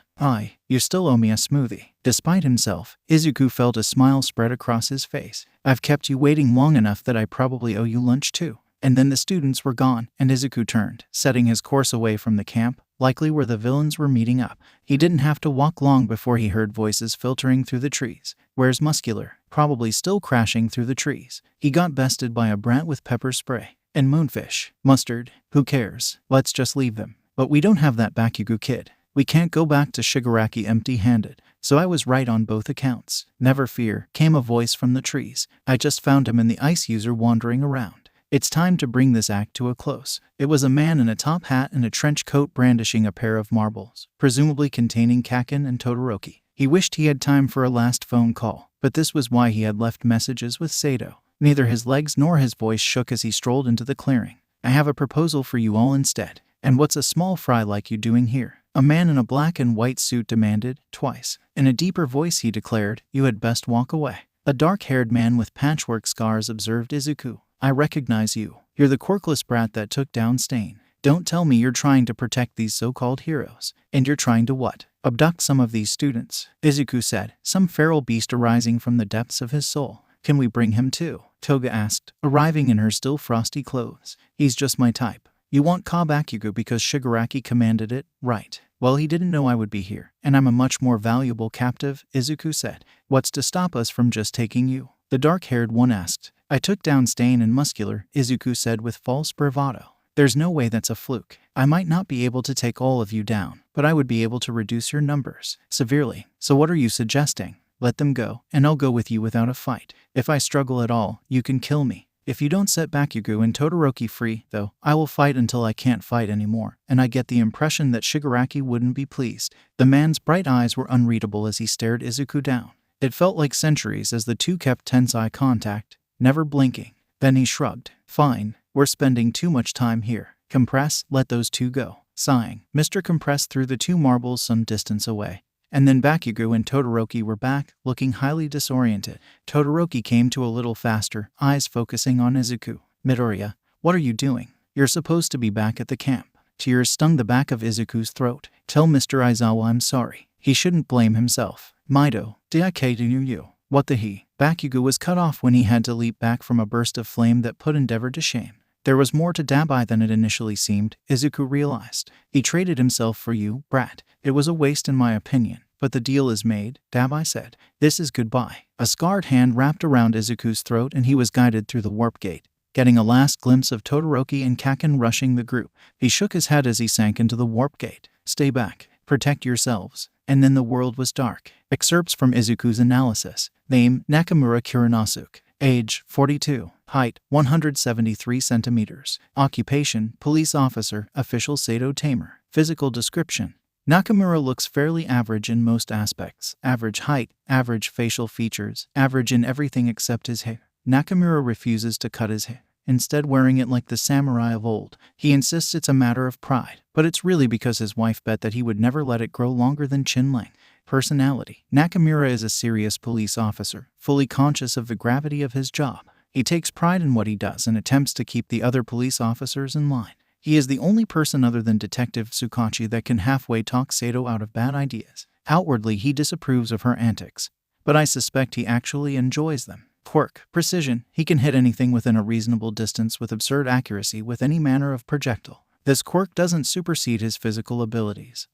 You still owe me a smoothie. Despite himself, Izuku felt a smile spread across his face. I've kept you waiting long enough that I probably owe you lunch too. And then the students were gone, and Izuku turned, setting his course away from the camp, likely where the villains were meeting up. He didn't have to walk long before he heard voices filtering through the trees. Where's Muscular? Probably still crashing through the trees. He got bested by a brat with pepper spray. And Moonfish. Mustard. Who cares? Let's just leave them. But we don't have that Bakugo kid. We can't go back to Shigaraki empty-handed. So I was right on both accounts. Never fear, came a voice from the trees. I just found him and the ice user wandering around. It's time to bring this act to a close. It was a man in a top hat and a trench coat brandishing a pair of marbles, presumably containing Kaken and Todoroki. He wished he had time for a last phone call, but this was why he had left messages with Sato. Neither his legs nor his voice shook as he strolled into the clearing. I have a proposal for you all instead. And what's a small fry like you doing here? A man in a black and white suit demanded, twice. In a deeper voice he declared, you had best walk away. A dark-haired man with patchwork scars observed Izuku. I recognize you. You're the quirkless brat that took down Stain. Don't tell me you're trying to protect these so-called heroes. And you're trying to what? Abduct some of these students, Izuku said, some feral beast arising from the depths of his soul. Can we bring him too? Toga asked, arriving in her still frosty clothes. He's just my type. You want Kabakugo because Shigaraki commanded it, right? Well, he didn't know I would be here, and I'm a much more valuable captive, Izuku said. What's to stop us from just taking you? The dark-haired one asked. I took down Stain and Muscular, Izuku said with false bravado. There's no way that's a fluke. I might not be able to take all of you down, but I would be able to reduce your numbers severely. So what are you suggesting? Let them go, and I'll go with you without a fight. If I struggle at all, you can kill me. If you don't set Bakugo and Todoroki free, though, I will fight until I can't fight anymore, and I get the impression that Shigaraki wouldn't be pleased. The man's bright eyes were unreadable as he stared Izuku down. It felt like centuries as the two kept tense eye contact, never blinking. Then he shrugged. Fine, we're spending too much time here. Compress, let those two go. Sighing, Mr. Compress threw the two marbles some distance away. And then Bakugo and Todoroki were back, looking highly disoriented. Todoroki came to a little faster, eyes focusing on Izuku. Midoriya, what are you doing? You're supposed to be back at the camp. Tears stung the back of Izuku's throat. Tell Mr. Aizawa I'm sorry. He shouldn't blame himself. Mido, Deku you. What the he? Bakugo was cut off when he had to leap back from a burst of flame that put Endeavor to shame. There was more to Dabai than it initially seemed, Izuku realized. He traded himself for you, brat. It was a waste in my opinion, but the deal is made, Dabai said. This is goodbye. A scarred hand wrapped around Izuku's throat and he was guided through the warp gate, getting a last glimpse of Todoroki and Kaken rushing the group. He shook his head as he sank into the warp gate. Stay back. Protect yourselves. And then the world was dark. Excerpts from Izuku's analysis. Name, Nakamura Kurinasuke. Age, 42. Height, 173 centimeters. Occupation, police officer, official Sato tamer. Physical description. Nakamura looks fairly average in most aspects. Average height, average facial features, average in everything except his hair. Nakamura refuses to cut his hair, instead wearing it like the samurai of old. He insists it's a matter of pride, but it's really because his wife bet that he would never let it grow longer than chin length. Personality. Nakamura is a serious police officer, fully conscious of the gravity of his job. He takes pride in what he does and attempts to keep the other police officers in line. He is the only person other than Detective Tsukachi that can halfway talk Sato out of bad ideas. Outwardly, he disapproves of her antics, but I suspect he actually enjoys them. Quirk. Precision. He can hit anything within a reasonable distance with absurd accuracy with any manner of projectile. This quirk doesn't supersede his physical abilities.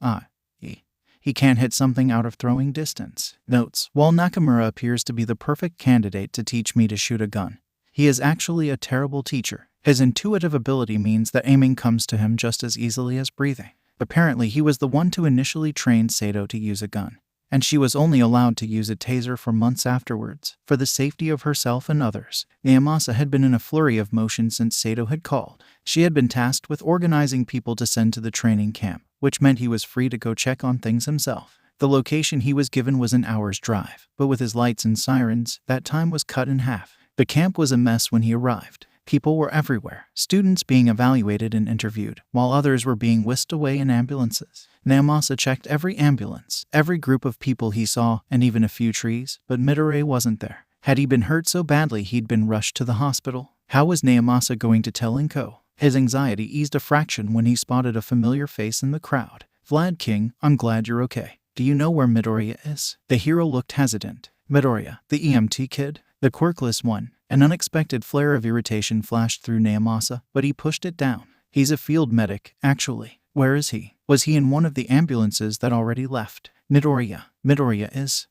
He can't hit something out of throwing distance. Notes. While Nakamura appears to be the perfect candidate to teach me to shoot a gun, he is actually a terrible teacher. His intuitive ability means that aiming comes to him just as easily as breathing. Apparently, he was the one to initially train Sato to use a gun, and she was only allowed to use a taser for months afterwards, for the safety of herself and others. Naomasa had been in a flurry of motion since Sato had called. She had been tasked with organizing people to send to the training camp, which meant he was free to go check on things himself. The location he was given was an hour's drive, but with his lights and sirens, that time was cut in half. The camp was a mess when he arrived. People were everywhere, students being evaluated and interviewed, while others were being whisked away in ambulances. Naomasa checked every ambulance, every group of people he saw, and even a few trees, but Midoriya wasn't there. Had he been hurt so badly he'd been rushed to the hospital? How was Naomasa going to tell Inko? His anxiety eased a fraction when he spotted a familiar face in the crowd. Vlad King, I'm glad you're okay. Do you know where Midoriya is? The hero looked hesitant. Midoriya, the EMT kid? The quirkless one. An unexpected flare of irritation flashed through Naomasa, but he pushed it down. He's a field medic, actually. Where is he? Was he in one of the ambulances that already left? Midoriya is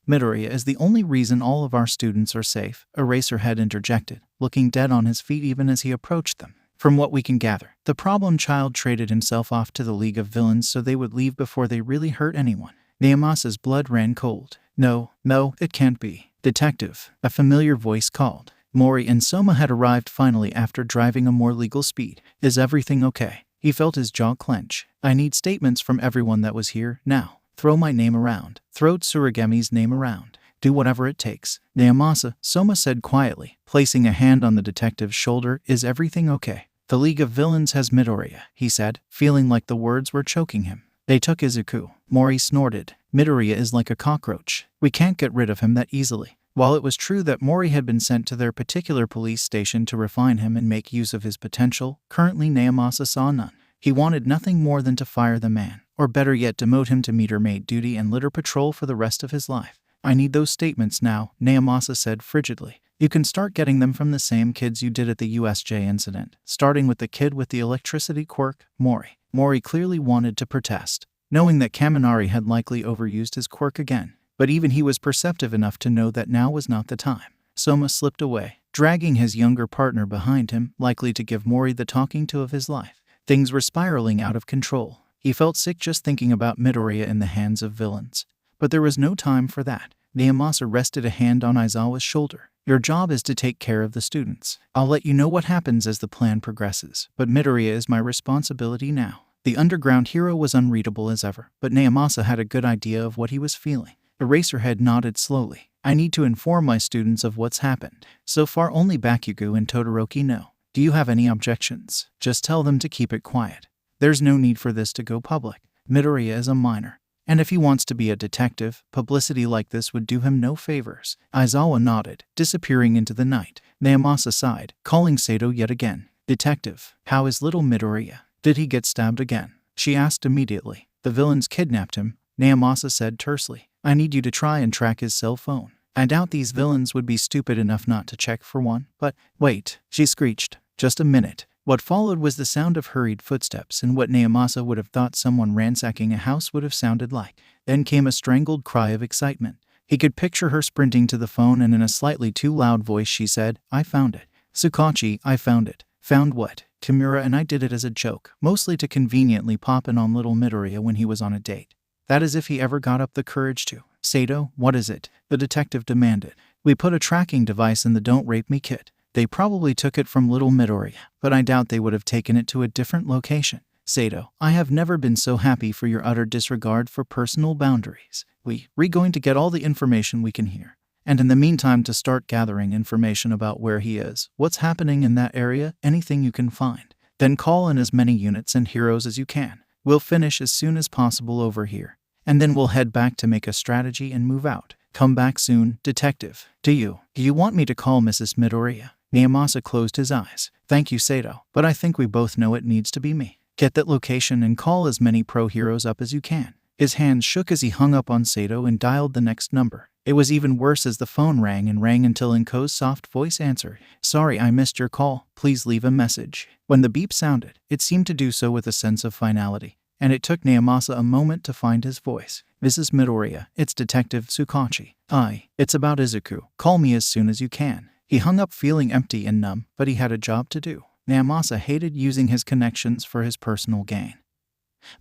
the only reason all of our students are safe, Eraserhead interjected, looking dead on his feet even as he approached them. From what we can gather, the problem child traded himself off to the League of Villains so they would leave before they really hurt anyone. Naomasa's blood ran cold. No, it can't be. Detective, a familiar voice called. Mori and Soma had arrived finally after driving a more legal speed. Is everything okay? He felt his jaw clench. I need statements from everyone that was here, now. Throw my name around. Throw Tsuragemi's name around. Do whatever it takes. Naomasa, Soma said quietly, placing a hand on the detective's shoulder. Is everything okay? The League of Villains has Midoriya, he said, feeling like the words were choking him. They took Izuku. Mori snorted. Midoriya is like a cockroach. We can't get rid of him that easily. While it was true that Mori had been sent to their particular police station to refine him and make use of his potential, currently Naomasa saw none. He wanted nothing more than to fire the man, or better yet demote him to meter maid duty and litter patrol for the rest of his life. I need those statements now, Naomasa said frigidly. You can start getting them from the same kids you did at the USJ incident, starting with the kid with the electricity quirk, Mori. Mori clearly wanted to protest, knowing that Kaminari had likely overused his quirk again. But even he was perceptive enough to know that now was not the time. Soma slipped away, dragging his younger partner behind him, likely to give Mori the talking to of his life. Things were spiraling out of control. He felt sick just thinking about Midoriya in the hands of villains. But there was no time for that. Naomasa rested a hand on Aizawa's shoulder. Your job is to take care of the students. I'll let you know what happens as the plan progresses, but Midoriya is my responsibility now. The underground hero was unreadable as ever, but Naomasa had a good idea of what he was feeling. Eraserhead nodded slowly. I need to inform my students of what's happened. So far only Bakugo and Todoroki know. Do you have any objections? Just tell them to keep it quiet. There's no need for this to go public. Midoriya is a minor. And if he wants to be a detective, publicity like this would do him no favors. Aizawa nodded, disappearing into the night. Naomasa sighed, calling Sato yet again. Detective, how is little Midoriya? Did he get stabbed again? She asked immediately. The villains kidnapped him, Naomasa said tersely. I need you to try and track his cell phone. I doubt these villains would be stupid enough not to check for one, but wait, she screeched. Just a minute. What followed was the sound of hurried footsteps and what Naomasa would have thought someone ransacking a house would have sounded like. Then came a strangled cry of excitement. He could picture her sprinting to the phone and in a slightly too loud voice she said, I found it. Tsukachi, I found it. Found what? Kimura and I did it as a joke, mostly to conveniently pop in on little Midoriya when he was on a date. That is if he ever got up the courage to. Sato, what is it? The detective demanded. We put a tracking device in the Don't Rape Me kit. They probably took it from little Midoriya, but I doubt they would have taken it to a different location. Sato, I have never been so happy for your utter disregard for personal boundaries. We're going to get all the information we can hear. And in the meantime to start gathering information about where he is, what's happening in that area, anything you can find. Then call in as many units and heroes as you can. We'll finish as soon as possible over here. And then we'll head back to make a strategy and move out. Come back soon, detective. Do you want me to call Mrs. Midoriya? Naomasa closed his eyes. Thank you, Sato, but I think we both know it needs to be me. Get that location and call as many pro heroes up as you can. His hands shook as he hung up on Sato and dialed the next number. It was even worse as the phone rang and rang until Inko's soft voice answered. Sorry, I missed your call. Please leave a message. When the beep sounded, it seemed to do so with a sense of finality, and it took Naomasa a moment to find his voice. Mrs. Midoriya, it's Detective Tsukachi. It's about Izuku. Call me as soon as you can. He hung up feeling empty and numb, but he had a job to do. Naomasa hated using his connections for his personal gain.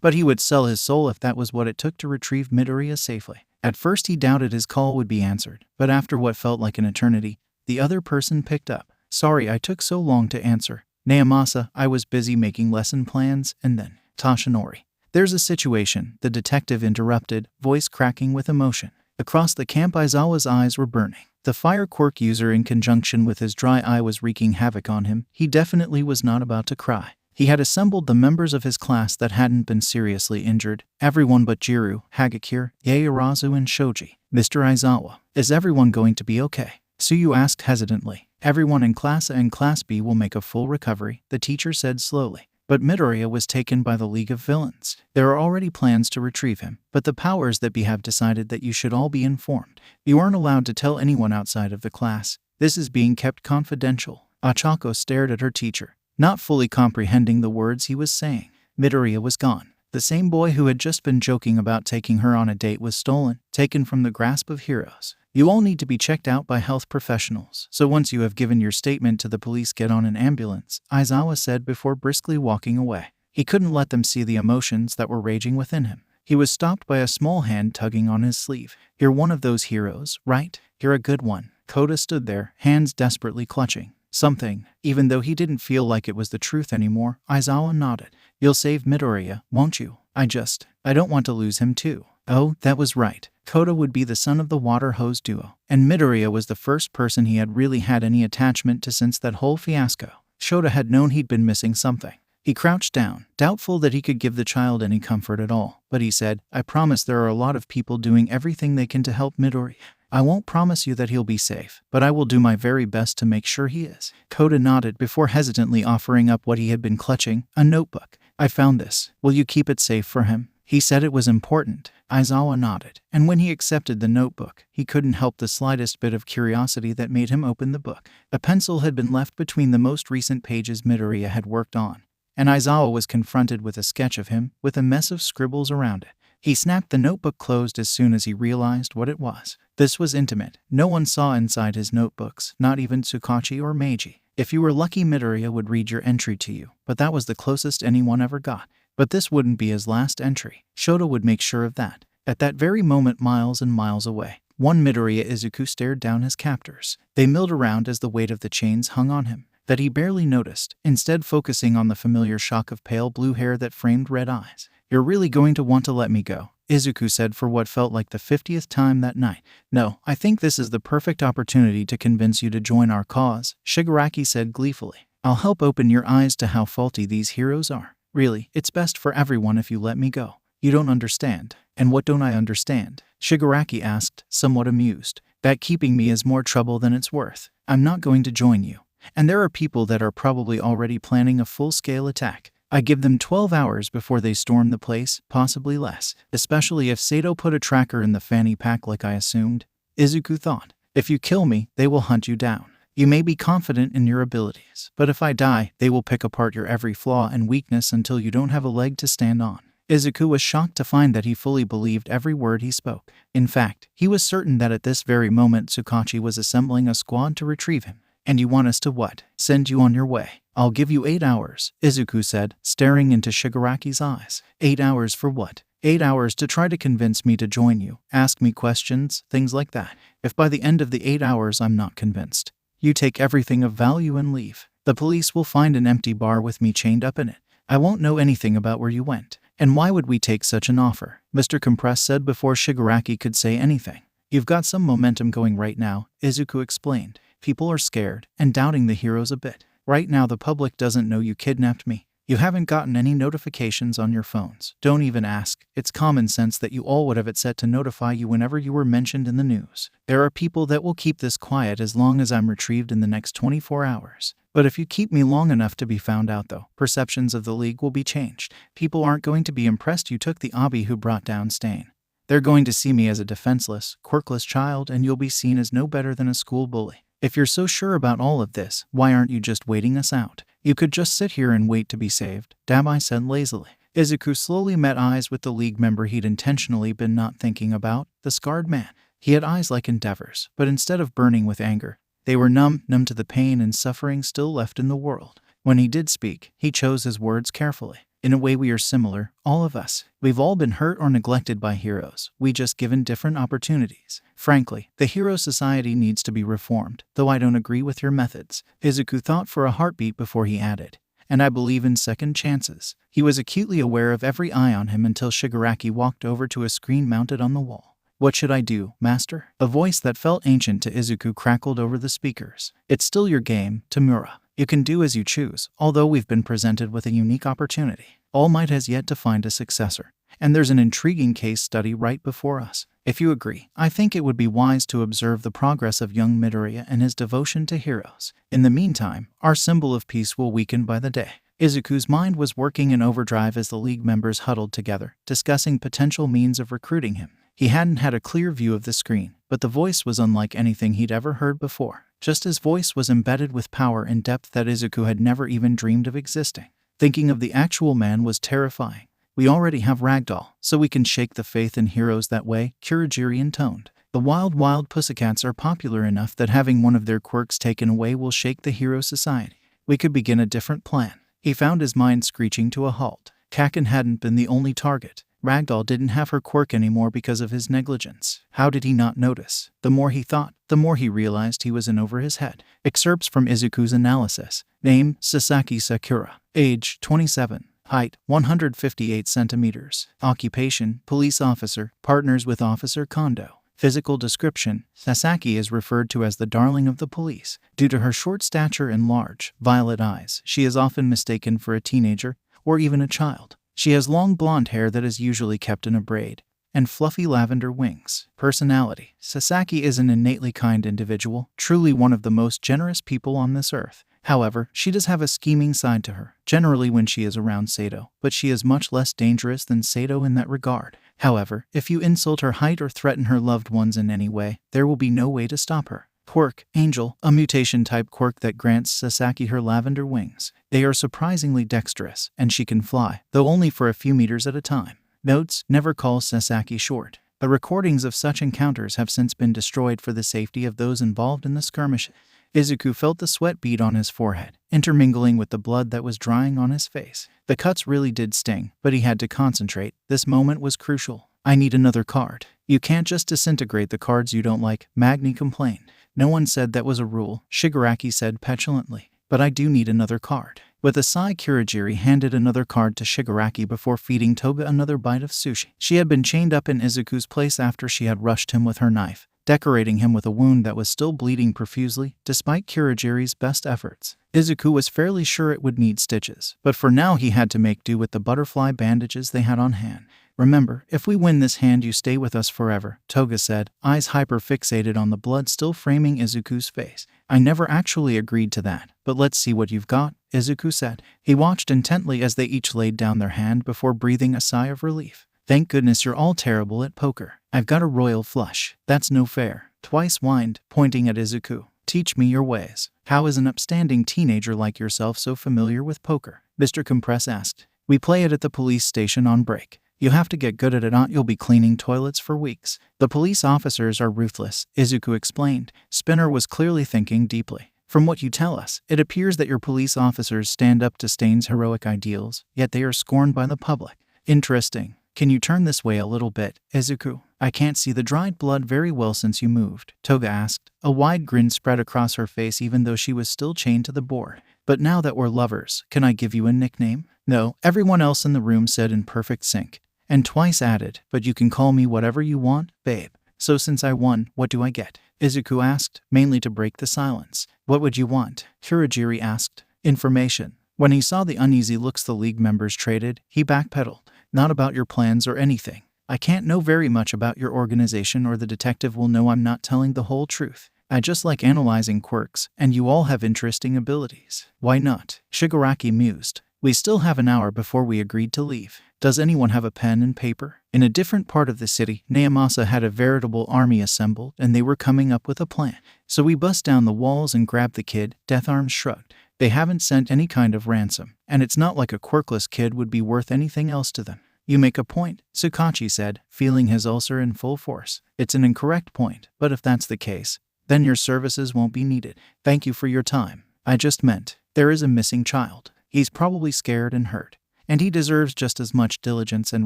But he would sell his soul if that was what it took to retrieve Midoriya safely. At first he doubted his call would be answered, but after what felt like an eternity, the other person picked up. Sorry I took so long to answer. Naomasa, I was busy making lesson plans, and then, Tashinori. There's a situation, the detective interrupted, voice cracking with emotion. Across the camp Aizawa's eyes were burning. The fire quirk user in conjunction with his dry eye was wreaking havoc on him. He definitely was not about to cry. He had assembled the members of his class that hadn't been seriously injured, everyone but Jiru, Hagakure, Yaoyorozu and Shoji. Mr. Aizawa, is everyone going to be okay? Suyu asked hesitantly. Everyone in Class A and Class B will make a full recovery, the teacher said slowly. But Midoriya was taken by the League of Villains. There are already plans to retrieve him, but the powers that be have decided that you should all be informed. You aren't allowed to tell anyone outside of the class. This is being kept confidential. Achako stared at her teacher, not fully comprehending the words he was saying. Midoriya was gone. The same boy who had just been joking about taking her on a date was stolen, taken from the grasp of heroes. You all need to be checked out by health professionals, so once you have given your statement to the police, get on an ambulance, Aizawa said before briskly walking away. He couldn't let them see the emotions that were raging within him. He was stopped by a small hand tugging on his sleeve. You're one of those heroes, right? You're a good one. Koda stood there, hands desperately clutching something. Even though he didn't feel like it was the truth anymore, Aizawa nodded. You'll save Midoriya, won't you? I don't want to lose him too. Oh, that was right. Koda would be the son of the water hose duo, and Midoriya was the first person he had really had any attachment to since that whole fiasco. Shota had known he'd been missing something. He crouched down, doubtful that he could give the child any comfort at all, but he said, I promise there are a lot of people doing everything they can to help Midoriya. I won't promise you that he'll be safe, but I will do my very best to make sure he is. Koda nodded before hesitantly offering up what he had been clutching, a notebook. I found this. Will you keep it safe for him? He said it was important. Aizawa nodded, and when he accepted the notebook, he couldn't help the slightest bit of curiosity that made him open the book. A pencil had been left between the most recent pages Midoriya had worked on, and Aizawa was confronted with a sketch of him with a mess of scribbles around it. He snapped the notebook closed as soon as he realized what it was. This was intimate. No one saw inside his notebooks, not even Tsukachi or Meiji. If you were lucky, Midoriya would read your entry to you, but that was the closest anyone ever got. But this wouldn't be his last entry. Shoto would make sure of that. At that very moment, miles and miles away, one Midoriya Izuku stared down his captors. They milled around as the weight of the chains hung on him, that he barely noticed, instead focusing on the familiar shock of pale blue hair that framed red eyes. "You're really going to want to let me go," Izuku said for what felt like the 50th time that night. "No, I think this is the perfect opportunity to convince you to join our cause," Shigaraki said gleefully. "I'll help open your eyes to how faulty these heroes are. Really, it's best for everyone if you let me go." "You don't understand." "And what don't I understand?" Shigaraki asked, somewhat amused. "That keeping me is more trouble than it's worth. I'm not going to join you. And there are people that are probably already planning a full-scale attack. I give them 12 hours before they storm the place, possibly less, especially if Sato put a tracker in the fanny pack like I assumed," Izuku thought. "If you kill me, they will hunt you down. You may be confident in your abilities, but if I die, they will pick apart your every flaw and weakness until you don't have a leg to stand on." Izuku was shocked to find that he fully believed every word he spoke. In fact, he was certain that at this very moment Tsukachi was assembling a squad to retrieve him. "And you want us to what? Send you on your way?" "I'll give you 8 hours, Izuku said, staring into Shigaraki's eyes. 8 hours for what?" 8 hours to try to convince me to join you, ask me questions, things like that. If by the end of the 8 hours I'm not convinced, you take everything of value and leave. The police will find an empty bar with me chained up in it. I won't know anything about where you went. And why would we take such an offer?" Mr. Compress said before Shigaraki could say anything. "You've got some momentum going right now," Izuku explained. "People are scared and doubting the heroes a bit. Right now the public doesn't know you kidnapped me. You haven't gotten any notifications on your phones. Don't even ask. It's common sense that you all would have it set to notify you whenever you were mentioned in the news. There are people that will keep this quiet as long as I'm retrieved in the next 24 hours. But if you keep me long enough to be found out though, perceptions of the League will be changed. People aren't going to be impressed you took the Abi who brought down Stain. They're going to see me as a defenseless, quirkless child, and you'll be seen as no better than a school bully. If you're so sure about all of this, why aren't you just waiting us out? You could just sit here and wait to be saved," Dabai said lazily. Izuku slowly met eyes with the League member he'd intentionally been not thinking about, the scarred man. He had eyes like endeavors, but instead of burning with anger, they were numb to the pain and suffering still left in the world. When he did speak, he chose his words carefully. "In a way we are similar, all of us. We've all been hurt or neglected by heroes, we just given different opportunities. Frankly, the hero society needs to be reformed, though I don't agree with your methods." Izuku thought for a heartbeat before he added, "And I believe in second chances." He was acutely aware of every eye on him until Shigaraki walked over to a screen mounted on the wall. "What should I do, master?" A voice that felt ancient to Izuku crackled over the speakers. "It's still your game, Tamura. You can do as you choose, although we've been presented with a unique opportunity. All Might has yet to find a successor, and there's an intriguing case study right before us. If you agree, I think it would be wise to observe the progress of young Midoriya and his devotion to heroes. In the meantime, our symbol of peace will weaken by the day." Izuku's mind was working in overdrive as the League members huddled together, discussing potential means of recruiting him. He hadn't had a clear view of the screen, but the voice was unlike anything he'd ever heard before. Just his voice was embedded with power and depth that Izuku had never even dreamed of existing. Thinking of the actual man was terrifying. "We already have Ragdoll, so we can shake the faith in heroes that way," Kurogiri intoned. "The wild pussycats are popular enough that having one of their quirks taken away will shake the hero society. We could begin a different plan." He found his mind screeching to a halt. Kaken hadn't been the only target. Ragdoll didn't have her quirk anymore because of his negligence. How did he not notice? The more he thought, the more he realized he was in over his head. Excerpts from Izuku's analysis. Name, Sasaki Sakura. Age, 27. Height, 158 centimeters. Occupation, police officer. Partners with Officer Kondo. Physical description, Sasaki is referred to as the darling of the police. Due to her short stature and large, violet eyes, she is often mistaken for a teenager, or even a child. She has long blonde hair that is usually kept in a braid, and fluffy lavender wings. Personality, Sasaki is an innately kind individual, truly one of the most generous people on this earth. However, she does have a scheming side to her, generally when she is around Sato, but she is much less dangerous than Sato in that regard. However, if you insult her height or threaten her loved ones in any way, there will be no way to stop her. Quirk, Angel, a mutation-type quirk that grants Sasaki her lavender wings. They are surprisingly dexterous, and she can fly, though only for a few meters at a time. Notes: never call Sasaki short. The recordings of such encounters have since been destroyed for the safety of those involved in the skirmish. Izuku felt the sweat bead on his forehead, intermingling with the blood that was drying on his face. The cuts really did sting, but he had to concentrate. This moment was crucial. I need another card. You can't just disintegrate the cards you don't like, Magni complained. No one said that was a rule, Shigaraki said petulantly. But I do need another card. With a sigh, Kurogiri handed another card to Shigaraki before feeding Toga another bite of sushi. She had been chained up in Izuku's place after she had rushed him with her knife, decorating him with a wound that was still bleeding profusely, despite Kurogiri's best efforts. Izuku was fairly sure it would need stitches, but for now he had to make do with the butterfly bandages they had on hand. Remember, if we win this hand you stay with us forever, Toga said, eyes hyper-fixated on the blood still framing Izuku's face. I never actually agreed to that, but let's see what you've got, Izuku said. He watched intently as they each laid down their hand before breathing a sigh of relief. Thank goodness you're all terrible at poker. I've got a royal flush. That's no fair. Twice whined, pointing at Izuku. Teach me your ways. How is an upstanding teenager like yourself so familiar with poker? Mr. Compress asked. We play it at the police station on break. You have to get good at it, or you'll be cleaning toilets for weeks. The police officers are ruthless, Izuku explained. Spinner was clearly thinking deeply. From what you tell us, it appears that your police officers stand up to Stain's heroic ideals, yet they are scorned by the public. Interesting. Can you turn this way a little bit, Izuku? I can't see the dried blood very well since you moved, Toga asked. A wide grin spread across her face even though she was still chained to the board. But now that we're lovers, can I give you a nickname? No, everyone else in the room said in perfect sync. And twice added, but you can call me whatever you want, babe. So since I won, what do I get? Izuku asked, mainly to break the silence. What would you want? Kurogiri asked. Information. When he saw the uneasy looks the League members traded, he backpedaled. Not about your plans or anything. I can't know very much about your organization or the detective will know I'm not telling the whole truth. I just like analyzing quirks, and you all have interesting abilities. Why not? Shigaraki mused. We still have an hour before we agreed to leave. Does anyone have a pen and paper? In a different part of the city, Naomasa had a veritable army assembled, and they were coming up with a plan. So we bust down the walls and grabbed the kid, Death Arms shrugged. They haven't sent any kind of ransom, and it's not like a quirkless kid would be worth anything else to them. You make a point, Tsukachi said, feeling his ulcer in full force. It's an incorrect point, but if that's the case, then your services won't be needed. Thank you for your time. I just meant, there is a missing child. He's probably scared and hurt. And he deserves just as much diligence and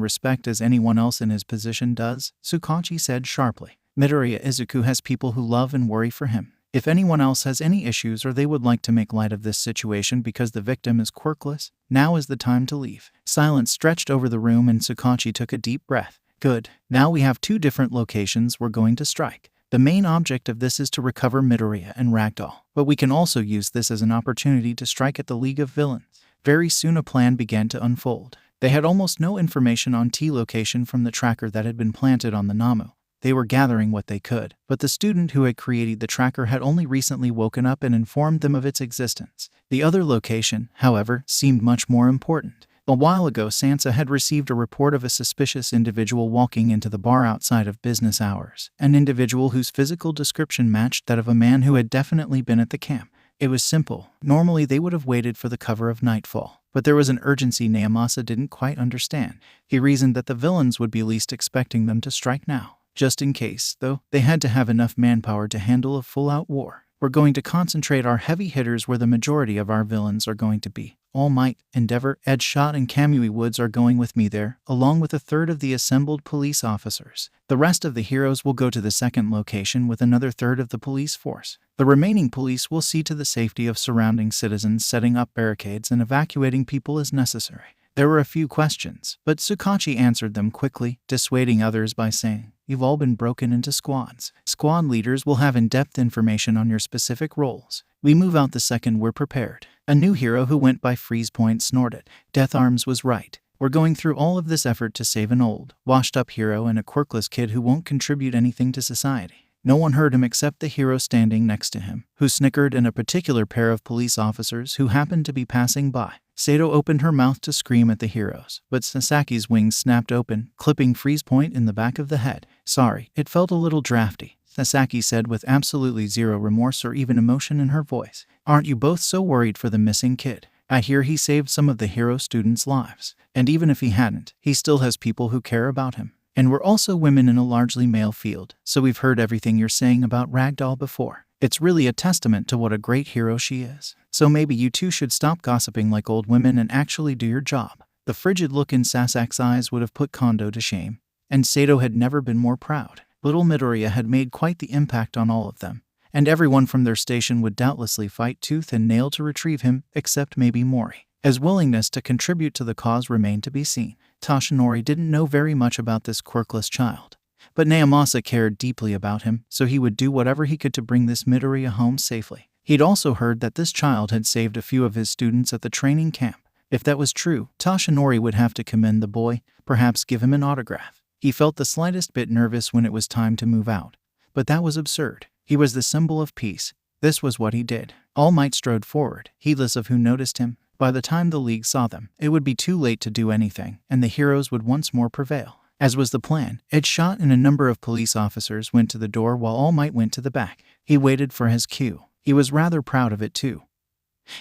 respect as anyone else in his position does, Tsukachi said sharply. Midoriya Izuku has people who love and worry for him. If anyone else has any issues or they would like to make light of this situation because the victim is quirkless, now is the time to leave. Silence stretched over the room and Tsukachi took a deep breath. Good. Now we have 2 different locations we're going to strike. The main object of this is to recover Midoriya and Ragdoll, but we can also use this as an opportunity to strike at the League of Villains. Very soon a plan began to unfold. They had almost no information on T location from the tracker that had been planted on the Namu. They were gathering what they could, but the student who had created the tracker had only recently woken up and informed them of its existence. The other location, however, seemed much more important. A while ago, Sansa had received a report of a suspicious individual walking into the bar outside of business hours, an individual whose physical description matched that of a man who had definitely been at the camp. It was simple. Normally they would have waited for the cover of nightfall, but there was an urgency Naomasa didn't quite understand. He reasoned that the villains would be least expecting them to strike now. Just in case, though, they had to have enough manpower to handle a full-out war. We're going to concentrate our heavy hitters where the majority of our villains are going to be. All Might, Endeavor, Edgeshot, and Kamui Woods are going with me there, along with 1/3 of the assembled police officers. The rest of the heroes will go to the second location with another 1/3 of the police force. The remaining police will see to the safety of surrounding citizens, setting up barricades and evacuating people as necessary. There were a few questions, but Tsukachi answered them quickly, dissuading others by saying, You've all been broken into squads. Squad leaders will have in-depth information on your specific roles. We move out the second we're prepared. A new hero who went by Freeze Point snorted. Death Arms was right. We're going through all of this effort to save an old, washed-up hero and a quirkless kid who won't contribute anything to society. No one heard him except the hero standing next to him, who snickered, and a particular pair of police officers who happened to be passing by. Sato opened her mouth to scream at the heroes, but Sasaki's wings snapped open, clipping Freeze Point in the back of the head. Sorry, it felt a little drafty, Sasaki said with absolutely zero remorse or even emotion in her voice. Aren't you both so worried for the missing kid? I hear he saved some of the hero students' lives. And even if he hadn't, he still has people who care about him. And we're also women in a largely male field, so we've heard everything you're saying about Ragdoll before. It's really a testament to what a great hero she is. So maybe you two should stop gossiping like old women and actually do your job. The frigid look in Sasaki's eyes would have put Kondo to shame, and Sato had never been more proud. Little Midoriya had made quite the impact on all of them, and everyone from their station would doubtlessly fight tooth and nail to retrieve him, except maybe Mori. As willingness to contribute to the cause remained to be seen. Toshinori didn't know very much about this quirkless child, but Naomasa cared deeply about him, so he would do whatever he could to bring this Midoriya home safely. He'd also heard that this child had saved a few of his students at the training camp. If that was true, Toshinori would have to commend the boy, perhaps give him an autograph. He felt the slightest bit nervous when it was time to move out, but that was absurd. He was the symbol of peace. This was what he did. All Might strode forward, heedless of who noticed him. By the time the League saw them, it would be too late to do anything, and the heroes would once more prevail. As was the plan, Ed Shot and a number of police officers went to the door while All Might went to the back. He waited for his cue. He was rather proud of it too.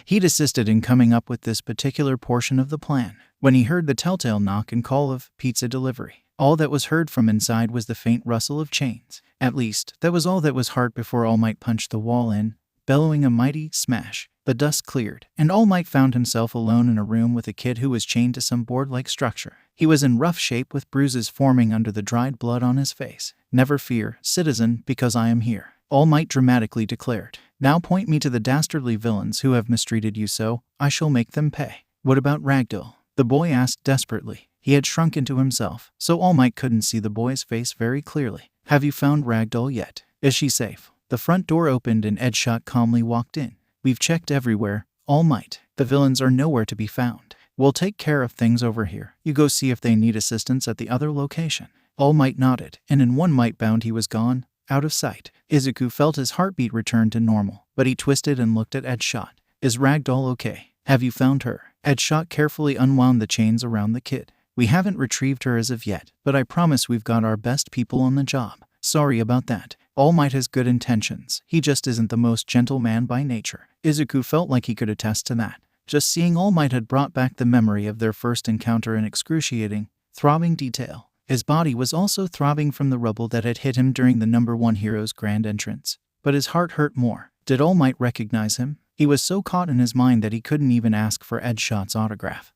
He'd assisted in coming up with this particular portion of the plan. When he heard the telltale knock and call of pizza delivery, all that was heard from inside was the faint rustle of chains. At least, that was all that was heard before All Might punched the wall in, bellowing a mighty smash. The dust cleared, and All Might found himself alone in a room with a kid who was chained to some board-like structure. He was in rough shape with bruises forming under the dried blood on his face. Never fear, citizen, because I am here, All Might dramatically declared. Now point me to the dastardly villains who have mistreated you so, I shall make them pay. What about Ragdoll? The boy asked desperately. He had shrunk into himself, so All Might couldn't see the boy's face very clearly. Have you found Ragdoll yet? Is she safe? The front door opened and Ed Shot calmly walked in. We've checked everywhere, All Might. The villains are nowhere to be found. We'll take care of things over here. You go see if they need assistance at the other location. All Might nodded, and in one might bound he was gone, out of sight. Izuku felt his heartbeat return to normal, but he twisted and looked at Ed Shot. Is Ragdoll okay? Have you found her? Ed Shot carefully unwound the chains around the kid. We haven't retrieved her as of yet, but I promise we've got our best people on the job. Sorry about that. All Might has good intentions. He just isn't the most gentle man by nature. Izuku felt like he could attest to that. Just seeing All Might had brought back the memory of their first encounter in excruciating, throbbing detail. His body was also throbbing from the rubble that had hit him during the #1 hero's grand entrance. But his heart hurt more. Did All Might recognize him? He was so caught in his mind that he couldn't even ask for Ed Shot's autograph,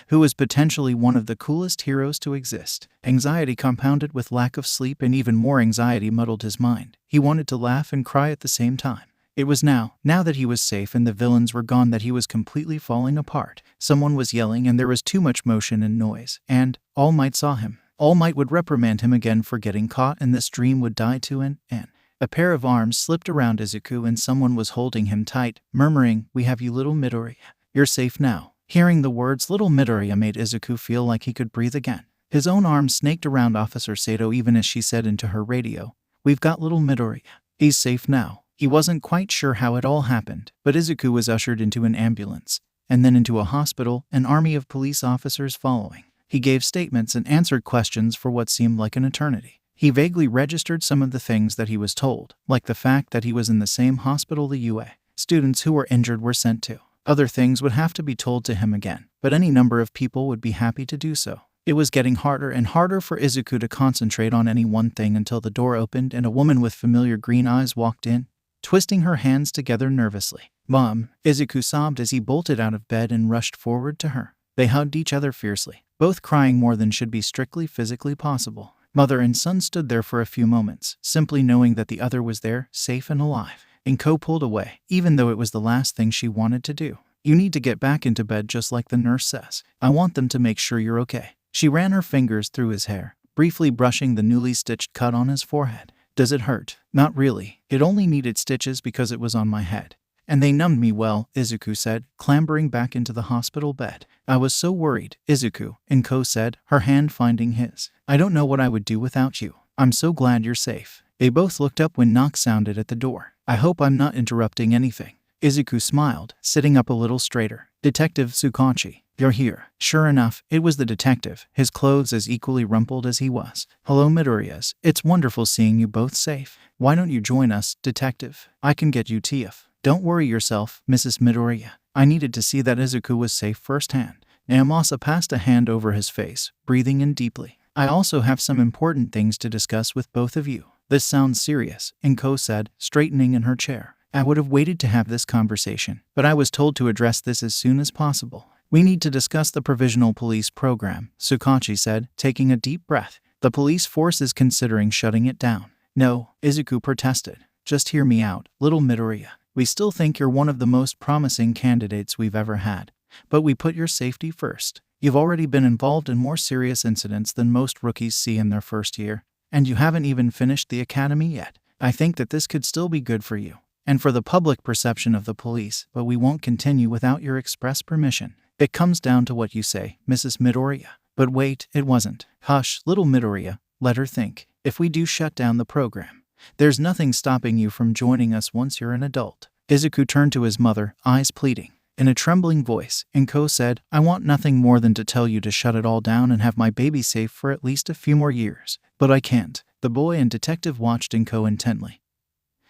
who was potentially one of the coolest heroes to exist. Anxiety compounded with lack of sleep, and even more anxiety muddled his mind. He wanted to laugh and cry at the same time. It was now that he was safe and the villains were gone, that he was completely falling apart. Someone was yelling and there was too much motion and noise, and All Might saw him. All Might would reprimand him again for getting caught, and this dream would die to an end. A pair of arms slipped around Izuku and someone was holding him tight, murmuring, "We have you, little Midoriya. You're safe now." Hearing the words little Midoriya made Izuku feel like he could breathe again. His own arms snaked around Officer Sato even as she said into her radio, "We've got little Midoriya. He's safe now." He wasn't quite sure how it all happened, but Izuku was ushered into an ambulance, and then into a hospital, an army of police officers following. He gave statements and answered questions for what seemed like an eternity. He vaguely registered some of the things that he was told, like the fact that he was in the same hospital the UA students who were injured were sent to. Other things would have to be told to him again, but any number of people would be happy to do so. It was getting harder and harder for Izuku to concentrate on any one thing until the door opened and a woman with familiar green eyes walked in, twisting her hands together nervously. "Mom," Izuku sobbed as he bolted out of bed and rushed forward to her. They hugged each other fiercely, both crying more than should be strictly physically possible. Mother and son stood there for a few moments, simply knowing that the other was there, safe and alive. Inko pulled away, even though it was the last thing she wanted to do. "You need to get back into bed just like the nurse says. I want them to make sure you're okay." She ran her fingers through his hair, briefly brushing the newly stitched cut on his forehead. "Does it hurt?" "Not really. It only needed stitches because it was on my head. And they numbed me well," Izuku said, clambering back into the hospital bed. "I was so worried, Izuku," Inko said, her hand finding his. "I don't know what I would do without you. I'm so glad you're safe." They both looked up when knocks sounded at the door. I hope I'm not interrupting anything. Izuku smiled, sitting up a little straighter. Detective Tsukachi, you're here. Sure enough, it was the detective, his clothes as equally rumpled as he was. Hello, Midoriyas. It's wonderful seeing you both safe. Why don't you join us, detective? I can get you TF. Don't worry yourself, Mrs. Midoriya. I needed to see that Izuku was safe firsthand. Naomasa passed a hand over his face, breathing in deeply. I also have some important things to discuss with both of you. This sounds serious, Inko said, straightening in her chair. I would have waited to have this conversation, but I was told to address this as soon as possible. We need to discuss the provisional police program, Tsukachi said, taking a deep breath. The police force is considering shutting it down. No, Izuku protested. Just hear me out, little Midoriya. We still think you're one of the most promising candidates we've ever had, but we put your safety first. You've already been involved in more serious incidents than most rookies see in their first year, and you haven't even finished the academy yet. I think that this could still be good for you and for the public perception of the police, but we won't continue without your express permission. It comes down to what you say, Mrs. Midoriya. But wait, it wasn't. Hush, little Midoriya, let her think. If we do shut down the program, there's nothing stopping you from joining us once you're an adult. Izuku turned to his mother, eyes pleading. In a trembling voice, Inko said, I want nothing more than to tell you to shut it all down and have my baby safe for at least a few more years. But I can't. The boy and detective watched Inko intently,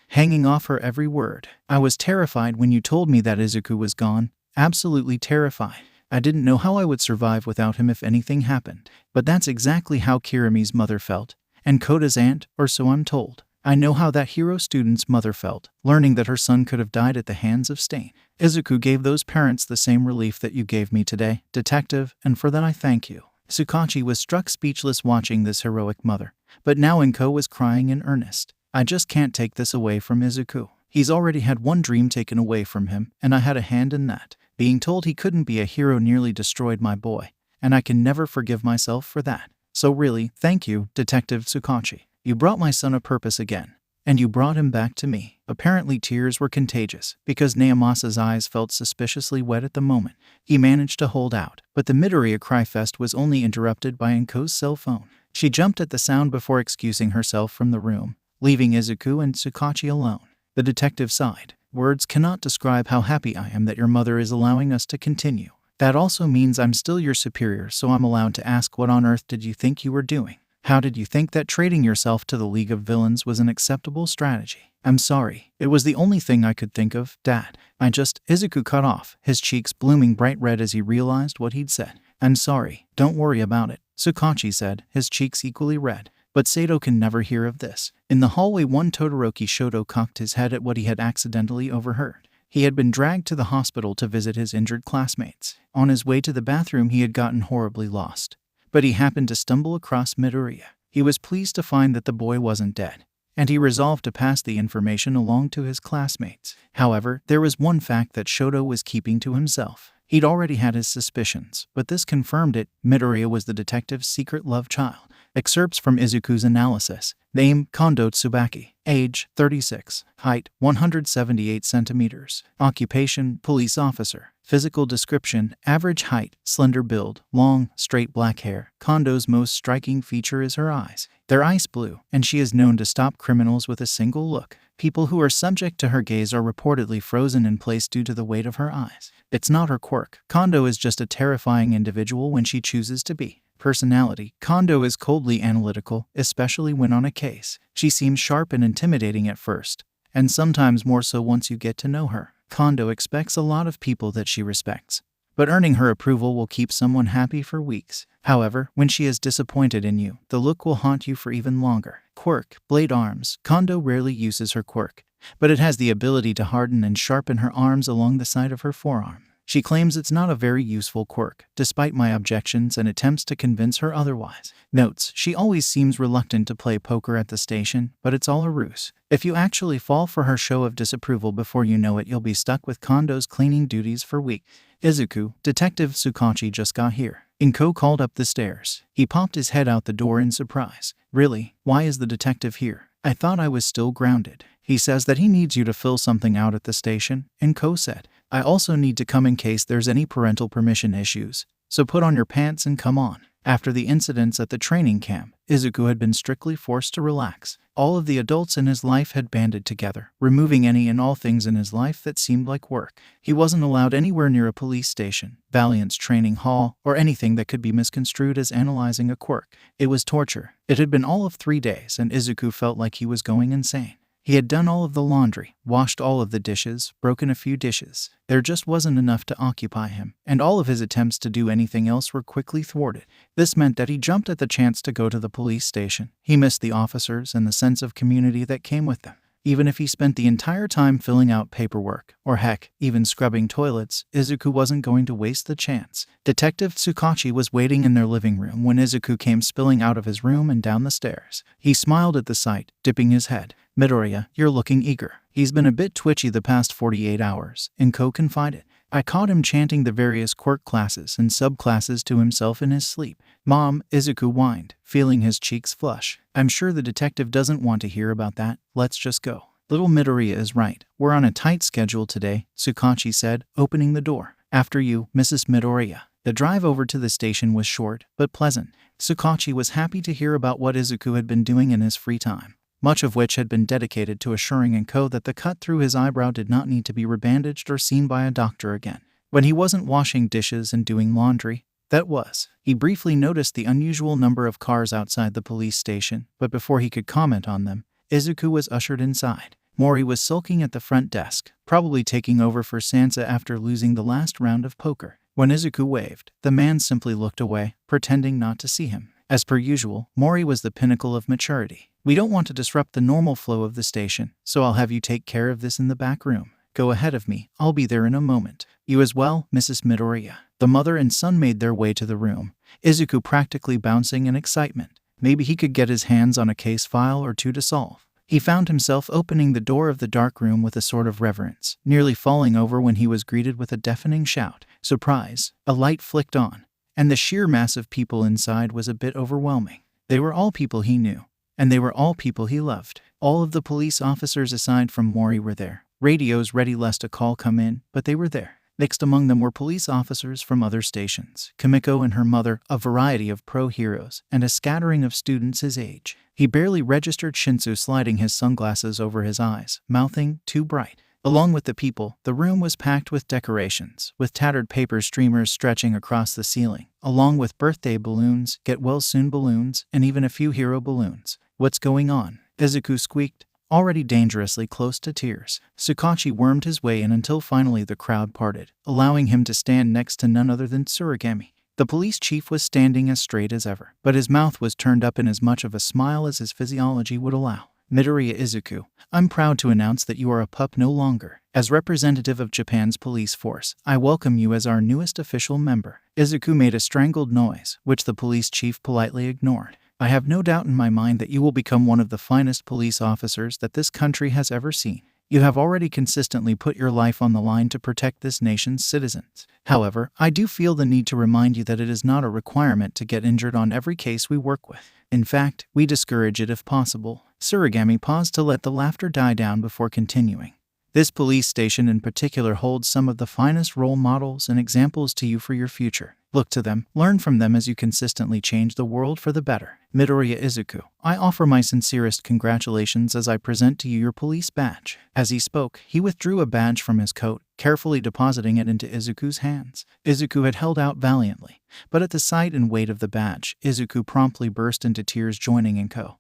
hanging off her every word. I was terrified when you told me that Izuku was gone. Absolutely terrified. I didn't know how I would survive without him if anything happened. But that's exactly how Kirimi's mother felt, and Koda's aunt, or so I'm told. I know how that hero student's mother felt, learning that her son could have died at the hands of Stain. Izuku gave those parents the same relief that you gave me today, detective, and for that I thank you. Tsukachi was struck speechless watching this heroic mother, but now Inko was crying in earnest. I just can't take this away from Izuku. He's already had one dream taken away from him, and I had a hand in that. Being told he couldn't be a hero nearly destroyed my boy, and I can never forgive myself for that. So really, thank you, Detective Tsukachi. You brought my son a purpose again, and you brought him back to me. Apparently tears were contagious, because Naomasa's eyes felt suspiciously wet at the moment. He managed to hold out, but the Midoriya cryfest was only interrupted by Inko's cell phone. She jumped at the sound before excusing herself from the room, leaving Izuku and Tsukachi alone. The detective sighed. Words cannot describe how happy I am that your mother is allowing us to continue. That also means I'm still your superior, so I'm allowed to ask, what on earth did you think you were doing? How did you think that trading yourself to the League of Villains was an acceptable strategy? I'm sorry. It was the only thing I could think of, Dad. Izuku cut off, his cheeks blooming bright red as he realized what he'd said. I'm sorry. Don't worry about it, Tsukachi said, his cheeks equally red. But Sato can never hear of this. In the hallway, one Todoroki Shoto cocked his head at what he had accidentally overheard. He had been dragged to the hospital to visit his injured classmates. On his way to the bathroom, he had gotten horribly lost, but he happened to stumble across Midoriya. He was pleased to find that the boy wasn't dead, and he resolved to pass the information along to his classmates. However, there was one fact that Shoto was keeping to himself. He'd already had his suspicions, but this confirmed it. Midoriya was the detective's secret love child. Excerpts from Izuku's analysis. Name, Kondo Tsubaki. Age, 36. Height, 178 centimeters. Occupation, police officer. Physical description, average height, slender build, long, straight black hair. Kondo's most striking feature is her eyes. They're ice blue, and she is known to stop criminals with a single look. People who are subject to her gaze are reportedly frozen in place due to the weight of her eyes. It's not her quirk. Kondo is just a terrifying individual when she chooses to be. Personality. Kondo is coldly analytical, especially when on a case. She seems sharp and intimidating at first, and sometimes more so once you get to know her. Kondo expects a lot of people that she respects, but earning her approval will keep someone happy for weeks. However, when she is disappointed in you, the look will haunt you for even longer. Quirk. Blade arms. Kondo rarely uses her quirk, but it has the ability to harden and sharpen her arms along the side of her forearm. She claims it's not a very useful quirk, despite my objections and attempts to convince her otherwise. Notes, she always seems reluctant to play poker at the station, but it's all a ruse. If you actually fall for her show of disapproval before you know it, you'll be stuck with Kondo's cleaning duties for weeks. Izuku, Detective Tsukachi just got here. Inko called up the stairs. He popped his head out the door in surprise. Really? Why is the detective here? I thought I was still grounded. He says that he needs you to fill something out at the station, Inko said. I also need to come in case there's any parental permission issues, so put on your pants and come on. After the incidents at the training camp, Izuku had been strictly forced to relax. All of the adults in his life had banded together, removing any and all things in his life that seemed like work. He wasn't allowed anywhere near a police station, Valiant's training hall, or anything that could be misconstrued as analyzing a quirk. It was torture. It had been all of 3 days, and Izuku felt like he was going insane. He had done all of the laundry, washed all of the dishes, broken a few dishes. There just wasn't enough to occupy him, and all of his attempts to do anything else were quickly thwarted. This meant that he jumped at the chance to go to the police station. He missed the officers and the sense of community that came with them. Even if he spent the entire time filling out paperwork, or heck, even scrubbing toilets, Izuku wasn't going to waste the chance. Detective Tsukachi was waiting in their living room when Izuku came spilling out of his room and down the stairs. He smiled at the sight, dipping his head. "Midoriya, you're looking eager. He's been a bit twitchy the past 48 hours, Inko confided. I caught him chanting the various quirk classes and subclasses to himself in his sleep. Mom, Izuku whined, feeling his cheeks flush. I'm sure the detective doesn't want to hear about that. Let's just go. Little Midoriya is right. We're on a tight schedule today, Tsukachi said, opening the door. After you, Mrs. Midoriya. The drive over to the station was short, but pleasant. Tsukachi was happy to hear about what Izuku had been doing in his free time, much of which had been dedicated to assuring Inko that the cut through his eyebrow did not need to be rebandaged or seen by a doctor again. When he wasn't washing dishes and doing laundry, that was. He briefly noticed the unusual number of cars outside the police station, but before he could comment on them, Izuku was ushered inside. Mori was sulking at the front desk, probably taking over for Sansa after losing the last round of poker. When Izuku waved, the man simply looked away, pretending not to see him. As per usual, Mori was the pinnacle of maturity. We don't want to disrupt the normal flow of the station, so I'll have you take care of this in the back room. Go ahead of me, I'll be there in a moment. You as well, Mrs. Midoriya. The mother and son made their way to the room, Izuku practically bouncing in excitement. Maybe he could get his hands on a case file or two to solve. He found himself opening the door of the dark room with a sort of reverence, nearly falling over when he was greeted with a deafening shout. Surprise! A light flicked on, and the sheer mass of people inside was a bit overwhelming. They were all people he knew, and they were all people he loved. All of the police officers aside from Mori were there, radios ready lest a call come in, but they were there. Mixed among them were police officers from other stations, Kimiko and her mother, a variety of pro-heroes, and a scattering of students his age. He barely registered Shinsu sliding his sunglasses over his eyes, mouthing, too bright. Along with the people, the room was packed with decorations, with tattered paper streamers stretching across the ceiling, along with birthday balloons, get-well-soon balloons, and even a few hero balloons. What's going on? Izuku squeaked, already dangerously close to tears. Tsukachi wormed his way in until finally the crowd parted, allowing him to stand next to none other than Tsurigami. The police chief was standing as straight as ever, but his mouth was turned up in as much of a smile as his physiology would allow. Midoriya Izuku, I'm proud to announce that you are a pup no longer. As representative of Japan's police force, I welcome you as our newest official member. Izuku made a strangled noise, which the police chief politely ignored. I have no doubt in my mind that you will become one of the finest police officers that this country has ever seen. You have already consistently put your life on the line to protect this nation's citizens. However, I do feel the need to remind you that it is not a requirement to get injured on every case we work with. In fact, we discourage it if possible. Tsurigami paused to let the laughter die down before continuing. This police station in particular holds some of the finest role models and examples to you for your future. Look to them, learn from them as you consistently change the world for the better. Midoriya Izuku, I offer my sincerest congratulations as I present to you your police badge. As he spoke, he withdrew a badge from his coat, carefully depositing it into Izuku's hands. Izuku had held out valiantly, but at the sight and weight of the badge, Izuku promptly burst into tears, joining Inko,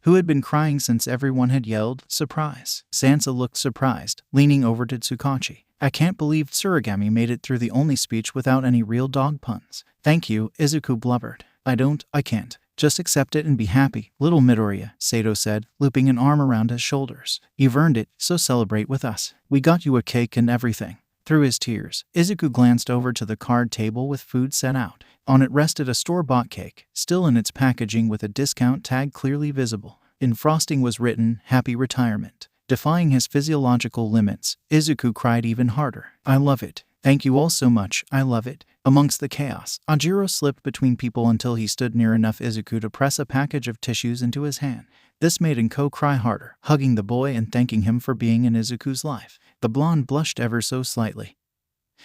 who had been crying since everyone had yelled, "Surprise!" Sansa looked surprised, leaning over to Tsukachi. I can't believe Tsurigami made it through the only speech without any real dog puns. Thank you, Izuku blubbered. I can't. Just accept it and be happy, little Midoriya, Sato said, looping an arm around his shoulders. You've earned it, so celebrate with us. We got you a cake and everything. Through his tears, Izuku glanced over to the card table with food set out. On it rested a store-bought cake, still in its packaging with a discount tag clearly visible. In frosting was written, Happy Retirement. Defying his physiological limits, Izuku cried even harder. I love it. Thank you all so much, I love it. Amongst the chaos, Ajiro slipped between people until he stood near enough Izuku to press a package of tissues into his hand. This made Inko cry harder, hugging the boy and thanking him for being in Izuku's life. The blonde blushed ever so slightly,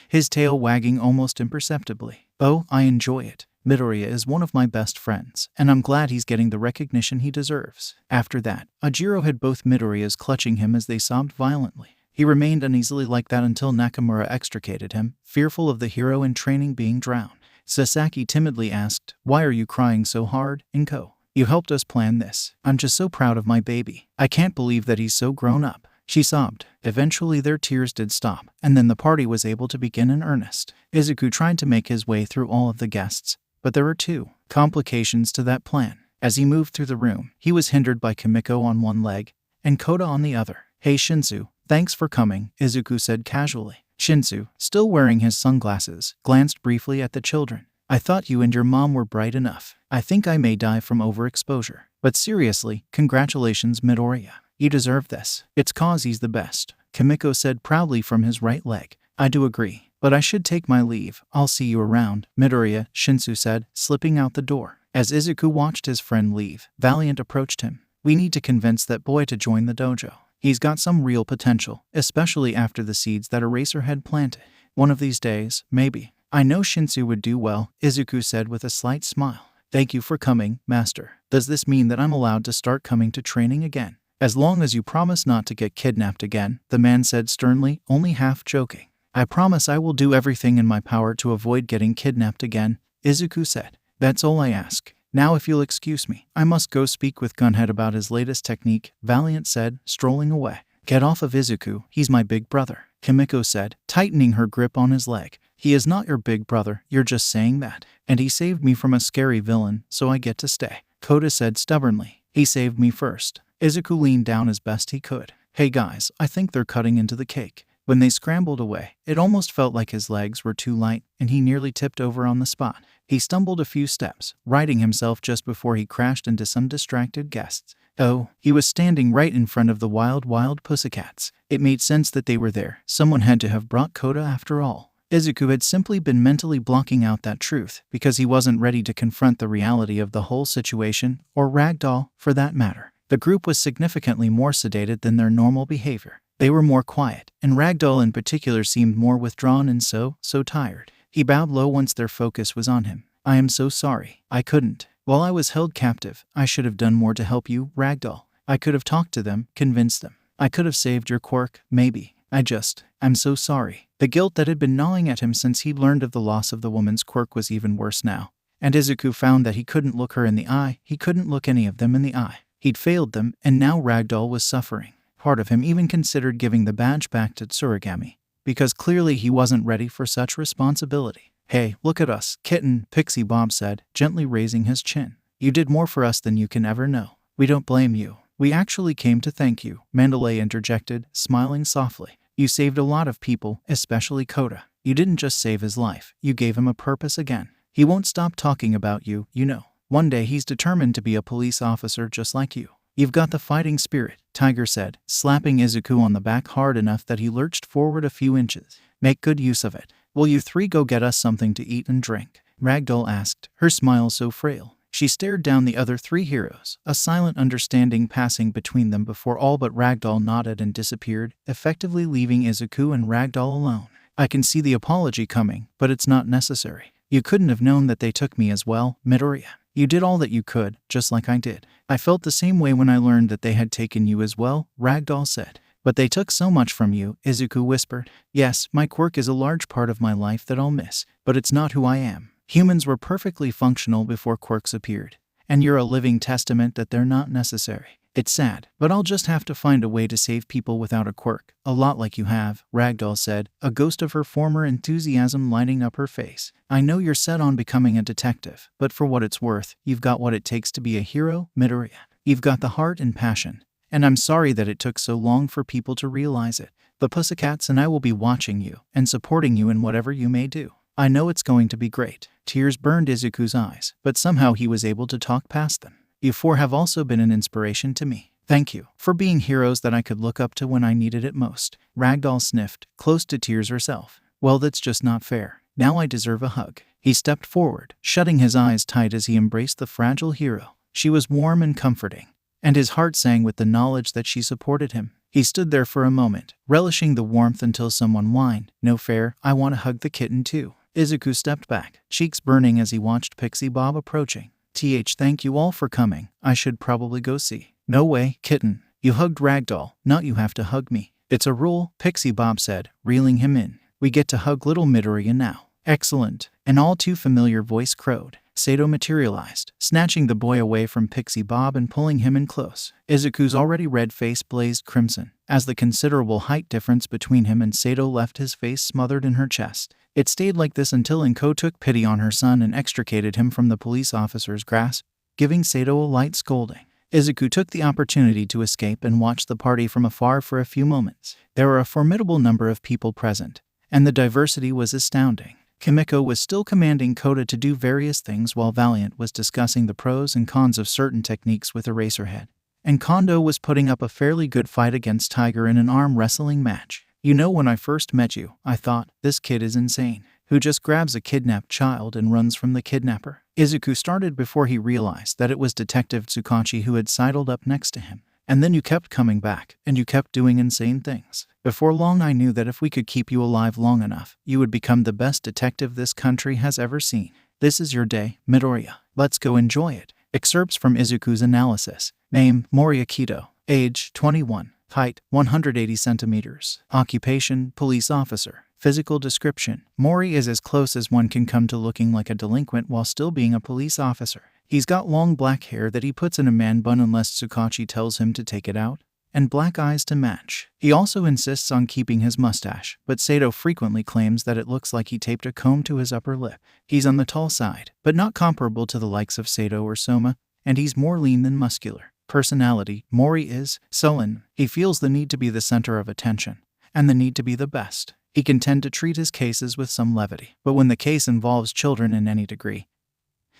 his tail wagging almost imperceptibly. Oh, I enjoy it. Midoriya is one of my best friends, and I'm glad he's getting the recognition he deserves." After that, Ajiro had both Midoriyas clutching him as they sobbed violently. He remained uneasily like that until Nakamura extricated him, fearful of the hero in training being drowned. Sasaki timidly asked, "Why are you crying so hard, Inko? You helped us plan this. I'm just so proud of my baby. I can't believe that he's so grown up." She sobbed. Eventually their tears did stop, and then the party was able to begin in earnest. Izuku tried to make his way through all of the guests, but there were two complications to that plan. As he moved through the room, he was hindered by Kimiko on one leg and Koda on the other. "Hey Shinsu, thanks for coming," Izuku said casually. Shinsu, still wearing his sunglasses, glanced briefly at the children. "I thought you and your mom were bright enough. I think I may die from overexposure. But seriously, congratulations Midoriya. You deserve this. It's cause he's the best," Kimiko said proudly from his right leg. "I do agree, but I should take my leave. I'll see you around, Midoriya," Shinsu said, slipping out the door. As Izuku watched his friend leave, Valiant approached him. "We need to convince that boy to join the dojo. He's got some real potential, especially after the seeds that Eraserhead planted. One of these days, maybe." "I know Shinsu would do well," Izuku said with a slight smile. "Thank you for coming, Master. Does this mean that I'm allowed to start coming to training again?" "As long as you promise not to get kidnapped again," the man said sternly, only half joking. "I promise I will do everything in my power to avoid getting kidnapped again," Izuku said. "That's all I ask. Now if you'll excuse me, I must go speak with Gunhead about his latest technique," Valiant said, strolling away. "Get off of Izuku, he's my big brother," Kimiko said, tightening her grip on his leg. "He is not your big brother, you're just saying that. And he saved me from a scary villain, so I get to stay," Koda said stubbornly. "He saved me first." Izuku leaned down as best he could. "Hey guys, I think they're cutting into the cake." When they scrambled away, it almost felt like his legs were too light, and he nearly tipped over on the spot. He stumbled a few steps, righting himself just before he crashed into some distracted guests. Oh, he was standing right in front of the wild pussycats. It made sense that they were there. Someone had to have brought Koda after all. Izuku had simply been mentally blocking out that truth because he wasn't ready to confront the reality of the whole situation, or Ragdoll, for that matter. The group was significantly more sedated than their normal behavior. They were more quiet, and Ragdoll in particular seemed more withdrawn and so tired. He bowed low once their focus was on him. "I am so sorry. I couldn't. While I was held captive, I should have done more to help you, Ragdoll. I could have talked to them, convinced them. I could have saved your quirk, maybe. I'm so sorry." The guilt that had been gnawing at him since he'd learned of the loss of the woman's quirk was even worse now. And Izuku found that he couldn't look her in the eye, he couldn't look any of them in the eye. He'd failed them, and now Ragdoll was suffering. Part of him even considered giving the badge back to Tsurigami, because clearly he wasn't ready for such responsibility. "Hey, look at us, kitten," Pixie Bob said, gently raising his chin. "You did more for us than you can ever know. We don't blame you. We actually came to thank you," Mandalay interjected, smiling softly. "You saved a lot of people, especially Koda. You didn't just save his life, you gave him a purpose again. He won't stop talking about you, you know. One day he's determined to be a police officer just like you. You've got the fighting spirit," Tiger said, slapping Izuku on the back hard enough that he lurched forward a few inches. "Make good use of it. Will you three go get us something to eat and drink?" Ragdoll asked, her smile so frail. She stared down the other three heroes, a silent understanding passing between them before all but Ragdoll nodded and disappeared, effectively leaving Izuku and Ragdoll alone. "I can see the apology coming, but it's not necessary. You couldn't have known that they took me as well, Midoriya. You did all that you could, just like I did." "I felt the same way when I learned that they had taken you as well," Ragdoll said. "But they took so much from you," Izuku whispered. "Yes, my quirk is a large part of my life that I'll miss, but it's not who I am. Humans were perfectly functional before quirks appeared, and you're a living testament that they're not necessary. It's sad, but I'll just have to find a way to save people without a quirk, a lot like you have," Ragdoll said, a ghost of her former enthusiasm lighting up her face. "I know you're set on becoming a detective, but for what it's worth, you've got what it takes to be a hero, Midoriya. You've got the heart and passion, and I'm sorry that it took so long for people to realize it. The Pussycats and I will be watching you and supporting you in whatever you may do. I know it's going to be great." Tears burned Izuku's eyes, but somehow he was able to talk past them. "You four have also been an inspiration to me. Thank you for being heroes that I could look up to when I needed it most." Ragdoll sniffed, close to tears herself. "Well, that's just not fair. Now I deserve a hug." He stepped forward, shutting his eyes tight as he embraced the fragile hero. She was warm and comforting, and his heart sang with the knowledge that she supported him. He stood there for a moment, relishing the warmth until someone whined, "No fair, I want to hug the kitten too." Izuku stepped back, cheeks burning as he watched Pixie Bob approaching. Thank you all for coming. I should probably go see. No way, kitten. You hugged Ragdoll, not you have to hug me. It's a rule, Pixie Bob said, reeling him in. We get to hug little Midoriya now. Excellent. An all too familiar voice crowed. Sato materialized, snatching the boy away from Pixie Bob and pulling him in close. Izuku's already red face blazed crimson, as the considerable height difference between him and Sato left his face smothered in her chest. It stayed like this until Inko took pity on her son and extricated him from the police officer's grasp, giving Sato a light scolding. Izuku took the opportunity to escape and watch the party from afar for a few moments. There were a formidable number of people present, and the diversity was astounding. Kimiko was still commanding Koda to do various things while Valiant was discussing the pros and cons of certain techniques with Eraserhead. And Kondo was putting up a fairly good fight against Tiger in an arm wrestling match. You know, when I first met you, I thought, this kid is insane. Who just grabs a kidnapped child and runs from the kidnapper? Izuku started before he realized that it was Detective Tsukachi who had sidled up next to him. And then you kept coming back, and you kept doing insane things. Before long I knew that if we could keep you alive long enough, you would become the best detective this country has ever seen. This is your day, Midoriya. Let's go enjoy it. Excerpts from Izuku's analysis. Name, Mori Akito. Age, 21. Height, 180 centimeters. Occupation, police officer. Physical description. Mori is as close as one can come to looking like a delinquent while still being a police officer. He's got long black hair that he puts in a man bun unless Tsukachi tells him to take it out, and black eyes to match. He also insists on keeping his mustache, but Sato frequently claims that it looks like he taped a comb to his upper lip. He's on the tall side, but not comparable to the likes of Sato or Soma, and he's more lean than muscular. Personality. Mori is sullen. He feels the need to be the center of attention, and the need to be the best. He can tend to treat his cases with some levity, but when the case involves children in any degree,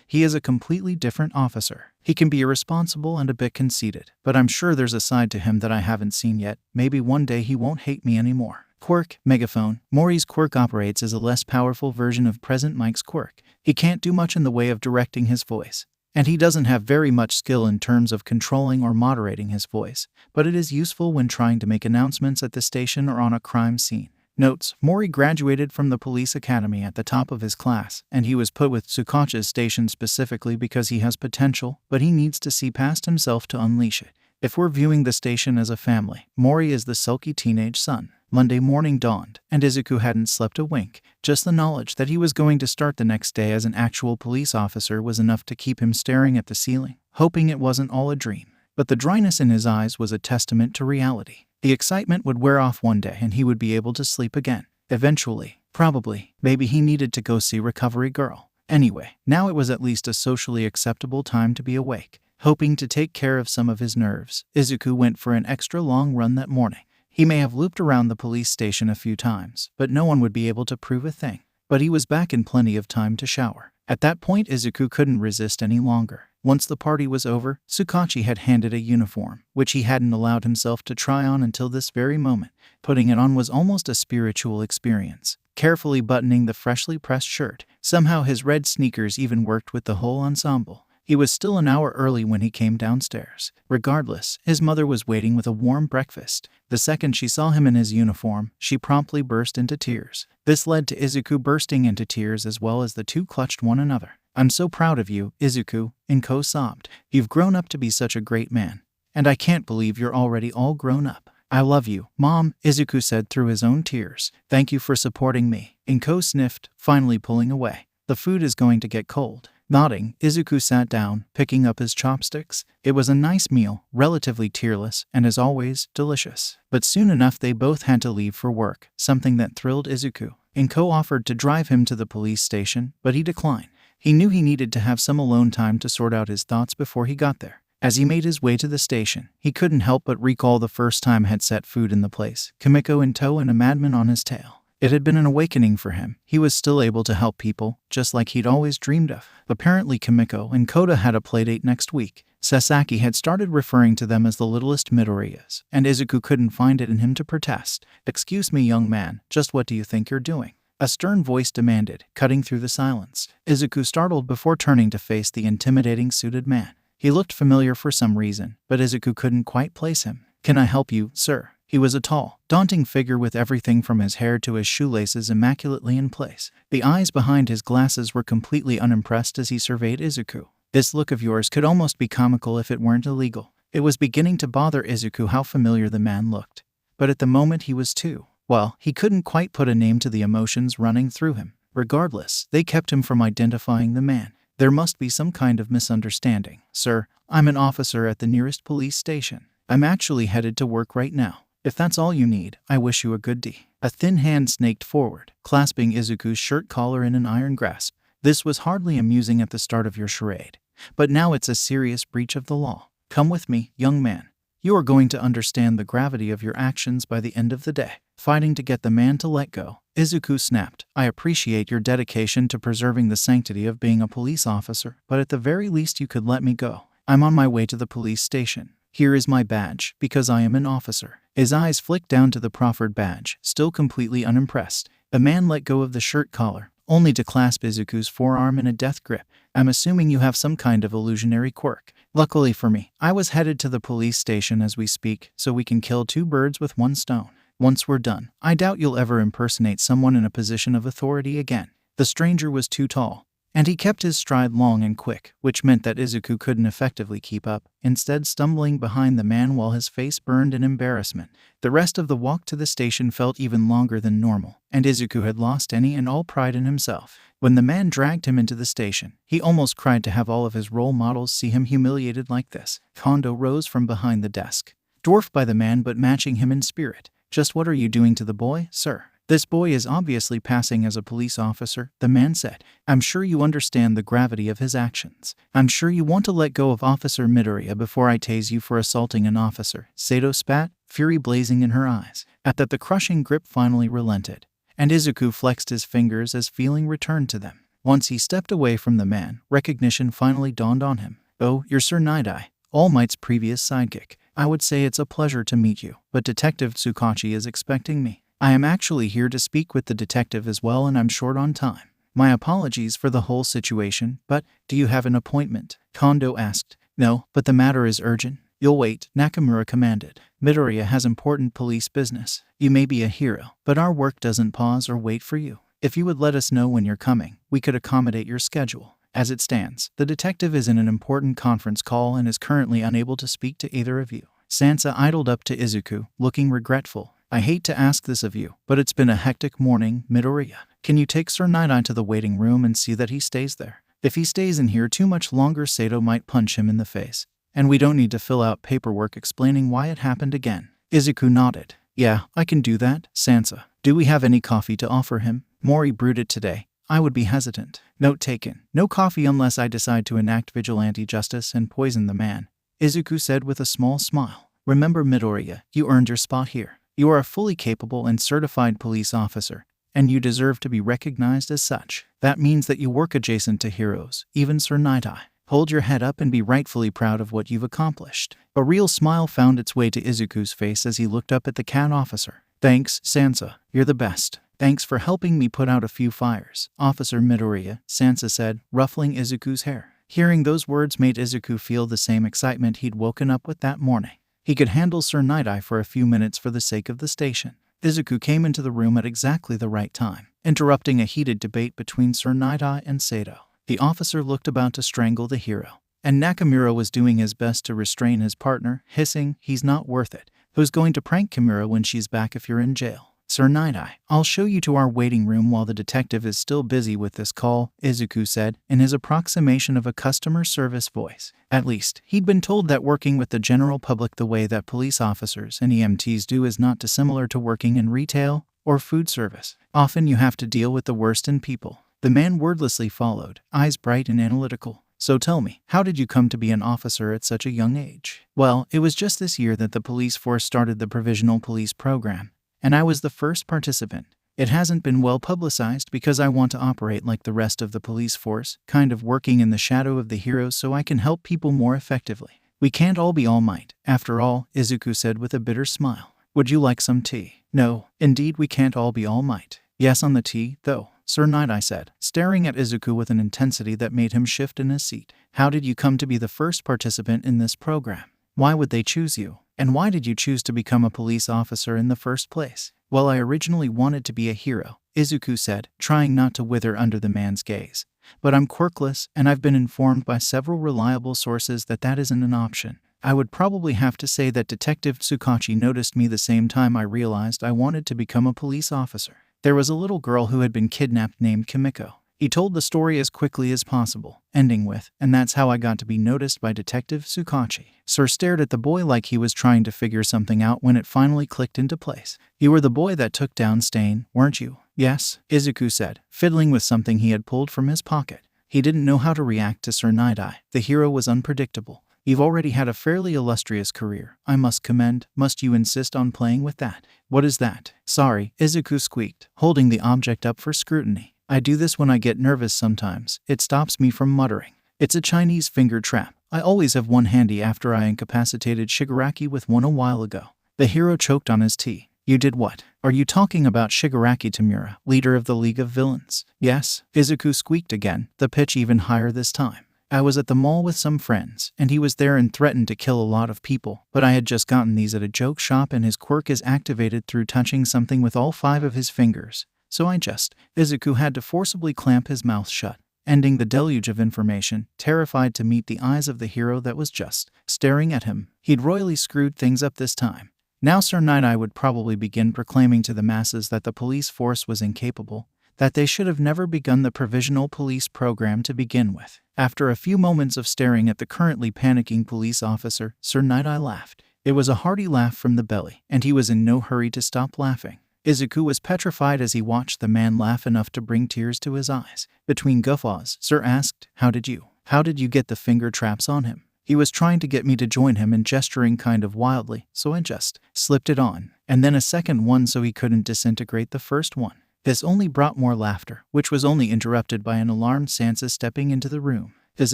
he is a completely different officer. He can be irresponsible and a bit conceited, but I'm sure there's a side to him that I haven't seen yet. Maybe one day he won't hate me anymore. Quirk, megaphone. Mori's quirk operates as a less powerful version of Present Mike's quirk. He can't do much in the way of directing his voice, and he doesn't have very much skill in terms of controlling or moderating his voice, but it is useful when trying to make announcements at the station or on a crime scene. Notes: Mori graduated from the police academy at the top of his class, and he was put with Tsukachi's station specifically because he has potential, but he needs to see past himself to unleash it. If we're viewing the station as a family, Mori is the sulky teenage son. Monday morning dawned, and Izuku hadn't slept a wink. Just the knowledge that he was going to start the next day as an actual police officer was enough to keep him staring at the ceiling, hoping it wasn't all a dream. But the dryness in his eyes was a testament to reality. The excitement would wear off one day and he would be able to sleep again. Eventually. Probably. Maybe he needed to go see Recovery Girl. Anyway, now it was at least a socially acceptable time to be awake. Hoping to take care of some of his nerves, Izuku went for an extra long run that morning. He may have looped around the police station a few times, but no one would be able to prove a thing. But he was back in plenty of time to shower. At that point, Izuku couldn't resist any longer. Once the party was over, Tsukachi had handed a uniform, which he hadn't allowed himself to try on until this very moment. Putting it on was almost a spiritual experience. Carefully buttoning the freshly pressed shirt, somehow his red sneakers even worked with the whole ensemble. He was still an hour early when he came downstairs. Regardless, his mother was waiting with a warm breakfast. The second she saw him in his uniform, she promptly burst into tears. This led to Izuku bursting into tears as well as the two clutched one another. I'm so proud of you, Izuku, Inko sobbed. You've grown up to be such a great man. And I can't believe you're already all grown up. I love you, Mom, Izuku said through his own tears. Thank you for supporting me. Inko sniffed, finally pulling away. The food is going to get cold. Nodding, Izuku sat down, picking up his chopsticks. It was a nice meal, relatively tearless, and as always, delicious. But soon enough they both had to leave for work, something that thrilled Izuku. Inko offered to drive him to the police station, but he declined. He knew he needed to have some alone time to sort out his thoughts before he got there. As he made his way to the station, he couldn't help but recall the first time had set food in the place, Kimiko in tow and a madman on his tail. It had been an awakening for him. He was still able to help people, just like he'd always dreamed of. Apparently Kimiko and Koda had a playdate next week. Sasaki had started referring to them as the littlest Midoriyas, and Izuku couldn't find it in him to protest. Excuse me, young man, just what do you think you're doing? A stern voice demanded, cutting through the silence. Izuku startled before turning to face the intimidating suited man. He looked familiar for some reason, but Izuku couldn't quite place him. Can I help you, sir? He was a tall, daunting figure with everything from his hair to his shoelaces immaculately in place. The eyes behind his glasses were completely unimpressed as he surveyed Izuku. "This look of yours could almost be comical if it weren't illegal." It was beginning to bother Izuku how familiar the man looked. But at the moment he was too. Well, he couldn't quite put a name to the emotions running through him. Regardless, they kept him from identifying the man. There must be some kind of misunderstanding. "Sir, I'm an officer at the nearest police station. I'm actually headed to work right now. If that's all you need, I wish you a good day." A thin hand snaked forward, clasping Izuku's shirt collar in an iron grasp. "This was hardly amusing at the start of your charade, but now it's a serious breach of the law. Come with me, young man. You are going to understand the gravity of your actions by the end of the day." Fighting to get the man to let go, Izuku snapped, "I appreciate your dedication to preserving the sanctity of being a police officer, but at the very least you could let me go. I'm on my way to the police station. Here is my badge, because I am an officer." His eyes flicked down to the proffered badge, still completely unimpressed. The man let go of the shirt collar, only to clasp Izuku's forearm in a death grip. "I'm assuming you have some kind of illusionary quirk. Luckily for me, I was headed to the police station as we speak, so we can kill two birds with one stone. Once we're done, I doubt you'll ever impersonate someone in a position of authority again." The stranger was too tall, and he kept his stride long and quick, which meant that Izuku couldn't effectively keep up, instead stumbling behind the man while his face burned in embarrassment. The rest of the walk to the station felt even longer than normal, and Izuku had lost any and all pride in himself. When the man dragged him into the station, he almost cried to have all of his role models see him humiliated like this. Kondo rose from behind the desk, dwarfed by the man but matching him in spirit. "Just what are you doing to the boy, sir?" "This boy is obviously passing as a police officer," the man said. "I'm sure you understand the gravity of his actions. I'm sure you want to let go of Officer Midoriya before I tase you for assaulting an officer." Sato spat, fury blazing in her eyes. At that, the crushing grip finally relented, and Izuku flexed his fingers as feeling returned to them. Once he stepped away from the man, recognition finally dawned on him. "Oh, you're Sir Nidai, All Might's previous sidekick. I would say it's a pleasure to meet you, but Detective Tsukachi is expecting me. I am actually here to speak with the detective as well, and I'm short on time. My apologies for the whole situation, but do you have an appointment?" Kondo asked. "No, but the matter is urgent." "You'll wait," Nakamura commanded. "Midoriya has important police business. You may be a hero, but our work doesn't pause or wait for you. If you would let us know when you're coming, we could accommodate your schedule. As it stands, the detective is in an important conference call and is currently unable to speak to either of you." Sansa idled up to Izuku, looking regretful. "I hate to ask this of you, but it's been a hectic morning, Midoriya. Can you take Sir Nidai to the waiting room and see that he stays there? If he stays in here too much longer, Sato might punch him in the face. And we don't need to fill out paperwork explaining why it happened again." Izuku nodded. "Yeah, I can do that, Sansa. Do we have any coffee to offer him? Mori brewed it today. I would be hesitant." Note taken. "No coffee unless I decide to enact vigilante justice and poison the man," Izuku said with a small smile. "Remember, Midoriya, you earned your spot here. You are a fully capable and certified police officer, and you deserve to be recognized as such. That means that you work adjacent to heroes, even Sir Nidai. Hold your head up and be rightfully proud of what you've accomplished." A real smile found its way to Izuku's face as he looked up at the cat officer. "Thanks, Sansa. You're the best. Thanks for helping me put out a few fires, Officer Midoriya," Sansa said, ruffling Izuku's hair. Hearing those words made Izuku feel the same excitement he'd woken up with that morning. He could handle Sir Nidai for a few minutes for the sake of the station. Izuku came into the room at exactly the right time, interrupting a heated debate between Sir Nidai and Sato. The officer looked about to strangle the hero, and Nakamura was doing his best to restrain his partner, hissing, "He's not worth it. Who's going to prank Kimura when she's back if you're in jail?" "Sir Nidai, I'll show you to our waiting room while the detective is still busy with this call," Izuku said, in his approximation of a customer service voice. At least, he'd been told that working with the general public the way that police officers and EMTs do is not dissimilar to working in retail or food service. Often you have to deal with the worst in people. The man wordlessly followed, eyes bright and analytical. "So tell me, how did you come to be an officer at such a young age?" "Well, it was just this year that the police force started the provisional police program, and I was the first participant. It hasn't been well publicized because I want to operate like the rest of the police force, kind of working in the shadow of the heroes so I can help people more effectively. We can't all be All Might, after all," Izuku said with a bitter smile. "Would you like some tea?" "No, indeed we can't all be All Might." "Yes on the tea, though," Sir Nidai said, staring at Izuku with an intensity that made him shift in his seat. "How did you come to be the first participant in this program? Why would they choose you?" And why did you choose to become a police officer in the first place? Well, I originally wanted to be a hero, Izuku said, trying not to wither under the man's gaze. But I'm quirkless, and I've been informed by several reliable sources that that isn't an option. I would probably have to say that Detective Tsukachi noticed me the same time I realized I wanted to become a police officer. There was a little girl who had been kidnapped named Kimiko. He told the story as quickly as possible, ending with, and that's how I got to be noticed by Detective Tsukachi. Sir stared at the boy like he was trying to figure something out when it finally clicked into place. You were the boy that took down Stain, weren't you? Yes, Izuku said, fiddling with something he had pulled from his pocket. He didn't know how to react to Sir Night-Eye. The hero was unpredictable. You've already had a fairly illustrious career. I must commend. Must you insist on playing with that? What is that? Sorry, Izuku squeaked, holding the object up for scrutiny. I do this when I get nervous sometimes. It stops me from muttering. It's a Chinese finger trap. I always have one handy after I incapacitated Shigaraki with one a while ago. The hero choked on his tea. You did what? Are you talking about Shigaraki Tamura, leader of the League of Villains? Yes, Izuku squeaked again, the pitch even higher this time. I was at the mall with some friends, and he was there and threatened to kill a lot of people, but I had just gotten these at a joke shop and his quirk is activated through touching something with all 5 of his fingers. So Izuku had to forcibly clamp his mouth shut, ending the deluge of information, terrified to meet the eyes of the hero that was just staring at him. He'd royally screwed things up this time. Now Sir Night-Eye would probably begin proclaiming to the masses that the police force was incapable, that they should have never begun the provisional police program to begin with. After a few moments of staring at the currently panicking police officer, Sir Night-Eye laughed. It was a hearty laugh from the belly, and he was in no hurry to stop laughing. Izuku was petrified as he watched the man laugh enough to bring tears to his eyes. Between guffaws, Sir asked, How did you get the finger traps on him? He was trying to get me to join him and gesturing kind of wildly, so I just slipped it on, and then a second one so he couldn't disintegrate the first one. This only brought more laughter, which was only interrupted by an alarmed Sansa stepping into the room. Is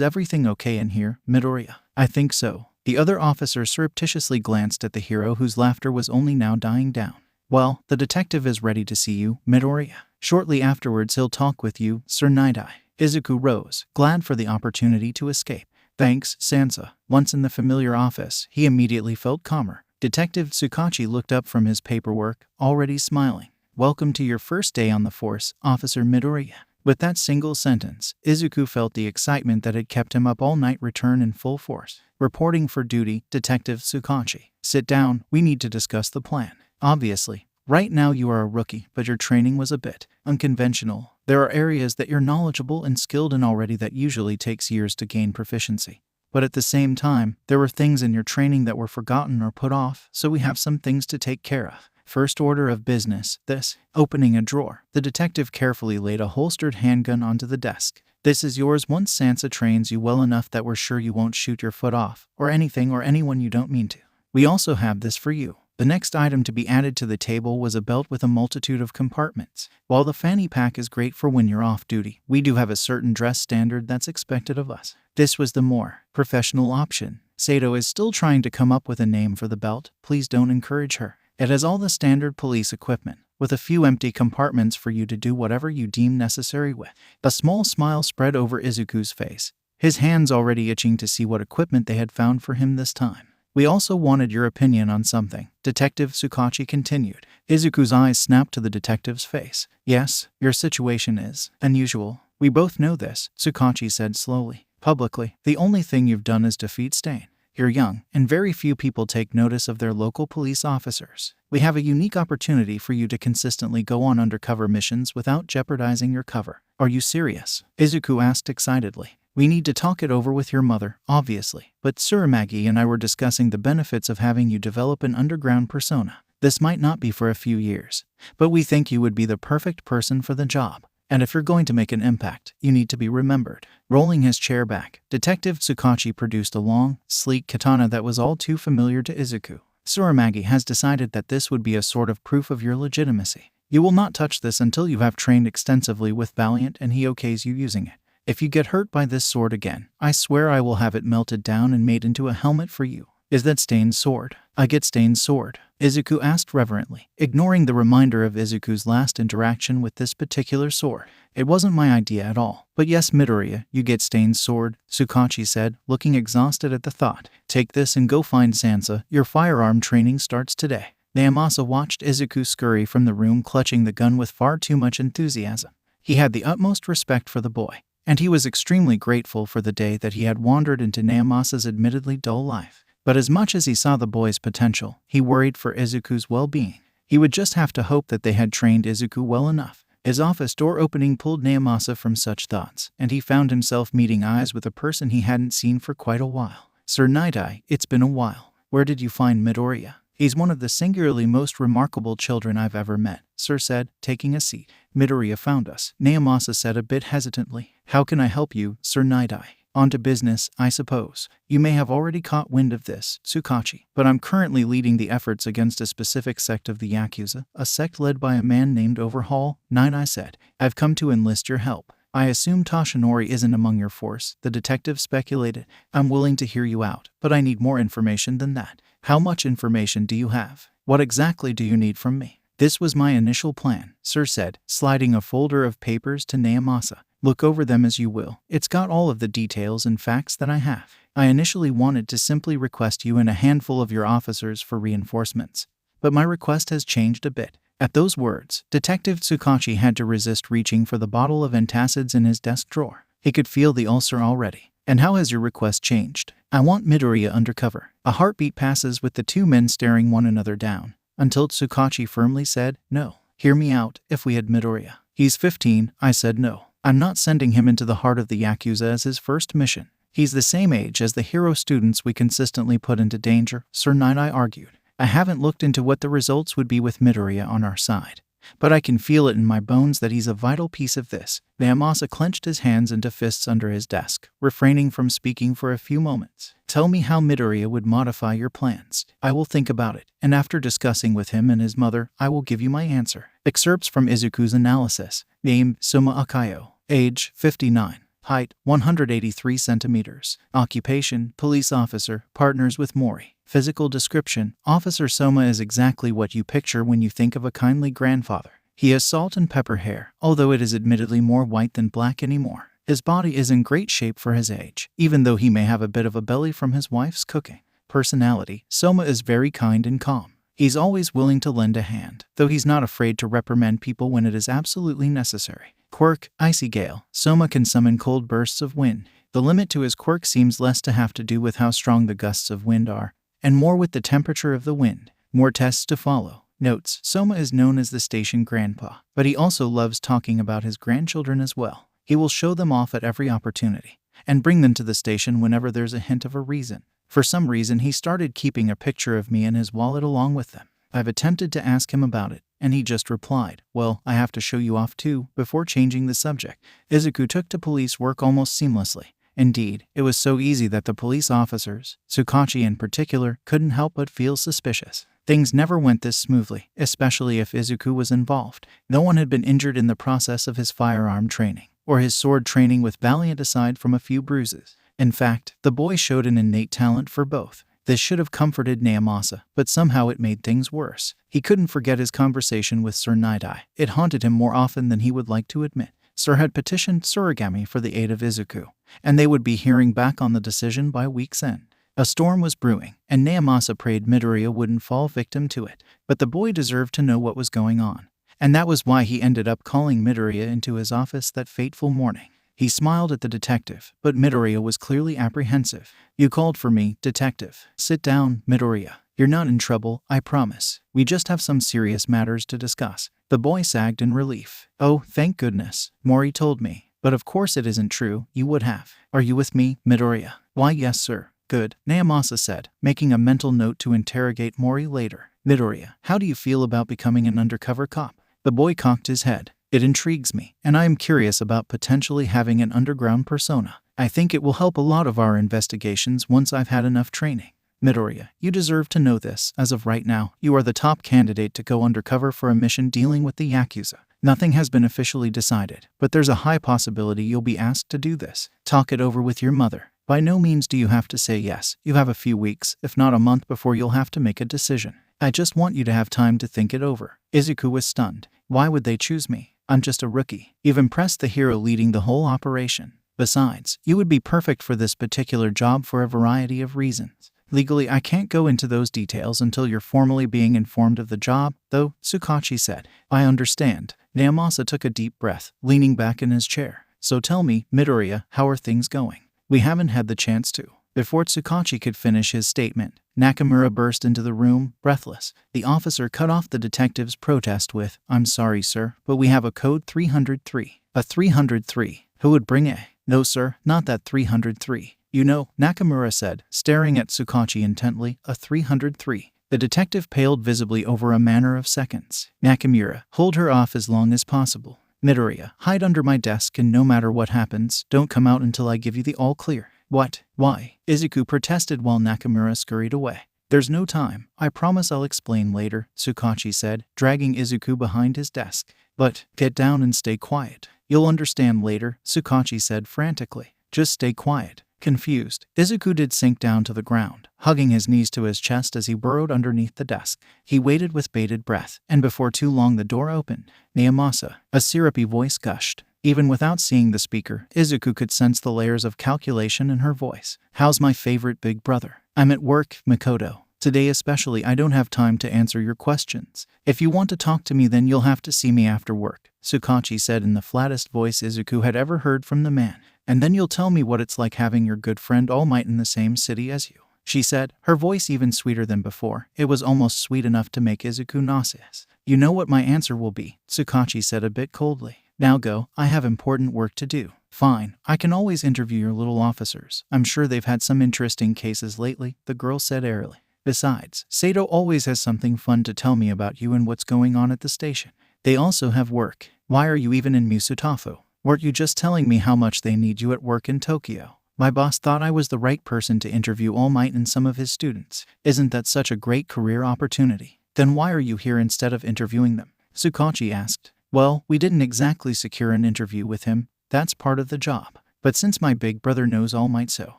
everything okay in here, Midoriya? I think so. The other officer surreptitiously glanced at the hero whose laughter was only now dying down. Well, the detective is ready to see you, Midoriya. Shortly afterwards he'll talk with you, Sir Night-Eye. Izuku rose, glad for the opportunity to escape. Thanks, Sansa. Once in the familiar office, he immediately felt calmer. Detective Tsukachi looked up from his paperwork, already smiling. Welcome to your first day on the force, Officer Midoriya. With that single sentence, Izuku felt the excitement that had kept him up all night return in full force. Reporting for duty, Detective Tsukachi. Sit down, we need to discuss the plan. Obviously, right now you are a rookie, but your training was a bit unconventional. There are areas that you're knowledgeable and skilled in already that usually takes years to gain proficiency. But at the same time, there were things in your training that were forgotten or put off, so we have some things to take care of. First order of business, this. Opening a drawer. The detective carefully laid a holstered handgun onto the desk. This is yours once Sansa trains you well enough that we're sure you won't shoot your foot off, or anything or anyone you don't mean to. We also have this for you. The next item to be added to the table was a belt with a multitude of compartments. While the fanny pack is great for when you're off duty, we do have a certain dress standard that's expected of us. This was the more professional option. Sato is still trying to come up with a name for the belt. Please don't encourage her. It has all the standard police equipment, with a few empty compartments for you to do whatever you deem necessary with. A small smile spread over Izuku's face, his hands already itching to see what equipment they had found for him this time. We also wanted your opinion on something, Detective Tsukachi continued. Izuku's eyes snapped to the detective's face. Yes, your situation is unusual. We both know this, Tsukachi said slowly. Publicly, the only thing you've done is defeat Stain. You're young, and very few people take notice of their local police officers. We have a unique opportunity for you to consistently go on undercover missions without jeopardizing your cover. Are you serious? Izuku asked excitedly. We need to talk it over with your mother, obviously, but Tsurumagi and I were discussing the benefits of having you develop an underground persona. This might not be for a few years, but we think you would be the perfect person for the job. And if you're going to make an impact, you need to be remembered. Rolling his chair back, Detective Tsukachi produced a long, sleek katana that was all too familiar to Izuku. Tsurumagi has decided that this would be a sort of proof of your legitimacy. You will not touch this until you have trained extensively with Valiant and he okays you using it. If you get hurt by this sword again, I swear I will have it melted down and made into a helmet for you. Is that Stain's sword? I get Stain's sword. Izuku asked reverently, ignoring the reminder of Izuku's last interaction with this particular sword. It wasn't my idea at all. But yes, Midoriya, you get Stain's sword, Tsukachi said, looking exhausted at the thought. Take this and go find Sansa. Your firearm training starts today. Naomasa watched Izuku scurry from the room, clutching the gun with far too much enthusiasm. He had the utmost respect for the boy, and he was extremely grateful for the day that he had wandered into Naomasa's admittedly dull life. But as much as he saw the boy's potential, he worried for Izuku's well-being. He would just have to hope that they had trained Izuku well enough. His office door opening pulled Naomasa from such thoughts, and he found himself meeting eyes with a person he hadn't seen for quite a while. Sir Night-Eye, it's been a while. Where did you find Midoriya? He's one of the singularly most remarkable children I've ever met, Sir said, taking a seat. Midoriya found us, Naomasa said a bit hesitantly. How can I help you, Sir Night-Eye? On to business, I suppose. You may have already caught wind of this, Tsukachi, but I'm currently leading the efforts against a specific sect of the Yakuza, a sect led by a man named Overhaul, Night-Eye said. I've come to enlist your help. I assume Toshinori isn't among your force, the detective speculated. I'm willing to hear you out, but I need more information than that. How much information do you have? What exactly do you need from me? This was my initial plan, Sir said, sliding a folder of papers to Naomasa. Look over them as you will. It's got all of the details and facts that I have. I initially wanted to simply request you and a handful of your officers for reinforcements, but my request has changed a bit. At those words, Detective Tsukachi had to resist reaching for the bottle of antacids in his desk drawer. He could feel the ulcer already. And how has your request changed? I want Midoriya undercover. A heartbeat passes with the two men staring one another down, until Tsukachi firmly said, no. Hear me out, if we had Midoriya. He's 15, I said no. I'm not sending him into the heart of the Yakuza as his first mission. He's the same age as the hero students we consistently put into danger, Sir Night-Eye argued. I haven't looked into what the results would be with Midoriya on our side, but I can feel it in my bones that he's a vital piece of this. Naomasa clenched his hands into fists under his desk, refraining from speaking for a few moments. Tell me how Midoriya would modify your plans. I will think about it, and after discussing with him and his mother, I will give you my answer. Excerpts from Izuku's analysis. Name, Soma Akayo. Age, 59. Height, 183 centimeters. Occupation, police officer, partners with Mori. Physical description, Officer Soma is exactly what you picture when you think of a kindly grandfather. He has salt and pepper hair, although it is admittedly more white than black anymore. His body is in great shape for his age, even though he may have a bit of a belly from his wife's cooking. Personality, Soma is very kind and calm. He's always willing to lend a hand, though he's not afraid to reprimand people when it is absolutely necessary. Quirk, Icy Gale. Soma can summon cold bursts of wind. The limit to his quirk seems less to have to do with how strong the gusts of wind are, and more with the temperature of the wind. More tests to follow. Notes, Soma is known as the station grandpa, but he also loves talking about his grandchildren as well. He will show them off at every opportunity, and bring them to the station whenever there's a hint of a reason. For some reason, he started keeping a picture of me in his wallet along with them. I've attempted to ask him about it, and he just replied, well, I have to show you off too, before changing the subject. Izuku took to police work almost seamlessly. Indeed, it was so easy that the police officers, Tsukachi in particular, couldn't help but feel suspicious. Things never went this smoothly, especially if Izuku was involved. No one had been injured in the process of his firearm training, or his sword training with Valiant aside from a few bruises. In fact, the boy showed an innate talent for both. This should have comforted Naomasa, but somehow it made things worse. He couldn't forget his conversation with Sir Night-Eye. It haunted him more often than he would like to admit. Sir had petitioned Surigami for the aid of Izuku, and they would be hearing back on the decision by week's end. A storm was brewing, and Naomasa prayed Midoriya wouldn't fall victim to it. But the boy deserved to know what was going on, and that was why he ended up calling Midoriya into his office that fateful morning. He smiled at the detective, but Midoriya was clearly apprehensive. You called for me, detective. Sit down, Midoriya. You're not in trouble, I promise. We just have some serious matters to discuss. The boy sagged in relief. Oh, thank goodness. Mori told me. But of course it isn't true, you would have. Are you with me, Midoriya? Why, yes, sir. Good, Naomasa said, making a mental note to interrogate Mori later. Midoriya, how do you feel about becoming an undercover cop? The boy cocked his head. It intrigues me, and I am curious about potentially having an underground persona. I think it will help a lot of our investigations once I've had enough training. Midoriya, you deserve to know this. As of right now, you are the top candidate to go undercover for a mission dealing with the Yakuza. Nothing has been officially decided, but there's a high possibility you'll be asked to do this. Talk it over with your mother. By no means do you have to say yes. You have a few weeks, if not a month, before you'll have to make a decision. I just want you to have time to think it over. Izuku was stunned. Why would they choose me? I'm just a rookie. You've impressed the hero leading the whole operation. Besides, you would be perfect for this particular job for a variety of reasons. Legally, I can't go into those details until you're formally being informed of the job, though, Tsukachi said. I understand. Naomasa took a deep breath, leaning back in his chair. So tell me, Midoriya, how are things going? We haven't had the chance to. Before Tsukachi could finish his statement, Nakamura burst into the room, breathless. The officer cut off the detective's protest with, I'm sorry, sir, but we have a code 303. A 303? Who would bring a? No, sir, not that 303. You know, Nakamura said, staring at Tsukachi intently, a 303. The detective paled visibly over a matter of seconds. Nakamura, hold her off as long as possible. Midoriya, hide under my desk and no matter what happens, don't come out until I give you the all clear. What? Why? Izuku protested while Nakamura scurried away. There's no time. I promise I'll explain later, Tsukachi said, dragging Izuku behind his desk. But, get down and stay quiet. You'll understand later, Tsukachi said frantically. Just stay quiet. Confused, Izuku did sink down to the ground, hugging his knees to his chest as he burrowed underneath the desk. He waited with bated breath, and before too long the door opened. Naomasa, a syrupy voice gushed. Even without seeing the speaker, Izuku could sense the layers of calculation in her voice. How's my favorite big brother? I'm at work, Makoto. Today especially I don't have time to answer your questions. If you want to talk to me then you'll have to see me after work, Tsukachi said in the flattest voice Izuku had ever heard from the man. And then you'll tell me what it's like having your good friend All Might in the same city as you, she said, her voice even sweeter than before. It was almost sweet enough to make Izuku nauseous. You know what my answer will be, Tsukachi said a bit coldly. Now go, I have important work to do. Fine, I can always interview your little officers. I'm sure they've had some interesting cases lately, the girl said airily. Besides, Sato always has something fun to tell me about you and what's going on at the station. They also have work. Why are you even in Musutafu? Weren't you just telling me how much they need you at work in Tokyo? My boss thought I was the right person to interview All Might and some of his students. Isn't that such a great career opportunity? Then why are you here instead of interviewing them? Tsukachi asked. Well, we didn't exactly secure an interview with him. That's part of the job. But since my big brother knows All Might so.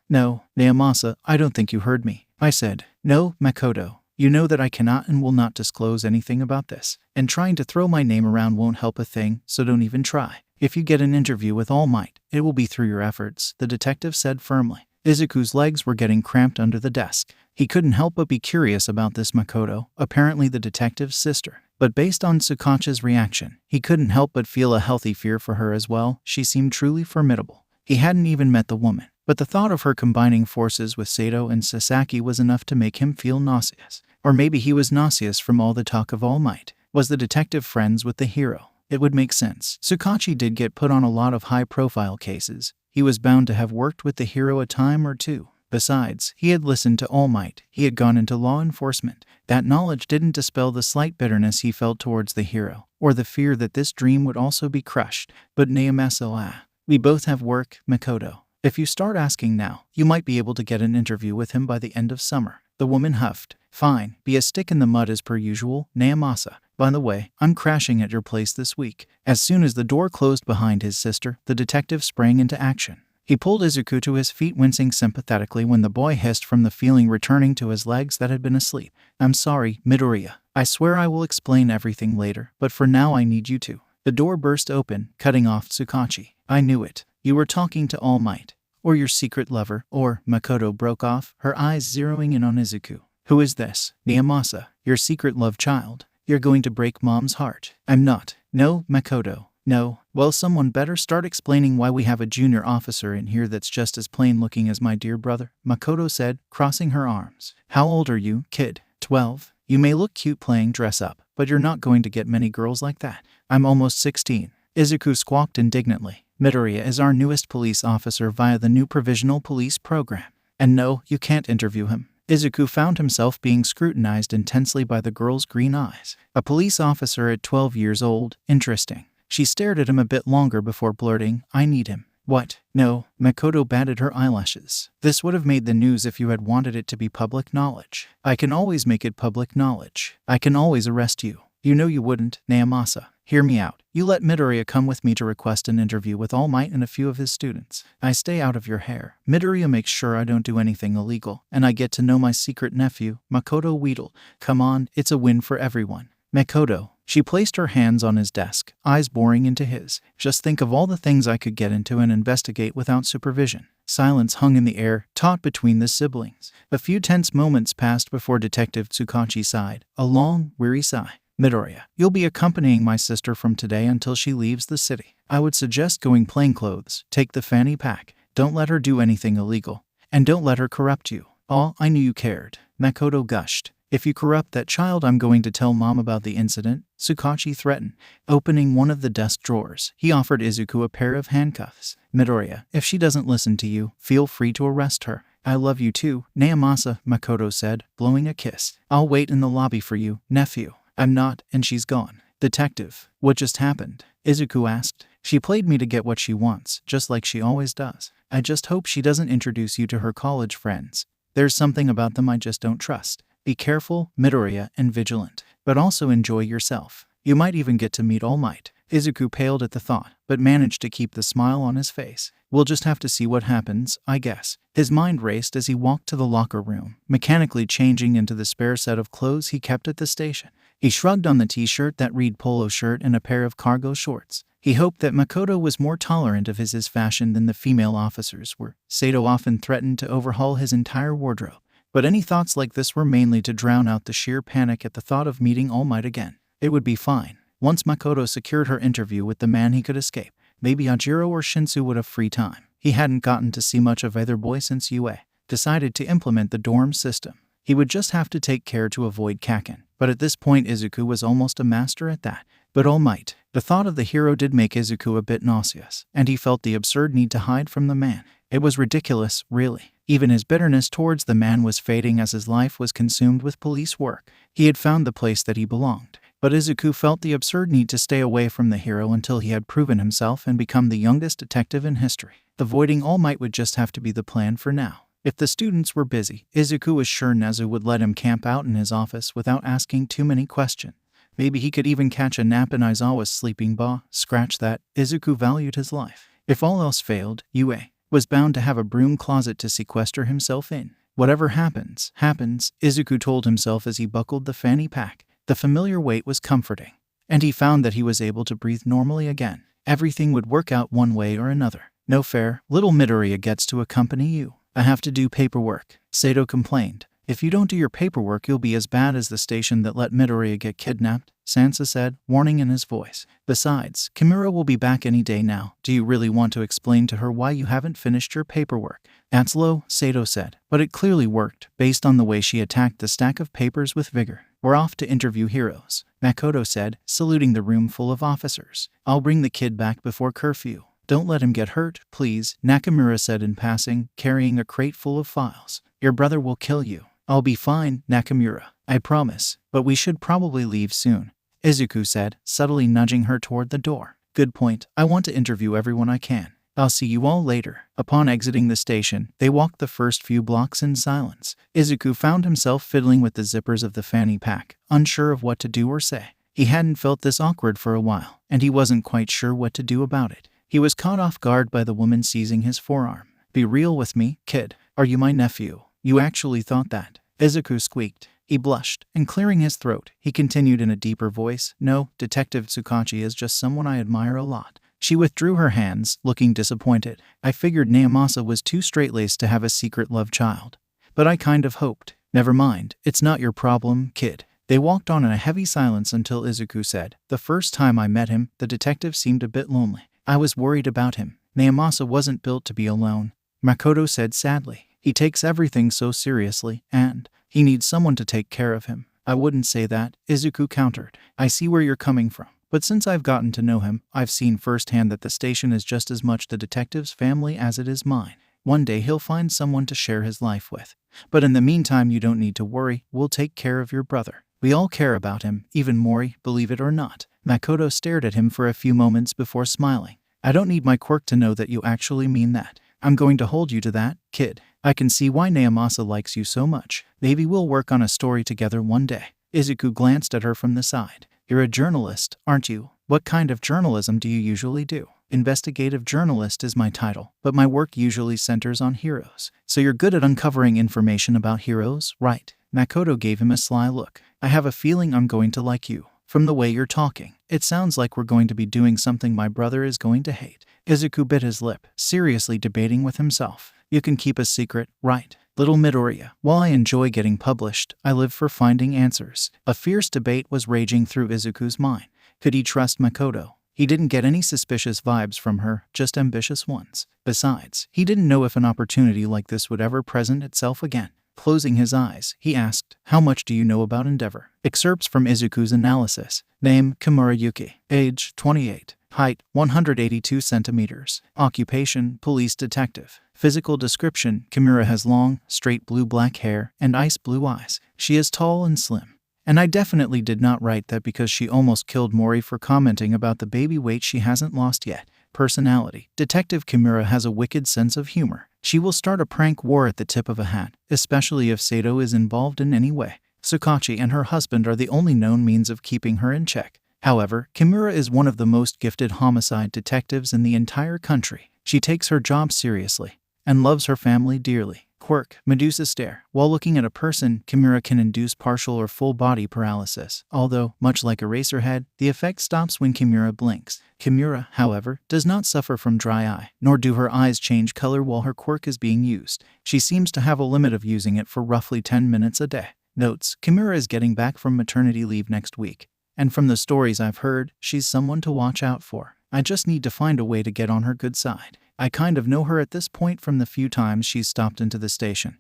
No, Naomasa, I don't think you heard me. I said, no, Makoto. You know that I cannot and will not disclose anything about this. And trying to throw my name around won't help a thing, so don't even try. If you get an interview with All Might, it will be through your efforts, the detective said firmly. Izuku's legs were getting cramped under the desk. He couldn't help but be curious about this Makoto, apparently the detective's sister. But based on Tsukachi's reaction, he couldn't help but feel a healthy fear for her as well. She seemed truly formidable. He hadn't even met the woman, but the thought of her combining forces with Sato and Sasaki was enough to make him feel nauseous. Or maybe he was nauseous from all the talk of All Might. Was the detective friends with the hero? It would make sense. Tsukachi did get put on a lot of high-profile cases. He was bound to have worked with the hero a time or two. Besides, he had listened to All Might. He had gone into law enforcement. That knowledge didn't dispel the slight bitterness he felt towards the hero, or the fear that this dream would also be crushed. But Naomasa, we both have work, Makoto. If you start asking now, you might be able to get an interview with him by the end of summer. The woman huffed. Fine, be a stick in the mud as per usual, Naomasa. By the way, I'm crashing at your place this week. As soon as the door closed behind his sister, the detective sprang into action. He pulled Izuku to his feet, wincing sympathetically when the boy hissed from the feeling returning to his legs that had been asleep. I'm sorry, Midoriya. I swear I will explain everything later, but for now I need you to. The door burst open, cutting off Tsukachi. I knew it. You were talking to All Might. Or your secret lover, or, Makoto broke off, her eyes zeroing in on Izuku. Who is this? Naomasa, your secret love child. You're going to break Mom's heart. I'm not. No, Makoto. No. Well, someone better start explaining why we have a junior officer in here that's just as plain looking as my dear brother, Makoto said, crossing her arms. How old are you, kid? 12. You may look cute playing dress up, but you're not going to get many girls like that. I'm almost 16. Izuku squawked indignantly. Midoriya is our newest police officer via the new provisional police program. And no, you can't interview him. Izuku found himself being scrutinized intensely by the girl's green eyes. A police officer at 12 years old. Interesting. She stared at him a bit longer before blurting, I need him. What? No, Makoto batted her eyelashes. This would have made the news if you had wanted it to be public knowledge. I can always make it public knowledge. I can always arrest you. You know you wouldn't, Naomasa. Hear me out. You let Midoriya come with me to request an interview with All Might and a few of his students. I stay out of your hair. Midoriya makes sure I don't do anything illegal, and I get to know my secret nephew, Makoto Weedle. Come on, it's a win for everyone. Makoto. She placed her hands on his desk, eyes boring into his. Just think of all the things I could get into and investigate without supervision. Silence hung in the air, taut between the siblings. A few tense moments passed before Detective Tsukachi sighed, a long, weary sigh. Midoriya, you'll be accompanying my sister from today until she leaves the city. I would suggest going plainclothes. Take the fanny pack. Don't let her do anything illegal. And don't let her corrupt you. Oh, I knew you cared. Makoto gushed. If you corrupt that child, I'm going to tell Mom about the incident, Tsukachi threatened. Opening one of the desk drawers, he offered Izuku a pair of handcuffs. Midoriya, if she doesn't listen to you, feel free to arrest her. I love you too, Naomasa, Makoto said, blowing a kiss. I'll wait in the lobby for you, nephew. I'm not, and she's gone. Detective, what just happened? Izuku asked. She played me to get what she wants, just like she always does. I just hope she doesn't introduce you to her college friends. There's something about them I just don't trust. Be careful, Midoriya, and vigilant. But also enjoy yourself. You might even get to meet All Might. Izuku paled at the thought, but managed to keep the smile on his face. We'll just have to see what happens, I guess. His mind raced as he walked to the locker room, mechanically changing into the spare set of clothes he kept at the station. He shrugged on the t-shirt that read polo shirt and a pair of cargo shorts. He hoped that Makoto was more tolerant of his fashion than the female officers were. Sato often threatened to overhaul his entire wardrobe. But any thoughts like this were mainly to drown out the sheer panic at the thought of meeting All Might again. It would be fine. Once Makoto secured her interview with the man, he could escape. Maybe Ajiro or Shinsu would have free time. He hadn't gotten to see much of either boy since Yue decided to implement the dorm system. He would just have to take care to avoid Kaken. But at this point, Izuku was almost a master at that. But All Might. The thought of the hero did make Izuku a bit nauseous, and he felt the absurd need to hide from the man. It was ridiculous, really. Even his bitterness towards the man was fading as his life was consumed with police work. He had found the place that he belonged. But Izuku felt the absurd need to stay away from the hero until he had proven himself and become the youngest detective in history. Avoiding All Might would just have to be the plan for now. If the students were busy, Izuku was sure Nezu would let him camp out in his office without asking too many questions. Maybe he could even catch a nap in Aizawa's sleeping bag. Scratch that, Izuku valued his life. If all else failed, Yue was bound to have a broom closet to sequester himself in. Whatever happens, Izuku told himself as he buckled the fanny pack. The familiar weight was comforting, and he found that he was able to breathe normally again. Everything would work out one way or another. No fair, little Midoriya gets to accompany you. I have to do paperwork, Sato complained. If you don't do your paperwork, you'll be as bad as the station that let Midoriya get kidnapped, Sansa said, warning in his voice. Besides, Kimura will be back any day now. Do you really want to explain to her why you haven't finished your paperwork? That's low, Sato said, but it clearly worked, based on the way she attacked the stack of papers with vigor. We're off to interview heroes, Makoto said, saluting the room full of officers. I'll bring the kid back before curfew. Don't let him get hurt, please, Nakamura said in passing, carrying a crate full of files. Your brother will kill you. I'll be fine, Nakamura. I promise, but we should probably leave soon, Izuku said, subtly nudging her toward the door. Good point. I want to interview everyone I can. I'll see you all later. Upon exiting the station, they walked the first few blocks in silence. Izuku found himself fiddling with the zippers of the fanny pack, unsure of what to do or say. He hadn't felt this awkward for a while, and he wasn't quite sure what to do about it. He was caught off guard by the woman seizing his forearm. Be real with me, kid. Are you my nephew? You actually thought that? Izuku squeaked. He blushed, and clearing his throat, he continued in a deeper voice, No, Detective Tsukachi is just someone I admire a lot. She withdrew her hands, looking disappointed. I figured Naomasa was too straight-laced to have a secret love child. But I kind of hoped. Never mind, it's not your problem, kid. They walked on in a heavy silence until Izuku said, The first time I met him, the detective seemed a bit lonely. I was worried about him. Naomasa wasn't built to be alone, Makoto said sadly. He takes everything so seriously, and he needs someone to take care of him. I wouldn't say that, Izuku countered. I see where you're coming from. But since I've gotten to know him, I've seen firsthand that the station is just as much the detective's family as it is mine. One day he'll find someone to share his life with. But in the meantime, you don't need to worry. We'll take care of your brother. We all care about him, even Mori, believe it or not. Makoto stared at him for a few moments before smiling. I don't need my quirk to know that you actually mean that. I'm going to hold you to that, kid. I can see why Naomasa likes you so much. Maybe we'll work on a story together one day. Izuku glanced at her from the side. You're a journalist, aren't you? What kind of journalism do you usually do? Investigative journalist is my title, but my work usually centers on heroes. So you're good at uncovering information about heroes, right? Makoto gave him a sly look. I have a feeling I'm going to like you. From the way you're talking, it sounds like we're going to be doing something my brother is going to hate. Izuku bit his lip, seriously debating with himself. You can keep a secret, right? Little Midoriya, while I enjoy getting published, I live for finding answers. A fierce debate was raging through Izuku's mind. Could he trust Makoto? He didn't get any suspicious vibes from her, just ambitious ones. Besides, he didn't know if an opportunity like this would ever present itself again. Closing his eyes, he asked, "How much do you know about Endeavor?" Excerpts from Izuku's analysis. Name, Kimura Yuki. Age, 28. Height, 182 centimeters. Occupation, police detective. Physical description, Kimura has long, straight blue-black hair and ice blue eyes. She is tall and slim. And I definitely did not write that because she almost killed Mori for commenting about the baby weight she hasn't lost yet. Personality. Detective Kimura has a wicked sense of humor. She will start a prank war at the tip of a hat, especially if Sato is involved in any way. Tsukachi and her husband are the only known means of keeping her in check. However, Kimura is one of the most gifted homicide detectives in the entire country. She takes her job seriously and loves her family dearly. Quirk, Medusa stare. While looking at a person, Kimura can induce partial or full body paralysis, although, much like Eraserhead, the effect stops when Kimura blinks. Kimura, however, does not suffer from dry eye, nor do her eyes change color while her quirk is being used. She seems to have a limit of using it for roughly 10 minutes a day. Notes, Kimura is getting back from maternity leave next week, and from the stories I've heard, she's someone to watch out for. I just need to find a way to get on her good side. I kind of know her at this point from the few times she's stopped into the station.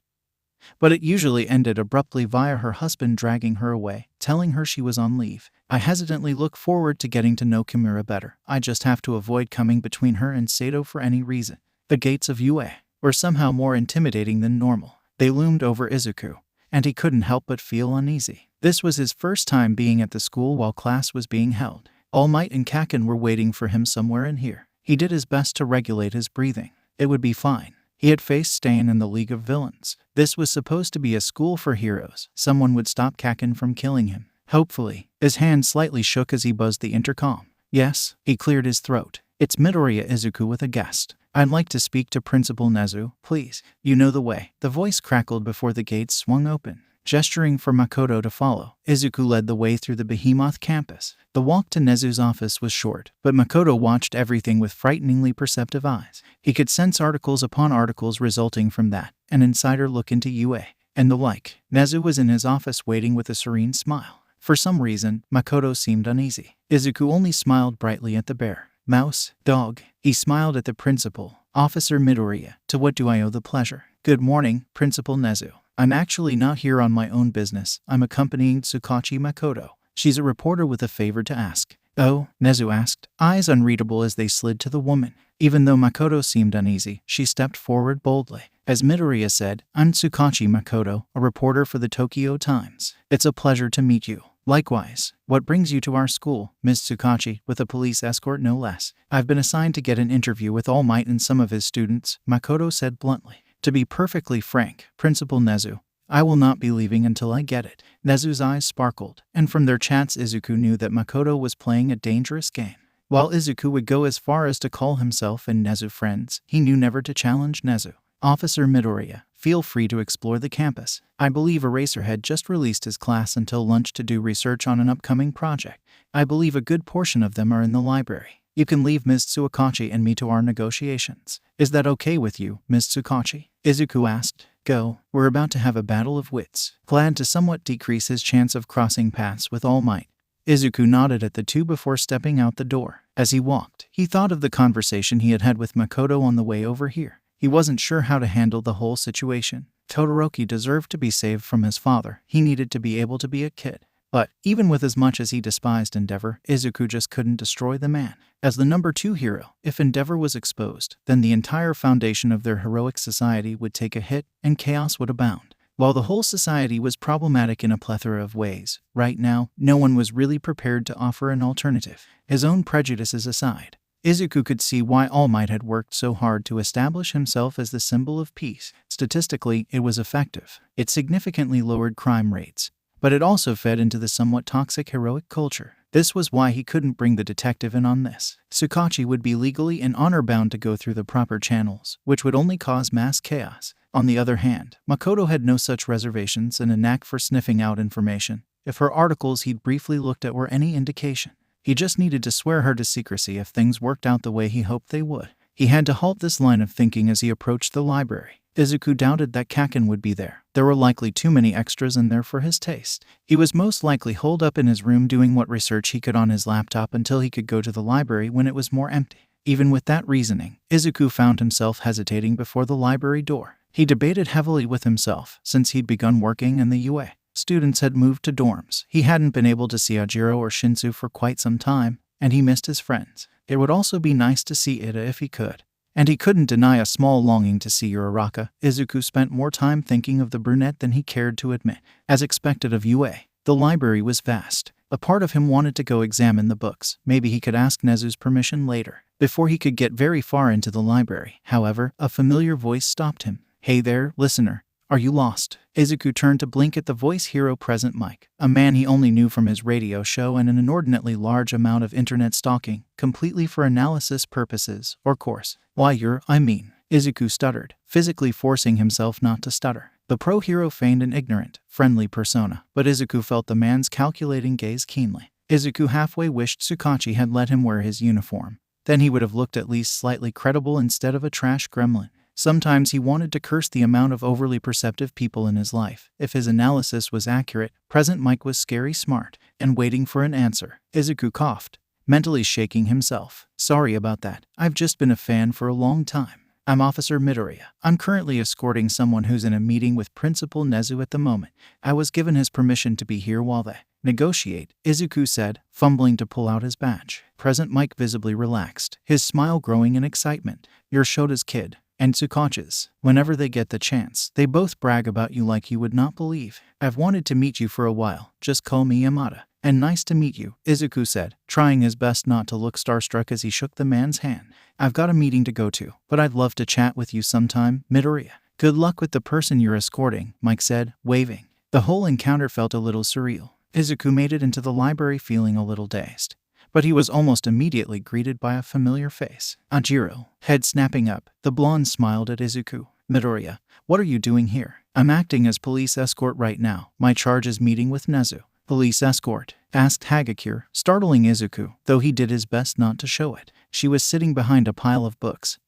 But it usually ended abruptly via her husband dragging her away, telling her she was on leave. I hesitantly look forward to getting to know Kimura better. I just have to avoid coming between her and Sato for any reason. The gates of UA were somehow more intimidating than normal. They loomed over Izuku, and he couldn't help but feel uneasy. This was his first time being at the school while class was being held. All Might and Kaken were waiting for him somewhere in here. He did his best to regulate his breathing. It would be fine. He had faced Stain in the League of Villains. This was supposed to be a school for heroes. Someone would stop Kaken from killing him. Hopefully. His hand slightly shook as he buzzed the intercom. Yes, he cleared his throat. It's Midoriya Izuku with a guest. I'd like to speak to Principal Nezu, please. You know the way. The voice crackled before the gates swung open. Gesturing for Makoto to follow, Izuku led the way through the Behemoth campus. The walk to Nezu's office was short, but Makoto watched everything with frighteningly perceptive eyes. He could sense articles upon articles resulting from that, an insider look into UA, and the like. Nezu was in his office waiting with a serene smile. For some reason, Makoto seemed uneasy. Izuku only smiled brightly at the bear. Mouse, dog. He smiled at the principal. Officer Midoriya, to what do I owe the pleasure? Good morning, Principal Nezu. I'm actually not here on my own business. I'm accompanying Tsukachi Makoto. She's a reporter with a favor to ask. Oh, Nezu asked, eyes unreadable as they slid to the woman. Even though Makoto seemed uneasy, she stepped forward boldly. As Midoriya said, I'm Tsukachi Makoto, a reporter for the Tokyo Times. It's a pleasure to meet you. Likewise. What brings you to our school, Ms. Tsukachi, with a police escort no less? I've been assigned to get an interview with All Might and some of his students, Makoto said bluntly. To be perfectly frank, Principal Nezu, I will not be leaving until I get it. Nezu's eyes sparkled, and from their chats Izuku knew that Makoto was playing a dangerous game. While Izuku would go as far as to call himself and Nezu friends, he knew never to challenge Nezu. Officer Midoriya, feel free to explore the campus. I believe Eraserhead just released his class until lunch to do research on an upcoming project. I believe a good portion of them are in the library. You can leave Ms. Tsukachi and me to our negotiations. Is that okay with you, Ms. Tsukachi? Izuku asked. Go. We're about to have a battle of wits. Glad to somewhat decrease his chance of crossing paths with All Might. Izuku nodded at the two before stepping out the door. As he walked, he thought of the conversation he had had with Makoto on the way over here. He wasn't sure how to handle the whole situation. Todoroki deserved to be saved from his father. He needed to be able to be a kid. But, even with as much as he despised Endeavor, Izuku just couldn't destroy the man. As the number 2 hero, if Endeavor was exposed, then the entire foundation of their heroic society would take a hit, and chaos would abound. While the whole society was problematic in a plethora of ways, right now, no one was really prepared to offer an alternative. His own prejudices aside, Izuku could see why All Might had worked so hard to establish himself as the symbol of peace. Statistically, it was effective. It significantly lowered crime rates. But it also fed into the somewhat toxic heroic culture. This was why he couldn't bring the detective in on this. Tsukachi would be legally and honor-bound to go through the proper channels, which would only cause mass chaos. On the other hand, Makoto had no such reservations and a knack for sniffing out information. If her articles he'd briefly looked at were any indication, he just needed to swear her to secrecy if things worked out the way he hoped they would. He had to halt this line of thinking as he approached the library. Izuku doubted that Kaken would be there. There were likely too many extras in there for his taste. He was most likely holed up in his room doing what research he could on his laptop until he could go to the library when it was more empty. Even with that reasoning, Izuku found himself hesitating before the library door. He debated heavily with himself since he'd begun working in the UA. Students had moved to dorms. He hadn't been able to see Ajiro or Shinsu for quite some time, and he missed his friends. It would also be nice to see Ida if he could. And he couldn't deny a small longing to see Uraraka. Izuku spent more time thinking of the brunette than he cared to admit. As expected of UA, the library was vast. A part of him wanted to go examine the books. Maybe he could ask Nezu's permission later. Before he could get very far into the library, however, a familiar voice stopped him. "Hey there, listener. Are you lost?" Izuku turned to blink at the voice hero present Mike, a man he only knew from his radio show and an inordinately large amount of internet stalking, completely for analysis purposes, or course. "Why Izuku stuttered, physically forcing himself not to stutter. The pro-hero feigned an ignorant, friendly persona, but Izuku felt the man's calculating gaze keenly. Izuku halfway wished Tsukachi had let him wear his uniform. Then he would have looked at least slightly credible instead of a trash gremlin. Sometimes he wanted to curse the amount of overly perceptive people in his life. If his analysis was accurate, present Mike was scary smart, and waiting for an answer. Izuku coughed, mentally shaking himself. "Sorry about that. I've just been a fan for a long time. I'm Officer Midoriya. I'm currently escorting someone who's in a meeting with Principal Nezu at the moment. I was given his permission to be here while they negotiate," Izuku said, fumbling to pull out his badge. Present Mike visibly relaxed, his smile growing in excitement. "You're Shota's kid. And Tsukachi's. Whenever they get the chance, they both brag about you like you would not believe. I've wanted to meet you for a while. Just call me Yamada." "And nice to meet you," Izuku said, trying his best not to look starstruck as he shook the man's hand. "I've got a meeting to go to, but I'd love to chat with you sometime, Midoriya." "Good luck with the person you're escorting," Mike said, waving. The whole encounter felt a little surreal. Izuku made it into the library feeling a little dazed. But he was almost immediately greeted by a familiar face. Ajiro, head snapping up, the blonde smiled at Izuku. "Midoriya, what are you doing here?" "I'm acting as police escort right now. My charge is meeting with Nezu." "Police escort?" asked Hagakure, startling Izuku, though he did his best not to show it. She was sitting behind a pile of books.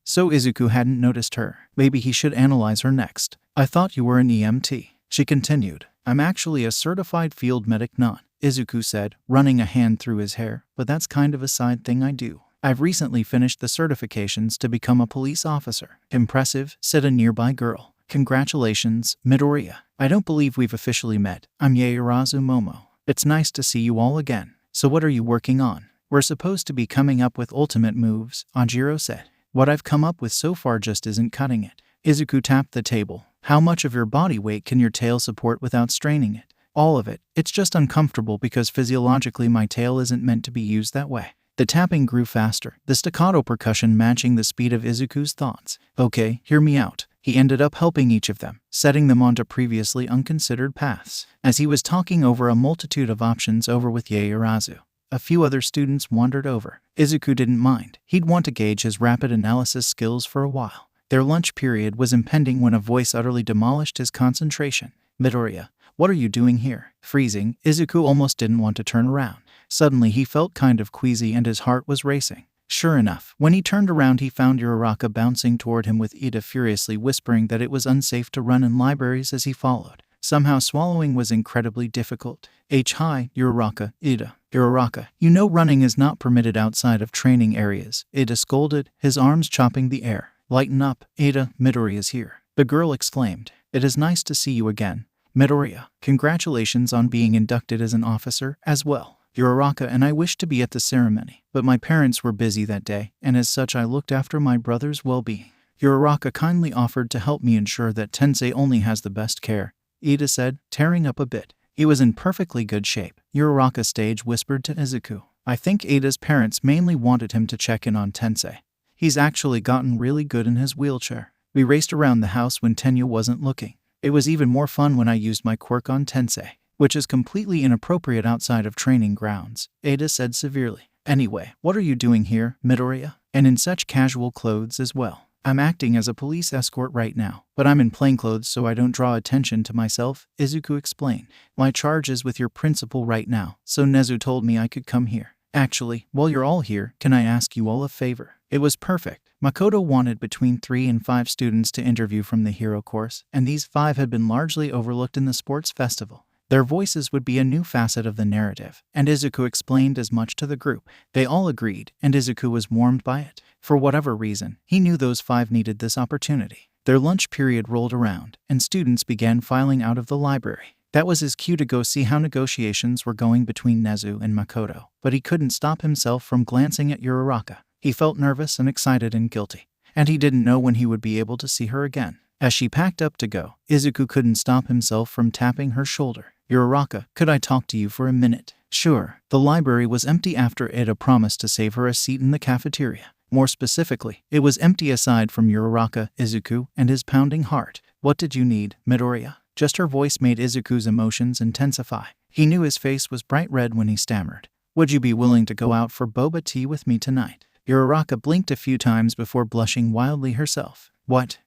So Izuku hadn't noticed her. Maybe he should analyze her next. "I thought you were an EMT," she continued. "I'm actually a certified field medic not," Izuku said, running a hand through his hair, "but that's kind of a side thing I do. I've recently finished the certifications to become a police officer." "Impressive," said a nearby girl. "Congratulations, Midoriya. I don't believe we've officially met. I'm Yaoyorozu Momo. It's nice to see you all again. So what are you working on?" "We're supposed to be coming up with ultimate moves," Ajiro said. "What I've come up with so far just isn't cutting it." Izuku tapped the table. "How much of your body weight can your tail support without straining it?" "All of it. It's just uncomfortable because physiologically my tail isn't meant to be used that way." The tapping grew faster, the staccato percussion matching the speed of Izuku's thoughts. "Okay, hear me out." He ended up helping each of them, setting them onto previously unconsidered paths. As he was talking over a multitude of options over with Yaoyorozu, a few other students wandered over. Izuku didn't mind. He'd want to gauge his rapid analysis skills for a while. Their lunch period was impending when a voice utterly demolished his concentration. "Midoriya, what are you doing here?" Freezing, Izuku almost didn't want to turn around. Suddenly he felt kind of queasy and his heart was racing. Sure enough, when he turned around he found Uraraka bouncing toward him with Ida furiously whispering that it was unsafe to run in libraries as he followed. Somehow swallowing was incredibly difficult. Hi, Uraraka, Ida. "Uraraka, you know running is not permitted outside of training areas," Ida scolded, his arms chopping the air. "Lighten up, Ida, Midoriya's here," the girl exclaimed. "It is nice to see you again, Midoriya. Congratulations on being inducted as an officer as well. Uraraka and I wished to be at the ceremony, but my parents were busy that day, and as such I looked after my brother's well-being. Uraraka kindly offered to help me ensure that Tensei only has the best care," Ida said, tearing up a bit. He was in perfectly good shape. Uraraka stage whispered to Izuku. "I think Ida's parents mainly wanted him to check in on Tensei. He's actually gotten really good in his wheelchair. We raced around the house when Tenya wasn't looking. It was even more fun when I used my quirk on Tensei." which is completely inappropriate outside of training grounds, Ada said severely. Anyway, what are you doing here, Midoriya? And in such casual clothes as well. I'm acting as a police escort right now, but I'm in plainclothes so I don't draw attention to myself, Izuku explained. My charge is with your principal right now, so Nezu told me I could come here. Actually, while you're all here, can I ask you all a favor? It was perfect. Makoto wanted between 3 and 5 students to interview from the hero course, and these 5 had been largely overlooked in the sports festival. Their voices would be a new facet of the narrative, and Izuku explained as much to the group. They all agreed, and Izuku was warmed by it. For whatever reason, he knew those 5 needed this opportunity. Their lunch period rolled around, and students began filing out of the library. That was his cue to go see how negotiations were going between Nezu and Makoto, but he couldn't stop himself from glancing at Uraraka. He felt nervous and excited and guilty, and he didn't know when he would be able to see her again. As she packed up to go, Izuku couldn't stop himself from tapping her shoulder. Uraraka, could I talk to you for a minute? Sure. The library was empty after Ada promised to save her a seat in the cafeteria. More specifically, it was empty aside from Uraraka, Izuku, and his pounding heart. What did you need, Midoriya? Just her voice made Izuku's emotions intensify. He knew his face was bright red when he stammered. Would you be willing to go out for boba tea with me tonight? Uraraka blinked a few times before blushing wildly herself. What?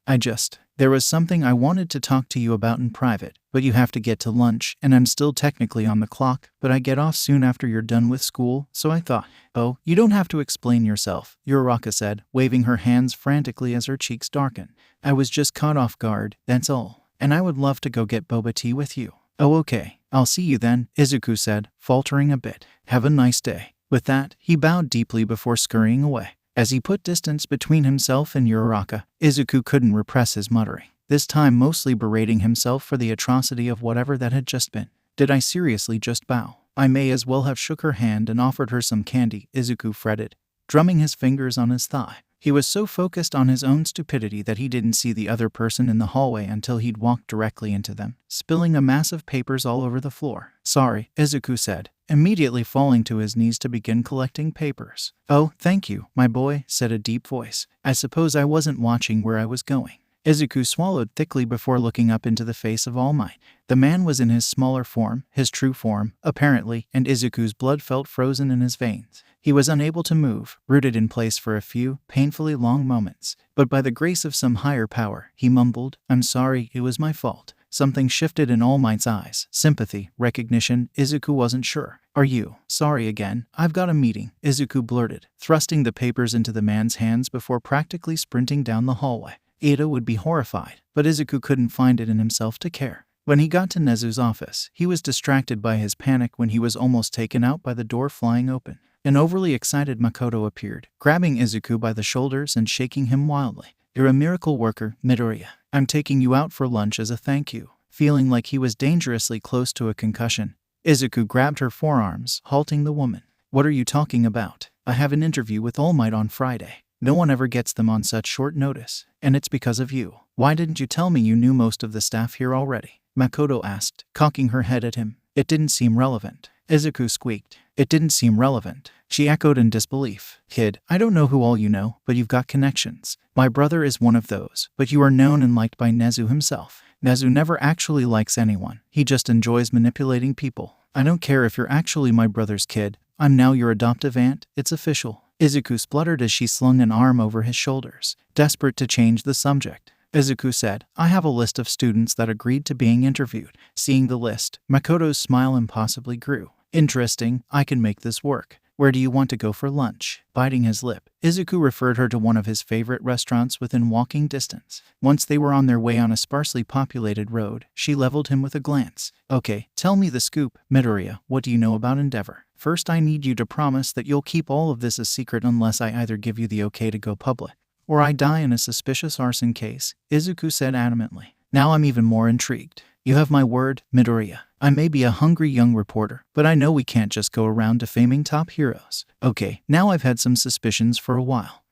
There was something I wanted to talk to you about in private, but you have to get to lunch, and I'm still technically on the clock, but I get off soon after you're done with school, so I thought. Oh, you don't have to explain yourself, Uraraka said, waving her hands frantically as her cheeks darkened. I was just caught off guard, that's all, and I would love to go get boba tea with you. Oh okay, I'll see you then, Izuku said, faltering a bit. Have a nice day. With that, he bowed deeply before scurrying away. As he put distance between himself and Uraraka, Izuku couldn't repress his muttering, this time mostly berating himself for the atrocity of whatever that had just been. Did I seriously just bow? I may as well have shook her hand and offered her some candy, Izuku fretted, drumming his fingers on his thigh. He was so focused on his own stupidity that he didn't see the other person in the hallway until he'd walked directly into them, spilling a mass of papers all over the floor. Sorry, Izuku said, immediately falling to his knees to begin collecting papers. Oh, thank you, my boy, said a deep voice. I suppose I wasn't watching where I was going. Izuku swallowed thickly before looking up into the face of All Might. The man was in his smaller form, his true form, apparently, and Izuku's blood felt frozen in his veins. He was unable to move, rooted in place for a few, painfully long moments. But by the grace of some higher power, he mumbled, I'm sorry, it was my fault. Something shifted in All Might's eyes. Sympathy, recognition, Izuku wasn't sure. Are you sorry again? I've got a meeting, Izuku blurted, thrusting the papers into the man's hands before practically sprinting down the hallway. Ada would be horrified, but Izuku couldn't find it in himself to care. When he got to Nezu's office, he was distracted by his panic when he was almost taken out by the door flying open. An overly excited Makoto appeared, grabbing Izuku by the shoulders and shaking him wildly. You're a miracle worker, Midoriya. I'm taking you out for lunch as a thank you. Feeling like he was dangerously close to a concussion, Izuku grabbed her forearms, halting the woman. What are you talking about? I have an interview with All Might on Friday. No one ever gets them on such short notice, and it's because of you. Why didn't you tell me you knew most of the staff here already? Makoto asked, cocking her head at him. It didn't seem relevant. Izuku squeaked. It didn't seem relevant. She echoed in disbelief. Kid, I don't know who all you know, but you've got connections. My brother is one of those, but you are known and liked by Nezu himself. Nezu never actually likes anyone. He just enjoys manipulating people. I don't care if you're actually my brother's kid. I'm now your adoptive aunt. It's official. Izuku spluttered as she slung an arm over his shoulders, desperate to change the subject. Izuku said, I have a list of students that agreed to being interviewed. Seeing the list, Makoto's smile impossibly grew. Interesting, I can make this work. Where do you want to go for lunch? Biting his lip, Izuku referred her to one of his favorite restaurants within walking distance. Once they were on their way on a sparsely populated road, she leveled him with a glance. Okay, tell me the scoop, Midoriya. What do you know about Endeavor? First, I need you to promise that you'll keep all of this a secret unless I either give you the okay to go public, or I die in a suspicious arson case, Izuku said adamantly. Now I'm even more intrigued. You have my word, Midoriya. I may be a hungry young reporter, but I know we can't just go around defaming top heroes. Okay, now I've had some suspicions for a while.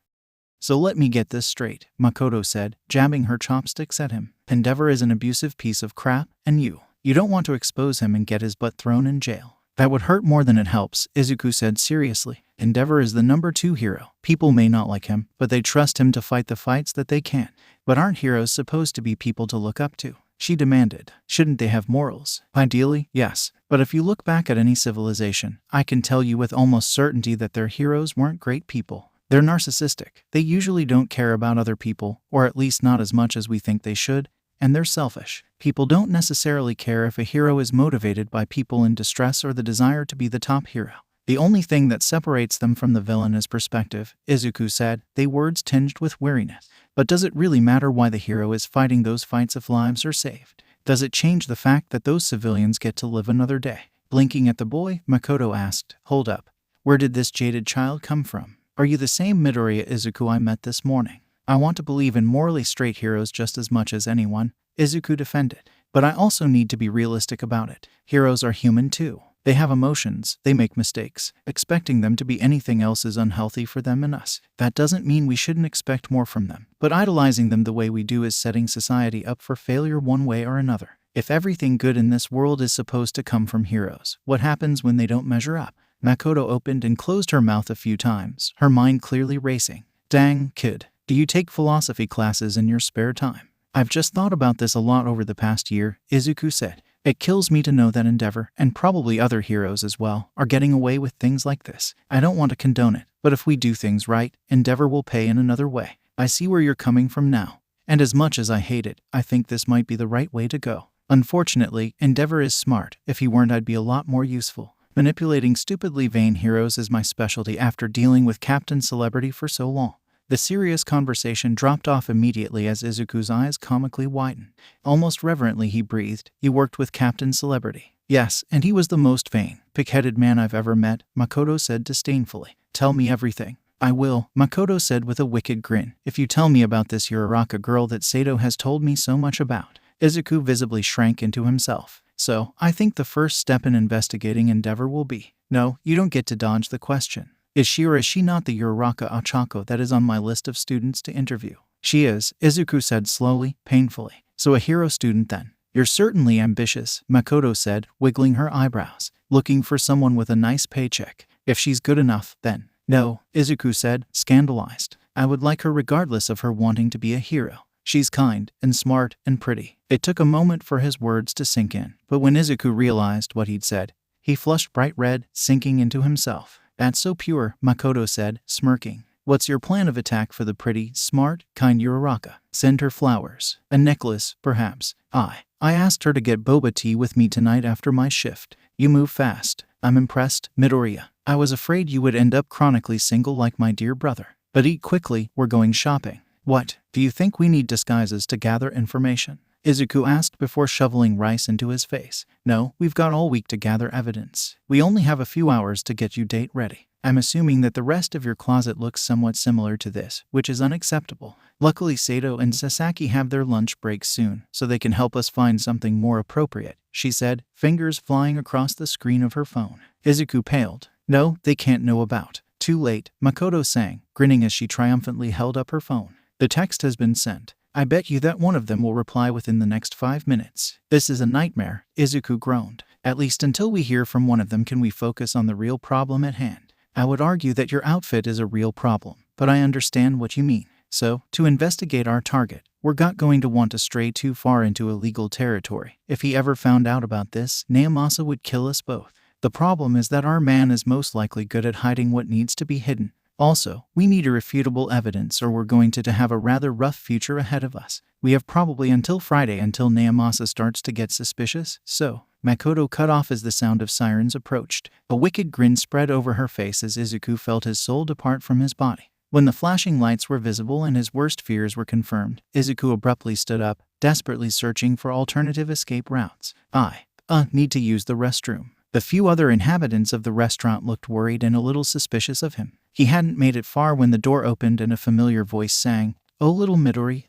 So let me get this straight, Makoto said, jabbing her chopsticks at him. Endeavor is an abusive piece of crap, and you don't want to expose him and get his butt thrown in jail. That would hurt more than it helps, Izuku said seriously. Endeavor is the number 2 hero. People may not like him, but they trust him to fight the fights that they can. But aren't heroes supposed to be people to look up to? she demanded. Shouldn't they have morals? Ideally, yes. But if you look back at any civilization, I can tell you with almost certainty that their heroes weren't great people. They're narcissistic. They usually don't care about other people, or at least not as much as we think they should, and they're selfish. People don't necessarily care if a hero is motivated by people in distress or the desire to be the top hero. The only thing that separates them from the villain is perspective, Izuku said, they words tinged with weariness. But does it really matter why the hero is fighting those fights if lives are saved? Does it change the fact that those civilians get to live another day? Blinking at the boy, Makoto asked, hold up. Where did this jaded child come from? Are you the same Midoriya Izuku I met this morning? I want to believe in morally straight heroes just as much as anyone, Izuku defended. But I also need to be realistic about it. Heroes are human too. They have emotions, they make mistakes. Expecting them to be anything else is unhealthy for them and us. That doesn't mean we shouldn't expect more from them. But idolizing them the way we do is setting society up for failure one way or another. If everything good in this world is supposed to come from heroes, what happens when they don't measure up? Makoto opened and closed her mouth a few times, her mind clearly racing. Dang, kid. Do you take philosophy classes in your spare time? I've just thought about this a lot over the past year, Izuku said. It kills me to know that Endeavor, and probably other heroes as well, are getting away with things like this. I don't want to condone it, but if we do things right, Endeavor will pay in another way. I see where you're coming from now. And as much as I hate it, I think this might be the right way to go. Unfortunately, Endeavor is smart. If he weren't, I'd be a lot more useful. Manipulating stupidly vain heroes is my specialty after dealing with Captain Celebrity for so long. The serious conversation dropped off immediately as Izuku's eyes comically widened. Almost reverently he breathed, "You worked with Captain Celebrity." "Yes, and he was the most vain, pig-headed man I've ever met," Makoto said disdainfully. "Tell me everything." "I will," Makoto said with a wicked grin. "If you tell me about this Uraraka girl that Sato has told me so much about." Izuku visibly shrank into himself. "So, I think the first step in investigating Endeavor will be..." "No, you don't get to dodge the question. Is she or is she not the Uraraka Ochako that is on my list of students to interview?" "She is," Izuku said slowly, painfully. "So a hero student then." "You're certainly ambitious," Makoto said, wiggling her eyebrows. "Looking for someone with a nice paycheck. If she's good enough, then..." "No," Izuku said, scandalized. "I would like her regardless of her wanting to be a hero. She's kind, and smart, and pretty." It took a moment for his words to sink in, but when Izuku realized what he'd said, he flushed bright red, sinking into himself. "That's so pure," Makoto said, smirking. "What's your plan of attack for the pretty, smart, kind Uraraka? Send her flowers. A necklace, perhaps." I asked her to get boba tea with me tonight after my shift." "You move fast." "I'm impressed, Midoriya. I was afraid you would end up chronically single like my dear brother. But eat quickly, we're going shopping." "What? Do you think we need disguises to gather information?" Izuku asked before shoveling rice into his face. "No, we've got all week to gather evidence. We only have a few hours to get you date ready. I'm assuming that the rest of your closet looks somewhat similar to this, which is unacceptable. Luckily Sato and Sasaki have their lunch break soon, so they can help us find something more appropriate," she said, fingers flying across the screen of her phone. Izuku paled. "No, they can't know about." "Too late," Makoto sang, grinning as she triumphantly held up her phone. "The text has been sent. I bet you that one of them will reply within the next 5 minutes." "This is a nightmare," Izuku groaned. "At least until we hear from one of them can we focus on the real problem at hand." "I would argue that your outfit is a real problem, but I understand what you mean. So, to investigate our target, we're not going to want to stray too far into illegal territory. If he ever found out about this, Naomasa would kill us both. The problem is that our man is most likely good at hiding what needs to be hidden. Also, we need irrefutable evidence or we're going to have a rather rough future ahead of us. We have probably until Friday until Naomasa starts to get suspicious, so..." Makoto cut off as the sound of sirens approached. A wicked grin spread over her face as Izuku felt his soul depart from his body. When the flashing lights were visible and his worst fears were confirmed, Izuku abruptly stood up, desperately searching for alternative escape routes. "I need to use the restroom." The few other inhabitants of the restaurant looked worried and a little suspicious of him. He hadn't made it far when the door opened and a familiar voice sang, "Oh little Midori."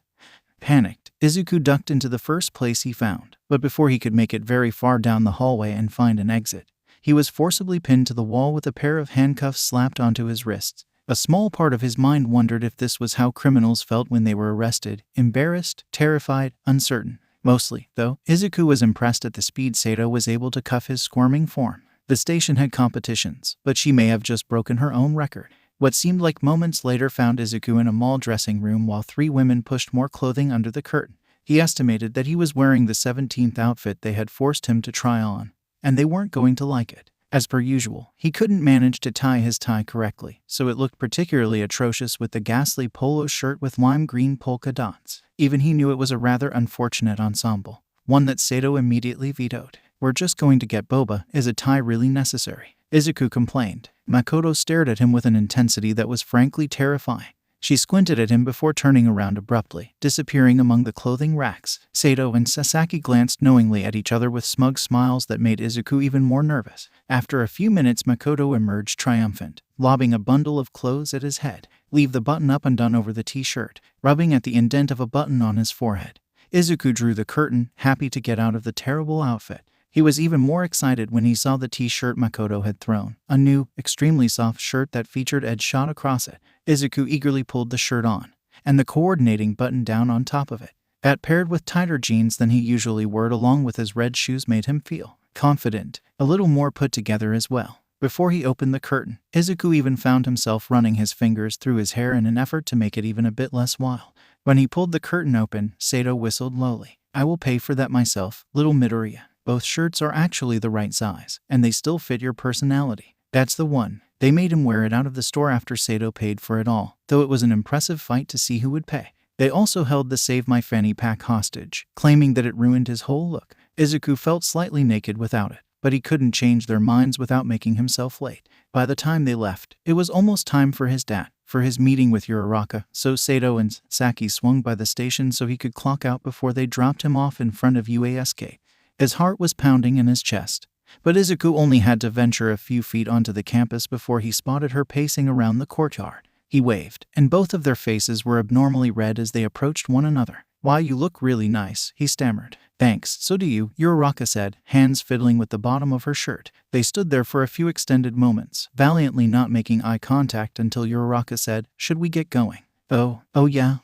Panicked, Izuku ducked into the first place he found, but before he could make it very far down the hallway and find an exit, he was forcibly pinned to the wall with a pair of handcuffs slapped onto his wrists. A small part of his mind wondered if this was how criminals felt when they were arrested, embarrassed, terrified, uncertain. Mostly, though, Izuku was impressed at the speed Sato was able to cuff his squirming form. The station had competitions, but she may have just broken her own record. What seemed like moments later found Izuku in a mall dressing room while 3 women pushed more clothing under the curtain. He estimated that he was wearing the 17th outfit they had forced him to try on, and they weren't going to like it. As per usual, he couldn't manage to tie his tie correctly, so it looked particularly atrocious with the ghastly polo shirt with lime green polka dots. Even he knew it was a rather unfortunate ensemble, one that Sato immediately vetoed. "We're just going to get boba. Is a tie really necessary?" Izuku complained. Makoto stared at him with an intensity that was frankly terrifying. She squinted at him before turning around abruptly, disappearing among the clothing racks. Sato and Sasaki glanced knowingly at each other with smug smiles that made Izuku even more nervous. After a few minutes, Makoto emerged triumphant, lobbing a bundle of clothes at his head. "Leave the button up undone over the t-shirt," rubbing at the indent of a button on his forehead. Izuku drew the curtain, happy to get out of the terrible outfit. He was even more excited when he saw the t-shirt Makoto had thrown, a new, extremely soft shirt that featured edge shot across it. Izuku eagerly pulled the shirt on, and the coordinating button down on top of it. That paired with tighter jeans than he usually wore along with his red shoes made him feel confident, a little more put together as well. Before he opened the curtain, Izuku even found himself running his fingers through his hair in an effort to make it even a bit less wild. When he pulled the curtain open, Sato whistled lowly. "I will pay for that myself, little Midoriya. Both shirts are actually the right size, and they still fit your personality." "That's the one." They made him wear it out of the store after Sato paid for it all, though it was an impressive fight to see who would pay. They also held the Save My Fanny pack hostage, claiming that it ruined his whole look. Izuku felt slightly naked without it, but he couldn't change their minds without making himself late. By the time they left, it was almost time for his meeting with Uraraka, so Sato and Saki swung by the station so he could clock out before they dropped him off in front of UASK. His heart was pounding in his chest, but Izuku only had to venture a few feet onto the campus before he spotted her pacing around the courtyard. He waved, and both of their faces were abnormally red as they approached one another. "Why, you look really nice," he stammered. "Thanks, so do you," Uraraka said, hands fiddling with the bottom of her shirt. They stood there for a few extended moments, valiantly not making eye contact until Uraraka said, "Should we get going?" Oh yeah,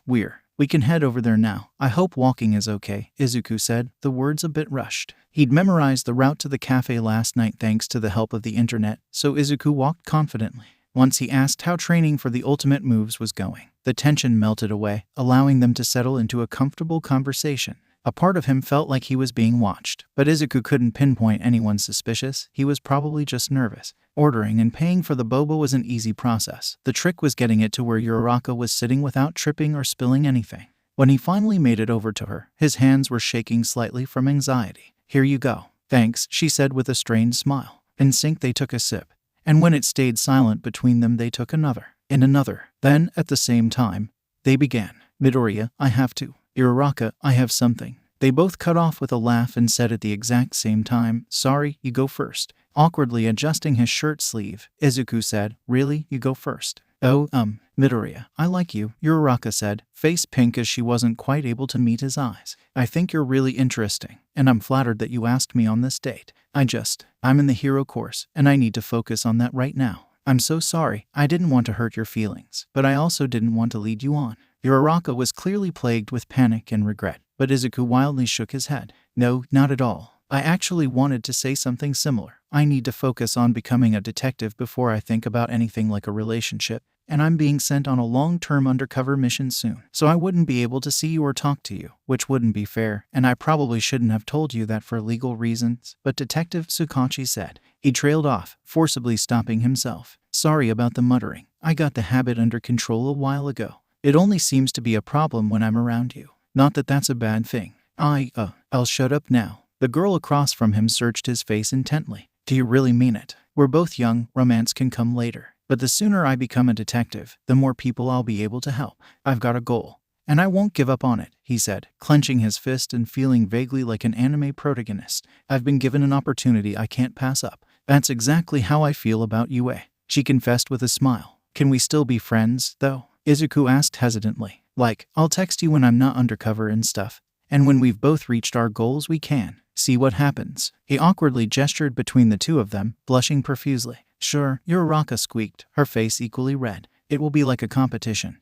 we can head over there now. I hope walking is okay," Izuku said, the words a bit rushed. He'd memorized the route to the cafe last night thanks to the help of the internet, so Izuku walked confidently. Once he asked how training for the ultimate moves was going, the tension melted away, allowing them to settle into a comfortable conversation. A part of him felt like he was being watched, but Izuku couldn't pinpoint anyone suspicious. He was probably just nervous. Ordering and paying for the boba was an easy process. The trick was getting it to where Uraraka was sitting without tripping or spilling anything. When he finally made it over to her, his hands were shaking slightly from anxiety. "Here you go." "Thanks," she said with a strained smile. In sync, they took a sip, and when it stayed silent between them, they took another, and another. Then, at the same time, they began. "Midoriya, I have to." "Uraraka, I have something." They both cut off with a laugh and said at the exact same time, "Sorry, you go first." Awkwardly adjusting his shirt sleeve, Izuku said, "Really, you go first?" "Oh, Midoriya, I like you," Uraraka said, face pink as she wasn't quite able to meet his eyes. "I think you're really interesting, and I'm flattered that you asked me on this date. I'm in the hero course, and I need to focus on that right now. I'm so sorry, I didn't want to hurt your feelings, but I also didn't want to lead you on." Uraraka was clearly plagued with panic and regret, but Izuku wildly shook his head. "No, not at all. I actually wanted to say something similar. I need to focus on becoming a detective before I think about anything like a relationship, and I'm being sent on a long-term undercover mission soon, so I wouldn't be able to see you or talk to you, which wouldn't be fair, and I probably shouldn't have told you that for legal reasons," but Detective Tsukachi said. He trailed off, forcibly stopping himself. "Sorry about the muttering. I got the habit under control a while ago. It only seems to be a problem when I'm around you. Not that that's a bad thing. I'll shut up now." The girl across from him searched his face intently. "Do you really mean it? We're both young, romance can come later. But the sooner I become a detective, the more people I'll be able to help. I've got a goal, and I won't give up on it," he said, clenching his fist and feeling vaguely like an anime protagonist. "I've been given an opportunity I can't pass up. That's exactly how I feel about UA," she confessed with a smile. "Can we still be friends, though?" Izuku asked hesitantly. "Like, I'll text you when I'm not undercover and stuff. And when we've both reached our goals, we can see what happens." He awkwardly gestured between the two of them, blushing profusely. "Sure," Uraraka squeaked, her face equally red. "It will be like a competition.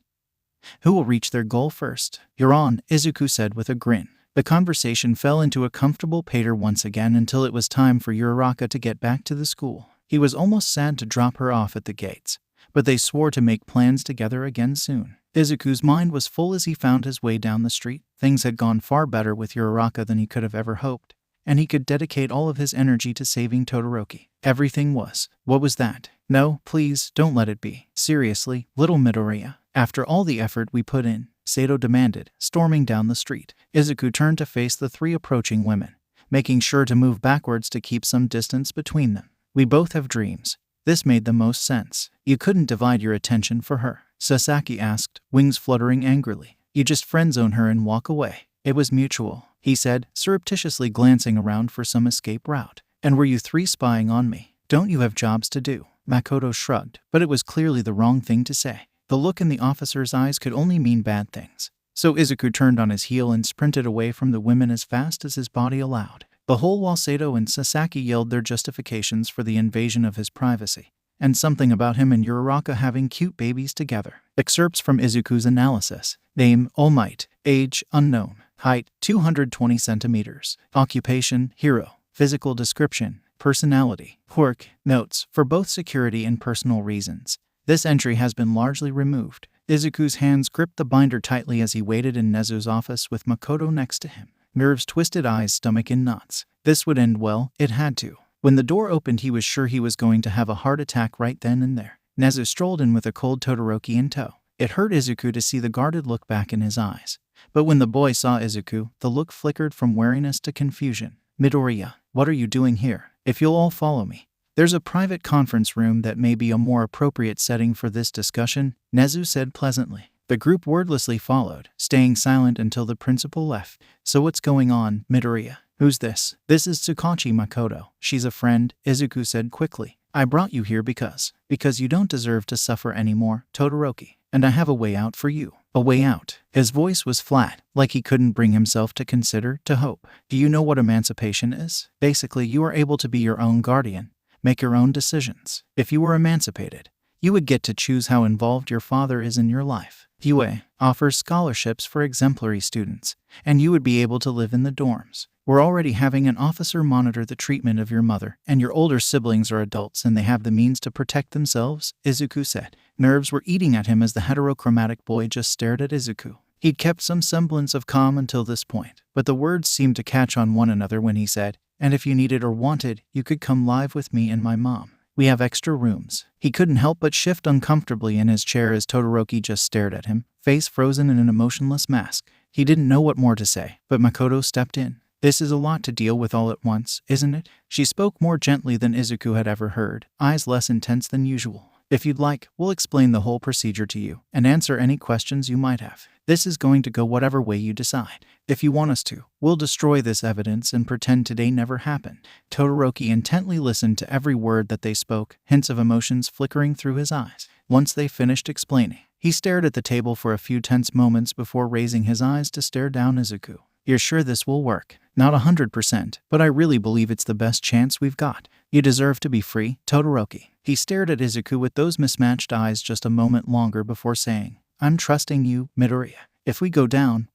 Who will reach their goal first?" "You're on," Izuku said with a grin. The conversation fell into a comfortable patter once again until it was time for Uraraka to get back to the school. He was almost sad to drop her off at the gates, but they swore to make plans together again soon. Izuku's mind was full as he found his way down the street. Things had gone far better with Uraraka than he could have ever hoped, and he could dedicate all of his energy to saving Todoroki. Everything was. What was that? No, please, don't let it be. Seriously, little Midoriya. After all the effort we put in, Sato demanded, storming down the street. Izuku turned to face the three approaching women, making sure to move backwards to keep some distance between them. We both have dreams. This made the most sense. You couldn't divide your attention for her, Sasaki asked, wings fluttering angrily. You just friend-zone her and walk away. It was mutual, he said, surreptitiously glancing around for some escape route. And were you three spying on me? Don't you have jobs to do? Makoto shrugged, but it was clearly the wrong thing to say. The look in the officer's eyes could only mean bad things. So Izuku turned on his heel and sprinted away from the women as fast as his body allowed. The whole while Sato and Sasaki yelled their justifications for the invasion of his privacy, and something about him and Uraraka having cute babies together. Excerpts from Izuku's analysis. Name, All Might. Age, unknown. Height, 220 centimeters. Occupation, hero. Physical description, personality. Quirk, notes, for both security and personal reasons. This entry has been largely removed. Izuku's hands gripped the binder tightly as he waited in Nezu's office with Makoto next to him. Nerves twisted, eyes, stomach in knots. This would end well, it had to. When the door opened, he was sure he was going to have a heart attack right then and there. Nezu strolled in with a cold Todoroki in tow. It hurt Izuku to see the guarded look back in his eyes. But when the boy saw Izuku, the look flickered from wariness to confusion. Midoriya, what are you doing here? If you'll all follow me. There's a private conference room that may be a more appropriate setting for this discussion, Nezu said pleasantly. The group wordlessly followed, staying silent until the principal left. So what's going on, Midoriya? Who's this? This is Tsukachi Makoto. She's a friend, Izuku said quickly. I brought you here because you don't deserve to suffer anymore, Todoroki. And I have a way out for you. A way out. His voice was flat, like he couldn't bring himself to consider, to hope. Do you know what emancipation is? Basically, you are able to be your own guardian, make your own decisions. If you were emancipated, you would get to choose how involved your father is in your life. UA offers scholarships for exemplary students, and you would be able to live in the dorms. We're already having an officer monitor the treatment of your mother, and your older siblings are adults and they have the means to protect themselves, Izuku said. Nerves were eating at him as the heterochromatic boy just stared at Izuku. He'd kept some semblance of calm until this point, but the words seemed to catch on one another when he said, and if you needed or wanted, you could come live with me and my mom. We have extra rooms. He couldn't help but shift uncomfortably in his chair as Todoroki just stared at him, face frozen in an emotionless mask. He didn't know what more to say, but Makoto stepped in. This is a lot to deal with all at once, isn't it? She spoke more gently than Izuku had ever heard, eyes less intense than usual. If you'd like, we'll explain the whole procedure to you, and answer any questions you might have. This is going to go whatever way you decide. If you want us to, we'll destroy this evidence and pretend today never happened. Todoroki intently listened to every word that they spoke, hints of emotions flickering through his eyes. Once they finished explaining, he stared at the table for a few tense moments before raising his eyes to stare down Izuku. You're sure this will work? Not 100%, but I really believe it's the best chance we've got. You deserve to be free, Todoroki. He stared at Izuku with those mismatched eyes just a moment longer before saying, I'm trusting you, Midoriya. If we go down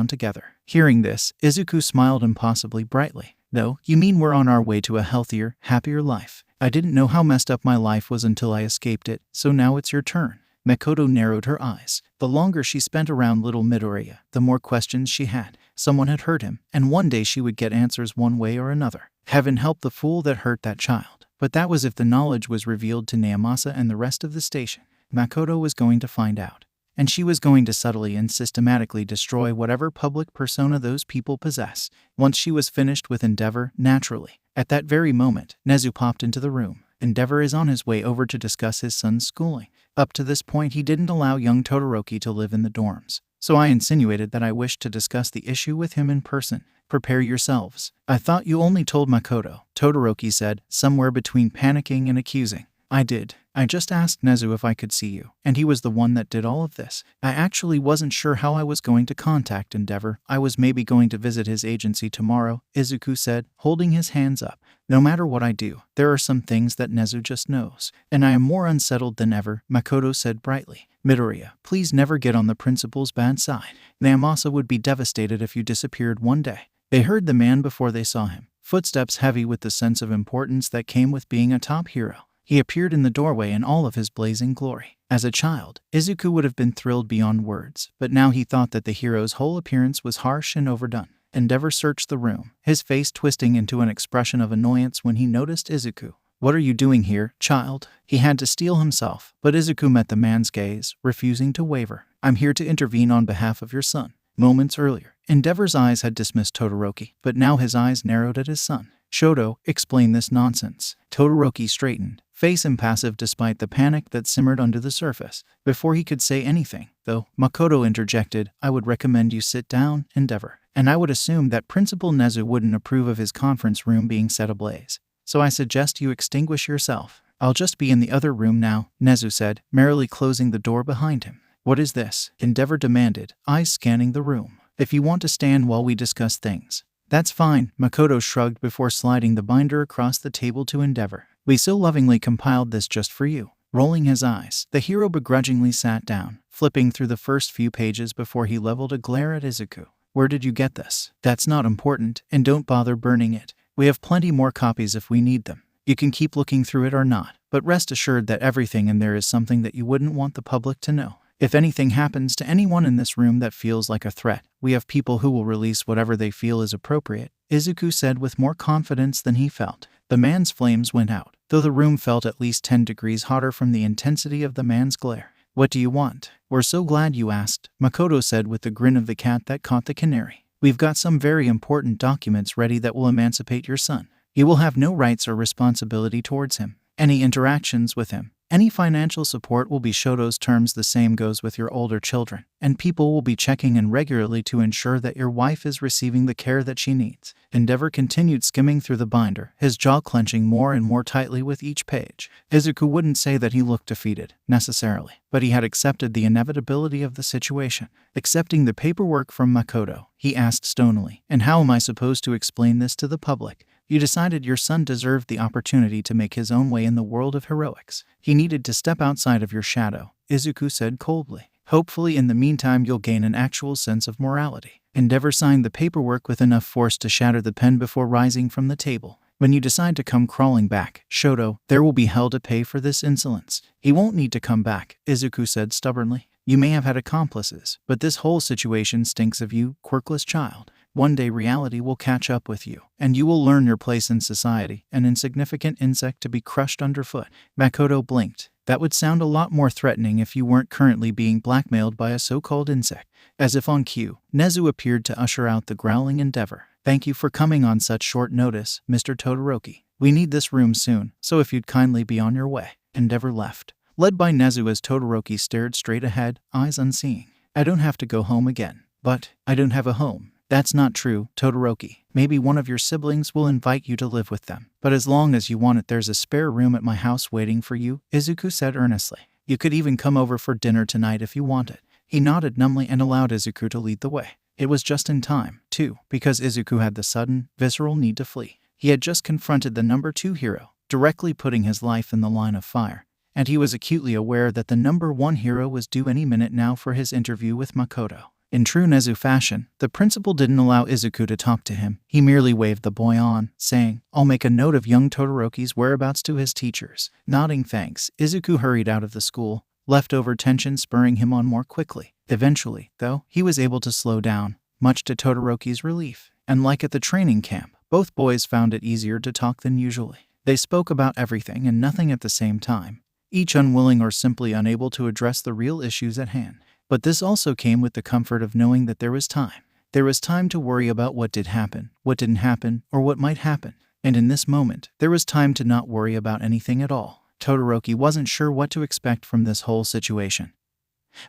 together. Hearing this, Izuku smiled impossibly brightly. No, you mean we're on our way to a healthier, happier life. I didn't know how messed up my life was until I escaped it, so now it's your turn. Makoto narrowed her eyes. The longer she spent around little Midoriya, the more questions she had. Someone had hurt him, and one day she would get answers one way or another. Heaven help the fool that hurt that child. But that was if the knowledge was revealed to Naomasa and the rest of the station. Makoto was going to find out. And she was going to subtly and systematically destroy whatever public persona those people possess. Once she was finished with Endeavor, naturally. At that very moment, Nezu popped into the room. Endeavor is on his way over to discuss his son's schooling. Up to this point, he didn't allow young Todoroki to live in the dorms. So I insinuated that I wished to discuss the issue with him in person. Prepare yourselves. I thought you only told Makoto, Todoroki said, somewhere between panicking and accusing. I did. I just asked Nezu if I could see you, and he was the one that did all of this. I actually wasn't sure how I was going to contact Endeavor. I was maybe going to visit his agency tomorrow, Izuku said, holding his hands up. No matter what I do, there are some things that Nezu just knows, and I am more unsettled than ever, Makoto said brightly. Midoriya, please never get on the principal's bad side. Naomasa would be devastated if you disappeared one day. They heard the man before they saw him, footsteps heavy with the sense of importance that came with being a top hero. He appeared in the doorway in all of his blazing glory. As a child, Izuku would have been thrilled beyond words, but now he thought that the hero's whole appearance was harsh and overdone. Endeavor searched the room, his face twisting into an expression of annoyance when he noticed Izuku. "What are you doing here, child?" He had to steel himself, but Izuku met the man's gaze, refusing to waver. "I'm here to intervene on behalf of your son." Moments earlier, Endeavor's eyes had dismissed Todoroki, but now his eyes narrowed at his son. "Shoto, explain this nonsense." Todoroki straightened, face impassive despite the panic that simmered under the surface. Before he could say anything, though, Makoto interjected, "I would recommend you sit down, Endeavor. And I would assume that Principal Nezu wouldn't approve of his conference room being set ablaze. So I suggest you extinguish yourself." "I'll just be in the other room now," Nezu said, merrily closing the door behind him. "What is this?" Endeavor demanded, eyes scanning the room. "If you want to stand while we discuss things." "That's fine," Makoto shrugged before sliding the binder across the table to Endeavor. "We so lovingly compiled this just for you." Rolling his eyes, the hero begrudgingly sat down, flipping through the first few pages before he leveled a glare at Izuku. "Where did you get this?" "That's not important, and don't bother burning it. We have plenty more copies if we need them. You can keep looking through it or not, but rest assured that everything in there is something that you wouldn't want the public to know. If anything happens to anyone in this room that feels like a threat, we have people who will release whatever they feel is appropriate," Izuku said with more confidence than he felt. The man's flames went out, though the room felt at least 10 degrees hotter from the intensity of the man's glare. "What do you want?" "We're so glad you asked," Makoto said with the grin of the cat that caught the canary. "We've got some very important documents ready that will emancipate your son. You will have no rights or responsibility towards him. Any interactions with him, any financial support will be Shoto's terms. The same goes with your older children, and people will be checking in regularly to ensure that your wife is receiving the care that she needs." Endeavor continued skimming through the binder, his jaw clenching more and more tightly with each page. Izuku wouldn't say that he looked defeated, necessarily, but he had accepted the inevitability of the situation. Accepting the paperwork from Makoto, he asked stonily, "And how am I supposed to explain this to the public?" "You decided your son deserved the opportunity to make his own way in the world of heroics. He needed to step outside of your shadow," Izuku said coldly. "Hopefully in the meantime you'll gain an actual sense of morality." Endeavor signed the paperwork with enough force to shatter the pen before rising from the table. "When you decide to come crawling back, Shoto, there will be hell to pay for this insolence." "He won't need to come back," Izuku said stubbornly. "You may have had accomplices, but this whole situation stinks of you, quirkless child. One day reality will catch up with you, and you will learn your place in society, an insignificant insect to be crushed underfoot." Makoto blinked. "That would sound a lot more threatening if you weren't currently being blackmailed by a so-called insect." As if on cue, Nezu appeared to usher out the growling Endeavor. "Thank you for coming on such short notice, Mr. Todoroki. We need this room soon, so if you'd kindly be on your way." Endeavor left, led by Nezu as Todoroki stared straight ahead, eyes unseeing. "I don't have to go home again." "But I don't have a home." "That's not true, Todoroki. Maybe one of your siblings will invite you to live with them. But as long as you want it, there's a spare room at my house waiting for you," Izuku said earnestly. "You could even come over for dinner tonight if you wanted." He nodded numbly and allowed Izuku to lead the way. It was just in time, too, because Izuku had the sudden, visceral need to flee. He had just confronted the number 2 hero, directly putting his life in the line of fire, and he was acutely aware that the number 1 hero was due any minute now for his interview with Makoto. In true Nezu fashion, the principal didn't allow Izuku to talk to him. He merely waved the boy on, saying, "I'll make a note of young Todoroki's whereabouts to his teachers." Nodding thanks, Izuku hurried out of the school, leftover tension spurring him on more quickly. Eventually, though, he was able to slow down, much to Todoroki's relief. And like at the training camp, both boys found it easier to talk than usually. They spoke about everything and nothing at the same time, each unwilling or simply unable to address the real issues at hand. But this also came with the comfort of knowing that there was time. There was time to worry about what did happen, what didn't happen, or what might happen. And in this moment, there was time to not worry about anything at all. Todoroki wasn't sure what to expect from this whole situation.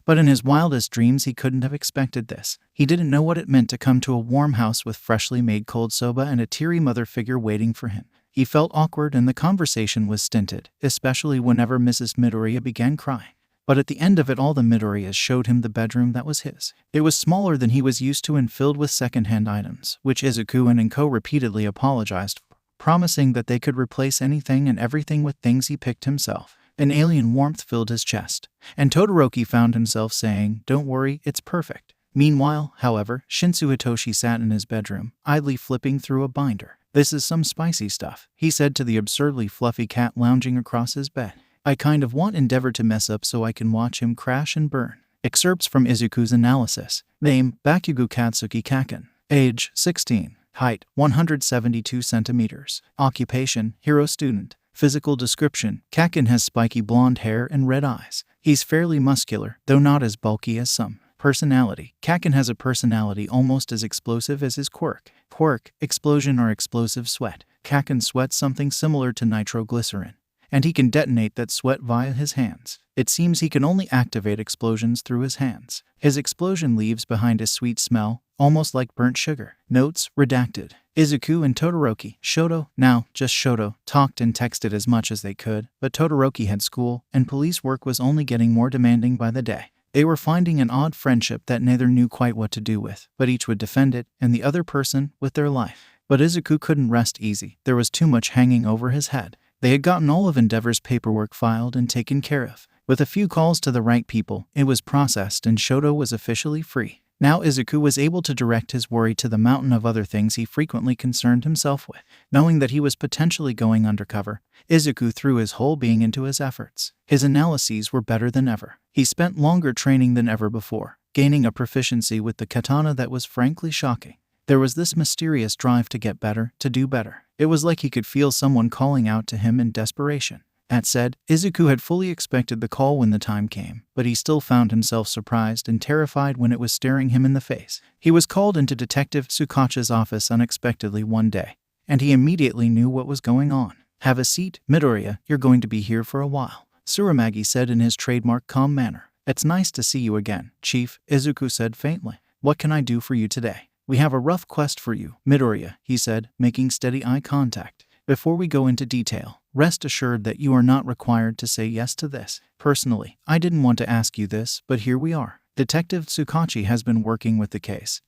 But in his wildest dreams he couldn't have expected this. He didn't know what it meant to come to a warm house with freshly made cold soba and a teary mother figure waiting for him. He felt awkward and the conversation was stinted, especially whenever Mrs. Midoriya began crying. But at the end of it all, the Midoriyas showed him the bedroom that was his. It was smaller than he was used to and filled with second-hand items, which Izuku and Enko repeatedly apologized for, promising that they could replace anything and everything with things he picked himself. An alien warmth filled his chest, and Todoroki found himself saying, "Don't worry, it's perfect." Meanwhile, however, Shinsu Hitoshi sat in his bedroom, idly flipping through a binder. "This is some spicy stuff," he said to the absurdly fluffy cat lounging across his bed. "I kind of want Endeavor to mess up so I can watch him crash and burn." Excerpts from Izuku's analysis. Name: Bakugo Katsuki Kaken. Age: 16. Height: 172 centimeters. Occupation: hero student. Physical description: Kaken has spiky blonde hair and red eyes. He's fairly muscular, though not as bulky as some. Personality: Kaken has a personality almost as explosive as his quirk. Quirk: explosion or explosive sweat. Kaken sweats something similar to nitroglycerin, and he can detonate that sweat via his hands. It seems he can only activate explosions through his hands. His explosion leaves behind a sweet smell, almost like burnt sugar. Notes: redacted. Izuku and Todoroki, Shoto, now just Shoto, talked and texted as much as they could, but Todoroki had school, and police work was only getting more demanding by the day. They were finding an odd friendship that neither knew quite what to do with, but each would defend it, and the other person, with their life. But Izuku couldn't rest easy. There was too much hanging over his head. They had gotten all of Endeavor's paperwork filed and taken care of. With a few calls to the right people, it was processed and Shoto was officially free. Now Izuku was able to direct his worry to the mountain of other things he frequently concerned himself with. Knowing that he was potentially going undercover, Izuku threw his whole being into his efforts. His analyses were better than ever. He spent longer training than ever before, gaining a proficiency with the katana that was frankly shocking. There was this mysterious drive to get better, to do better. It was like he could feel someone calling out to him in desperation. That said, Izuku had fully expected the call when the time came, but he still found himself surprised and terrified when it was staring him in the face. He was called into Detective Tsukachi's office unexpectedly one day, and he immediately knew what was going on. "Have a seat, Midoriya, you're going to be here for a while," Tsurumagi said in his trademark calm manner. "It's nice to see you again, Chief," Izuku said faintly. "What can I do for you today?" "We have a rough quest for you, Midoriya," he said, making steady eye contact. "Before we go into detail, rest assured that you are not required to say yes to this. Personally, I didn't want to ask you this, but here we are. Detective Tsukachi has been working with the case,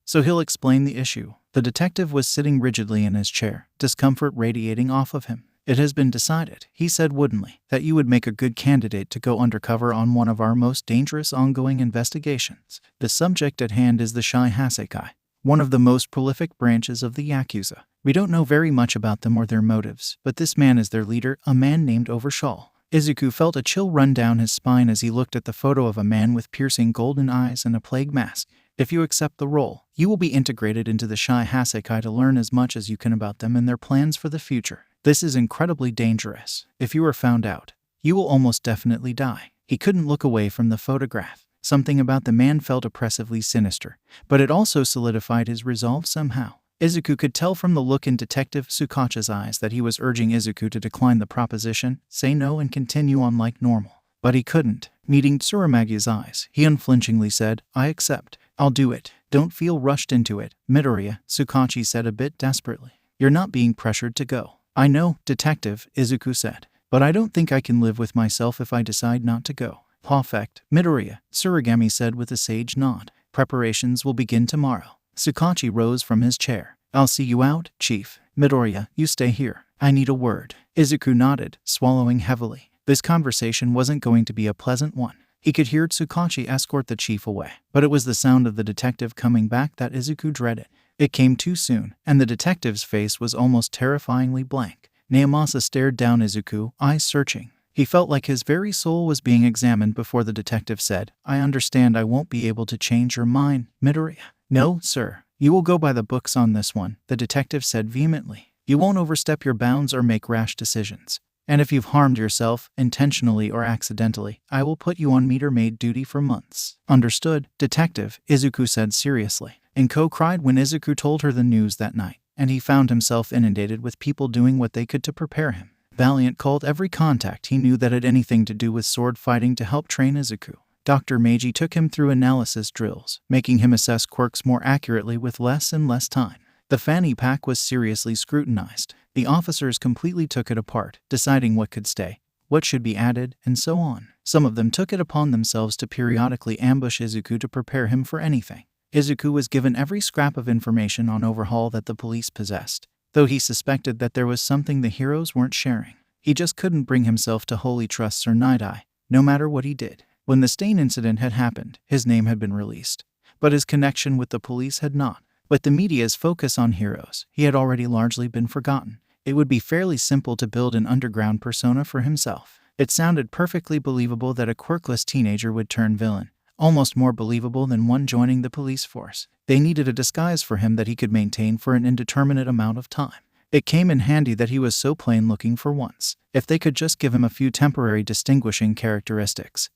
so he'll explain the issue." The detective was sitting rigidly in his chair, discomfort radiating off of him. "It has been decided," he said woodenly, "that you would make a good candidate to go undercover on one of our most dangerous ongoing investigations. The subject at hand is the Shai Hasekai, one of the most prolific branches of the Yakuza. We don't know very much about them or their motives, but this man is their leader, a man named Overshawl." Izuku felt a chill run down his spine as he looked at the photo of a man with piercing golden eyes and a plague mask. "If you accept the role, you will be integrated into the Shai Hasekai to learn as much as you can about them and their plans for the future. This is incredibly dangerous. If you are found out, you will almost definitely die." He couldn't look away from the photograph. Something about the man felt oppressively sinister, but it also solidified his resolve somehow. Izuku could tell from the look in Detective Tsukachi's eyes that he was urging Izuku to decline the proposition, say no and continue on like normal. But he couldn't. Meeting Tsurumagi's eyes, he unflinchingly said, "I accept. I'll do it. Don't feel rushed into it, Midoriya," Tsukachi said a bit desperately. "You're not being pressured to go." "I know, Detective," Izuku said, "but I don't think I can live with myself if I decide not to go." "Perfect, Midoriya," Tsurugami said with a sage nod. "Preparations will begin tomorrow." Tsukachi rose from his chair. "I'll see you out, Chief. Midoriya, you stay here. I need a word." Izuku nodded, swallowing heavily. This conversation wasn't going to be a pleasant one. He could hear Tsukachi escort the chief away, but it was the sound of the detective coming back that Izuku dreaded. It came too soon, and the detective's face was almost terrifyingly blank. Naomasa stared down Izuku, eyes searching. He felt like his very soul was being examined before the detective said, "I understand I won't be able to change your mind, Midoriya." "No, sir. You will go by the books on this one," the detective said vehemently. "You won't overstep your bounds or make rash decisions. And if you've harmed yourself, intentionally or accidentally, I will put you on meter-maid duty for months." "Understood, Detective," Izuku said seriously. Inko cried when Izuku told her the news that night, and he found himself inundated with people doing what they could to prepare him. Valiant called every contact he knew that had anything to do with sword fighting to help train Izuku. Dr. Meiji took him through analysis drills, making him assess quirks more accurately with less and less time. The fanny pack was seriously scrutinized. The officers completely took it apart, deciding what could stay, what should be added, and so on. Some of them took it upon themselves to periodically ambush Izuku to prepare him for anything. Izuku was given every scrap of information on Overhaul that the police possessed, though he suspected that there was something the heroes weren't sharing. He just couldn't bring himself to wholly trust Sir Night-Eye, no matter what he did. When the stain incident had happened, his name had been released, but his connection with the police had not. With the media's focus on heroes, he had already largely been forgotten. It would be fairly simple to build an underground persona for himself. It sounded perfectly believable that a quirkless teenager would turn villain, almost more believable than one joining the police force. They needed a disguise for him that he could maintain for an indeterminate amount of time. It came in handy that he was so plain looking for once. If they could just give him a few temporary distinguishing characteristics,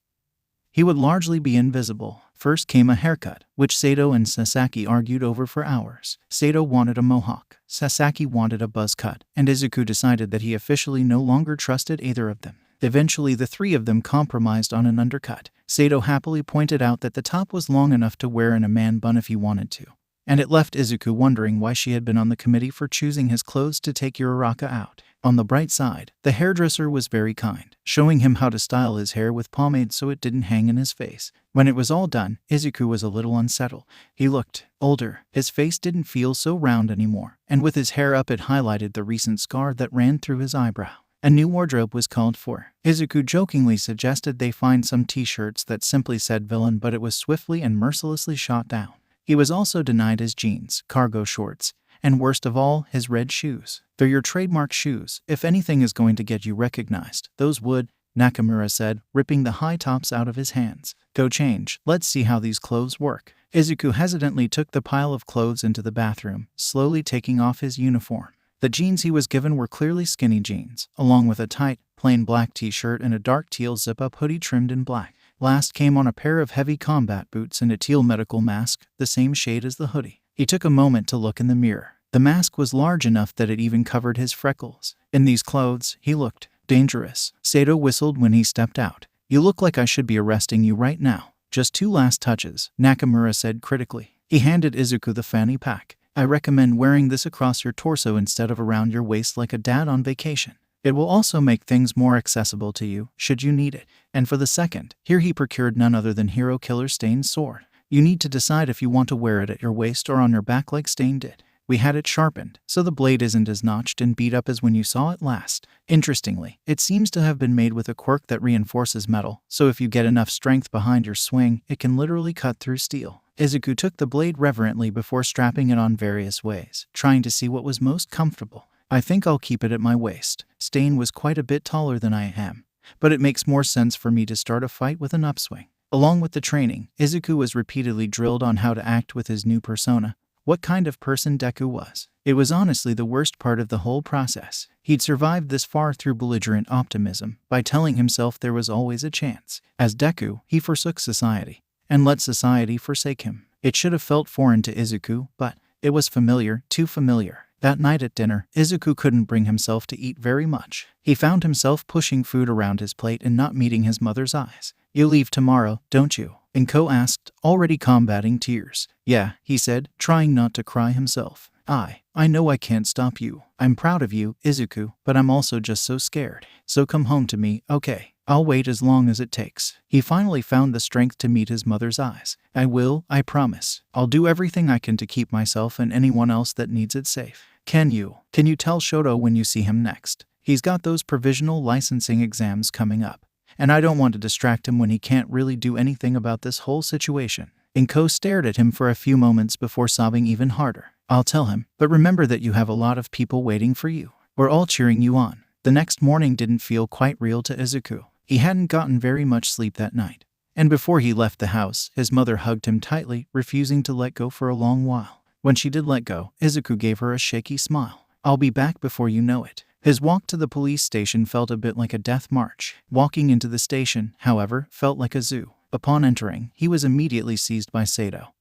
he would largely be invisible. First came a haircut, which Sato and Sasaki argued over for hours. Sato wanted a mohawk, Sasaki wanted a buzz cut, and Izuku decided that he officially no longer trusted either of them. Eventually, the three of them compromised on an undercut. Sato happily pointed out that the top was long enough to wear in a man bun if he wanted to, and it left Izuku wondering why she had been on the committee for choosing his clothes to take Uraraka out. On the bright side, the hairdresser was very kind, showing him how to style his hair with pomade so it didn't hang in his face. When it was all done, Izuku was a little unsettled. He looked older. His face didn't feel so round anymore, and with his hair up it highlighted the recent scar that ran through his eyebrow. A new wardrobe was called for. Izuku jokingly suggested they find some t-shirts that simply said villain, but it was swiftly and mercilessly shot down. He was also denied his jeans, cargo shorts, and worst of all, his red shoes. They're your trademark shoes. If anything is going to get you recognized, those would, Nakamura said, ripping the high tops out of his hands. Go change. Let's see how these clothes work. Izuku hesitantly took the pile of clothes into the bathroom, slowly taking off his uniform. The jeans he was given were clearly skinny jeans, along with a tight, plain black t-shirt and a dark teal zip-up hoodie trimmed in black. Last came on a pair of heavy combat boots and a teal medical mask, the same shade as the hoodie. He took a moment to look in the mirror. The mask was large enough that it even covered his freckles. In these clothes, he looked dangerous. Sato whistled when he stepped out. You look like I should be arresting you right now. Just 2 last touches, Nakamura said critically. He handed Izuku the fanny pack. I recommend wearing this across your torso instead of around your waist like a dad on vacation. It will also make things more accessible to you, should you need it. And for the second, here he procured none other than Hero Killer Stain's sword. You need to decide if you want to wear it at your waist or on your back like Stain did. We had it sharpened, so the blade isn't as notched and beat up as when you saw it last. Interestingly, it seems to have been made with a quirk that reinforces metal, so if you get enough strength behind your swing, it can literally cut through steel. Izuku took the blade reverently before strapping it on various ways, trying to see what was most comfortable. I think I'll keep it at my waist. Stain was quite a bit taller than I am, but it makes more sense for me to start a fight with an upswing. Along with the training, Izuku was repeatedly drilled on how to act with his new persona, what kind of person Deku was. It was honestly the worst part of the whole process. He'd survived this far through belligerent optimism, by telling himself there was always a chance. As Deku, he forsook society, and let society forsake him. It should have felt foreign to Izuku, but it was familiar, too familiar. That night at dinner, Izuku couldn't bring himself to eat very much. He found himself pushing food around his plate and not meeting his mother's eyes. You leave tomorrow, don't you? Inko asked, already combating tears. Yeah, he said, trying not to cry himself. I know I can't stop you. I'm proud of you, Izuku, but I'm also just so scared. So come home to me, okay? I'll wait as long as it takes. He finally found the strength to meet his mother's eyes. I will, I promise. I'll do everything I can to keep myself and anyone else that needs it safe. Can you tell Shoto when you see him next? He's got those provisional licensing exams coming up, and I don't want to distract him when he can't really do anything about this whole situation. Inko stared at him for a few moments before sobbing even harder. I'll tell him, but remember that you have a lot of people waiting for you. We're all cheering you on. The next morning didn't feel quite real to Izuku. He hadn't gotten very much sleep that night, and before he left the house, his mother hugged him tightly, refusing to let go for a long while. When she did let go, Izuku gave her a shaky smile. I'll be back before you know it. His walk to the police station felt a bit like a death march. Walking into the station, however, felt like a zoo. Upon entering, he was immediately seized by Sato,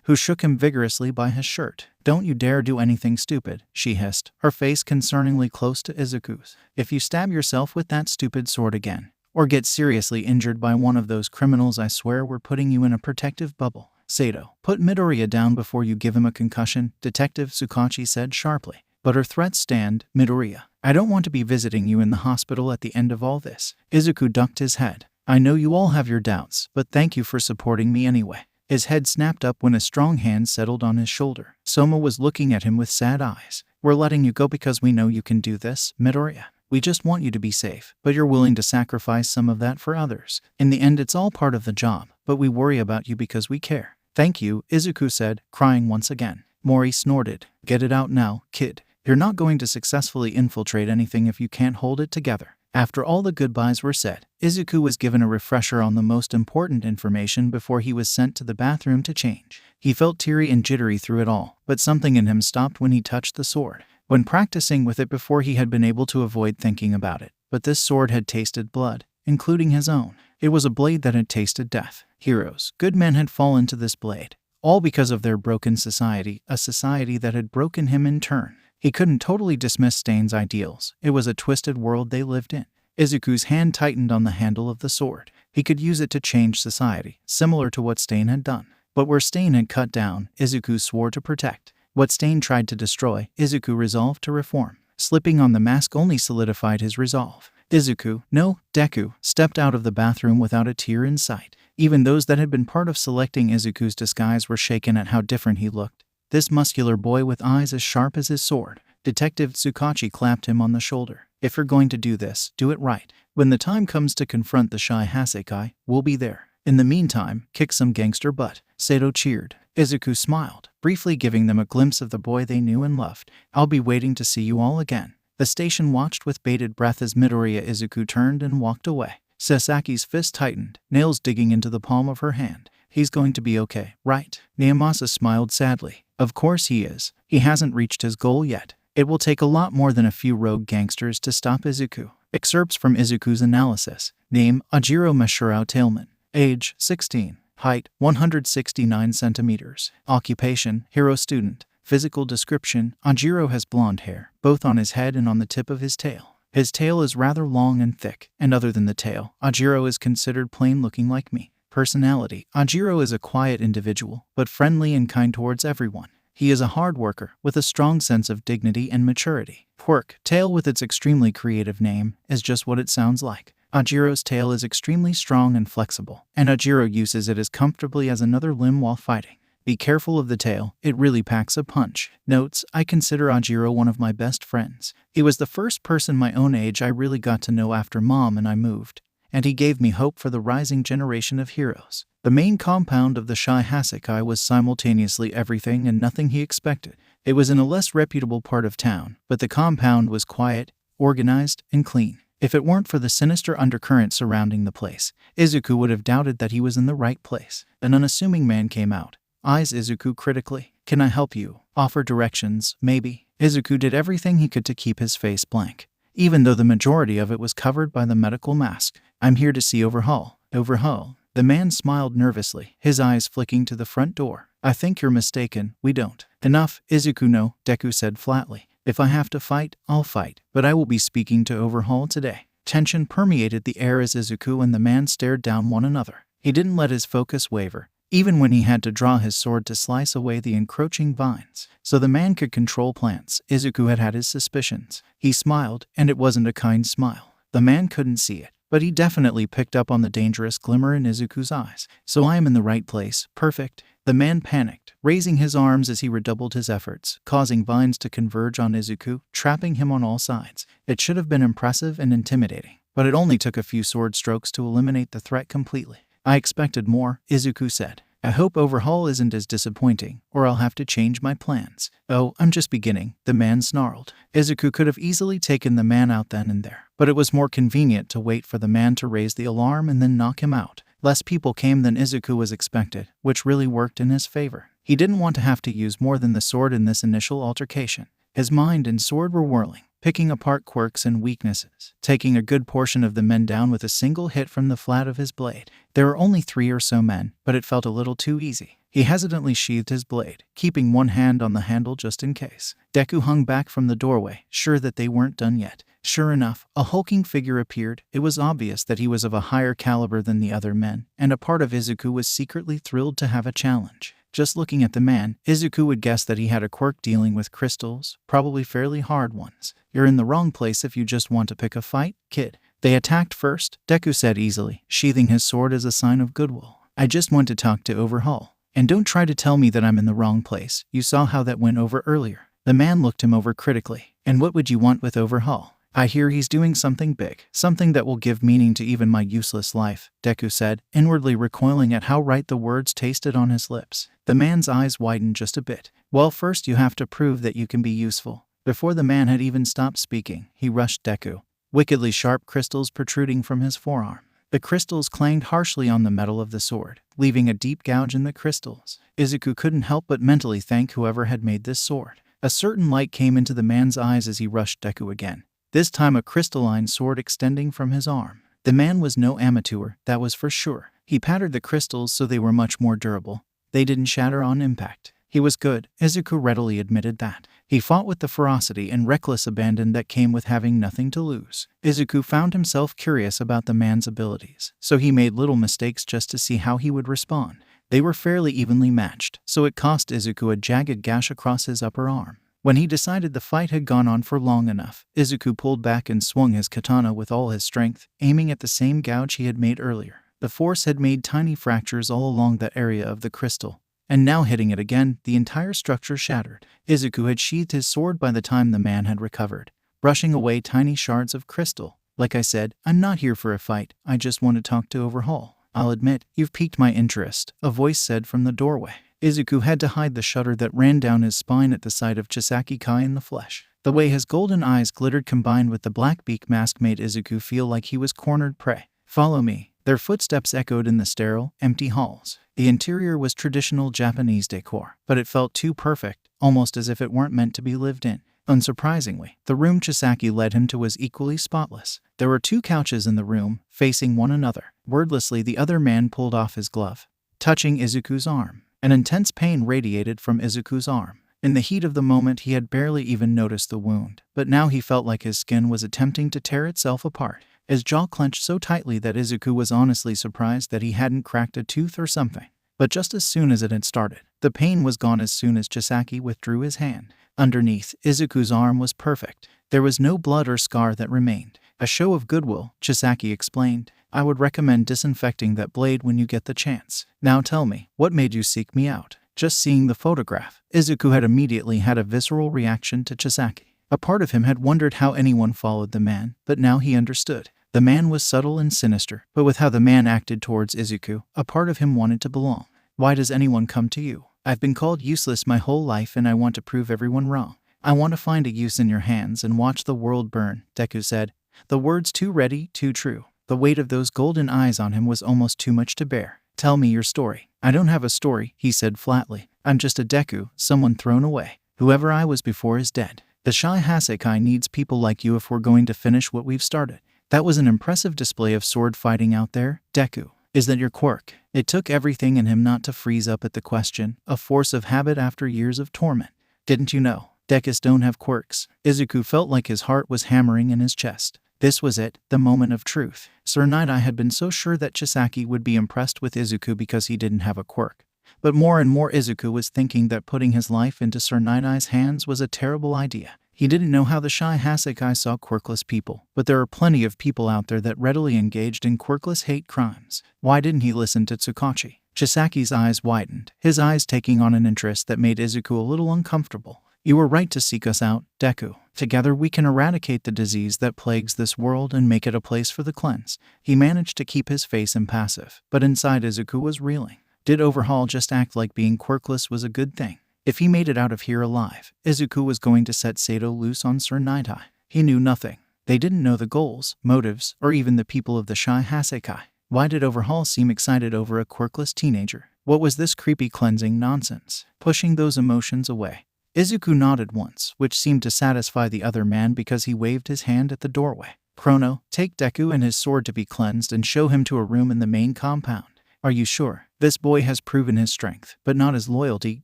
who shook him vigorously by his shirt. Don't you dare do anything stupid, she hissed, her face concerningly close to Izuku's. If you stab yourself with that stupid sword again, or get seriously injured by one of those criminals, I swear we're putting you in a protective bubble. Sato, put Midoriya down before you give him a concussion, Detective Tsukachi said sharply. But her threats stand, Midoriya. I don't want to be visiting you in the hospital at the end of all this. Izuku ducked his head. I know you all have your doubts, but thank you for supporting me anyway. His head snapped up when a strong hand settled on his shoulder. Soma was looking at him with sad eyes. We're letting you go because we know you can do this, Midoriya. We just want you to be safe, but you're willing to sacrifice some of that for others. In the end, it's all part of the job, but we worry about you because we care. Thank you, Izuku said, crying once again. Mori snorted. Get it out now, kid. You're not going to successfully infiltrate anything if you can't hold it together. After all the goodbyes were said, Izuku was given a refresher on the most important information before he was sent to the bathroom to change. He felt teary and jittery through it all, but something in him stopped when he touched the sword. When practicing with it before, he had been able to avoid thinking about it, but this sword had tasted blood, including his own. It was a blade that had tasted death. Heroes, good men had fallen to this blade, all because of their broken society, a society that had broken him in turn. He couldn't totally dismiss Stain's ideals. It was a twisted world they lived in. Izuku's hand tightened on the handle of the sword. He could use it to change society, similar to what Stain had done. But where Stain had cut down, Izuku swore to protect. What Stain tried to destroy, Izuku resolved to reform. Slipping on the mask only solidified his resolve. Izuku, no, Deku, stepped out of the bathroom without a tear in sight. Even those that had been part of selecting Izuku's disguise were shaken at how different he looked. This muscular boy with eyes as sharp as his sword. Detective Tsukachi clapped him on the shoulder. If you're going to do this, do it right. When the time comes to confront the shy Hasekai, we'll be there. In the meantime, kick some gangster butt. Sato cheered. Izuku smiled, briefly giving them a glimpse of the boy they knew and loved. I'll be waiting to see you all again. The station watched with bated breath as Midoriya Izuku turned and walked away. Sasaki's fist tightened, nails digging into the palm of her hand. He's going to be okay, right? Naomasa smiled sadly. Of course he is. He hasn't reached his goal yet. It will take a lot more than a few rogue gangsters to stop Izuku. Excerpts from Izuku's analysis. Name, Ajiro Mashirao Tailman. Age, 16. Height, 169 centimeters. Occupation, hero student. Physical description, Ajiro has blonde hair, both on his head and on the tip of his tail. His tail is rather long and thick, and other than the tail, Ajiro is considered plain looking like me. Personality, Ajiro is a quiet individual, but friendly and kind towards everyone. He is a hard worker, with a strong sense of dignity and maturity. Quirk, tail with its extremely creative name, is just what it sounds like. Ajiro's tail is extremely strong and flexible, and Ajiro uses it as comfortably as another limb while fighting. Be careful of the tail, it really packs a punch. Notes, I consider Ajiro one of my best friends. He was the first person my own age I really got to know after Mom and I moved, and he gave me hope for the rising generation of heroes. The main compound of the Shy Hasekai was simultaneously everything and nothing he expected. It was in a less reputable part of town, but the compound was quiet, organized, and clean. If it weren't for the sinister undercurrent surrounding the place, Izuku would have doubted that he was in the right place. An unassuming man came out. Eyes Izuku critically. Can I help you? Offer directions, maybe. Izuku did everything he could to keep his face blank, even though the majority of it was covered by the medical mask. I'm here to see Overhaul. Overhaul? The man smiled nervously, his eyes flicking to the front door. I think you're mistaken, we don't. Enough, Izuku. No, Deku said flatly. If I have to fight, I'll fight, but I will be speaking to Overhaul today. Tension permeated the air as Izuku and the man stared down one another. He didn't let his focus waver, even when he had to draw his sword to slice away the encroaching vines. So the man could control plants. Izuku had his suspicions. He smiled, and it wasn't a kind smile. The man couldn't see it, but he definitely picked up on the dangerous glimmer in Izuku's eyes. So I am in the right place. Perfect. The man panicked, raising his arms as he redoubled his efforts, causing vines to converge on Izuku, trapping him on all sides. It should have been impressive and intimidating, but it only took a few sword strokes to eliminate the threat completely. I expected more, Izuku said. I hope Overhaul isn't as disappointing, or I'll have to change my plans. Oh, I'm just beginning, the man snarled. Izuku could have easily taken the man out then and there, but it was more convenient to wait for the man to raise the alarm and then knock him out. Less people came than Izuku was expected, which really worked in his favor. He didn't want to have to use more than the sword in this initial altercation. His mind and sword were whirling, picking apart quirks and weaknesses, taking a good portion of the men down with a single hit from the flat of his blade. There were only 3 or so men, but it felt a little too easy. He hesitantly sheathed his blade, keeping one hand on the handle just in case. Deku hung back from the doorway, sure that they weren't done yet. Sure enough, a hulking figure appeared. It was obvious that he was of a higher caliber than the other men, and a part of Izuku was secretly thrilled to have a challenge. Just looking at the man, Izuku would guess that he had a quirk dealing with crystals, probably fairly hard ones. You're in the wrong place if you just want to pick a fight, kid. They attacked first, Deku said easily, sheathing his sword as a sign of goodwill. I just want to talk to Overhaul. And don't try to tell me that I'm in the wrong place. You saw how that went over earlier. The man looked him over critically. And what would you want with Overhaul? I hear he's doing something big, something that will give meaning to even my useless life, Deku said, inwardly recoiling at how right the words tasted on his lips. The man's eyes widened just a bit. Well, first you have to prove that you can be useful. Before the man had even stopped speaking, he rushed Deku, wickedly sharp crystals protruding from his forearm. The crystals clanged harshly on the metal of the sword, leaving a deep gouge in the crystals. Izuku couldn't help but mentally thank whoever had made this sword. A certain light came into the man's eyes as he rushed Deku again, this time a crystalline sword extending from his arm. The man was no amateur, that was for sure. He pattered the crystals so they were much more durable. They didn't shatter on impact. He was good, Izuku readily admitted that. He fought with the ferocity and reckless abandon that came with having nothing to lose. Izuku found himself curious about the man's abilities, so he made little mistakes just to see how he would respond. They were fairly evenly matched, so it cost Izuku a jagged gash across his upper arm. When he decided the fight had gone on for long enough, Izuku pulled back and swung his katana with all his strength, aiming at the same gouge he had made earlier. The force had made tiny fractures all along that area of the crystal, and now hitting it again, the entire structure shattered. Izuku had sheathed his sword by the time the man had recovered, brushing away tiny shards of crystal. Like I said, I'm not here for a fight, I just want to talk to Overhaul. I'll admit, you've piqued my interest, a voice said from the doorway. Izuku had to hide the shudder that ran down his spine at the sight of Chisaki Kai in the flesh. The way his golden eyes glittered combined with the black beak mask made Izuku feel like he was cornered prey. Follow me. Their footsteps echoed in the sterile, empty halls. The interior was traditional Japanese decor, but it felt too perfect, almost as if it weren't meant to be lived in. Unsurprisingly, the room Chisaki led him to was equally spotless. There were 2 couches in the room, facing one another. Wordlessly, the other man pulled off his glove, touching Izuku's arm. An intense pain radiated from Izuku's arm. In the heat of the moment, he had barely even noticed the wound, but now he felt like his skin was attempting to tear itself apart. His jaw clenched so tightly that Izuku was honestly surprised that he hadn't cracked a tooth or something. But just as soon as it had started, the pain was gone as soon as Chisaki withdrew his hand. Underneath, Izuku's arm was perfect. There was no blood or scar that remained. A show of goodwill, Chisaki explained. I would recommend disinfecting that blade when you get the chance. Now tell me, what made you seek me out? Just seeing the photograph, Izuku had immediately had a visceral reaction to Chisaki. A part of him had wondered how anyone followed the man, but now he understood. The man was subtle and sinister, but with how the man acted towards Izuku, a part of him wanted to belong. Why does anyone come to you? I've been called useless my whole life and I want to prove everyone wrong. I want to find a use in your hands and watch the world burn, Deku said. The words too ready, too true. The weight of those golden eyes on him was almost too much to bear. Tell me your story. I don't have a story, he said flatly. I'm just a Deku, someone thrown away. Whoever I was before is dead. The Shy Hasekai needs people like you if we're going to finish what we've started. That was an impressive display of sword fighting out there, Deku. Is that your quirk? It took everything in him not to freeze up at the question, a force of habit after years of torment. Didn't you know? Dekus don't have quirks. Izuku felt like his heart was hammering in his chest. This was it, the moment of truth. Sir Nidai had been so sure that Chisaki would be impressed with Izuku because he didn't have a quirk. But more and more Izuku was thinking that putting his life into Sir Nidai's hands was a terrible idea. He didn't know how the Shy Hasekai saw quirkless people, but there are plenty of people out there that readily engaged in quirkless hate crimes. Why didn't he listen to Tsukachi? Chisaki's eyes widened, his eyes taking on an interest that made Izuku a little uncomfortable. You were right to seek us out, Deku. Together we can eradicate the disease that plagues this world and make it a place for the cleanse. He managed to keep his face impassive, but inside Izuku was reeling. Did Overhaul just act like being quirkless was a good thing? If he made it out of here alive, Izuku was going to set Sato loose on Sir Nidai. He knew nothing. They didn't know the goals, motives, or even the people of the Shy Hasekai. Why did Overhaul seem excited over a quirkless teenager? What was this creepy cleansing nonsense? Pushing those emotions away. Izuku nodded once, which seemed to satisfy the other man because he waved his hand at the doorway. Chrono, take Deku and his sword to be cleansed and show him to a room in the main compound. Are you sure? This boy has proven his strength, but not his loyalty,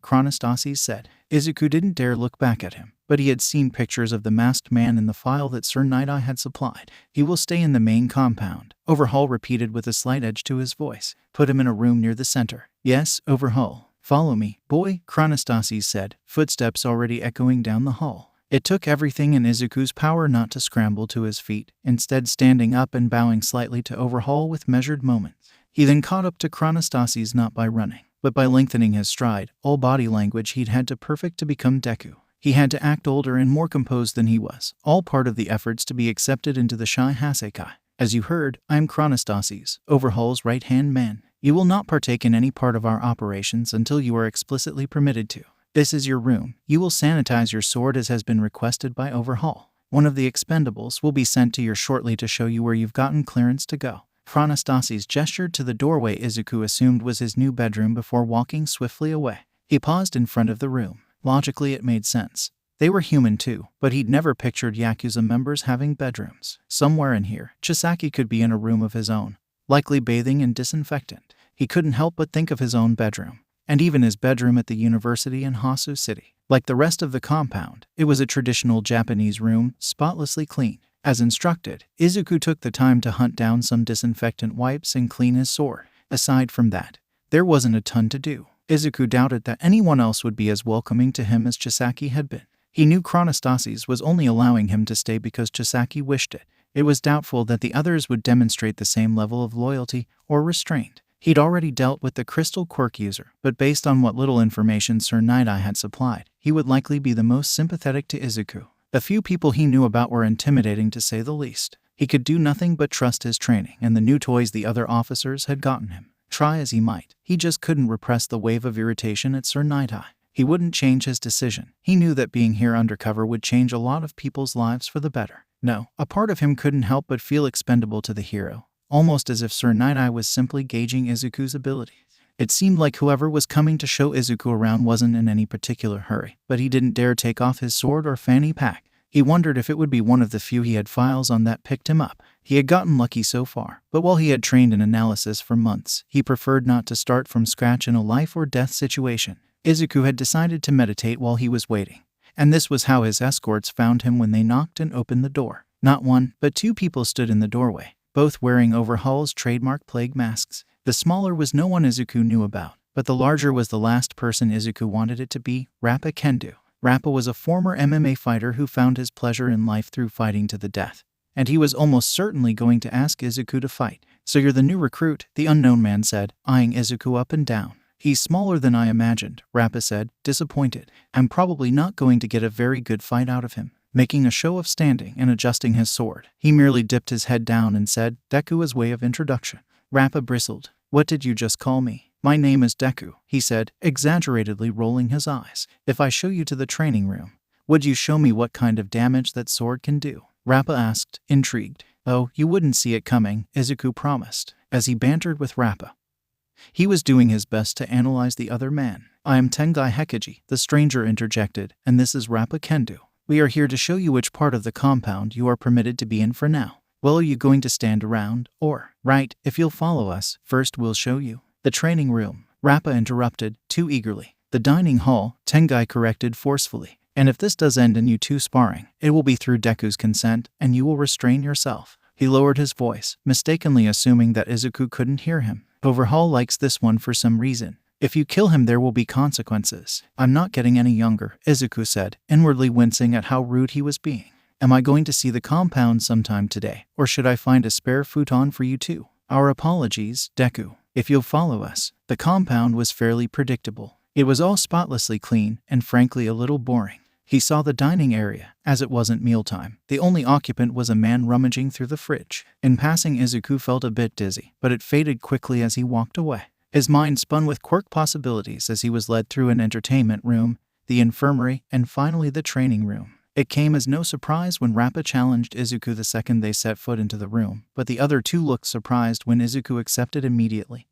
Chronostasis said. Izuku didn't dare look back at him, but he had seen pictures of the masked man in the file that Sir Nidai had supplied. He will stay in the main compound, Overhaul repeated with a slight edge to his voice. Put him in a room near the center. Yes, Overhaul. Follow me, boy, Chronostasis said, footsteps already echoing down the hall. It took everything in Izuku's power not to scramble to his feet, instead standing up and bowing slightly to Overhaul with measured moments. He then caught up to Chronostasis not by running, but by lengthening his stride, all body language he'd had to perfect to become Deku. He had to act older and more composed than he was, all part of the efforts to be accepted into the Shai Hasekai. As you heard, I am Chronostasis, Overhaul's right-hand man. You will not partake in any part of our operations until you are explicitly permitted to. This is your room. You will sanitize your sword as has been requested by Overhaul. One of the expendables will be sent to you shortly to show you where you've gotten clearance to go. Chronostasis gestured to the doorway Izuku assumed was his new bedroom before walking swiftly away. He paused in front of the room. Logically, it made sense. They were human too, but he'd never pictured Yakuza members having bedrooms. Somewhere in here, Chisaki could be in a room of his own, likely bathing in disinfectant. He couldn't help but think of his own bedroom, and even his bedroom at the university in Hasu City. Like the rest of the compound, it was a traditional Japanese room, spotlessly clean. As instructed, Izuku took the time to hunt down some disinfectant wipes and clean his sword. Aside from that, there wasn't a ton to do. Izuku doubted that anyone else would be as welcoming to him as Chisaki had been. He knew Chronostasis was only allowing him to stay because Chisaki wished it. It was doubtful that the others would demonstrate the same level of loyalty or restraint. He'd already dealt with the crystal quirk user, but based on what little information Sir Night-Eye had supplied, he would likely be the most sympathetic to Izuku. The few people he knew about were intimidating to say the least. He could do nothing but trust his training and the new toys the other officers had gotten him. Try as he might, he just couldn't repress the wave of irritation at Sir Night-Eye. He wouldn't change his decision. He knew that being here undercover would change a lot of people's lives for the better. No, a part of him couldn't help but feel expendable to the hero, almost as if Sir Night-Eye was simply gauging Izuku's abilities. It seemed like whoever was coming to show Izuku around wasn't in any particular hurry, but he didn't dare take off his sword or fanny pack. He wondered if it would be one of the few he had files on that picked him up. He had gotten lucky so far, but while he had trained in analysis for months, he preferred not to start from scratch in a life-or-death situation. Izuku had decided to meditate while he was waiting, and this was how his escorts found him when they knocked and opened the door. Not one, but two people stood in the doorway, both wearing Overhaul's trademark plague masks. The smaller was no one Izuku knew about, but the larger was the last person Izuku wanted it to be, Rappa Kendo. Rappa was a former MMA fighter who found his pleasure in life through fighting to the death, and he was almost certainly going to ask Izuku to fight. "So you're the new recruit," the unknown man said, eyeing Izuku up and down. "He's smaller than I imagined," Rappa said, disappointed. "I'm probably not going to get a very good fight out of him." Making a show of standing and adjusting his sword, he merely dipped his head down and said, "Deku as way of introduction." Rappa bristled. "What did you just call me?" "My name is Deku," he said, exaggeratedly rolling his eyes. "If I show you to the training room, would you show me what kind of damage that sword can do?" Rappa asked, intrigued. "Oh, you wouldn't see it coming," Izuku promised, as he bantered with Rappa. He was doing his best to analyze the other man. "I am Tengai Hekeji," the stranger interjected, "and this is Rappa Kendo. We are here to show you which part of the compound you are permitted to be in for now." "Well, are you going to stand around, or?" "Right, if you'll follow us, first we'll show you." "The training room," Rappa interrupted, too eagerly. "The dining hall," Tengai corrected forcefully. "And if this does end in you two sparring, it will be through Deku's consent, and you will restrain yourself." He lowered his voice, mistakenly assuming that Izuku couldn't hear him. "Overhaul likes this one for some reason. If you kill him there will be consequences." "I'm not getting any younger," Izuku said, inwardly wincing at how rude he was being. "Am I going to see the compound sometime today, or should I find a spare futon for you too?" "Our apologies, Deku. If you'll follow us." The compound was fairly predictable. It was all spotlessly clean, and frankly a little boring. He saw the dining area, as it wasn't mealtime. The only occupant was a man rummaging through the fridge. In passing, Izuku felt a bit dizzy, but it faded quickly as he walked away. His mind spun with quirk possibilities as he was led through an entertainment room, the infirmary, and finally the training room. It came as no surprise when Rappa challenged Izuku the second they set foot into the room, but the other two looked surprised when Izuku accepted immediately.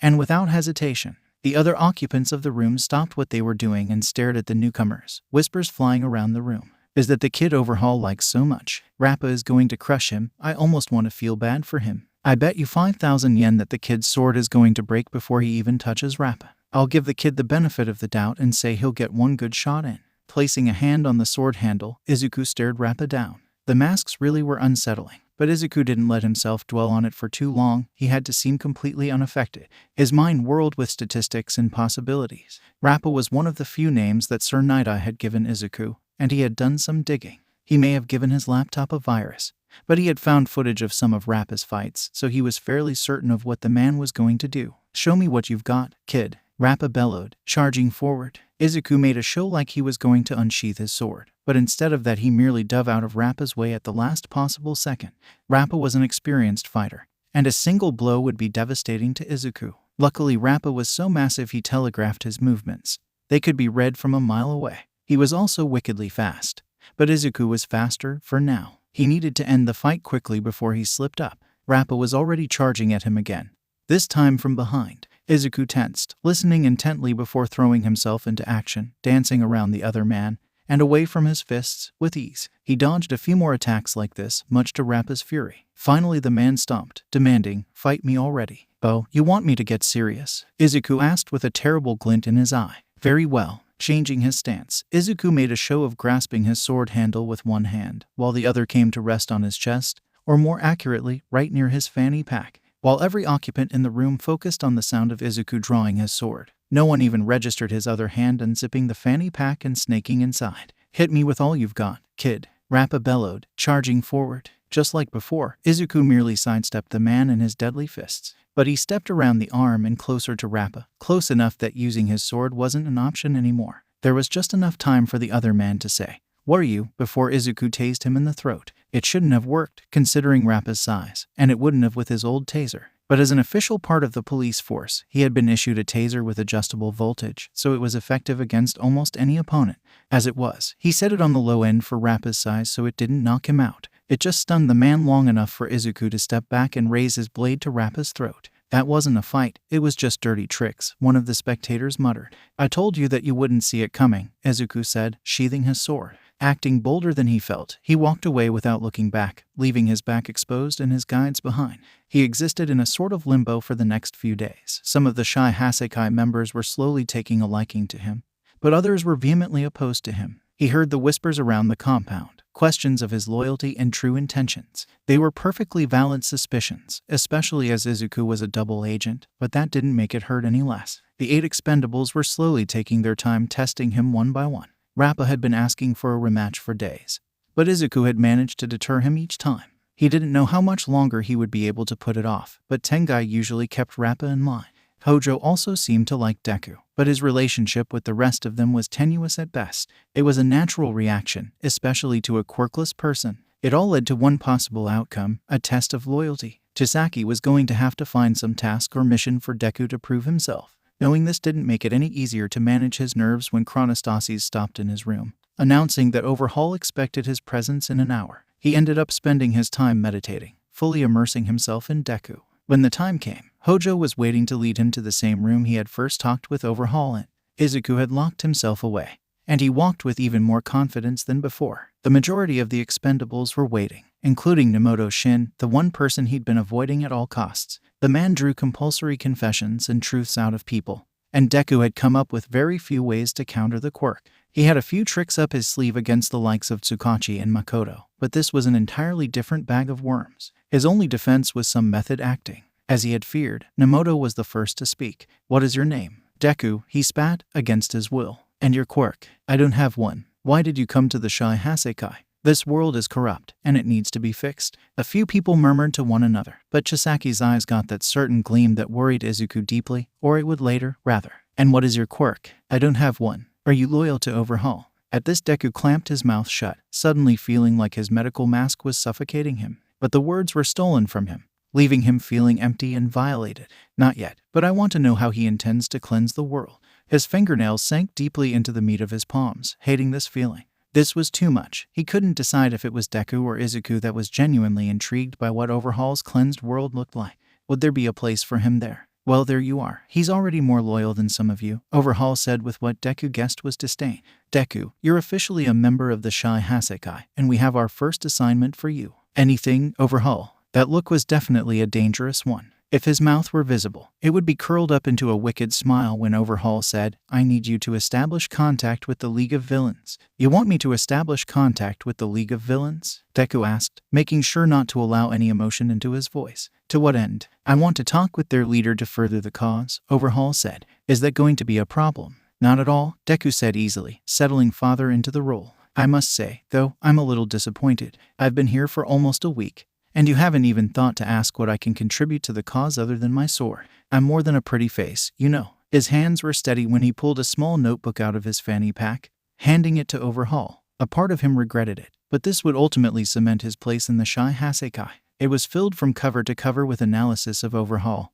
And without hesitation, the other occupants of the room stopped what they were doing and stared at the newcomers, whispers flying around the room. "Is that the kid Overhaul likes so much? Rappa is going to crush him. I almost want to feel bad for him. I bet you 5,000 yen that the kid's sword is going to break before he even touches Rappa. I'll give the kid the benefit of the doubt and say he'll get one good shot in." Placing a hand on the sword handle, Izuku stared Rappa down. The masks really were unsettling, but Izuku didn't let himself dwell on it for too long. He had to seem completely unaffected. His mind whirled with statistics and possibilities. Rappa was one of the few names that Sir Night-Eye had given Izuku, and he had done some digging. He may have given his laptop a virus, but he had found footage of some of Rappa's fights, so he was fairly certain of what the man was going to do. "Show me what you've got, kid." Rappa bellowed, charging forward. Izuku made a show like he was going to unsheath his sword, but instead of that he merely dove out of Rappa's way at the last possible second. Rappa was an experienced fighter, and a single blow would be devastating to Izuku. Luckily, Rappa was so massive he telegraphed his movements. They could be read from a mile away. He was also wickedly fast, but Izuku was faster for now. He needed to end the fight quickly before he slipped up. Rappa was already charging at him again, this time from behind. Izuku tensed, listening intently before throwing himself into action, dancing around the other man and away from his fists with ease. He dodged a few more attacks like this, much to Rappa's fury. Finally the man stomped, demanding, "Fight me already." "Oh, you want me to get serious?" Izuku asked with a terrible glint in his eye. "Very well." Changing his stance, Izuku made a show of grasping his sword handle with one hand, while the other came to rest on his chest, or more accurately, right near his fanny pack. While every occupant in the room focused on the sound of Izuku drawing his sword, no one even registered his other hand unzipping the fanny pack and snaking inside. "Hit me with all you've got, kid," Rappa bellowed, charging forward. Just like before, Izuku merely sidestepped the man and his deadly fists. But he stepped around the arm and closer to Rappa, close enough that using his sword wasn't an option anymore. There was just enough time for the other man to say, "What are you?" before Izuku tased him in the throat. It shouldn't have worked, considering Rappa's size, and it wouldn't have with his old taser. But as an official part of the police force, he had been issued a taser with adjustable voltage, so it was effective against almost any opponent. As it was, he set it on the low end for Rappa's size so it didn't knock him out. It just stunned the man long enough for Izuku to step back and raise his blade to Rappa's throat. "That wasn't a fight, it was just dirty tricks," one of the spectators muttered. "I told you that you wouldn't see it coming," Izuku said, sheathing his sword. Acting bolder than he felt, he walked away without looking back, leaving his back exposed and his guides behind. He existed in a sort of limbo for the next few days. Some of the shy Hasekai members were slowly taking a liking to him, but others were vehemently opposed to him. He heard the whispers around the compound, questions of his loyalty and true intentions. They were perfectly valid suspicions, especially as Izuku was a double agent, but that didn't make it hurt any less. The 8 expendables were slowly taking their time testing him one by one. Rappa had been asking for a rematch for days, but Izuku had managed to deter him each time. He didn't know how much longer he would be able to put it off, but Tengai usually kept Rappa in line. Hojo also seemed to like Deku, but his relationship with the rest of them was tenuous at best. It was a natural reaction, especially to a quirkless person. It all led to one possible outcome, a test of loyalty. Chisaki was going to have to find some task or mission for Deku to prove himself. Knowing this didn't make it any easier to manage his nerves when Chronostasis stopped in his room, announcing that Overhaul expected his presence in an hour. He ended up spending his time meditating, fully immersing himself in Deku. When the time came, Hojo was waiting to lead him to the same room he had first talked with Overhaul in. Izuku had locked himself away, and he walked with even more confidence than before. The majority of the expendables were waiting, including Nemoto Shin, the one person he'd been avoiding at all costs. The man drew compulsory confessions and truths out of people, and Deku had come up with very few ways to counter the quirk. He had a few tricks up his sleeve against the likes of Tsukachi and Makoto, but this was an entirely different bag of worms. His only defense was some method acting. As he had feared, Nemoto was the first to speak. "What is your name?" "Deku," he spat, against his will. "And your quirk?" "I don't have one." "Why did you come to the Shy Hasekai?" "This world is corrupt, and it needs to be fixed." A few people murmured to one another, but Chisaki's eyes got that certain gleam that worried Izuku deeply, or it would later, rather. "And what is your quirk?" "I don't have one." "Are you loyal to Overhaul?" At this, Deku clamped his mouth shut, suddenly feeling like his medical mask was suffocating him. But the words were stolen from him, leaving him feeling empty and violated. "Not yet, but I want to know how he intends to cleanse the world." His fingernails sank deeply into the meat of his palms, hating this feeling. This was too much. He couldn't decide if it was Deku or Izuku that was genuinely intrigued by what Overhaul's cleansed world looked like. Would there be a place for him there? "Well, there you are. He's already more loyal than some of you," Overhaul said with what Deku guessed was disdain. "Deku, you're officially a member of the Shy Hasekai, and we have our first assignment for you." "Anything, Overhaul?" That look was definitely a dangerous one. If his mouth were visible, it would be curled up into a wicked smile when Overhaul said, "I need you to establish contact with the League of Villains." "You want me to establish contact with the League of Villains?" Deku asked, making sure not to allow any emotion into his voice. "To what end?" "I want to talk with their leader to further the cause," Overhaul said. "Is that going to be a problem?" "Not at all," Deku said easily, settling farther into the role. "I must say, though, I'm a little disappointed. I've been here for almost a week, and you haven't even thought to ask what I can contribute to the cause other than my sword. I'm more than a pretty face, you know." His hands were steady when he pulled a small notebook out of his fanny pack, handing it to Overhaul. A part of him regretted it, but this would ultimately cement his place in the Shy Hasekai. It was filled from cover to cover with analysis of Overhaul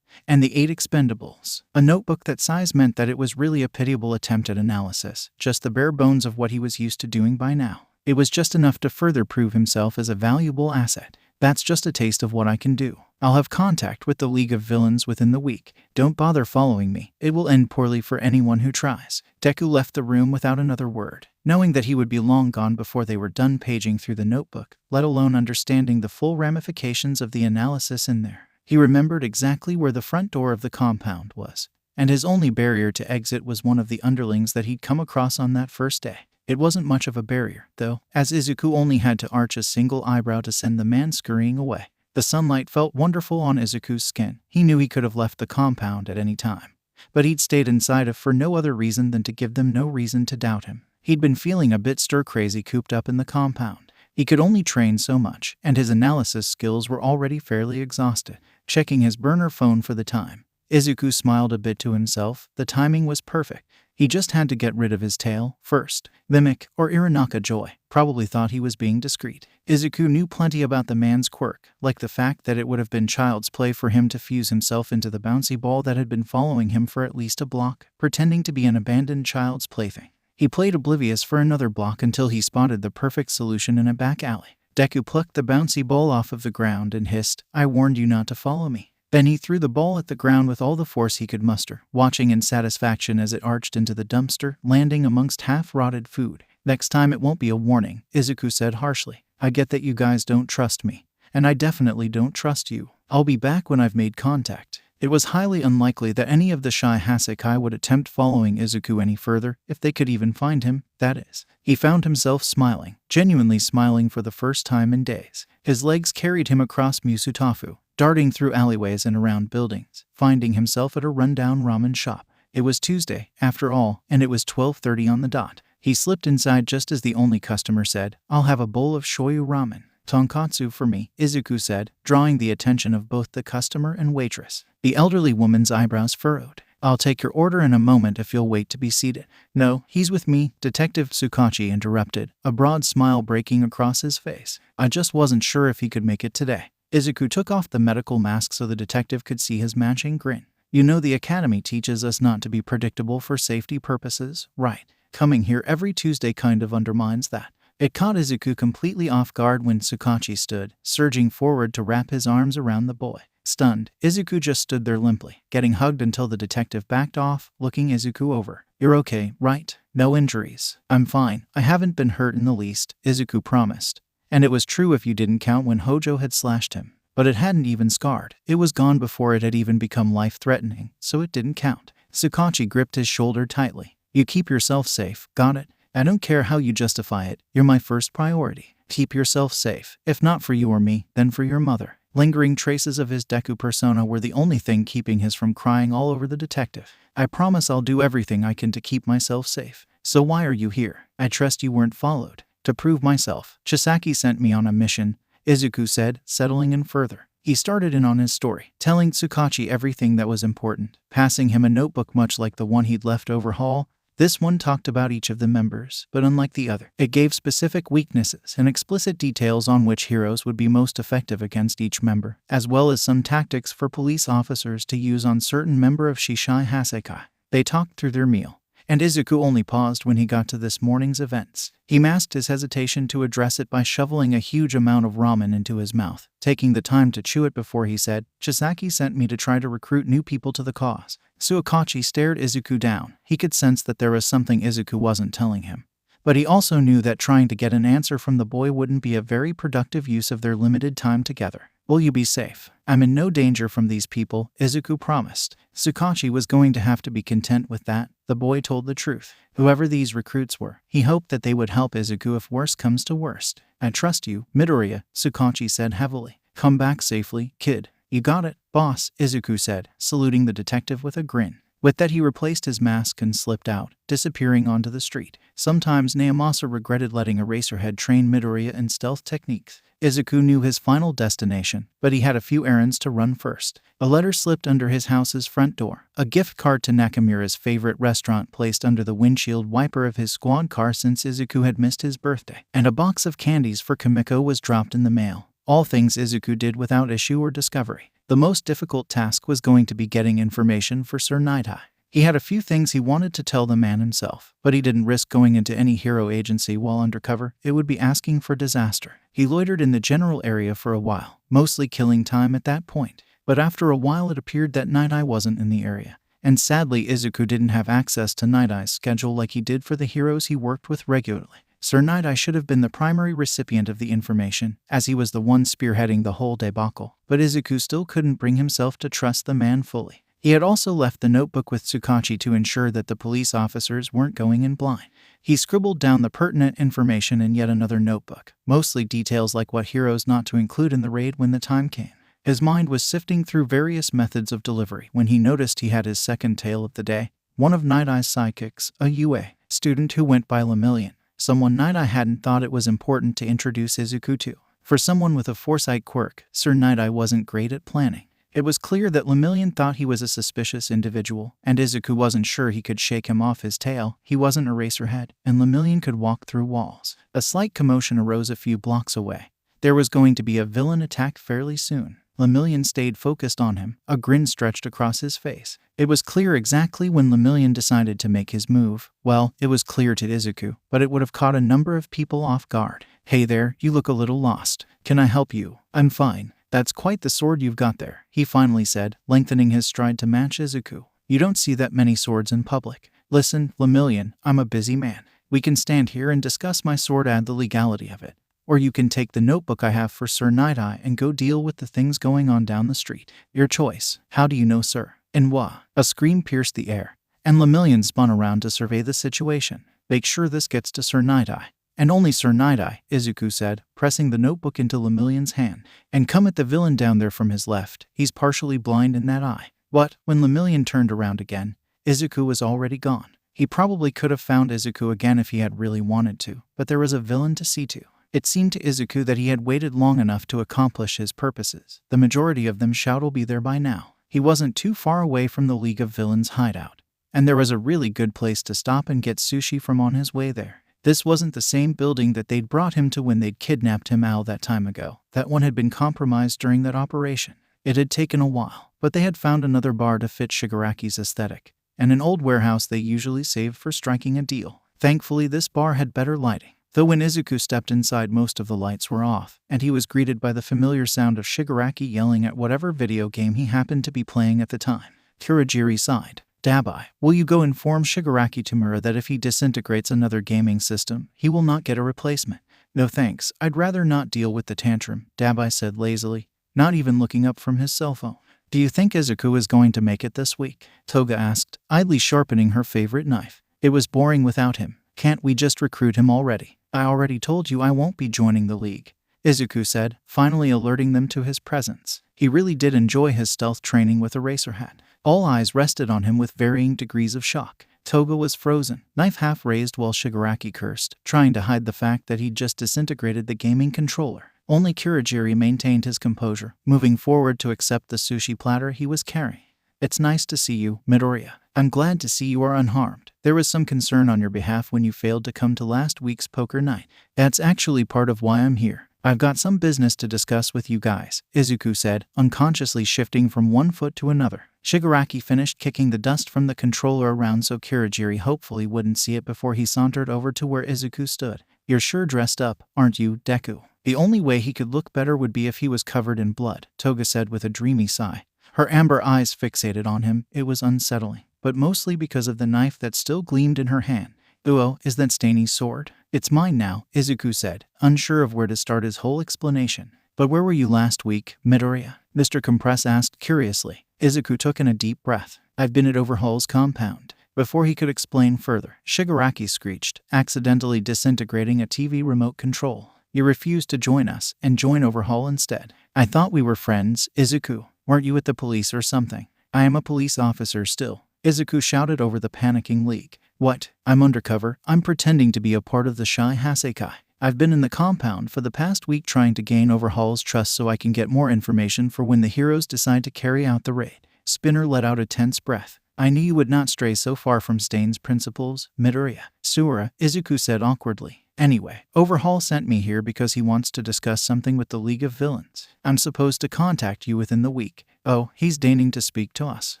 and the 8 expendables. A notebook that size meant that it was really a pitiable attempt at analysis, just the bare bones of what he was used to doing by now. It was just enough to further prove himself as a valuable asset. That's just a taste of what I can do. I'll have contact with the League of Villains within the week. Don't bother following me. It will end poorly for anyone who tries. Deku left the room without another word, knowing that he would be long gone before they were done paging through the notebook, let alone understanding the full ramifications of the analysis in there. He remembered exactly where the front door of the compound was, and his only barrier to exit was one of the underlings that he'd come across on that first day. It wasn't much of a barrier, though, as Izuku only had to arch a single eyebrow to send the man scurrying away. The sunlight felt wonderful on Izuku's skin. He knew he could have left the compound at any time, but he'd stayed inside for no other reason than to give them no reason to doubt him. He'd been feeling a bit stir-crazy cooped up in the compound. He could only train so much, and his analysis skills were already fairly exhausted. Checking his burner phone for the time, Izuku smiled a bit to himself. The timing was perfect. He just had to get rid of his tail first. Mimic, or Iranaka Joy, probably thought he was being discreet. Izuku knew plenty about the man's quirk, like the fact that it would have been child's play for him to fuse himself into the bouncy ball that had been following him for at least a block, pretending to be an abandoned child's plaything. He played oblivious for another block until he spotted the perfect solution in a back alley. Deku plucked the bouncy ball off of the ground and hissed, "I warned you not to follow me." Then he threw the ball at the ground with all the force he could muster, watching in satisfaction as it arched into the dumpster, landing amongst half-rotted food. "Next time it won't be a warning," Izuku said harshly. "I get that you guys don't trust me, and I definitely don't trust you. I'll be back when I've made contact." It was highly unlikely that any of the Shy Hasekai would attempt following Izuku any further, if they could even find him, that is. He found himself smiling, genuinely smiling for the first time in days. His legs carried him across Musutafu, darting through alleyways and around buildings, finding himself at a rundown ramen shop. It was Tuesday, after all, and it was 12:30 on the dot. He slipped inside just as the only customer said, "I'll have a bowl of shoyu ramen." "Tonkatsu for me," Izuku said, drawing the attention of both the customer and waitress. The elderly woman's eyebrows furrowed. "I'll take your order in a moment if you'll wait to be seated." "No, he's with me," Detective Tsukachi interrupted, a broad smile breaking across his face. "I just wasn't sure if he could make it today." Izuku took off the medical mask so the detective could see his matching grin. "You know the academy teaches us not to be predictable for safety purposes, right? Coming here every Tuesday kind of undermines that." It caught Izuku completely off guard when Tsukachi stood, surging forward to wrap his arms around the boy. Stunned, Izuku just stood there limply, getting hugged until the detective backed off, looking Izuku over. "You're okay, right? No injuries?" "I'm fine. I haven't been hurt in the least," Izuku promised. And it was true if you didn't count when Hojo had slashed him. But it hadn't even scarred. It was gone before it had even become life-threatening, so it didn't count. Tsukachi gripped his shoulder tightly. "You keep yourself safe, got it? I don't care how you justify it, you're my first priority. Keep yourself safe. If not for you or me, then for your mother." Lingering traces of his Deku persona were the only thing keeping his from crying all over the detective. "I promise I'll do everything I can to keep myself safe. So why are you here? I trust you weren't followed." "To prove myself. Chisaki sent me on a mission," Izuku said, settling in further. He started in on his story, telling Tsukachi everything that was important, passing him a notebook much like the one he'd left Overhaul. This one talked about each of the members, but unlike the other, it gave specific weaknesses and explicit details on which heroes would be most effective against each member, as well as some tactics for police officers to use on certain member of Shisai Hasekai. They talked through their meal, and Izuku only paused when he got to this morning's events. He masked his hesitation to address it by shoveling a huge amount of ramen into his mouth, taking the time to chew it before he said, "Chisaki sent me to try to recruit new people to the cause." Tsukachi stared Izuku down. He could sense that there was something Izuku wasn't telling him. But he also knew that trying to get an answer from the boy wouldn't be a very productive use of their limited time together. "Will you be safe?" "I'm in no danger from these people," Izuku promised. Tsukachi was going to have to be content with that. The boy told the truth. Whoever these recruits were, he hoped that they would help Izuku if worst comes to worst. "I trust you, Midoriya," Tsukachi said heavily. "Come back safely, kid." "You got it, boss," Izuku said, saluting the detective with a grin. With that, he replaced his mask and slipped out, disappearing onto the street. Sometimes Naomasa regretted letting Eraserhead train Midoriya in stealth techniques. Izuku knew his final destination, but he had a few errands to run first. A letter slipped under his house's front door, a gift card to Nakamura's favorite restaurant placed under the windshield wiper of his squad car since Izuku had missed his birthday, and a box of candies for Kimiko was dropped in the mail. All things Izuku did without issue or discovery. The most difficult task was going to be getting information for Sir Nighthigh. He had a few things he wanted to tell the man himself, but he didn't risk going into any hero agency while undercover. It would be asking for disaster. He loitered in the general area for a while, mostly killing time at that point. But after a while it appeared that Nighthigh wasn't in the area. And sadly, Izuku didn't have access to Nighthigh's schedule like he did for the heroes he worked with regularly. Sir Nighthigh should have been the primary recipient of the information, as he was the one spearheading the whole debacle. But Izuku still couldn't bring himself to trust the man fully. He had also left the notebook with Tsukachi to ensure that the police officers weren't going in blind. He scribbled down the pertinent information in yet another notebook, mostly details like what heroes not to include in the raid when the time came. His mind was sifting through various methods of delivery when he noticed he had his second tale of the day, one of Nighthigh's sidekicks, a UA student who went by Lemillion, someone Nighthigh hadn't thought it was important to introduce Izuku to. For someone with a foresight quirk, Sir Nighthigh wasn't great at planning. It was clear that Lemillion thought he was a suspicious individual, and Izuku wasn't sure he could shake him off his tail. He wasn't Eraserhead, and Lemillion could walk through walls. A slight commotion arose a few blocks away. There was going to be a villain attack fairly soon. Lemillion stayed focused on him, a grin stretched across his face. It was clear exactly when Lemillion decided to make his move. Well, it was clear to Izuku, but it would have caught a number of people off guard. "Hey there, you look a little lost. Can I help you?" "I'm fine. That's quite the sword you've got there," he finally said, lengthening his stride to match Izuku. "You don't see that many swords in public." "Listen, Lemillion, I'm a busy man. We can stand here and discuss my sword and the legality of it. Or you can take the notebook I have for Sir Nighthigh and go deal with the things going on down the street. Your choice." "How do you know, sir?" "En moi." A scream pierced the air, and Lemillion spun around to survey the situation. "Make sure this gets to Sir Nighthigh." "And only Sir Nighthigh," Izuku said, pressing the notebook into Lemillion's hand. "And come at the villain down there from his left. He's partially blind in that eye." "What?" When Lemillion turned around again, Izuku was already gone. He probably could have found Izuku again if he had really wanted to, but there was a villain to see to. It seemed to Izuku that he had waited long enough to accomplish his purposes. The majority of them shall be there by now. He wasn't too far away from the League of Villains hideout, and there was a really good place to stop and get sushi from on his way there. This wasn't the same building that they'd brought him to when they'd kidnapped him all that time ago. That one had been compromised during that operation. It had taken a while, but they had found another bar to fit Shigaraki's aesthetic, and an old warehouse they usually saved for striking a deal. Thankfully, this bar had better lighting. Though when Izuku stepped inside, most of the lights were off, and he was greeted by the familiar sound of Shigaraki yelling at whatever video game he happened to be playing at the time. Kurogiri sighed. "Dabai, will you go inform Shigaraki Tamura that if he disintegrates another gaming system, he will not get a replacement?" "No thanks, I'd rather not deal with the tantrum," Dabai said lazily, not even looking up from his cell phone. "Do you think Izuku is going to make it this week?" Toga asked, idly sharpening her favorite knife. "It was boring without him. Can't we just recruit him already?" "I already told you I won't be joining the league," Izuku said, finally alerting them to his presence. He really did enjoy his stealth training with Eraserhead. All eyes rested on him with varying degrees of shock. Toga was frozen, knife half raised while Shigaraki cursed, trying to hide the fact that he'd just disintegrated the gaming controller. Only Kurogiri maintained his composure, moving forward to accept the sushi platter he was carrying. "It's nice to see you, Midoriya. I'm glad to see you are unharmed. There was some concern on your behalf when you failed to come to last week's poker night. That's actually part of why I'm here. I've got some business to discuss with you guys," Izuku said, unconsciously shifting from one foot to another. Shigaraki finished kicking the dust from the controller around so Kurogiri hopefully wouldn't see it before he sauntered over to where Izuku stood. "You're sure dressed up, aren't you, Deku?" "The only way he could look better would be if he was covered in blood," Toga said with a dreamy sigh. Her amber eyes fixated on him. It was unsettling, but mostly because of the knife that still gleamed in her hand. "Uo, is that Staney's sword?" "It's mine now," Izuku said, unsure of where to start his whole explanation. "But where were you last week, Midoriya?" Mr. Compress asked curiously. Izuku took in a deep breath. "I've been at Overhaul's compound." Before he could explain further, Shigaraki screeched, accidentally disintegrating a TV remote control. "You refused to join us and join Overhaul instead." "I thought we were friends, Izuku. Weren't you at the police or something?" "I am a police officer still." Izuku shouted over the panicking league. What? I'm undercover. I'm pretending to be a part of the Shy Hasekai. I've been in the compound for the past week trying to gain Overhaul's trust so I can get more information for when the heroes decide to carry out the raid. Spinner let out a tense breath. I knew you would not stray so far from Stain's principles, Midoriya. Suura, Izuku said awkwardly. Anyway, Overhaul sent me here because he wants to discuss something with the League of Villains. I'm supposed to contact you within the week. Oh, he's deigning to speak to us?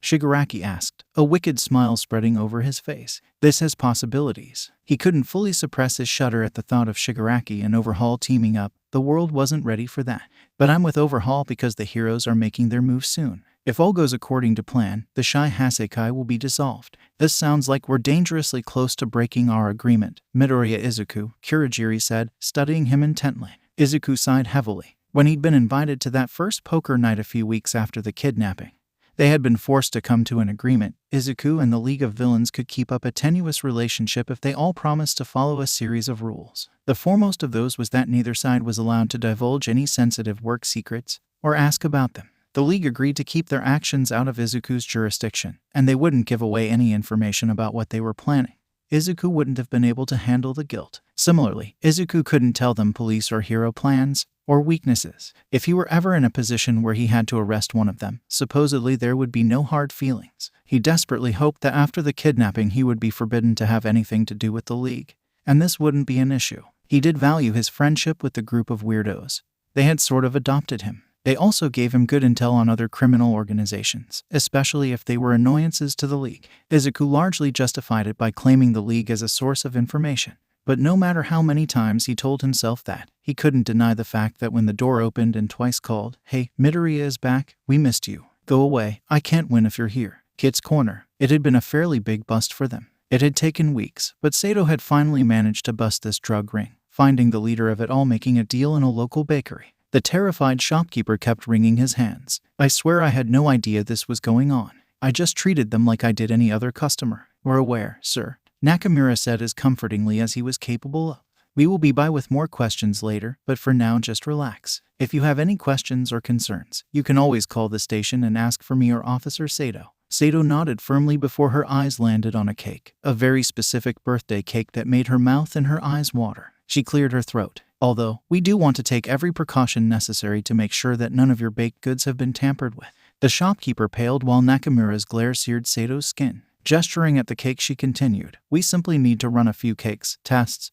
Shigaraki asked, a wicked smile spreading over his face. This has possibilities. He couldn't fully suppress his shudder at the thought of Shigaraki and Overhaul teaming up. The world wasn't ready for that. But I'm with Overhaul because the heroes are making their move soon. If all goes according to plan, the Shy Hasekai will be dissolved. This sounds like we're dangerously close to breaking our agreement. Midoriya Izuku, Kurogiri said, studying him intently. Izuku sighed heavily. When he'd been invited to that first poker night a few weeks after the kidnapping, they had been forced to come to an agreement. Izuku and the League of Villains could keep up a tenuous relationship if they all promised to follow a series of rules. The foremost of those was that neither side was allowed to divulge any sensitive work secrets or ask about them. The League agreed to keep their actions out of Izuku's jurisdiction, and they wouldn't give away any information about what they were planning. Izuku wouldn't have been able to handle the guilt. Similarly, Izuku couldn't tell them police or hero plans or weaknesses. If he were ever in a position where he had to arrest one of them, supposedly there would be no hard feelings. He desperately hoped that after the kidnapping he would be forbidden to have anything to do with the League, and this wouldn't be an issue. He did value his friendship with the group of weirdos. They had sort of adopted him. They also gave him good intel on other criminal organizations, especially if they were annoyances to the League. Izuku largely justified it by claiming the League as a source of information. But no matter how many times he told himself that, he couldn't deny the fact that when the door opened and twice called, "Hey, Midoriya is back, we missed you. Go away, I can't win if you're here." Kit's Corner. It had been a fairly big bust for them. It had taken weeks, but Sato had finally managed to bust this drug ring, finding the leader of it all making a deal in a local bakery. The terrified shopkeeper kept wringing his hands. I swear I had no idea this was going on. I just treated them like I did any other customer. We're aware, sir, Nakamura said as comfortingly as he was capable of. We will be by with more questions later, but for now just relax. If you have any questions or concerns, you can always call the station and ask for me or Officer Sato. Sato nodded firmly before her eyes landed on a cake, a very specific birthday cake that made her mouth and her eyes water. She cleared her throat. Although, we do want to take every precaution necessary to make sure that none of your baked goods have been tampered with. The shopkeeper paled while Nakamura's glare seared Sato's skin. Gesturing at the cake, she continued, We need to run a few tests,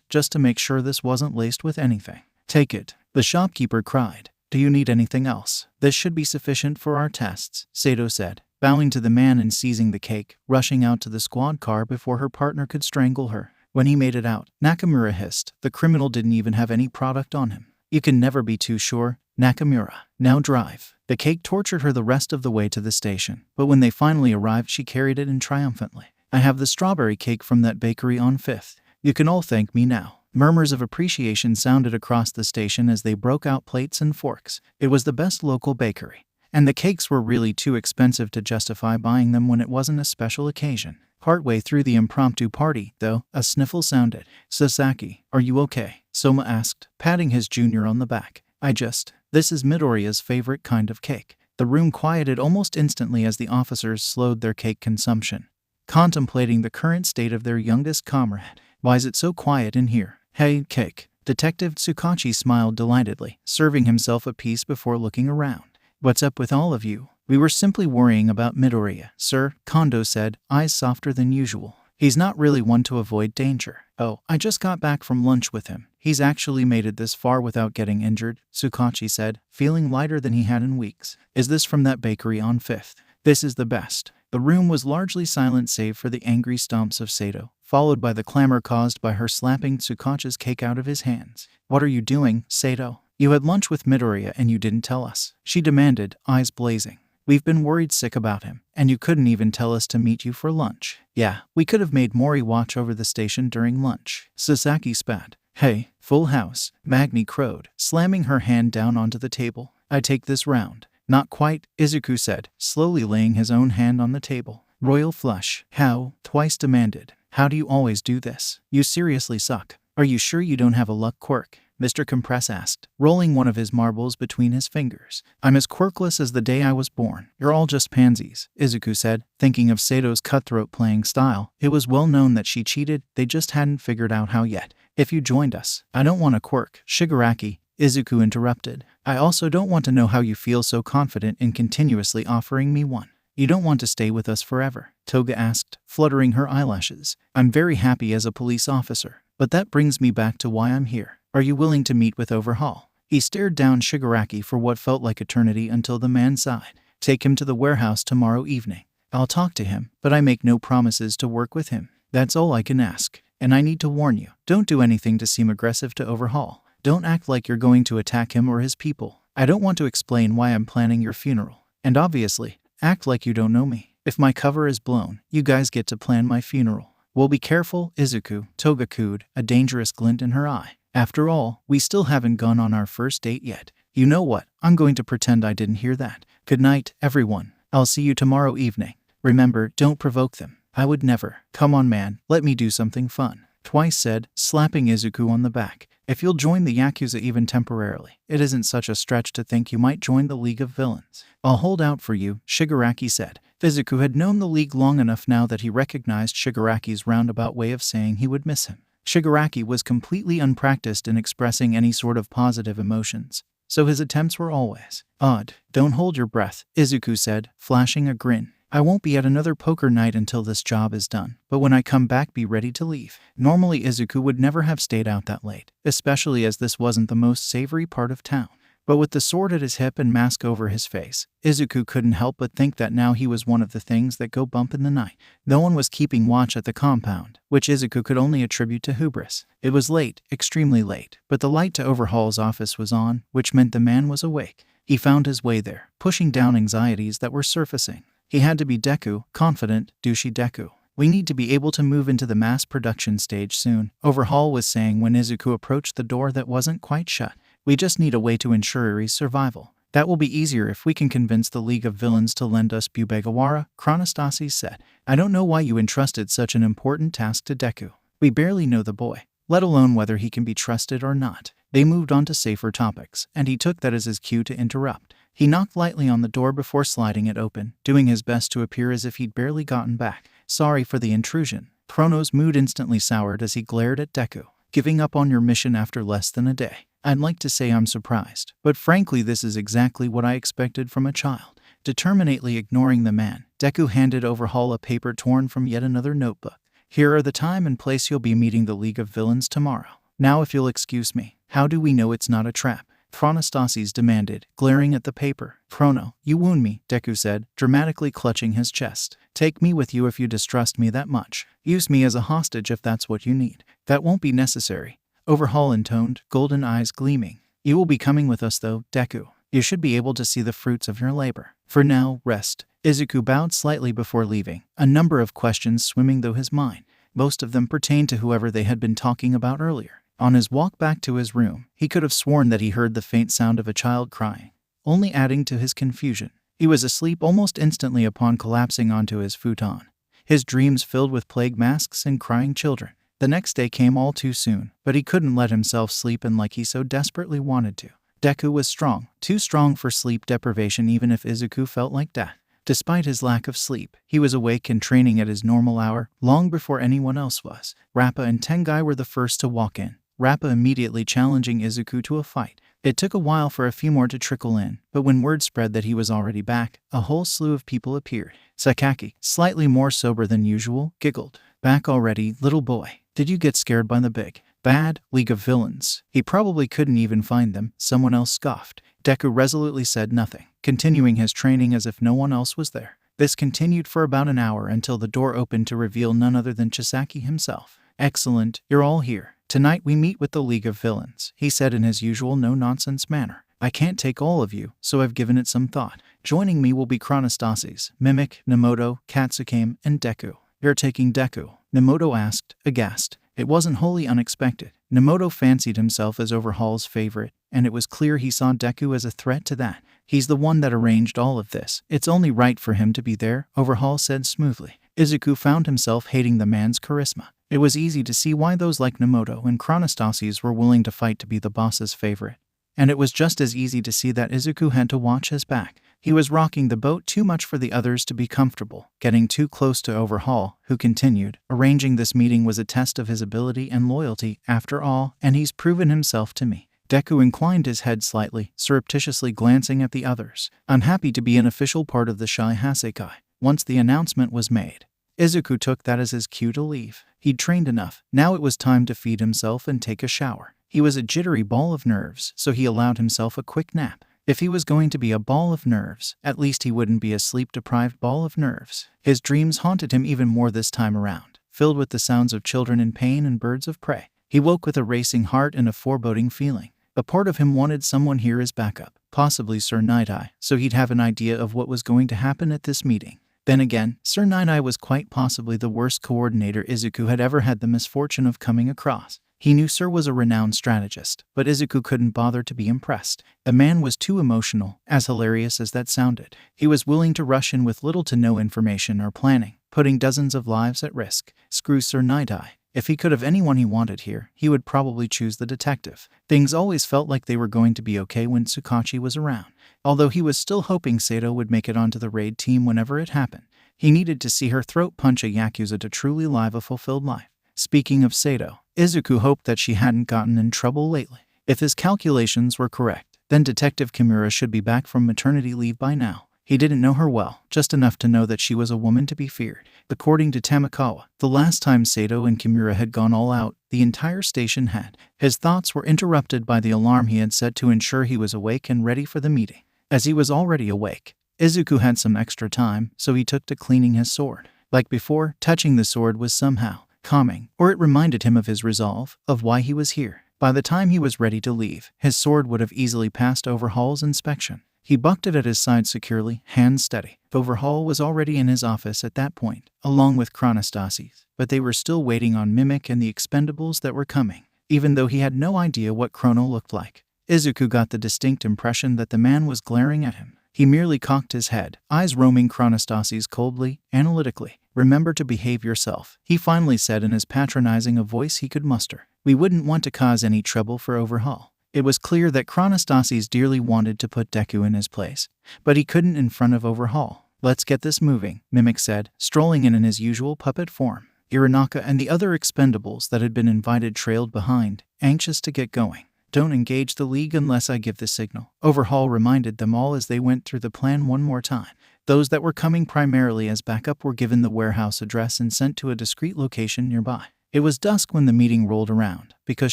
just to make sure this wasn't laced with anything. Take it, the shopkeeper cried. Do you need anything else? This should be sufficient for our tests, Sato said, bowing to the man and seizing the cake, rushing out to the squad car before her partner could strangle her. When he made it out, Nakamura hissed. The criminal didn't even have any product on him. You can never be too sure, Nakamura. Now drive. The cake tortured her the rest of the way to the station, but when they finally arrived she carried it in triumphantly. I have the strawberry cake from that bakery on 5th. You can all thank me now. Murmurs of appreciation sounded across the station as they broke out plates and forks. It was the best local bakery, and the cakes were really too expensive to justify buying them when it wasn't a special occasion. Partway through the impromptu party, though, a sniffle sounded. Sasaki, are you okay? Soma asked, patting his junior on the back. This is Midoriya's favorite kind of cake. The room quieted almost instantly as the officers slowed their cake consumption, contemplating the current state of their youngest comrade. Why is it so quiet in here? Hey, cake. Detective Tsukachi smiled delightedly, serving himself a piece before looking around. What's up with all of you? We were simply worrying about Midoriya, sir, Kondo said, eyes softer than usual. He's not really one to avoid danger. Oh, I just got back from lunch with him. He's actually made it this far without getting injured, Tsukachi said, feeling lighter than he had in weeks. Is this from that bakery on 5th? This is the best. The room was largely silent save for the angry stomps of Sato, followed by the clamor caused by her slapping Tsukachi's cake out of his hands. What are you doing, Sato? You had lunch with Midoriya and you didn't tell us, she demanded, eyes blazing. We've been worried sick about him, and you couldn't even tell us to meet you for lunch. Yeah, we could have made Mori watch over the station during lunch. Sasaki spat. Hey, full house, Magni crowed, slamming her hand down onto the table. I take this round. Not quite, Izuku said, slowly laying his own hand on the table. Royal flush. How? Twice demanded. How do you always do this? You seriously suck. Are you sure you don't have a luck quirk? Mr. Compress asked, rolling one of his marbles between his fingers. I'm as quirkless as the day I was born. You're all just pansies, Izuku said, thinking of Sato's cutthroat playing style. It was well known that she cheated, they just hadn't figured out how yet. If you joined us. I don't want a quirk, Shigaraki, Izuku interrupted. I also don't want to know how you feel so confident in continuously offering me one. You don't want to stay with us forever? Toga asked, fluttering her eyelashes. I'm very happy as a police officer. But that brings me back to why I'm here. Are you willing to meet with Overhaul? He stared down Shigaraki for what felt like eternity until the man sighed. Take him to the warehouse tomorrow evening. I'll talk to him, but I make no promises to work with him. That's all I can ask. And I need to warn you, don't do anything to seem aggressive to Overhaul. Don't act like you're going to attack him or his people. I don't want to explain why I'm planning your funeral. And obviously, act like you don't know me. If my cover is blown, you guys get to plan my funeral. Well, be careful, Izuku, Toga cooed, a dangerous glint in her eye. After all, we still haven't gone on our first date yet. You know what? I'm going to pretend I didn't hear that. Good night, everyone. I'll see you tomorrow evening. Remember, don't provoke them. I would never. Come on, man, let me do something fun. Twice said, slapping Izuku on the back. If you'll join the Yakuza even temporarily, it isn't such a stretch to think you might join the League of Villains. I'll hold out for you, Shigaraki said. Izuku had known the League long enough now that he recognized Shigaraki's roundabout way of saying he would miss him. Shigaraki was completely unpracticed in expressing any sort of positive emotions, so his attempts were always odd. Don't hold your breath, Izuku said, flashing a grin. I won't be at another poker night until this job is done, but when I come back be ready to leave. Normally Izuku would never have stayed out that late, especially as this wasn't the most savory part of town. But with the sword at his hip and mask over his face, Izuku couldn't help but think that now he was one of the things that go bump in the night. No one was keeping watch at the compound, which Izuku could only attribute to hubris. It was late, extremely late, but the light to Overhaul's office was on, which meant the man was awake. He found his way there, pushing down anxieties that were surfacing. He had to be Deku, confident, douchey Deku. We need to be able to move into the mass production stage soon, Overhaul was saying when Izuku approached the door that wasn't quite shut. We just need a way to ensure Eri's survival. That will be easier if we can convince the League of Villains to lend us Bubegawara, Chronostasis said. I don't know why you entrusted such an important task to Deku. We barely know the boy, let alone whether he can be trusted or not. They moved on to safer topics, and he took that as his cue to interrupt. He knocked lightly on the door before sliding it open, doing his best to appear as if he'd barely gotten back. Sorry for the intrusion. Chrono's mood instantly soured as he glared at Deku. Giving up on your mission after less than a day. I'd like to say I'm surprised, but frankly this is exactly what I expected from a child. Determinately ignoring the man, Deku handed Overhaul a paper torn from yet another notebook. Here are the time and place you'll be meeting the League of Villains tomorrow. Now if you'll excuse me, how do we know it's not a trap? Chronostasis demanded, glaring at the paper. Chrono, you wound me, Deku said, dramatically clutching his chest. Take me with you if you distrust me that much. Use me as a hostage if that's what you need. That won't be necessary. Overhaul intoned, golden eyes gleaming. You will be coming with us though, Deku. You should be able to see the fruits of your labor. For now, rest. Izuku bowed slightly before leaving, a number of questions swimming through his mind. Most of them pertained to whoever they had been talking about earlier. On his walk back to his room, he could have sworn that he heard the faint sound of a child crying, only adding to his confusion. He was asleep almost instantly upon collapsing onto his futon, his dreams filled with plague masks and crying children. The next day came all too soon, but he couldn't let himself sleep in like he so desperately wanted to. Deku was strong, too strong for sleep deprivation even if Izuku felt like death. Despite his lack of sleep, he was awake and training at his normal hour, long before anyone else was. Rappa and Tengai were the first to walk in, Rappa immediately challenging Izuku to a fight. It took a while for a few more to trickle in, but when word spread that he was already back, a whole slew of people appeared. Sakaki, slightly more sober than usual, giggled. Back already, little boy. Did you get scared by the big, bad League of Villains? He probably couldn't even find them, someone else scoffed. Deku resolutely said nothing, continuing his training as if no one else was there. This continued for about an hour until the door opened to reveal none other than Chisaki himself. Excellent, you're all here. Tonight we meet with the League of Villains, he said in his usual no-nonsense manner. I can't take all of you, so I've given it some thought. Joining me will be Chronostasis, Mimic, Nemoto, Katsukame, and Deku. You're taking Deku? Nemoto asked, aghast. It wasn't wholly unexpected. Nemoto fancied himself as Overhaul's favorite, and it was clear he saw Deku as a threat to that. He's the one that arranged all of this. It's only right for him to be there, Overhaul said smoothly. Izuku found himself hating the man's charisma. It was easy to see why those like Nemoto and Chronostasis were willing to fight to be the boss's favorite. And it was just as easy to see that Izuku had to watch his back. He was rocking the boat too much for the others to be comfortable, getting too close to Overhaul, who continued, "Arranging this meeting was a test of his ability and loyalty, after all, and he's proven himself to me." Deku inclined his head slightly, surreptitiously glancing at the others, unhappy to be an official part of the Shy Hasekai. Once the announcement was made, Izuku took that as his cue to leave. He'd trained enough. Now it was time to feed himself and take a shower. He was a jittery ball of nerves, so he allowed himself a quick nap. If he was going to be a ball of nerves, at least he wouldn't be a sleep-deprived ball of nerves. His dreams haunted him even more this time around, filled with the sounds of children in pain and birds of prey. He woke with a racing heart and a foreboding feeling. A part of him wanted someone here as backup, possibly Sir Night-Eye, so he'd have an idea of what was going to happen at this meeting. Then again, Sir Night-Eye was quite possibly the worst coordinator Izuku had ever had the misfortune of coming across. He knew Sir was a renowned strategist, but Izuku couldn't bother to be impressed. The man was too emotional, as hilarious as that sounded. He was willing to rush in with little to no information or planning, putting dozens of lives at risk. Screw Sir Night-Eye. If he could have anyone he wanted here, he would probably choose the detective. Things always felt like they were going to be okay when Tsukachi was around. Although he was still hoping Sato would make it onto the raid team whenever it happened. He needed to see her throat punch a Yakuza to truly live a fulfilled life. Speaking of Sato, Izuku hoped that she hadn't gotten in trouble lately. If his calculations were correct, then Detective Kimura should be back from maternity leave by now. He didn't know her well, just enough to know that she was a woman to be feared. According to Tamakawa, the last time Sato and Kimura had gone all out, the entire station had. His thoughts were interrupted by the alarm he had set to ensure he was awake and ready for the meeting. As he was already awake, Izuku had some extra time, so he took to cleaning his sword. Like before, touching the sword was somehow calming, or it reminded him of his resolve, of why he was here. By the time he was ready to leave, his sword would have easily passed Overhaul's inspection. He bucked it at his side securely, hands steady. Overhaul was already in his office at that point, along with Chronostasis, but they were still waiting on Mimic and the Expendables that were coming. Even though he had no idea what Chrono looked like, Izuku got the distinct impression that the man was glaring at him. He merely cocked his head, eyes roaming Chronostasis coldly, analytically. "Remember to behave yourself," he finally said in as patronizing a voice he could muster. "We wouldn't want to cause any trouble for Overhaul." It was clear that Chronostasis dearly wanted to put Deku in his place, but he couldn't in front of Overhaul. "Let's get this moving," Mimic said, strolling in his usual puppet form. Iranaka and the other Expendables that had been invited trailed behind, anxious to get going. "Don't engage the League unless I give the signal," Overhaul reminded them all as they went through the plan one more time. Those that were coming primarily as backup were given the warehouse address and sent to a discreet location nearby. It was dusk when the meeting rolled around, because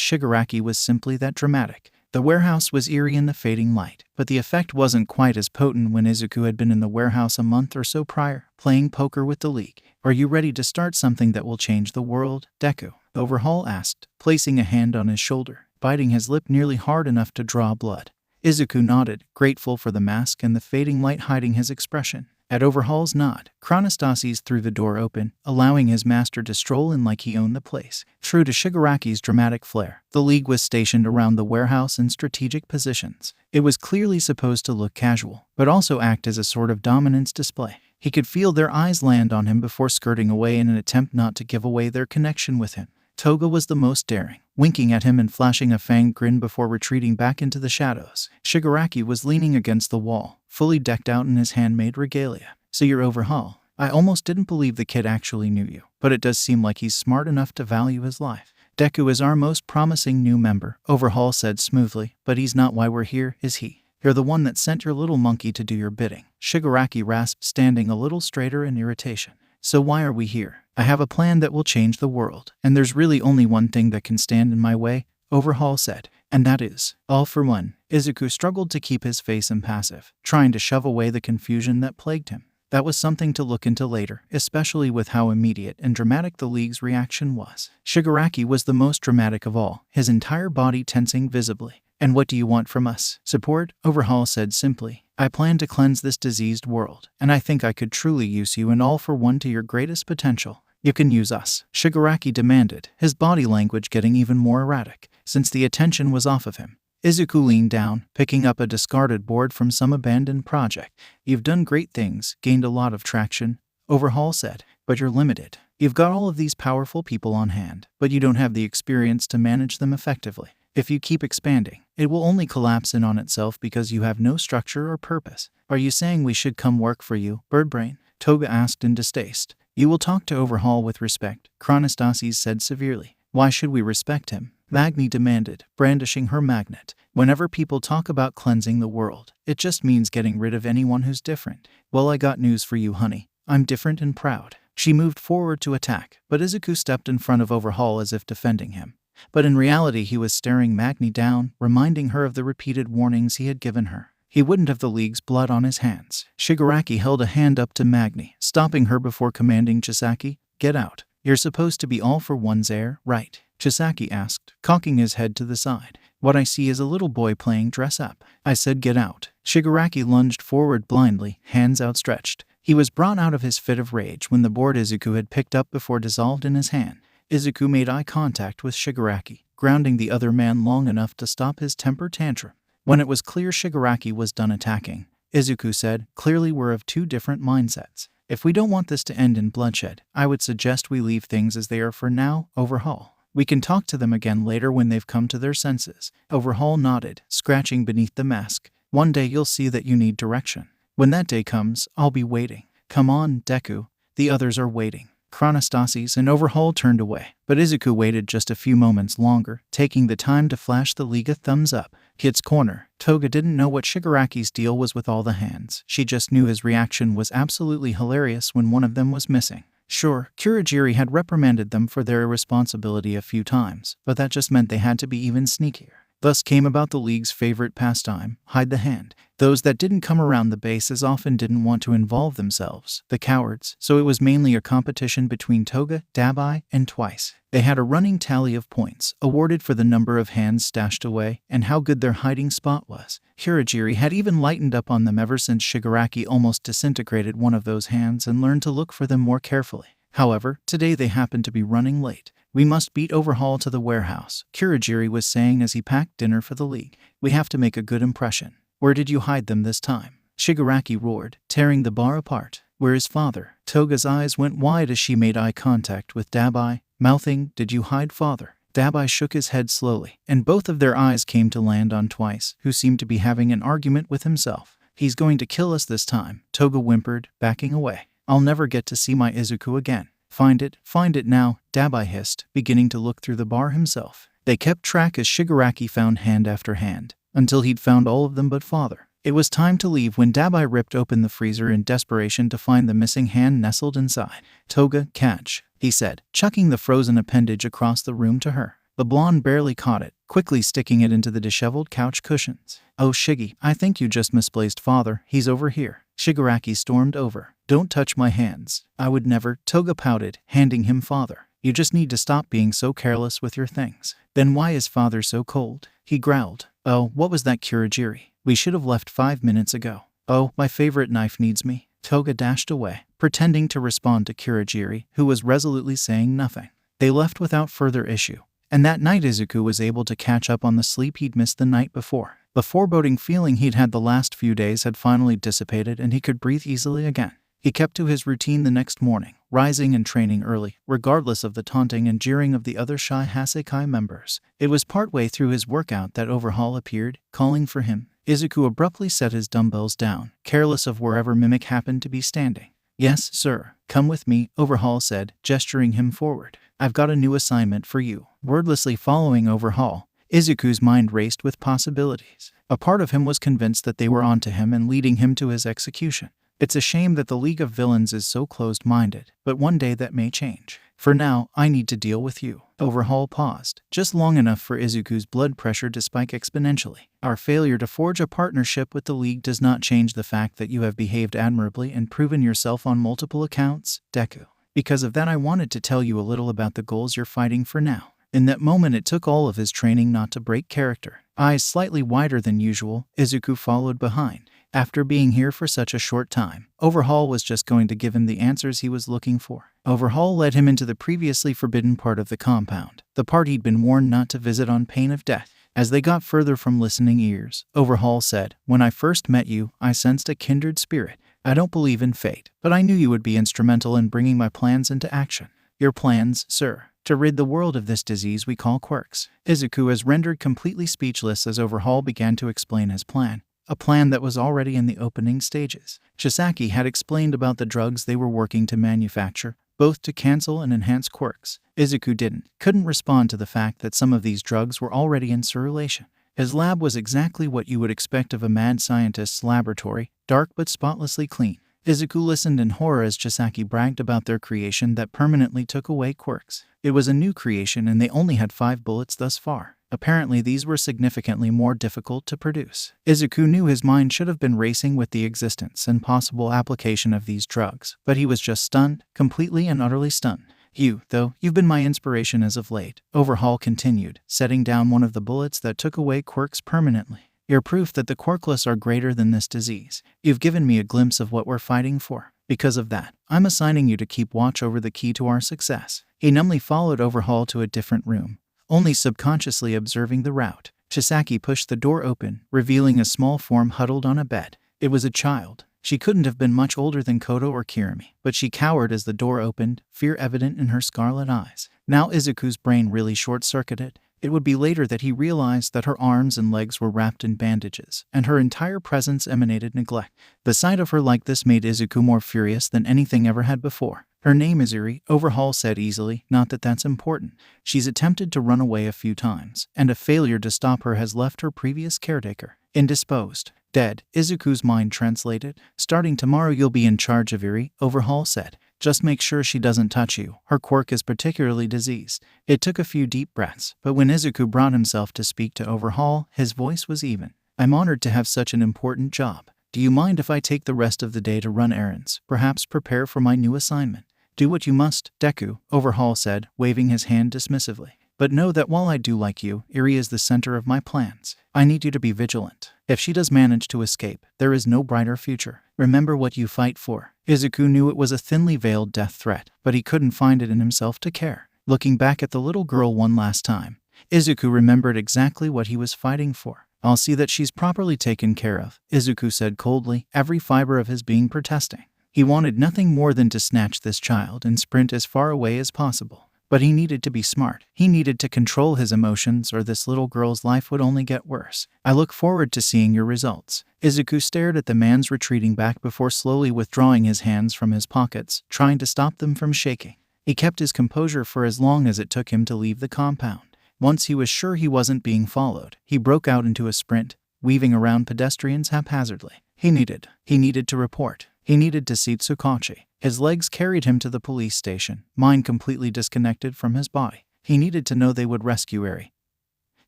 Shigaraki was simply that dramatic. The warehouse was eerie in the fading light, but the effect wasn't quite as potent when Izuku had been in the warehouse a month or so prior, playing poker with the League. "Are you ready to start something that will change the world, Deku?" Overhaul asked, placing a hand on his shoulder, biting his lip nearly hard enough to draw blood. Izuku nodded, grateful for the mask and the fading light hiding his expression. At Overhaul's nod, Chronostasis threw the door open, allowing his master to stroll in like he owned the place. True to Shigaraki's dramatic flair, the League was stationed around the warehouse in strategic positions. It was clearly supposed to look casual, but also act as a sort of dominance display. He could feel their eyes land on him before skirting away in an attempt not to give away their connection with him. Toga was the most daring, winking at him and flashing a fanged grin before retreating back into the shadows. Shigaraki was leaning against the wall, fully decked out in his handmade regalia. "So you're Overhaul. I almost didn't believe the kid actually knew you, but it does seem like he's smart enough to value his life." "Deku is our most promising new member," Overhaul said smoothly, "but he's not why we're here, is he? You're the one that sent your little monkey to do your bidding." Shigaraki rasped, standing a little straighter in irritation. "So why are we here? I have a plan that will change the world, and there's really only one thing that can stand in my way," Overhaul said, "and that is, all for one." Izuku struggled to keep his face impassive, trying to shove away the confusion that plagued him. That was something to look into later, especially with how immediate and dramatic the League's reaction was. Shigaraki was the most dramatic of all, his entire body tensing visibly. "And what do you want from us?" "Support," Overhaul said simply. "I plan to cleanse this diseased world, and I think I could truly use you and all for one to your greatest potential." "You can use us," Shigaraki demanded, his body language getting even more erratic, since the attention was off of him. Izuku leaned down, picking up a discarded board from some abandoned project. "You've done great things, gained a lot of traction," Overhaul said, "but you're limited." You've got all of these powerful people on hand, but you don't have the experience to manage them effectively. If you keep expanding, it will only collapse in on itself because you have no structure or purpose. Are you saying we should come work for you, Birdbrain? Toga asked in distaste. You will talk to Overhaul with respect, Chronostasis said severely. Why should we respect him? Magni demanded, brandishing her magnet. Whenever people talk about cleansing the world, it just means getting rid of anyone who's different. Well, I got news for you, honey. I'm different and proud. She moved forward to attack, but Izuku stepped in front of Overhaul as if defending him. But in reality he was staring Magni down, reminding her of the repeated warnings he had given her. He wouldn't have the League's blood on his hands. Shigaraki held a hand up to Magni, stopping her before commanding Chisaki, "Get out. You're supposed to be all for one's heir, right?" Chisaki asked, cocking his head to the side. "What I see is a little boy playing dress-up. I said get out." Shigaraki lunged forward blindly, hands outstretched. He was brought out of his fit of rage when the board Izuku had picked up before dissolved in his hand. Izuku made eye contact with Shigaraki, grounding the other man long enough to stop his temper tantrum. When it was clear Shigaraki was done attacking, Izuku said, "Clearly we're of two different mindsets. If we don't want this to end in bloodshed, I would suggest we leave things as they are for now, Overhaul. We can talk to them again later when they've come to their senses." Overhaul nodded, scratching beneath the mask. "One day you'll see that you need direction. When that day comes, I'll be waiting. Come on, Deku. The others are waiting." Chronostasis and Overhaul turned away, but Izuku waited just a few moments longer, taking the time to flash the League a thumbs up. Kit's corner. Toga didn't know what Shigaraki's deal was with all the hands. She just knew his reaction was absolutely hilarious when one of them was missing. Sure, Kurogiri had reprimanded them for their irresponsibility a few times, but that just meant they had to be even sneakier. Thus came about the League's favorite pastime, hide the hand. Those that didn't come around the base as often didn't want to involve themselves, the cowards, so it was mainly a competition between Toga, Dabai, and Twice. They had a running tally of points, awarded for the number of hands stashed away, and how good their hiding spot was. Kurogiri had even lightened up on them ever since Shigaraki almost disintegrated one of those hands and learned to look for them more carefully. However, today they happened to be running late. "We must beat Overhaul to the warehouse," Kurogiri was saying as he packed dinner for the League. "We have to make a good impression." "Where did you hide them this time?" Shigaraki roared, tearing the bar apart. "Where is father?" Toga's eyes went wide as she made eye contact with Dabai, mouthing, "Did you hide father?" Dabai shook his head slowly, and both of their eyes came to land on Twice, who seemed to be having an argument with himself. "He's going to kill us this time," Toga whimpered, backing away. "I'll never get to see my Izuku again." Find it now," Dabai hissed, beginning to look through the bar himself. They kept track as Shigaraki found hand after hand, until he'd found all of them but father. It was time to leave when Dabai ripped open the freezer in desperation to find the missing hand nestled inside. "Toga, catch," he said, chucking the frozen appendage across the room to her. The blonde barely caught it, quickly sticking it into the disheveled couch cushions. "Oh Shiggy, I think you just misplaced father, he's over here." Shigaraki stormed over. "Don't touch my hands." "I would never," Toga pouted, handing him father. "You just need to stop being so careless with your things." "Then why is father so cold?" he growled. "Oh, what was that, Kurogiri? We should have left 5 minutes ago." "Oh, my favorite knife needs me." Toga dashed away, pretending to respond to Kurogiri, who was resolutely saying nothing. They left without further issue, and that night Izuku was able to catch up on the sleep he'd missed the night before. The foreboding feeling he'd had the last few days had finally dissipated and he could breathe easily again. He kept to his routine the next morning, rising and training early, regardless of the taunting and jeering of the other shy Hasekai members. It was partway through his workout that Overhaul appeared, calling for him. Izuku abruptly set his dumbbells down, careless of wherever Mimic happened to be standing. "Yes, sir. Come with me," Overhaul said, gesturing him forward. "I've got a new assignment for you." Wordlessly following Overhaul, Izuku's mind raced with possibilities. A part of him was convinced that they were onto him and leading him to his execution. It's a shame that the League of Villains is so closed-minded, but one day that may change. "For now, I need to deal with you." Overhaul paused, just long enough for Izuku's blood pressure to spike exponentially. "Our failure to forge a partnership with the League does not change the fact that you have behaved admirably and proven yourself on multiple accounts, Deku. Because of that, I wanted to tell you a little about the goals you're fighting for now." In that moment it took all of his training not to break character. Eyes slightly wider than usual, Izuku followed behind. After being here for such a short time, Overhaul was just going to give him the answers he was looking for. Overhaul led him into the previously forbidden part of the compound, the part he'd been warned not to visit on pain of death. As they got further from listening ears, Overhaul said, "When I first met you, I sensed a kindred spirit. I don't believe in fate, but I knew you would be instrumental in bringing my plans into action. Your plans, sir, to rid the world of this disease we call quirks. Izuku was rendered completely speechless as Overhaul began to explain his plan. A plan that was already in the opening stages. Chisaki had explained about the drugs they were working to manufacture, both to cancel and enhance quirks. Izuku couldn't respond to the fact that some of these drugs were already in circulation. His lab was exactly what you would expect of a mad scientist's laboratory, dark but spotlessly clean. Izuku listened in horror as Chisaki bragged about their creation that permanently took away quirks. It was a new creation and they only had 5 bullets thus far. Apparently these were significantly more difficult to produce. Izuku knew his mind should have been racing with the existence and possible application of these drugs, but he was just stunned, completely and utterly stunned. You've been my inspiration as of late, Overhaul continued, setting down one of the bullets that took away quirks permanently. You're proof that the quirkless are greater than this disease. You've given me a glimpse of what we're fighting for. Because of that, I'm assigning you to keep watch over the key to our success. He numbly followed Overhaul to a different room, only subconsciously observing the route. Chisaki pushed the door open, revealing a small form huddled on a bed. It was a child. She couldn't have been much older than Koto or Kirimi, but she cowered as the door opened, fear evident in her scarlet eyes. Now Izuku's brain really short-circuited. It would be later that he realized that her arms and legs were wrapped in bandages, and her entire presence emanated neglect. The sight of her like this made Izuku more furious than anything ever had before. Her name is Eri, Overhaul said easily, not that that's important. She's attempted to run away a few times, and a failure to stop her has left her previous caretaker indisposed. Dead, Izuku's mind translated. Starting tomorrow you'll be in charge of Eri, Overhaul said. Just make sure she doesn't touch you. Her quirk is particularly diseased. It took a few deep breaths, but when Izuku brought himself to speak to Overhaul, his voice was even. I'm honored to have such an important job. Do you mind if I take the rest of the day to run errands, perhaps prepare for my new assignment? Do what you must, Deku, Overhaul said, waving his hand dismissively. But know that while I do like you, Eri is the center of my plans. I need you to be vigilant. If she does manage to escape, there is no brighter future. Remember what you fight for. Izuku knew it was a thinly veiled death threat, but he couldn't find it in himself to care. Looking back at the little girl one last time, Izuku remembered exactly what he was fighting for. I'll see that she's properly taken care of, Izuku said coldly, every fiber of his being protesting. He wanted nothing more than to snatch this child and sprint as far away as possible. But he needed to be smart. He needed to control his emotions or this little girl's life would only get worse. I look forward to seeing your results. Izuku stared at the man's retreating back before slowly withdrawing his hands from his pockets, trying to stop them from shaking. He kept his composure for as long as it took him to leave the compound. Once he was sure he wasn't being followed, he broke out into a sprint, weaving around pedestrians haphazardly. He needed to report. He needed to see Tsukachi. His legs carried him to the police station, mind completely disconnected from his body. He needed to know they would rescue Eri.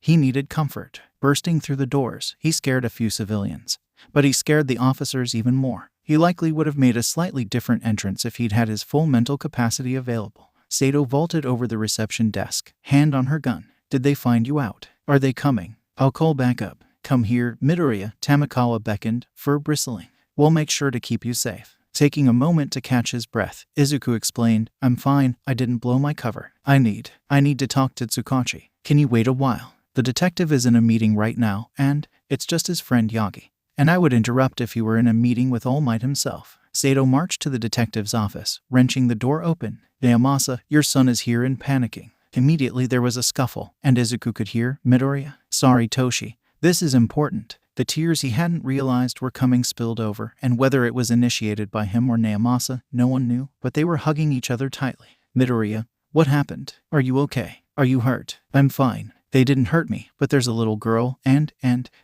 He needed comfort. Bursting through the doors, he scared a few civilians. But he scared the officers even more. He likely would have made a slightly different entrance if he'd had his full mental capacity available. Sato vaulted over the reception desk, hand on her gun. Did they find you out? Are they coming? I'll call back up. Come here, Midoriya, Tamakawa beckoned, fur bristling. We'll make sure to keep you safe. Taking a moment to catch his breath, Izuku explained, I'm fine, I didn't blow my cover. I need to talk to Tsukachi. Can you wait a while? The detective is in a meeting right now, and it's just his friend Yagi. And I would interrupt if he were in a meeting with All Might himself. Sato marched to the detective's office, wrenching the door open. Naomasa, your son is here and panicking. Immediately there was a scuffle, and Izuku could hear, Midoriya. Sorry, Toshi. This is important. The tears he hadn't realized were coming spilled over, and whether it was initiated by him or Naomasa, no one knew, but they were hugging each other tightly. Midoriya, what happened? Are you okay? Are you hurt? I'm fine. They didn't hurt me, but there's a little girl, and,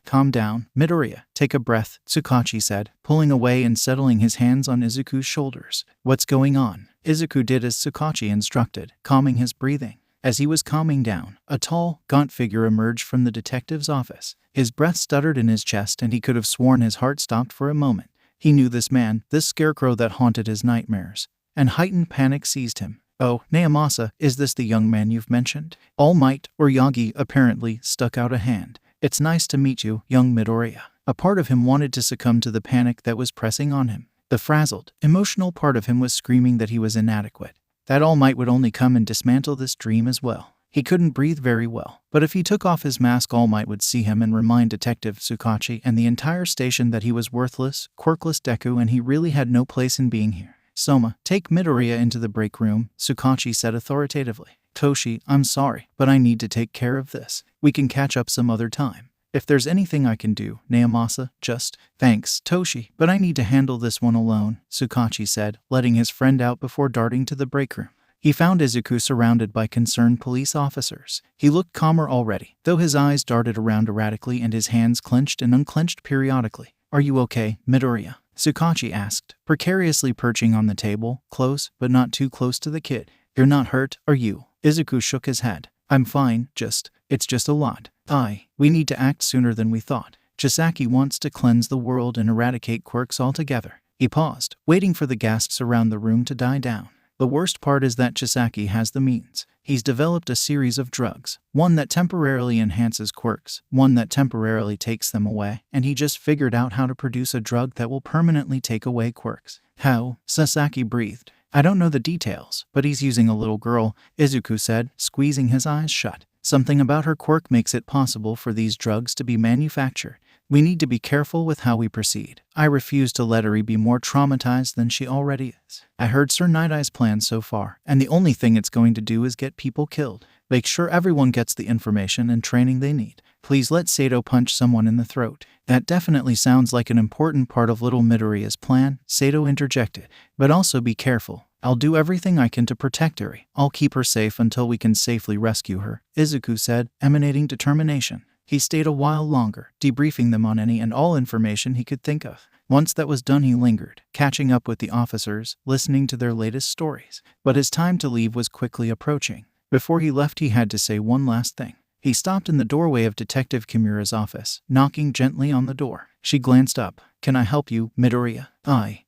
calm down, Midoriya, take a breath, Tsukachi said, pulling away and settling his hands on Izuku's shoulders. What's going on? Izuku did as Tsukachi instructed, calming his breathing. As he was calming down, a tall, gaunt figure emerged from the detective's office. His breath stuttered in his chest and he could have sworn his heart stopped for a moment. He knew this man, this scarecrow that haunted his nightmares. And heightened panic seized him. Oh, Naomasa, is this the young man you've mentioned? All Might, or Yagi, apparently, stuck out a hand. It's nice to meet you, young Midoriya. A part of him wanted to succumb to the panic that was pressing on him. The frazzled, emotional part of him was screaming that he was inadequate. That All Might would only come and dismantle this dream as well. He couldn't breathe very well, but if he took off his mask, All Might would see him and remind Detective Tsukachi and the entire station that he was worthless, quirkless Deku and he really had no place in being here. Soma, take Midoriya into the break room, Sukachi said authoritatively. Toshi, I'm sorry, but I need to take care of this. We can catch up some other time. If there's anything I can do, Naomasa, just… Thanks, Toshi, but I need to handle this one alone, Sukachi said, letting his friend out before darting to the break room. He found Izuku surrounded by concerned police officers. He looked calmer already, though his eyes darted around erratically and his hands clenched and unclenched periodically. Are you okay, Midoriya? Sukachi asked, precariously perching on the table, close, but not too close to the kid. You're not hurt, are you? Izuku shook his head. I'm fine, it's just a lot. We need to act sooner than we thought. Chisaki wants to cleanse the world and eradicate quirks altogether. He paused, waiting for the gasps around the room to die down. The worst part is that Chisaki has the means. He's developed a series of drugs, one that temporarily enhances quirks, one that temporarily takes them away, and he just figured out how to produce a drug that will permanently take away quirks. How? Sasaki breathed. I don't know the details, but he's using a little girl, Izuku said, squeezing his eyes shut. Something about her quirk makes it possible for these drugs to be manufactured. We need to be careful with how we proceed. I refuse to let Eri be more traumatized than she already is. I heard Sir Night-Eye's plan so far, and the only thing it's going to do is get people killed. Make sure everyone gets the information and training they need. Please let Sato punch someone in the throat. That definitely sounds like an important part of little Midoriya's plan, Sato interjected. But also be careful. I'll do everything I can to protect Eri. I'll keep her safe until we can safely rescue her, Izuku said, emanating determination. He stayed a while longer, debriefing them on any and all information he could think of. Once that was done, he lingered, catching up with the officers, listening to their latest stories. But his time to leave was quickly approaching. Before he left, he had to say one last thing. He stopped in the doorway of Detective Kimura's office, knocking gently on the door. She glanced up. Can I help you, Midoriya?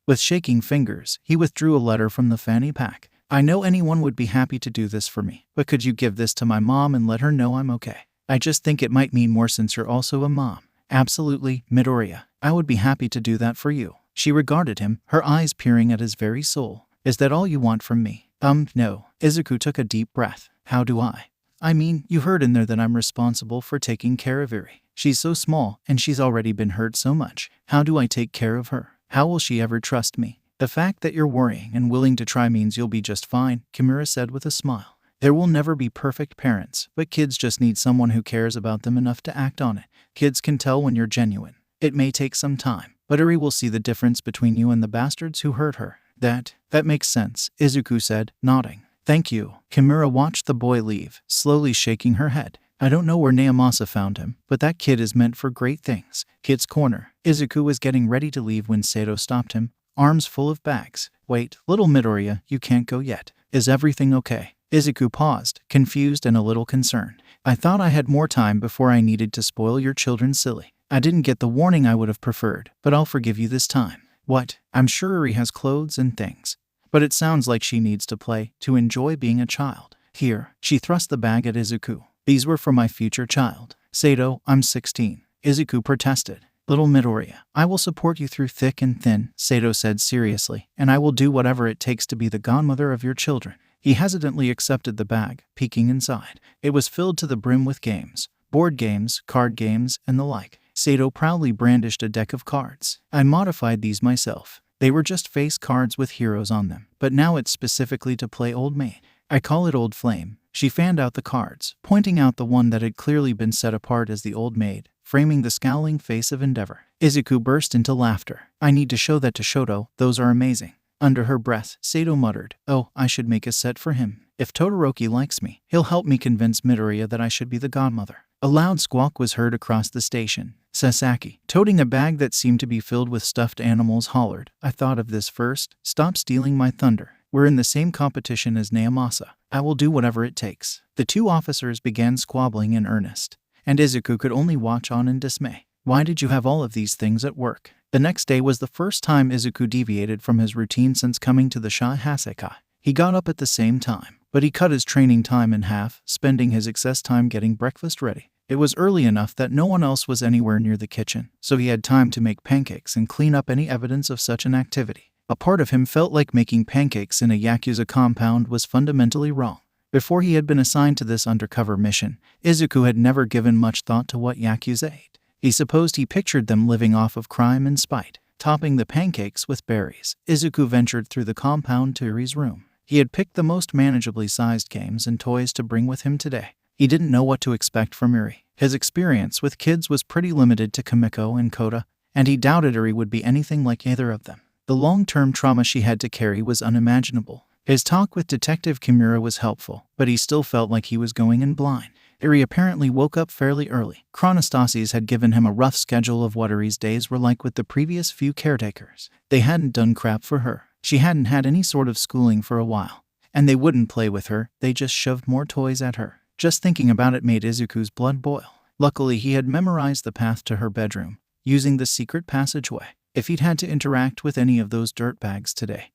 With shaking fingers, he withdrew a letter from the fanny pack. I know anyone would be happy to do this for me, but could you give this to my mom and let her know I'm okay? I just think it might mean more since you're also a mom. Absolutely, Midoriya. I would be happy to do that for you. She regarded him, her eyes peering at his very soul. Is that all you want from me? No. Izuku took a deep breath. How do I? I mean, you heard in there that I'm responsible for taking care of Eri. She's so small, and she's already been hurt so much. How do I take care of her? How will she ever trust me? The fact that you're worrying and willing to try means you'll be just fine, Kimura said with a smile. There will never be perfect parents, but kids just need someone who cares about them enough to act on it. Kids can tell when you're genuine. It may take some time, but Eri will see the difference between you and the bastards who hurt her. That makes sense, Izuku said, nodding. Thank you. Kimura watched the boy leave, slowly shaking her head. I don't know where Naomasa found him, but that kid is meant for great things. Kid's corner. Izuku was getting ready to leave when Sato stopped him, arms full of bags. Wait, little Midoriya, you can't go yet. Is everything okay? Izuku paused, confused and a little concerned. I thought I had more time before I needed to spoil your children silly. I didn't get the warning I would have preferred, but I'll forgive you this time. What? I'm sure Eri has clothes and things. But it sounds like she needs to play, to enjoy being a child. Here, she thrust the bag at Izuku. These were for my future child. Sato, I'm 16. Izuku protested. Little Midoriya, I will support you through thick and thin, Sato said seriously, and I will do whatever it takes to be the godmother of your children. He hesitantly accepted the bag, peeking inside. It was filled to the brim with games, board games, card games, and the like. Sato proudly brandished a deck of cards. I modified these myself. They were just face cards with heroes on them, but now it's specifically to play Old Maid. I call it Old Flame. She fanned out the cards, pointing out the one that had clearly been set apart as the Old Maid, framing the scowling face of Endeavor. Izuku burst into laughter. I need to show that to Shoto, those are amazing. Under her breath, Sato muttered, oh, I should make a set for him. If Todoroki likes me, he'll help me convince Midoriya that I should be the godmother. A loud squawk was heard across the station. Sasaki, toting a bag that seemed to be filled with stuffed animals, hollered, I thought of this first. Stop stealing my thunder. We're in the same competition as Naomasa. I will do whatever it takes. The two officers began squabbling in earnest, and Izuku could only watch on in dismay. Why did you have all of these things at work? The next day was the first time Izuku deviated from his routine since coming to the Sha Hasekai. He got up at the same time, but he cut his training time in half, spending his excess time getting breakfast ready. It was early enough that no one else was anywhere near the kitchen, so he had time to make pancakes and clean up any evidence of such an activity. A part of him felt like making pancakes in a Yakuza compound was fundamentally wrong. Before he had been assigned to this undercover mission, Izuku had never given much thought to what Yakuza ate. He supposed he pictured them living off of crime and spite. topping the pancakes with berries. Izuku ventured through the compound to Iri's room. He had picked the most manageably sized games and toys to bring with him today. He didn't know what to expect from Iri. His experience with kids was pretty limited to Kamiko and Kota, and he doubted Iri would be anything like either of them. The long-term trauma she had to carry was unimaginable. His talk with Detective Kimura was helpful, but he still felt like he was going in blind. Iri apparently woke up fairly early. Chronostasis had given him a rough schedule of what Iri's days were like with the previous few caretakers. They hadn't done crap for her. She hadn't had any sort of schooling for a while. And they wouldn't play with her, they just shoved more toys at her. Just thinking about it made Izuku's blood boil. Luckily, he had memorized the path to her bedroom, using the secret passageway. If he'd had to interact with any of those dirtbags today,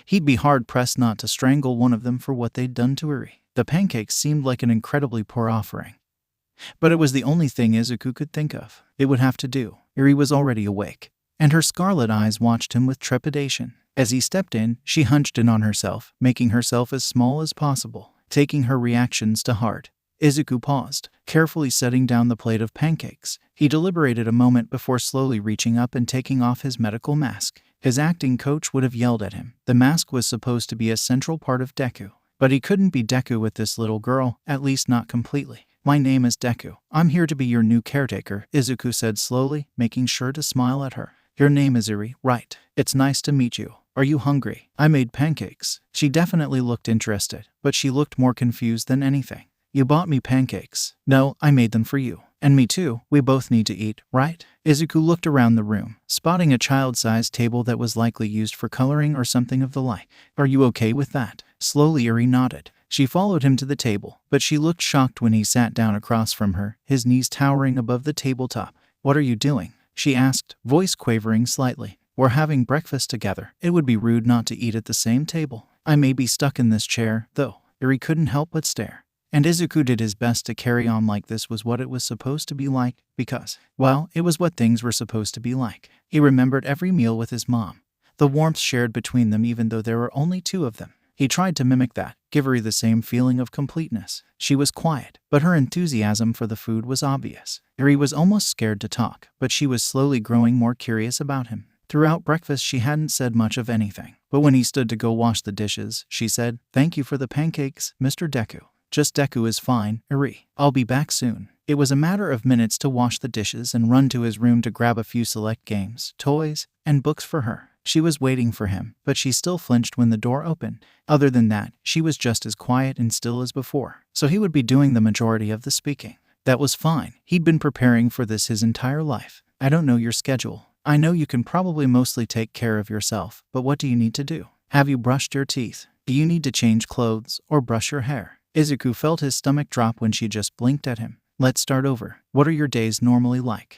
he'd be hard-pressed not to strangle one of them for what they'd done to Iri. The pancakes seemed like an incredibly poor offering, but it was the only thing Izuku could think of. It would have to do. Iri was already awake, and her scarlet eyes watched him with trepidation. As he stepped in, she hunched in on herself, making herself as small as possible, taking her reactions to heart. Izuku paused, carefully setting down the plate of pancakes. He deliberated a moment before slowly reaching up and taking off his medical mask. His acting coach would have yelled at him. The mask was supposed to be a central part of Deku, but he couldn't be Deku with this little girl, at least not completely. "My name is Deku. I'm here to be your new caretaker," Izuku said slowly, making sure to smile at her. "Your name is Iri, right? It's nice to meet you. Are you hungry? I made pancakes." She definitely looked interested, but she looked more confused than anything. "You bought me pancakes." "No, I made them for you. And me too. We both need to eat, right?" Izuku looked around the room, spotting a child-sized table that was likely used for coloring or something of the like. "Are you okay with that?" Slowly Iri nodded. She followed him to the table, but she looked shocked when he sat down across from her, his knees towering above the tabletop. "What are you doing?" she asked, voice quavering slightly. "We're having breakfast together. It would be rude not to eat at the same table. I may be stuck in this chair, though." Iri couldn't help but stare. And Izuku did his best to carry on like this was what it was supposed to be like, because, well, it was what things were supposed to be like. He remembered every meal with his mom, the warmth shared between them even though there were only two of them. He tried to mimic that, give Iri the same feeling of completeness. She was quiet, but her enthusiasm for the food was obvious. Iri was almost scared to talk, but she was slowly growing more curious about him. Throughout breakfast she hadn't said much of anything, but when he stood to go wash the dishes, she said, "Thank you for the pancakes, Mr. Deku." "Just Deku is fine, Iri. I'll be back soon." It was a matter of minutes to wash the dishes and run to his room to grab a few select games, toys, and books for her. She was waiting for him, but she still flinched when the door opened. Other than that, she was just as quiet and still as before, so he would be doing the majority of the speaking. That was fine. He'd been preparing for this his entire life. "I don't know your schedule. I know you can probably mostly take care of yourself, but what do you need to do? Have you brushed your teeth? Do you need to change clothes or brush your hair?" Izuku felt his stomach drop when she just blinked at him. "Let's start over. What are your days normally like?"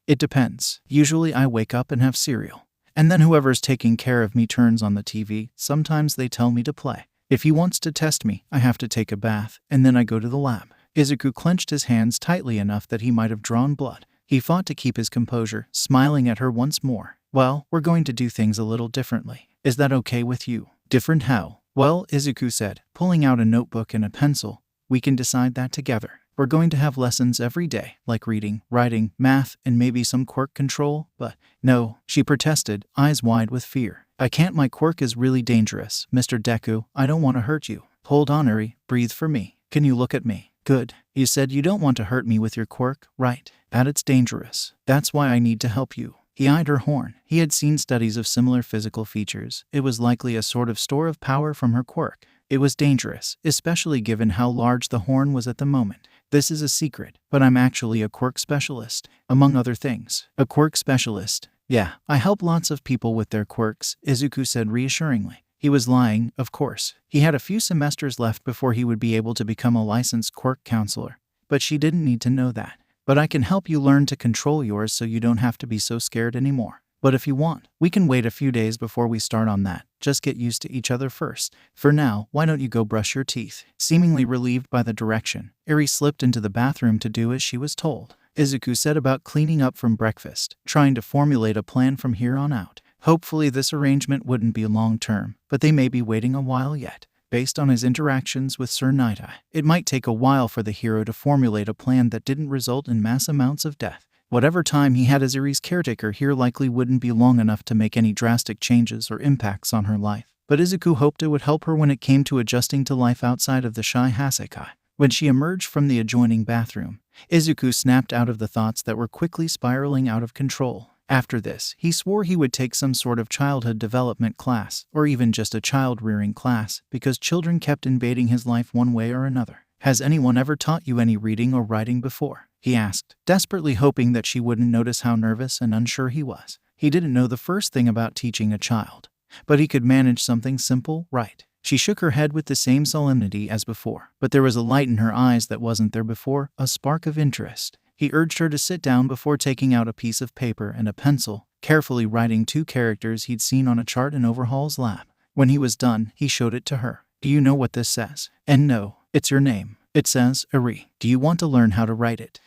It depends. Usually I wake up and have cereal. And then whoever's taking care of me turns on the TV. Sometimes they tell me to play. If he wants to test me, I have to take a bath, and then I go to the lab." Izuku clenched his hands tightly enough that he might have drawn blood. He fought to keep his composure, smiling at her once more. "Well, we're going to do things a little differently. Is that okay with you?" "Different how?" "Well," Izuku said, pulling out a notebook and a pencil, "we can decide that together. We're going to have lessons every day, like reading, writing, math, and maybe some quirk control, but..." "No," she protested, eyes wide with fear. "I can't. My quirk is really dangerous, Mr. Deku. I don't want to hurt you." "Hold on, Iri. Breathe for me. Can you look at me?" "Good. You said you don't want to hurt me with your quirk, right? That it's dangerous. That's why I need to help you." He eyed her horn. He had seen studies of similar physical features. It was likely a sort of store of power from her quirk. It was dangerous, especially given how large the horn was at the moment. "This is a secret, but I'm actually a quirk specialist, among other things." "A quirk specialist?" "Yeah, I help lots of people with their quirks," Izuku said reassuringly. He was lying, of course. He had a few semesters left before he would be able to become a licensed quirk counselor, but she didn't need to know that. "But I can help you learn to control yours so you don't have to be so scared anymore. But if you want, we can wait a few days before we start on that. Just get used to each other first. For now, why don't you go brush your teeth?" Seemingly relieved by the direction, Iri slipped into the bathroom to do as she was told. Izuku set about cleaning up from breakfast, trying to formulate a plan from here on out. Hopefully this arrangement wouldn't be long-term, but they may be waiting a while yet. Based on his interactions with Sir Night-Eye, it might take a while for the hero to formulate a plan that didn't result in mass amounts of death. Whatever time he had as Iri's caretaker here likely wouldn't be long enough to make any drastic changes or impacts on her life. But Izuku hoped it would help her when it came to adjusting to life outside of the Shy Hasekai. When she emerged from the adjoining bathroom, Izuku snapped out of the thoughts that were quickly spiraling out of control. After this, he swore he would take some sort of childhood development class, or even just a child-rearing class, because children kept invading his life one way or another. "Has anyone ever taught you any reading or writing before?" he asked, desperately hoping that she wouldn't notice how nervous and unsure he was. He didn't know the first thing about teaching a child, but he could manage something simple, right? She shook her head with the same solemnity as before, but there was a light in her eyes that wasn't there before, a spark of interest. He urged her to sit down before taking out a piece of paper and a pencil, carefully writing 2 characters he'd seen on a chart in Overhaul's lab. When he was done, he showed it to her. "Do you know what this says?" "And no, it's your name. It says Iri. Do you want to learn how to write it?"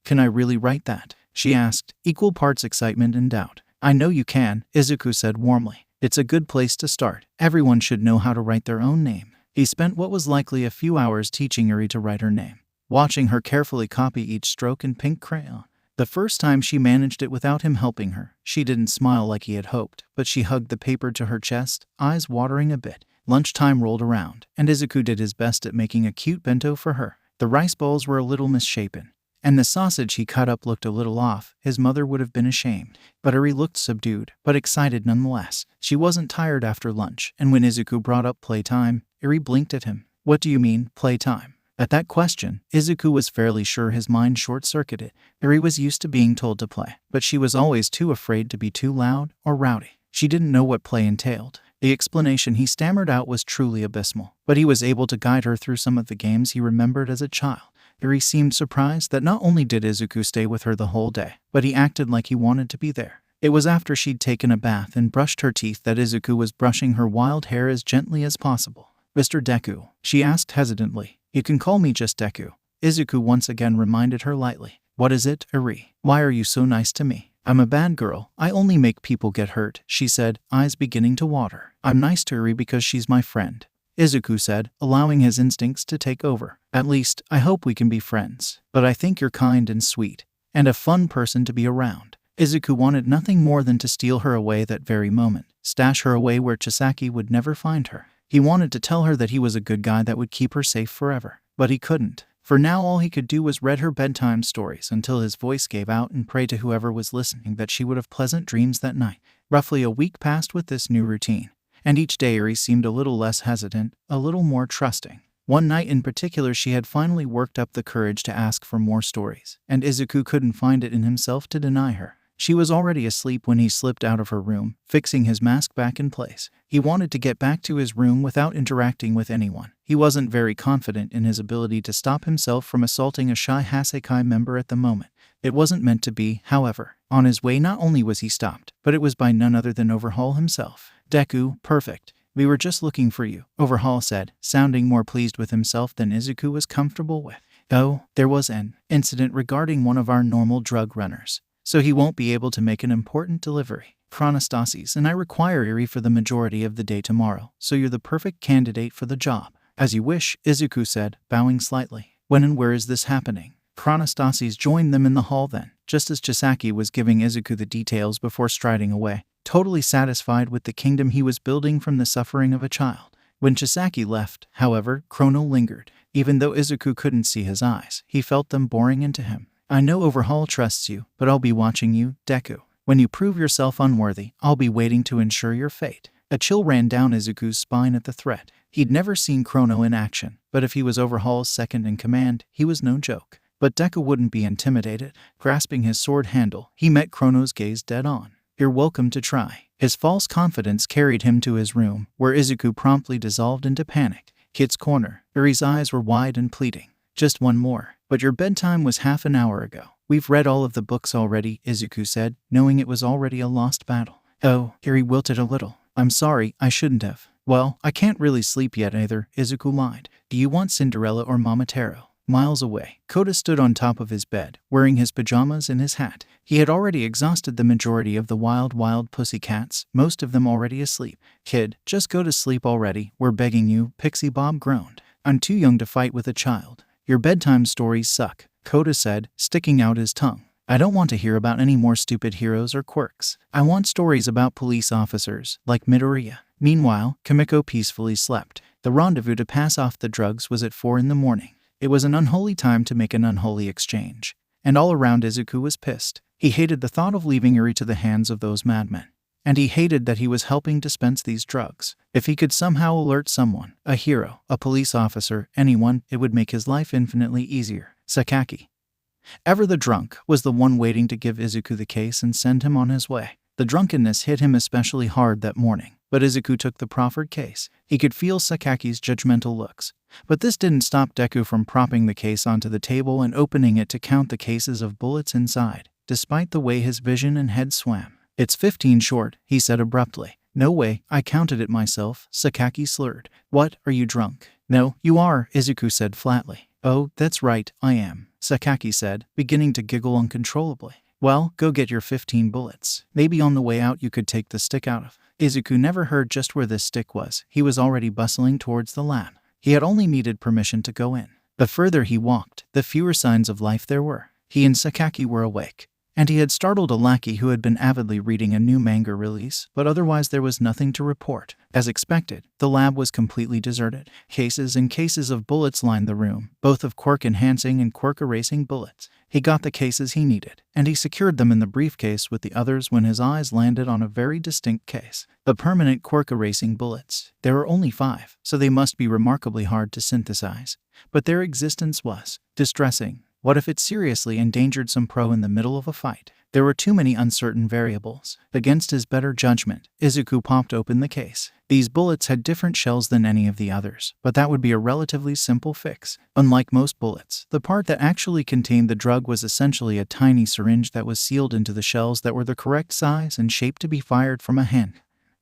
Can I really write that?" she asked, equal parts excitement and doubt. "I know you can," Izuku said warmly. "It's a good place to start. Everyone should know how to write their own name." He spent what was likely a few hours teaching Iri to write her name, watching her carefully copy each stroke in pink crayon. The first time she managed it without him helping her, she didn't smile like he had hoped, but she hugged the paper to her chest, eyes watering a bit. Lunchtime rolled around, and Izuku did his best at making a cute bento for her. The rice balls were a little misshapen, and the sausage he cut up looked a little off. His mother would have been ashamed. But Iri looked subdued, but excited nonetheless. She wasn't tired after lunch, and when Izuku brought up playtime, Iri blinked at him. "What do you mean, playtime?" At that question, Izuku was fairly sure his mind short-circuited. Iri was used to being told to play, but she was always too afraid to be too loud or rowdy. She didn't know what play entailed. The explanation he stammered out was truly abysmal, but he was able to guide her through some of the games he remembered as a child. Iri seemed surprised that not only did Izuku stay with her the whole day, but he acted like he wanted to be there. It was after she'd taken a bath and brushed her teeth that Izuku was brushing her wild hair as gently as possible. "Mr. Deku," she asked hesitantly. "You can call me just Deku." Izuku once again reminded her lightly. "What is it, Iri? Why are you so nice to me?" "I'm a bad girl. I only make people get hurt," she said, eyes beginning to water. "I'm nice to Iri because she's my friend," Izuku said, allowing his instincts to take over. "At least, I hope we can be friends. But I think you're kind and sweet, and a fun person to be around." Izuku wanted nothing more than to steal her away that very moment, stash her away where Chisaki would never find her. He wanted to tell her that he was a good guy that would keep her safe forever, but he couldn't. For now all he could do was read her bedtime stories until his voice gave out and pray to whoever was listening that she would have pleasant dreams that night. Roughly a week passed with this new routine, and each day Iri seemed a little less hesitant, a little more trusting. One night in particular she had finally worked up the courage to ask for more stories, and Izuku couldn't find it in himself to deny her. She was already asleep when he slipped out of her room, fixing his mask back in place. He wanted to get back to his room without interacting with anyone. He wasn't very confident in his ability to stop himself from assaulting a Shy Hasekai member at the moment. It wasn't meant to be, however. On his way not only was he stopped, but it was by none other than Overhaul himself. "Deku, perfect. We were just looking for you," Overhaul said, sounding more pleased with himself than Izuku was comfortable with. "Oh, there was an incident regarding one of our normal drug runners, so he won't be able to make an important delivery. Chronostasis and I require Iri for the majority of the day tomorrow, so you're the perfect candidate for the job." "As you wish," Izuku said, bowing slightly. "When and where is this happening?" Chronostasis joined them in the hall then, just as Chisaki was giving Izuku the details before striding away, totally satisfied with the kingdom he was building from the suffering of a child. When Chisaki left, however, Chrono lingered. Even though Izuku couldn't see his eyes, he felt them boring into him. "I know Overhaul trusts you, but I'll be watching you, Deku. When you prove yourself unworthy, I'll be waiting to ensure your fate." A chill ran down Izuku's spine at the threat. He'd never seen Chrono in action, but if he was Overhaul's second in command, he was no joke. But Deku wouldn't be intimidated. Grasping his sword handle, he met Chrono's gaze dead on. "You're welcome to try." His false confidence carried him to his room, where Izuku promptly dissolved into panic. Kid's corner. Iri's eyes were wide and pleading. "Just one more." "But your bedtime was half an hour ago." "We've read all of the books already," Izuku said, knowing it was already a lost battle. "Oh," Iri wilted a little. "I'm sorry, I shouldn't have." "Well, I can't really sleep yet either," Izuku lied. "Do you want Cinderella or Momotaro?" Miles away, Kota stood on top of his bed, wearing his pajamas and his hat. He had already exhausted the majority of the wild pussycats, most of them already asleep. "Kid, just go to sleep already, we're begging you," Pixie Bob groaned. "I'm too young to fight with a child." "Your bedtime stories suck," Kota said, sticking out his tongue. I don't want to hear about any more stupid heroes or quirks. I want stories about police officers, like Midoriya. Meanwhile, Kimiko peacefully slept. The rendezvous to pass off the drugs was at 4 in the morning. It was an unholy time to make an unholy exchange. And all around, Izuku was pissed. He hated the thought of leaving Eri to the hands of those madmen. And he hated that he was helping dispense these drugs. If he could somehow alert someone, a hero, a police officer, anyone, it would make his life infinitely easier. Sakaki, ever the drunk, was the one waiting to give Izuku the case and send him on his way. The drunkenness hit him especially hard that morning, but Izuku took the proffered case. He could feel Sakaki's judgmental looks. But this didn't stop Deku from propping the case onto the table and opening it to count the cases of bullets inside, despite the way his vision and head swam. "It's 15 short," he said abruptly. "No way, I counted it myself," Sakaki slurred. "What, are you drunk?" "No, you are," Izuku said flatly. "Oh, that's right, I am," Sakaki said, beginning to giggle uncontrollably. "Well, go get your 15 bullets. Maybe on the way out you could take the stick out of." Izuku never heard just where this stick was. He was already bustling towards the lab. He had only needed permission to go in. The further he walked, the fewer signs of life there were. He and Sakaki were awake, and he had startled a lackey who had been avidly reading a new manga release, but otherwise there was nothing to report. As expected, the lab was completely deserted. Cases and cases of bullets lined the room, both of quirk-enhancing and quirk-erasing bullets. He got the cases he needed, and he secured them in the briefcase with the others when his eyes landed on a very distinct case. The permanent quirk-erasing bullets. There were only 5, so they must be remarkably hard to synthesize. But their existence was distressing. What if it seriously endangered some pro in the middle of a fight? There were too many uncertain variables. Against his better judgment, Izuku popped open the case. These bullets had different shells than any of the others, but that would be a relatively simple fix. Unlike most bullets, the part that actually contained the drug was essentially a tiny syringe that was sealed into the shells that were the correct size and shape to be fired from a hand.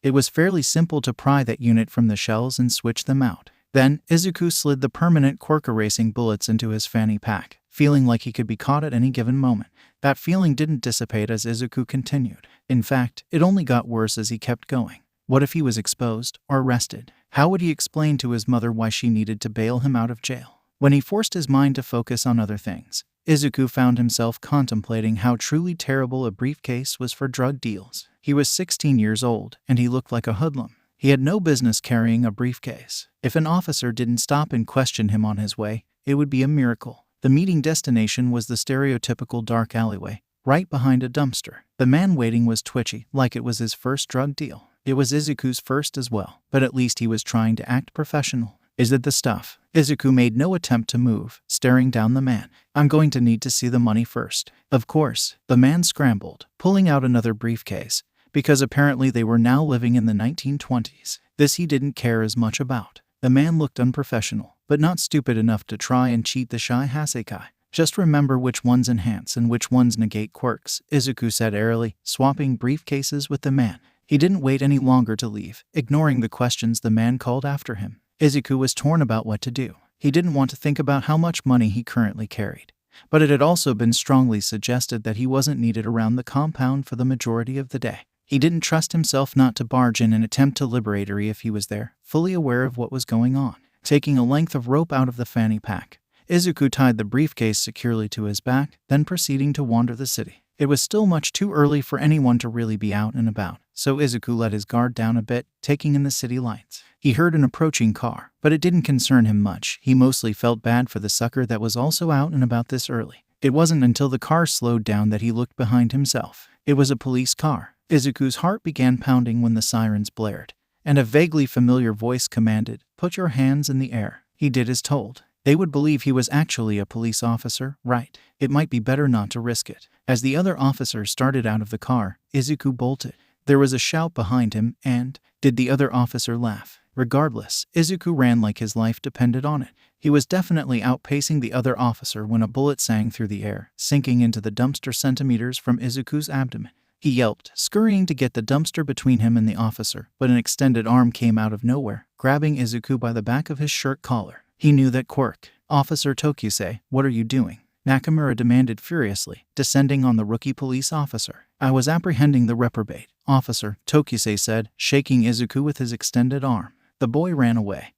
It was fairly simple to pry that unit from the shells and switch them out. Then, Izuku slid the permanent quirk-erasing bullets into his fanny pack, feeling like he could be caught at any given moment. That feeling didn't dissipate as Izuku continued. In fact, it only got worse as he kept going. What if he was exposed or arrested? How would he explain to his mother why she needed to bail him out of jail? When he forced his mind to focus on other things, Izuku found himself contemplating how truly terrible a briefcase was for drug deals. He was 16 years old, and he looked like a hoodlum. He had no business carrying a briefcase. If an officer didn't stop and question him on his way, it would be a miracle. The meeting destination was the stereotypical dark alleyway, right behind a dumpster. The man waiting was twitchy, like it was his first drug deal. It was Izuku's first as well, but at least he was trying to act professional. "Is it the stuff?" Izuku made no attempt to move, staring down the man. "I'm going to need to see the money first." Of course, the man scrambled, pulling out another briefcase, because apparently they were now living in the 1920s. This he didn't care as much about. The man looked unprofessional, but not stupid enough to try and cheat the shy Hasekai. "Just remember which ones enhance and which ones negate quirks," Izuku said airily, swapping briefcases with the man. He didn't wait any longer to leave, ignoring the questions the man called after him. Izuku was torn about what to do. He didn't want to think about how much money he currently carried, but it had also been strongly suggested that he wasn't needed around the compound for the majority of the day. He didn't trust himself not to barge in and attempt to liberate Eri if he was there, fully aware of what was going on. Taking a length of rope out of the fanny pack, Izuku tied the briefcase securely to his back, then proceeding to wander the city. It was still much too early for anyone to really be out and about, so Izuku let his guard down a bit, taking in the city lights. He heard an approaching car, but it didn't concern him much. He mostly felt bad for the sucker that was also out and about this early. It wasn't until the car slowed down that he looked behind himself. It was a police car. Izuku's heart began pounding when the sirens blared, and a vaguely familiar voice commanded, "Put your hands in the air." He did as told. They would believe he was actually a police officer, right? It might be better not to risk it. As the other officers started out of the car, Izuku bolted. There was a shout behind him, and did the other officer laugh? Regardless, Izuku ran like his life depended on it. He was definitely outpacing the other officer when a bullet sang through the air, sinking into the dumpster centimeters from Izuku's abdomen. He yelped, scurrying to get the dumpster between him and the officer, but an extended arm came out of nowhere, grabbing Izuku by the back of his shirt collar. He knew that quirk. "Officer Tokusei, what are you doing?" Nakamura demanded furiously, descending on the rookie police officer. "I was apprehending the reprobate, officer," Tokusei said, shaking Izuku with his extended arm. The boy ran away.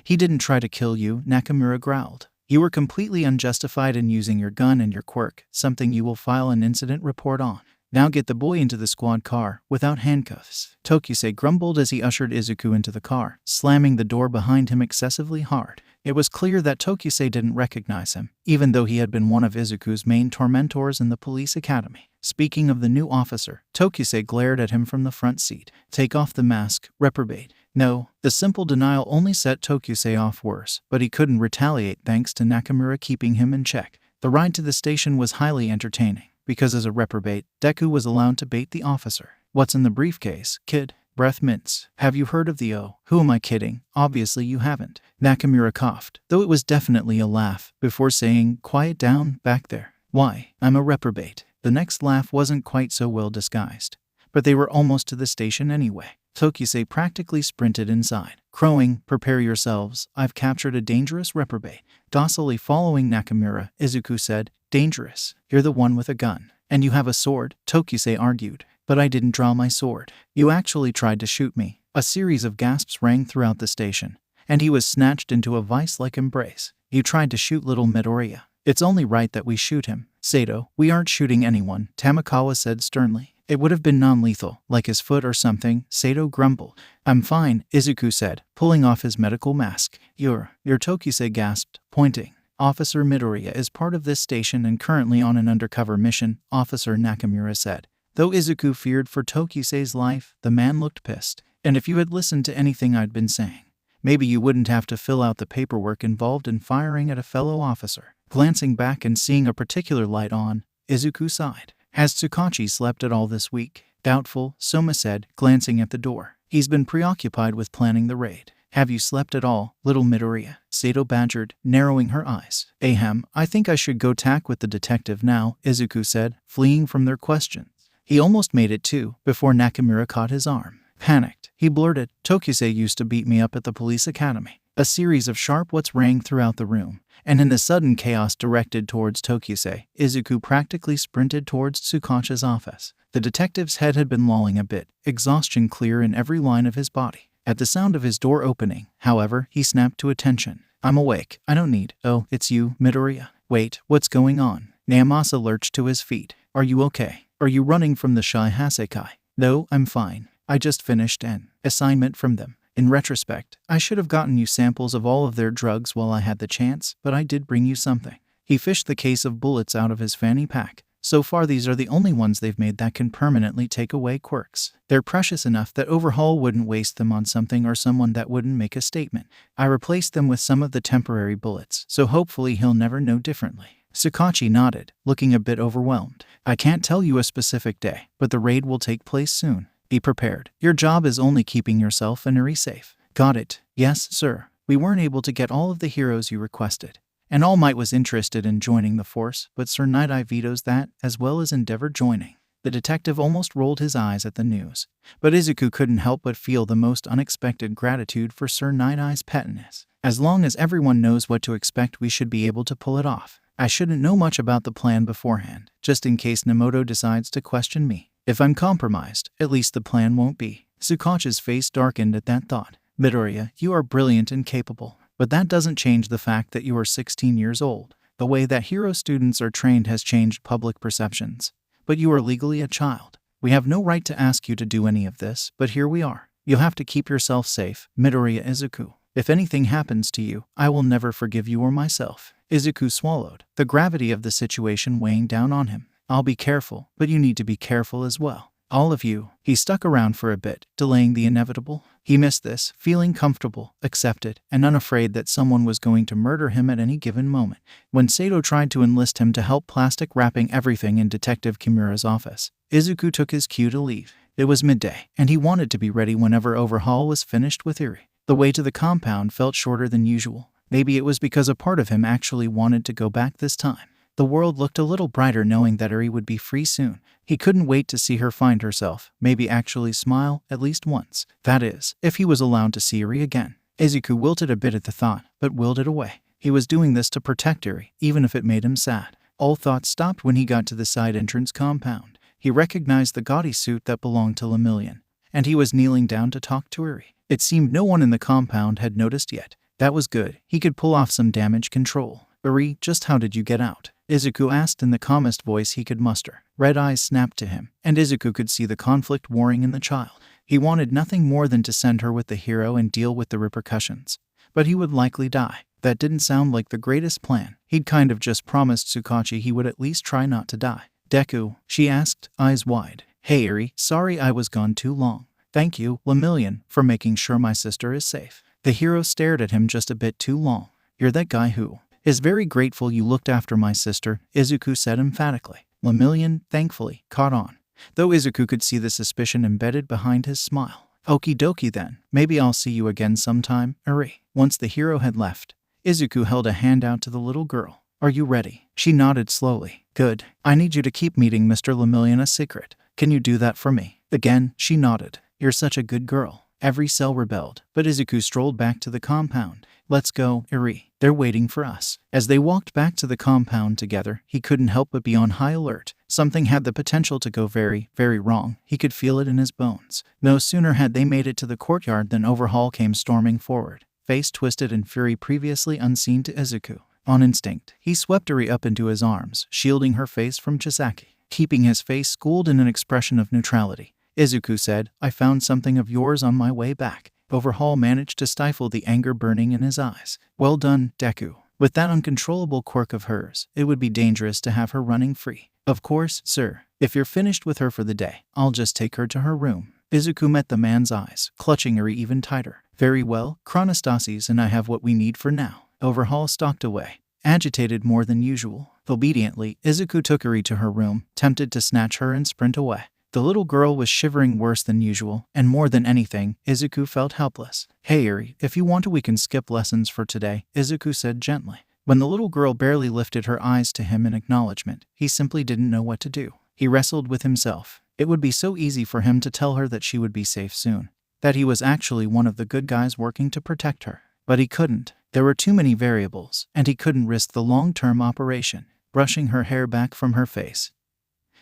"He didn't try to kill you," Nakamura growled. You were completely unjustified in using your gun and your quirk, something you will file an incident report on. Now get the boy into the squad car, without handcuffs. Tokusei grumbled as he ushered Izuku into the car, slamming the door behind him excessively hard. It was clear that Tokusei didn't recognize him, even though he had been one of Izuku's main tormentors in the police academy. Speaking of the new officer, Tokusei glared at him from the front seat. Take off the mask, reprobate. No, the simple denial only set Tokusei off worse, but he couldn't retaliate thanks to Nakamura keeping him in check. The ride to the station was highly entertaining, because as a reprobate, Deku was allowed to bait the officer. What's in the briefcase, kid? Breath mints. Have you heard of the Who am I kidding? Obviously you haven't. Nakamura coughed, though it was definitely a laugh, before saying, quiet down, back there. Why, I'm a reprobate. The next laugh wasn't quite so well disguised, but they were almost to the station anyway. Tokusei practically sprinted inside, crowing, prepare yourselves, I've captured a dangerous reprobate. Docilely following Nakamura, Izuku said, dangerous? You're the one with a gun. And you have a sword, Tokusei argued. But I didn't draw my sword. You actually tried to shoot me. A series of gasps rang throughout the station, and he was snatched into a vice-like embrace. You tried to shoot little Midoriya. It's only right that we shoot him. Sato, we aren't shooting anyone, Tamakawa said sternly. It would have been non-lethal, like his foot or something, Sato grumbled. I'm fine, Izuku said, pulling off his medical mask. Your Tokusei gasped, pointing. Officer Midoriya is part of this station and currently on an undercover mission, Officer Nakamura said. Though Izuku feared for Tokusei's life, the man looked pissed. And if you had listened to anything I'd been saying, maybe you wouldn't have to fill out the paperwork involved in firing at a fellow officer. Glancing back and seeing a particular light on, Izuku sighed. Has Tsukachi slept at all this week? Doubtful, Soma said, glancing at the door. He's been preoccupied with planning the raid. Have you slept at all, little Midoriya? Sato badgered, narrowing her eyes. Ahem, I think I should go tack with the detective now, Izuku said, fleeing from their questions. He almost made it too, before Nakamura caught his arm. Panicked, he blurted, Tokusei used to beat me up at the police academy. A series of sharp whats rang throughout the room, and in the sudden chaos directed towards Tokusei, Izuku practically sprinted towards Tsukachi's office. The detective's head had been lolling a bit, exhaustion clear in every line of his body. At the sound of his door opening, however, he snapped to attention. I'm awake. I don't need. Oh, it's you, Midoriya. Wait, what's going on? Naomasa lurched to his feet. Are you okay? Are you running from the shy Hasekai? No, I'm fine. I just finished an assignment from them. In retrospect, I should have gotten you samples of all of their drugs while I had the chance, but I did bring you something. He fished the case of bullets out of his fanny pack. So far these are the only ones they've made that can permanently take away quirks. They're precious enough that Overhaul wouldn't waste them on something or someone that wouldn't make a statement. I replaced them with some of the temporary bullets, so hopefully he'll never know differently. Tsukachi nodded, looking a bit overwhelmed. I can't tell you a specific day, but the raid will take place soon. Be prepared. Your job is only keeping yourself and Eri safe. Got it. Yes, sir. We weren't able to get all of the heroes you requested. And All Might was interested in joining the force, but Sir Night-Eye vetoes that, as well as Endeavor joining. The detective almost rolled his eyes at the news, but Izuku couldn't help but feel the most unexpected gratitude for Sir Night-Eye's pettiness. As long as everyone knows what to expect, we should be able to pull it off. I shouldn't know much about the plan beforehand, just in case Nemoto decides to question me. If I'm compromised, at least the plan won't be. Tsukachi's face darkened at that thought. Midoriya, you are brilliant and capable, but that doesn't change the fact that you are 16 years old. The way that hero students are trained has changed public perceptions. But you are legally a child. We have no right to ask you to do any of this, but here we are. You'll have to keep yourself safe, Midoriya Izuku. If anything happens to you, I will never forgive you or myself. Izuku swallowed, the gravity of the situation weighing down on him. I'll be careful, but you need to be careful as well. All of you. He stuck around for a bit, delaying the inevitable. He missed this, feeling comfortable, accepted, and unafraid that someone was going to murder him at any given moment. When Sato tried to enlist him to help plastic wrapping everything in Detective Kimura's office, Izuku took his cue to leave. It was midday, and he wanted to be ready whenever Overhaul was finished with Eri. The way to the compound felt shorter than usual. Maybe it was because a part of him actually wanted to go back this time. The world looked a little brighter knowing that Eri would be free soon. He couldn't wait to see her find herself, maybe actually smile, at least once. That is, if he was allowed to see Eri again. Izuku wilted a bit at the thought, but willed it away. He was doing this to protect Eri, even if it made him sad. All thoughts stopped when he got to the side entrance compound. He recognized the gaudy suit that belonged to Lemillion, and he was kneeling down to talk to Eri. It seemed no one in the compound had noticed yet. That was good. He could pull off some damage control. Eri, just how did you get out? Izuku asked in the calmest voice he could muster. Red eyes snapped to him, and Izuku could see the conflict warring in the child. He wanted nothing more than to send her with the hero and deal with the repercussions. But he would likely die. That didn't sound like the greatest plan. He'd kind of just promised Tsukachi he would at least try not to die. Deku, she asked, eyes wide. Hey Eri, sorry I was gone too long. Thank you, Lemillion, for making sure my sister is safe. The hero stared at him just a bit too long. You're that guy who is very grateful you looked after my sister, Izuku said emphatically. Lemillion, thankfully, caught on, though Izuku could see the suspicion embedded behind his smile. Okie dokie then, maybe I'll see you again sometime, Eri. Once the hero had left, Izuku held a hand out to the little girl. Are you ready? She nodded slowly. Good. I need you to keep meeting Mr. Lemillion a secret. Can you do that for me? Again, she nodded. You're such a good girl. Every cell rebelled, but Izuku strolled back to the compound. Let's go, Eri. They're waiting for us. As they walked back to the compound together, he couldn't help but be on high alert. Something had the potential to go very, very wrong. He could feel it in his bones. No sooner had they made it to the courtyard than Overhaul came storming forward, face twisted in fury previously unseen to Izuku. On instinct, he swept Eri up into his arms, shielding her face from Chisaki. Keeping his face schooled in an expression of neutrality, Izuku said, I found something of yours on my way back. Overhaul managed to stifle the anger burning in his eyes. Well done, Deku. With that uncontrollable quirk of hers, it would be dangerous to have her running free. Of course, sir. If you're finished with her for the day, I'll just take her to her room. Izuku met the man's eyes, clutching Eri even tighter. Very well, Chronostasis and I have what we need for now. Overhaul stalked away, agitated more than usual. Obediently, Izuku took Eri to her room, tempted to snatch her and sprint away. The little girl was shivering worse than usual, and more than anything, Izuku felt helpless. Hey Eri, if you want to we can skip lessons for today, Izuku said gently. When the little girl barely lifted her eyes to him in acknowledgement, he simply didn't know what to do. He wrestled with himself. It would be so easy for him to tell her that she would be safe soon, that he was actually one of the good guys working to protect her. But he couldn't. There were too many variables, and he couldn't risk the long-term operation. Brushing her hair back from her face,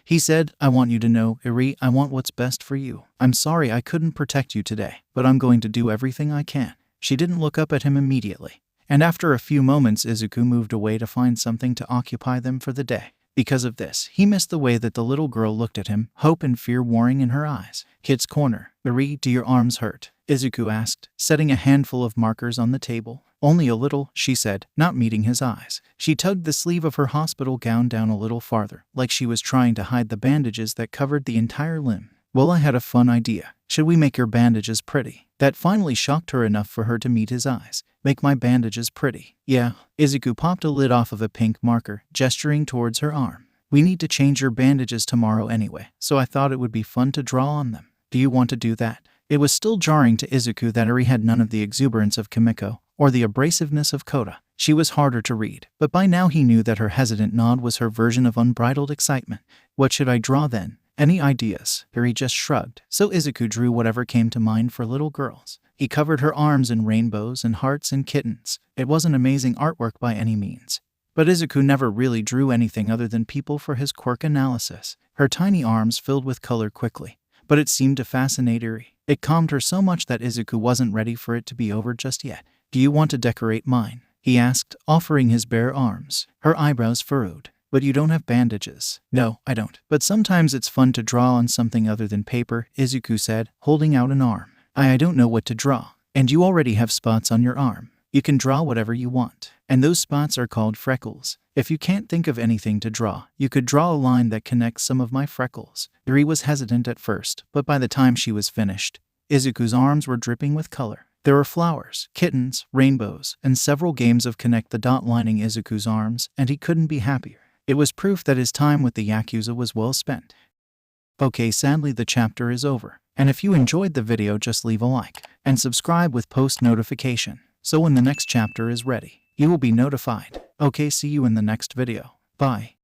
he said, I want you to know, Eri, I want what's best for you. I'm sorry I couldn't protect you today, but I'm going to do everything I can. She didn't look up at him immediately, and after a few moments Izuku moved away to find something to occupy them for the day. Because of this, he missed the way that the little girl looked at him, hope and fear warring in her eyes. Kid's corner. Eri, do your arms hurt? Izuku asked, setting a handful of markers on the table. Only a little, she said, not meeting his eyes. She tugged the sleeve of her hospital gown down a little farther, like she was trying to hide the bandages that covered the entire limb. Well, I had a fun idea. Should we make your bandages pretty? That finally shocked her enough for her to meet his eyes. Make my bandages pretty. Yeah. Izuku popped a lid off of a pink marker, gesturing towards her arm. We need to change your bandages tomorrow anyway, so I thought it would be fun to draw on them. Do you want to do that? It was still jarring to Izuku that Eri had none of the exuberance of Kimiko, or the abrasiveness of Kota. She was harder to read, but by now he knew that her hesitant nod was her version of unbridled excitement. What should I draw then? Any ideas? Eri just shrugged, so Izuku drew whatever came to mind for little girls. He covered her arms in rainbows and hearts and kittens. It wasn't amazing artwork by any means, but Izuku never really drew anything other than people for his quirk analysis. Her tiny arms filled with color quickly, but it seemed to fascinate Eri. It calmed her so much that Izuku wasn't ready for it to be over just yet. Do you want to decorate mine? He asked, offering his bare arms. Her eyebrows furrowed. But you don't have bandages. No, I don't. But sometimes it's fun to draw on something other than paper, Izuku said, holding out an arm. I don't know what to draw. And you already have spots on your arm. You can draw whatever you want. And those spots are called freckles. If you can't think of anything to draw, you could draw a line that connects some of my freckles. Eri was hesitant at first, but by the time she was finished, Izuku's arms were dripping with color. There were flowers, kittens, rainbows, and several games of connect the dot lining Izuku's arms, and he couldn't be happier. It was proof that his time with the Yakuza was well spent. Okay, sadly the chapter is over. And if you enjoyed the video, just leave a like and subscribe with post notification, so when the next chapter is ready, you will be notified. Okay, see you in the next video. Bye.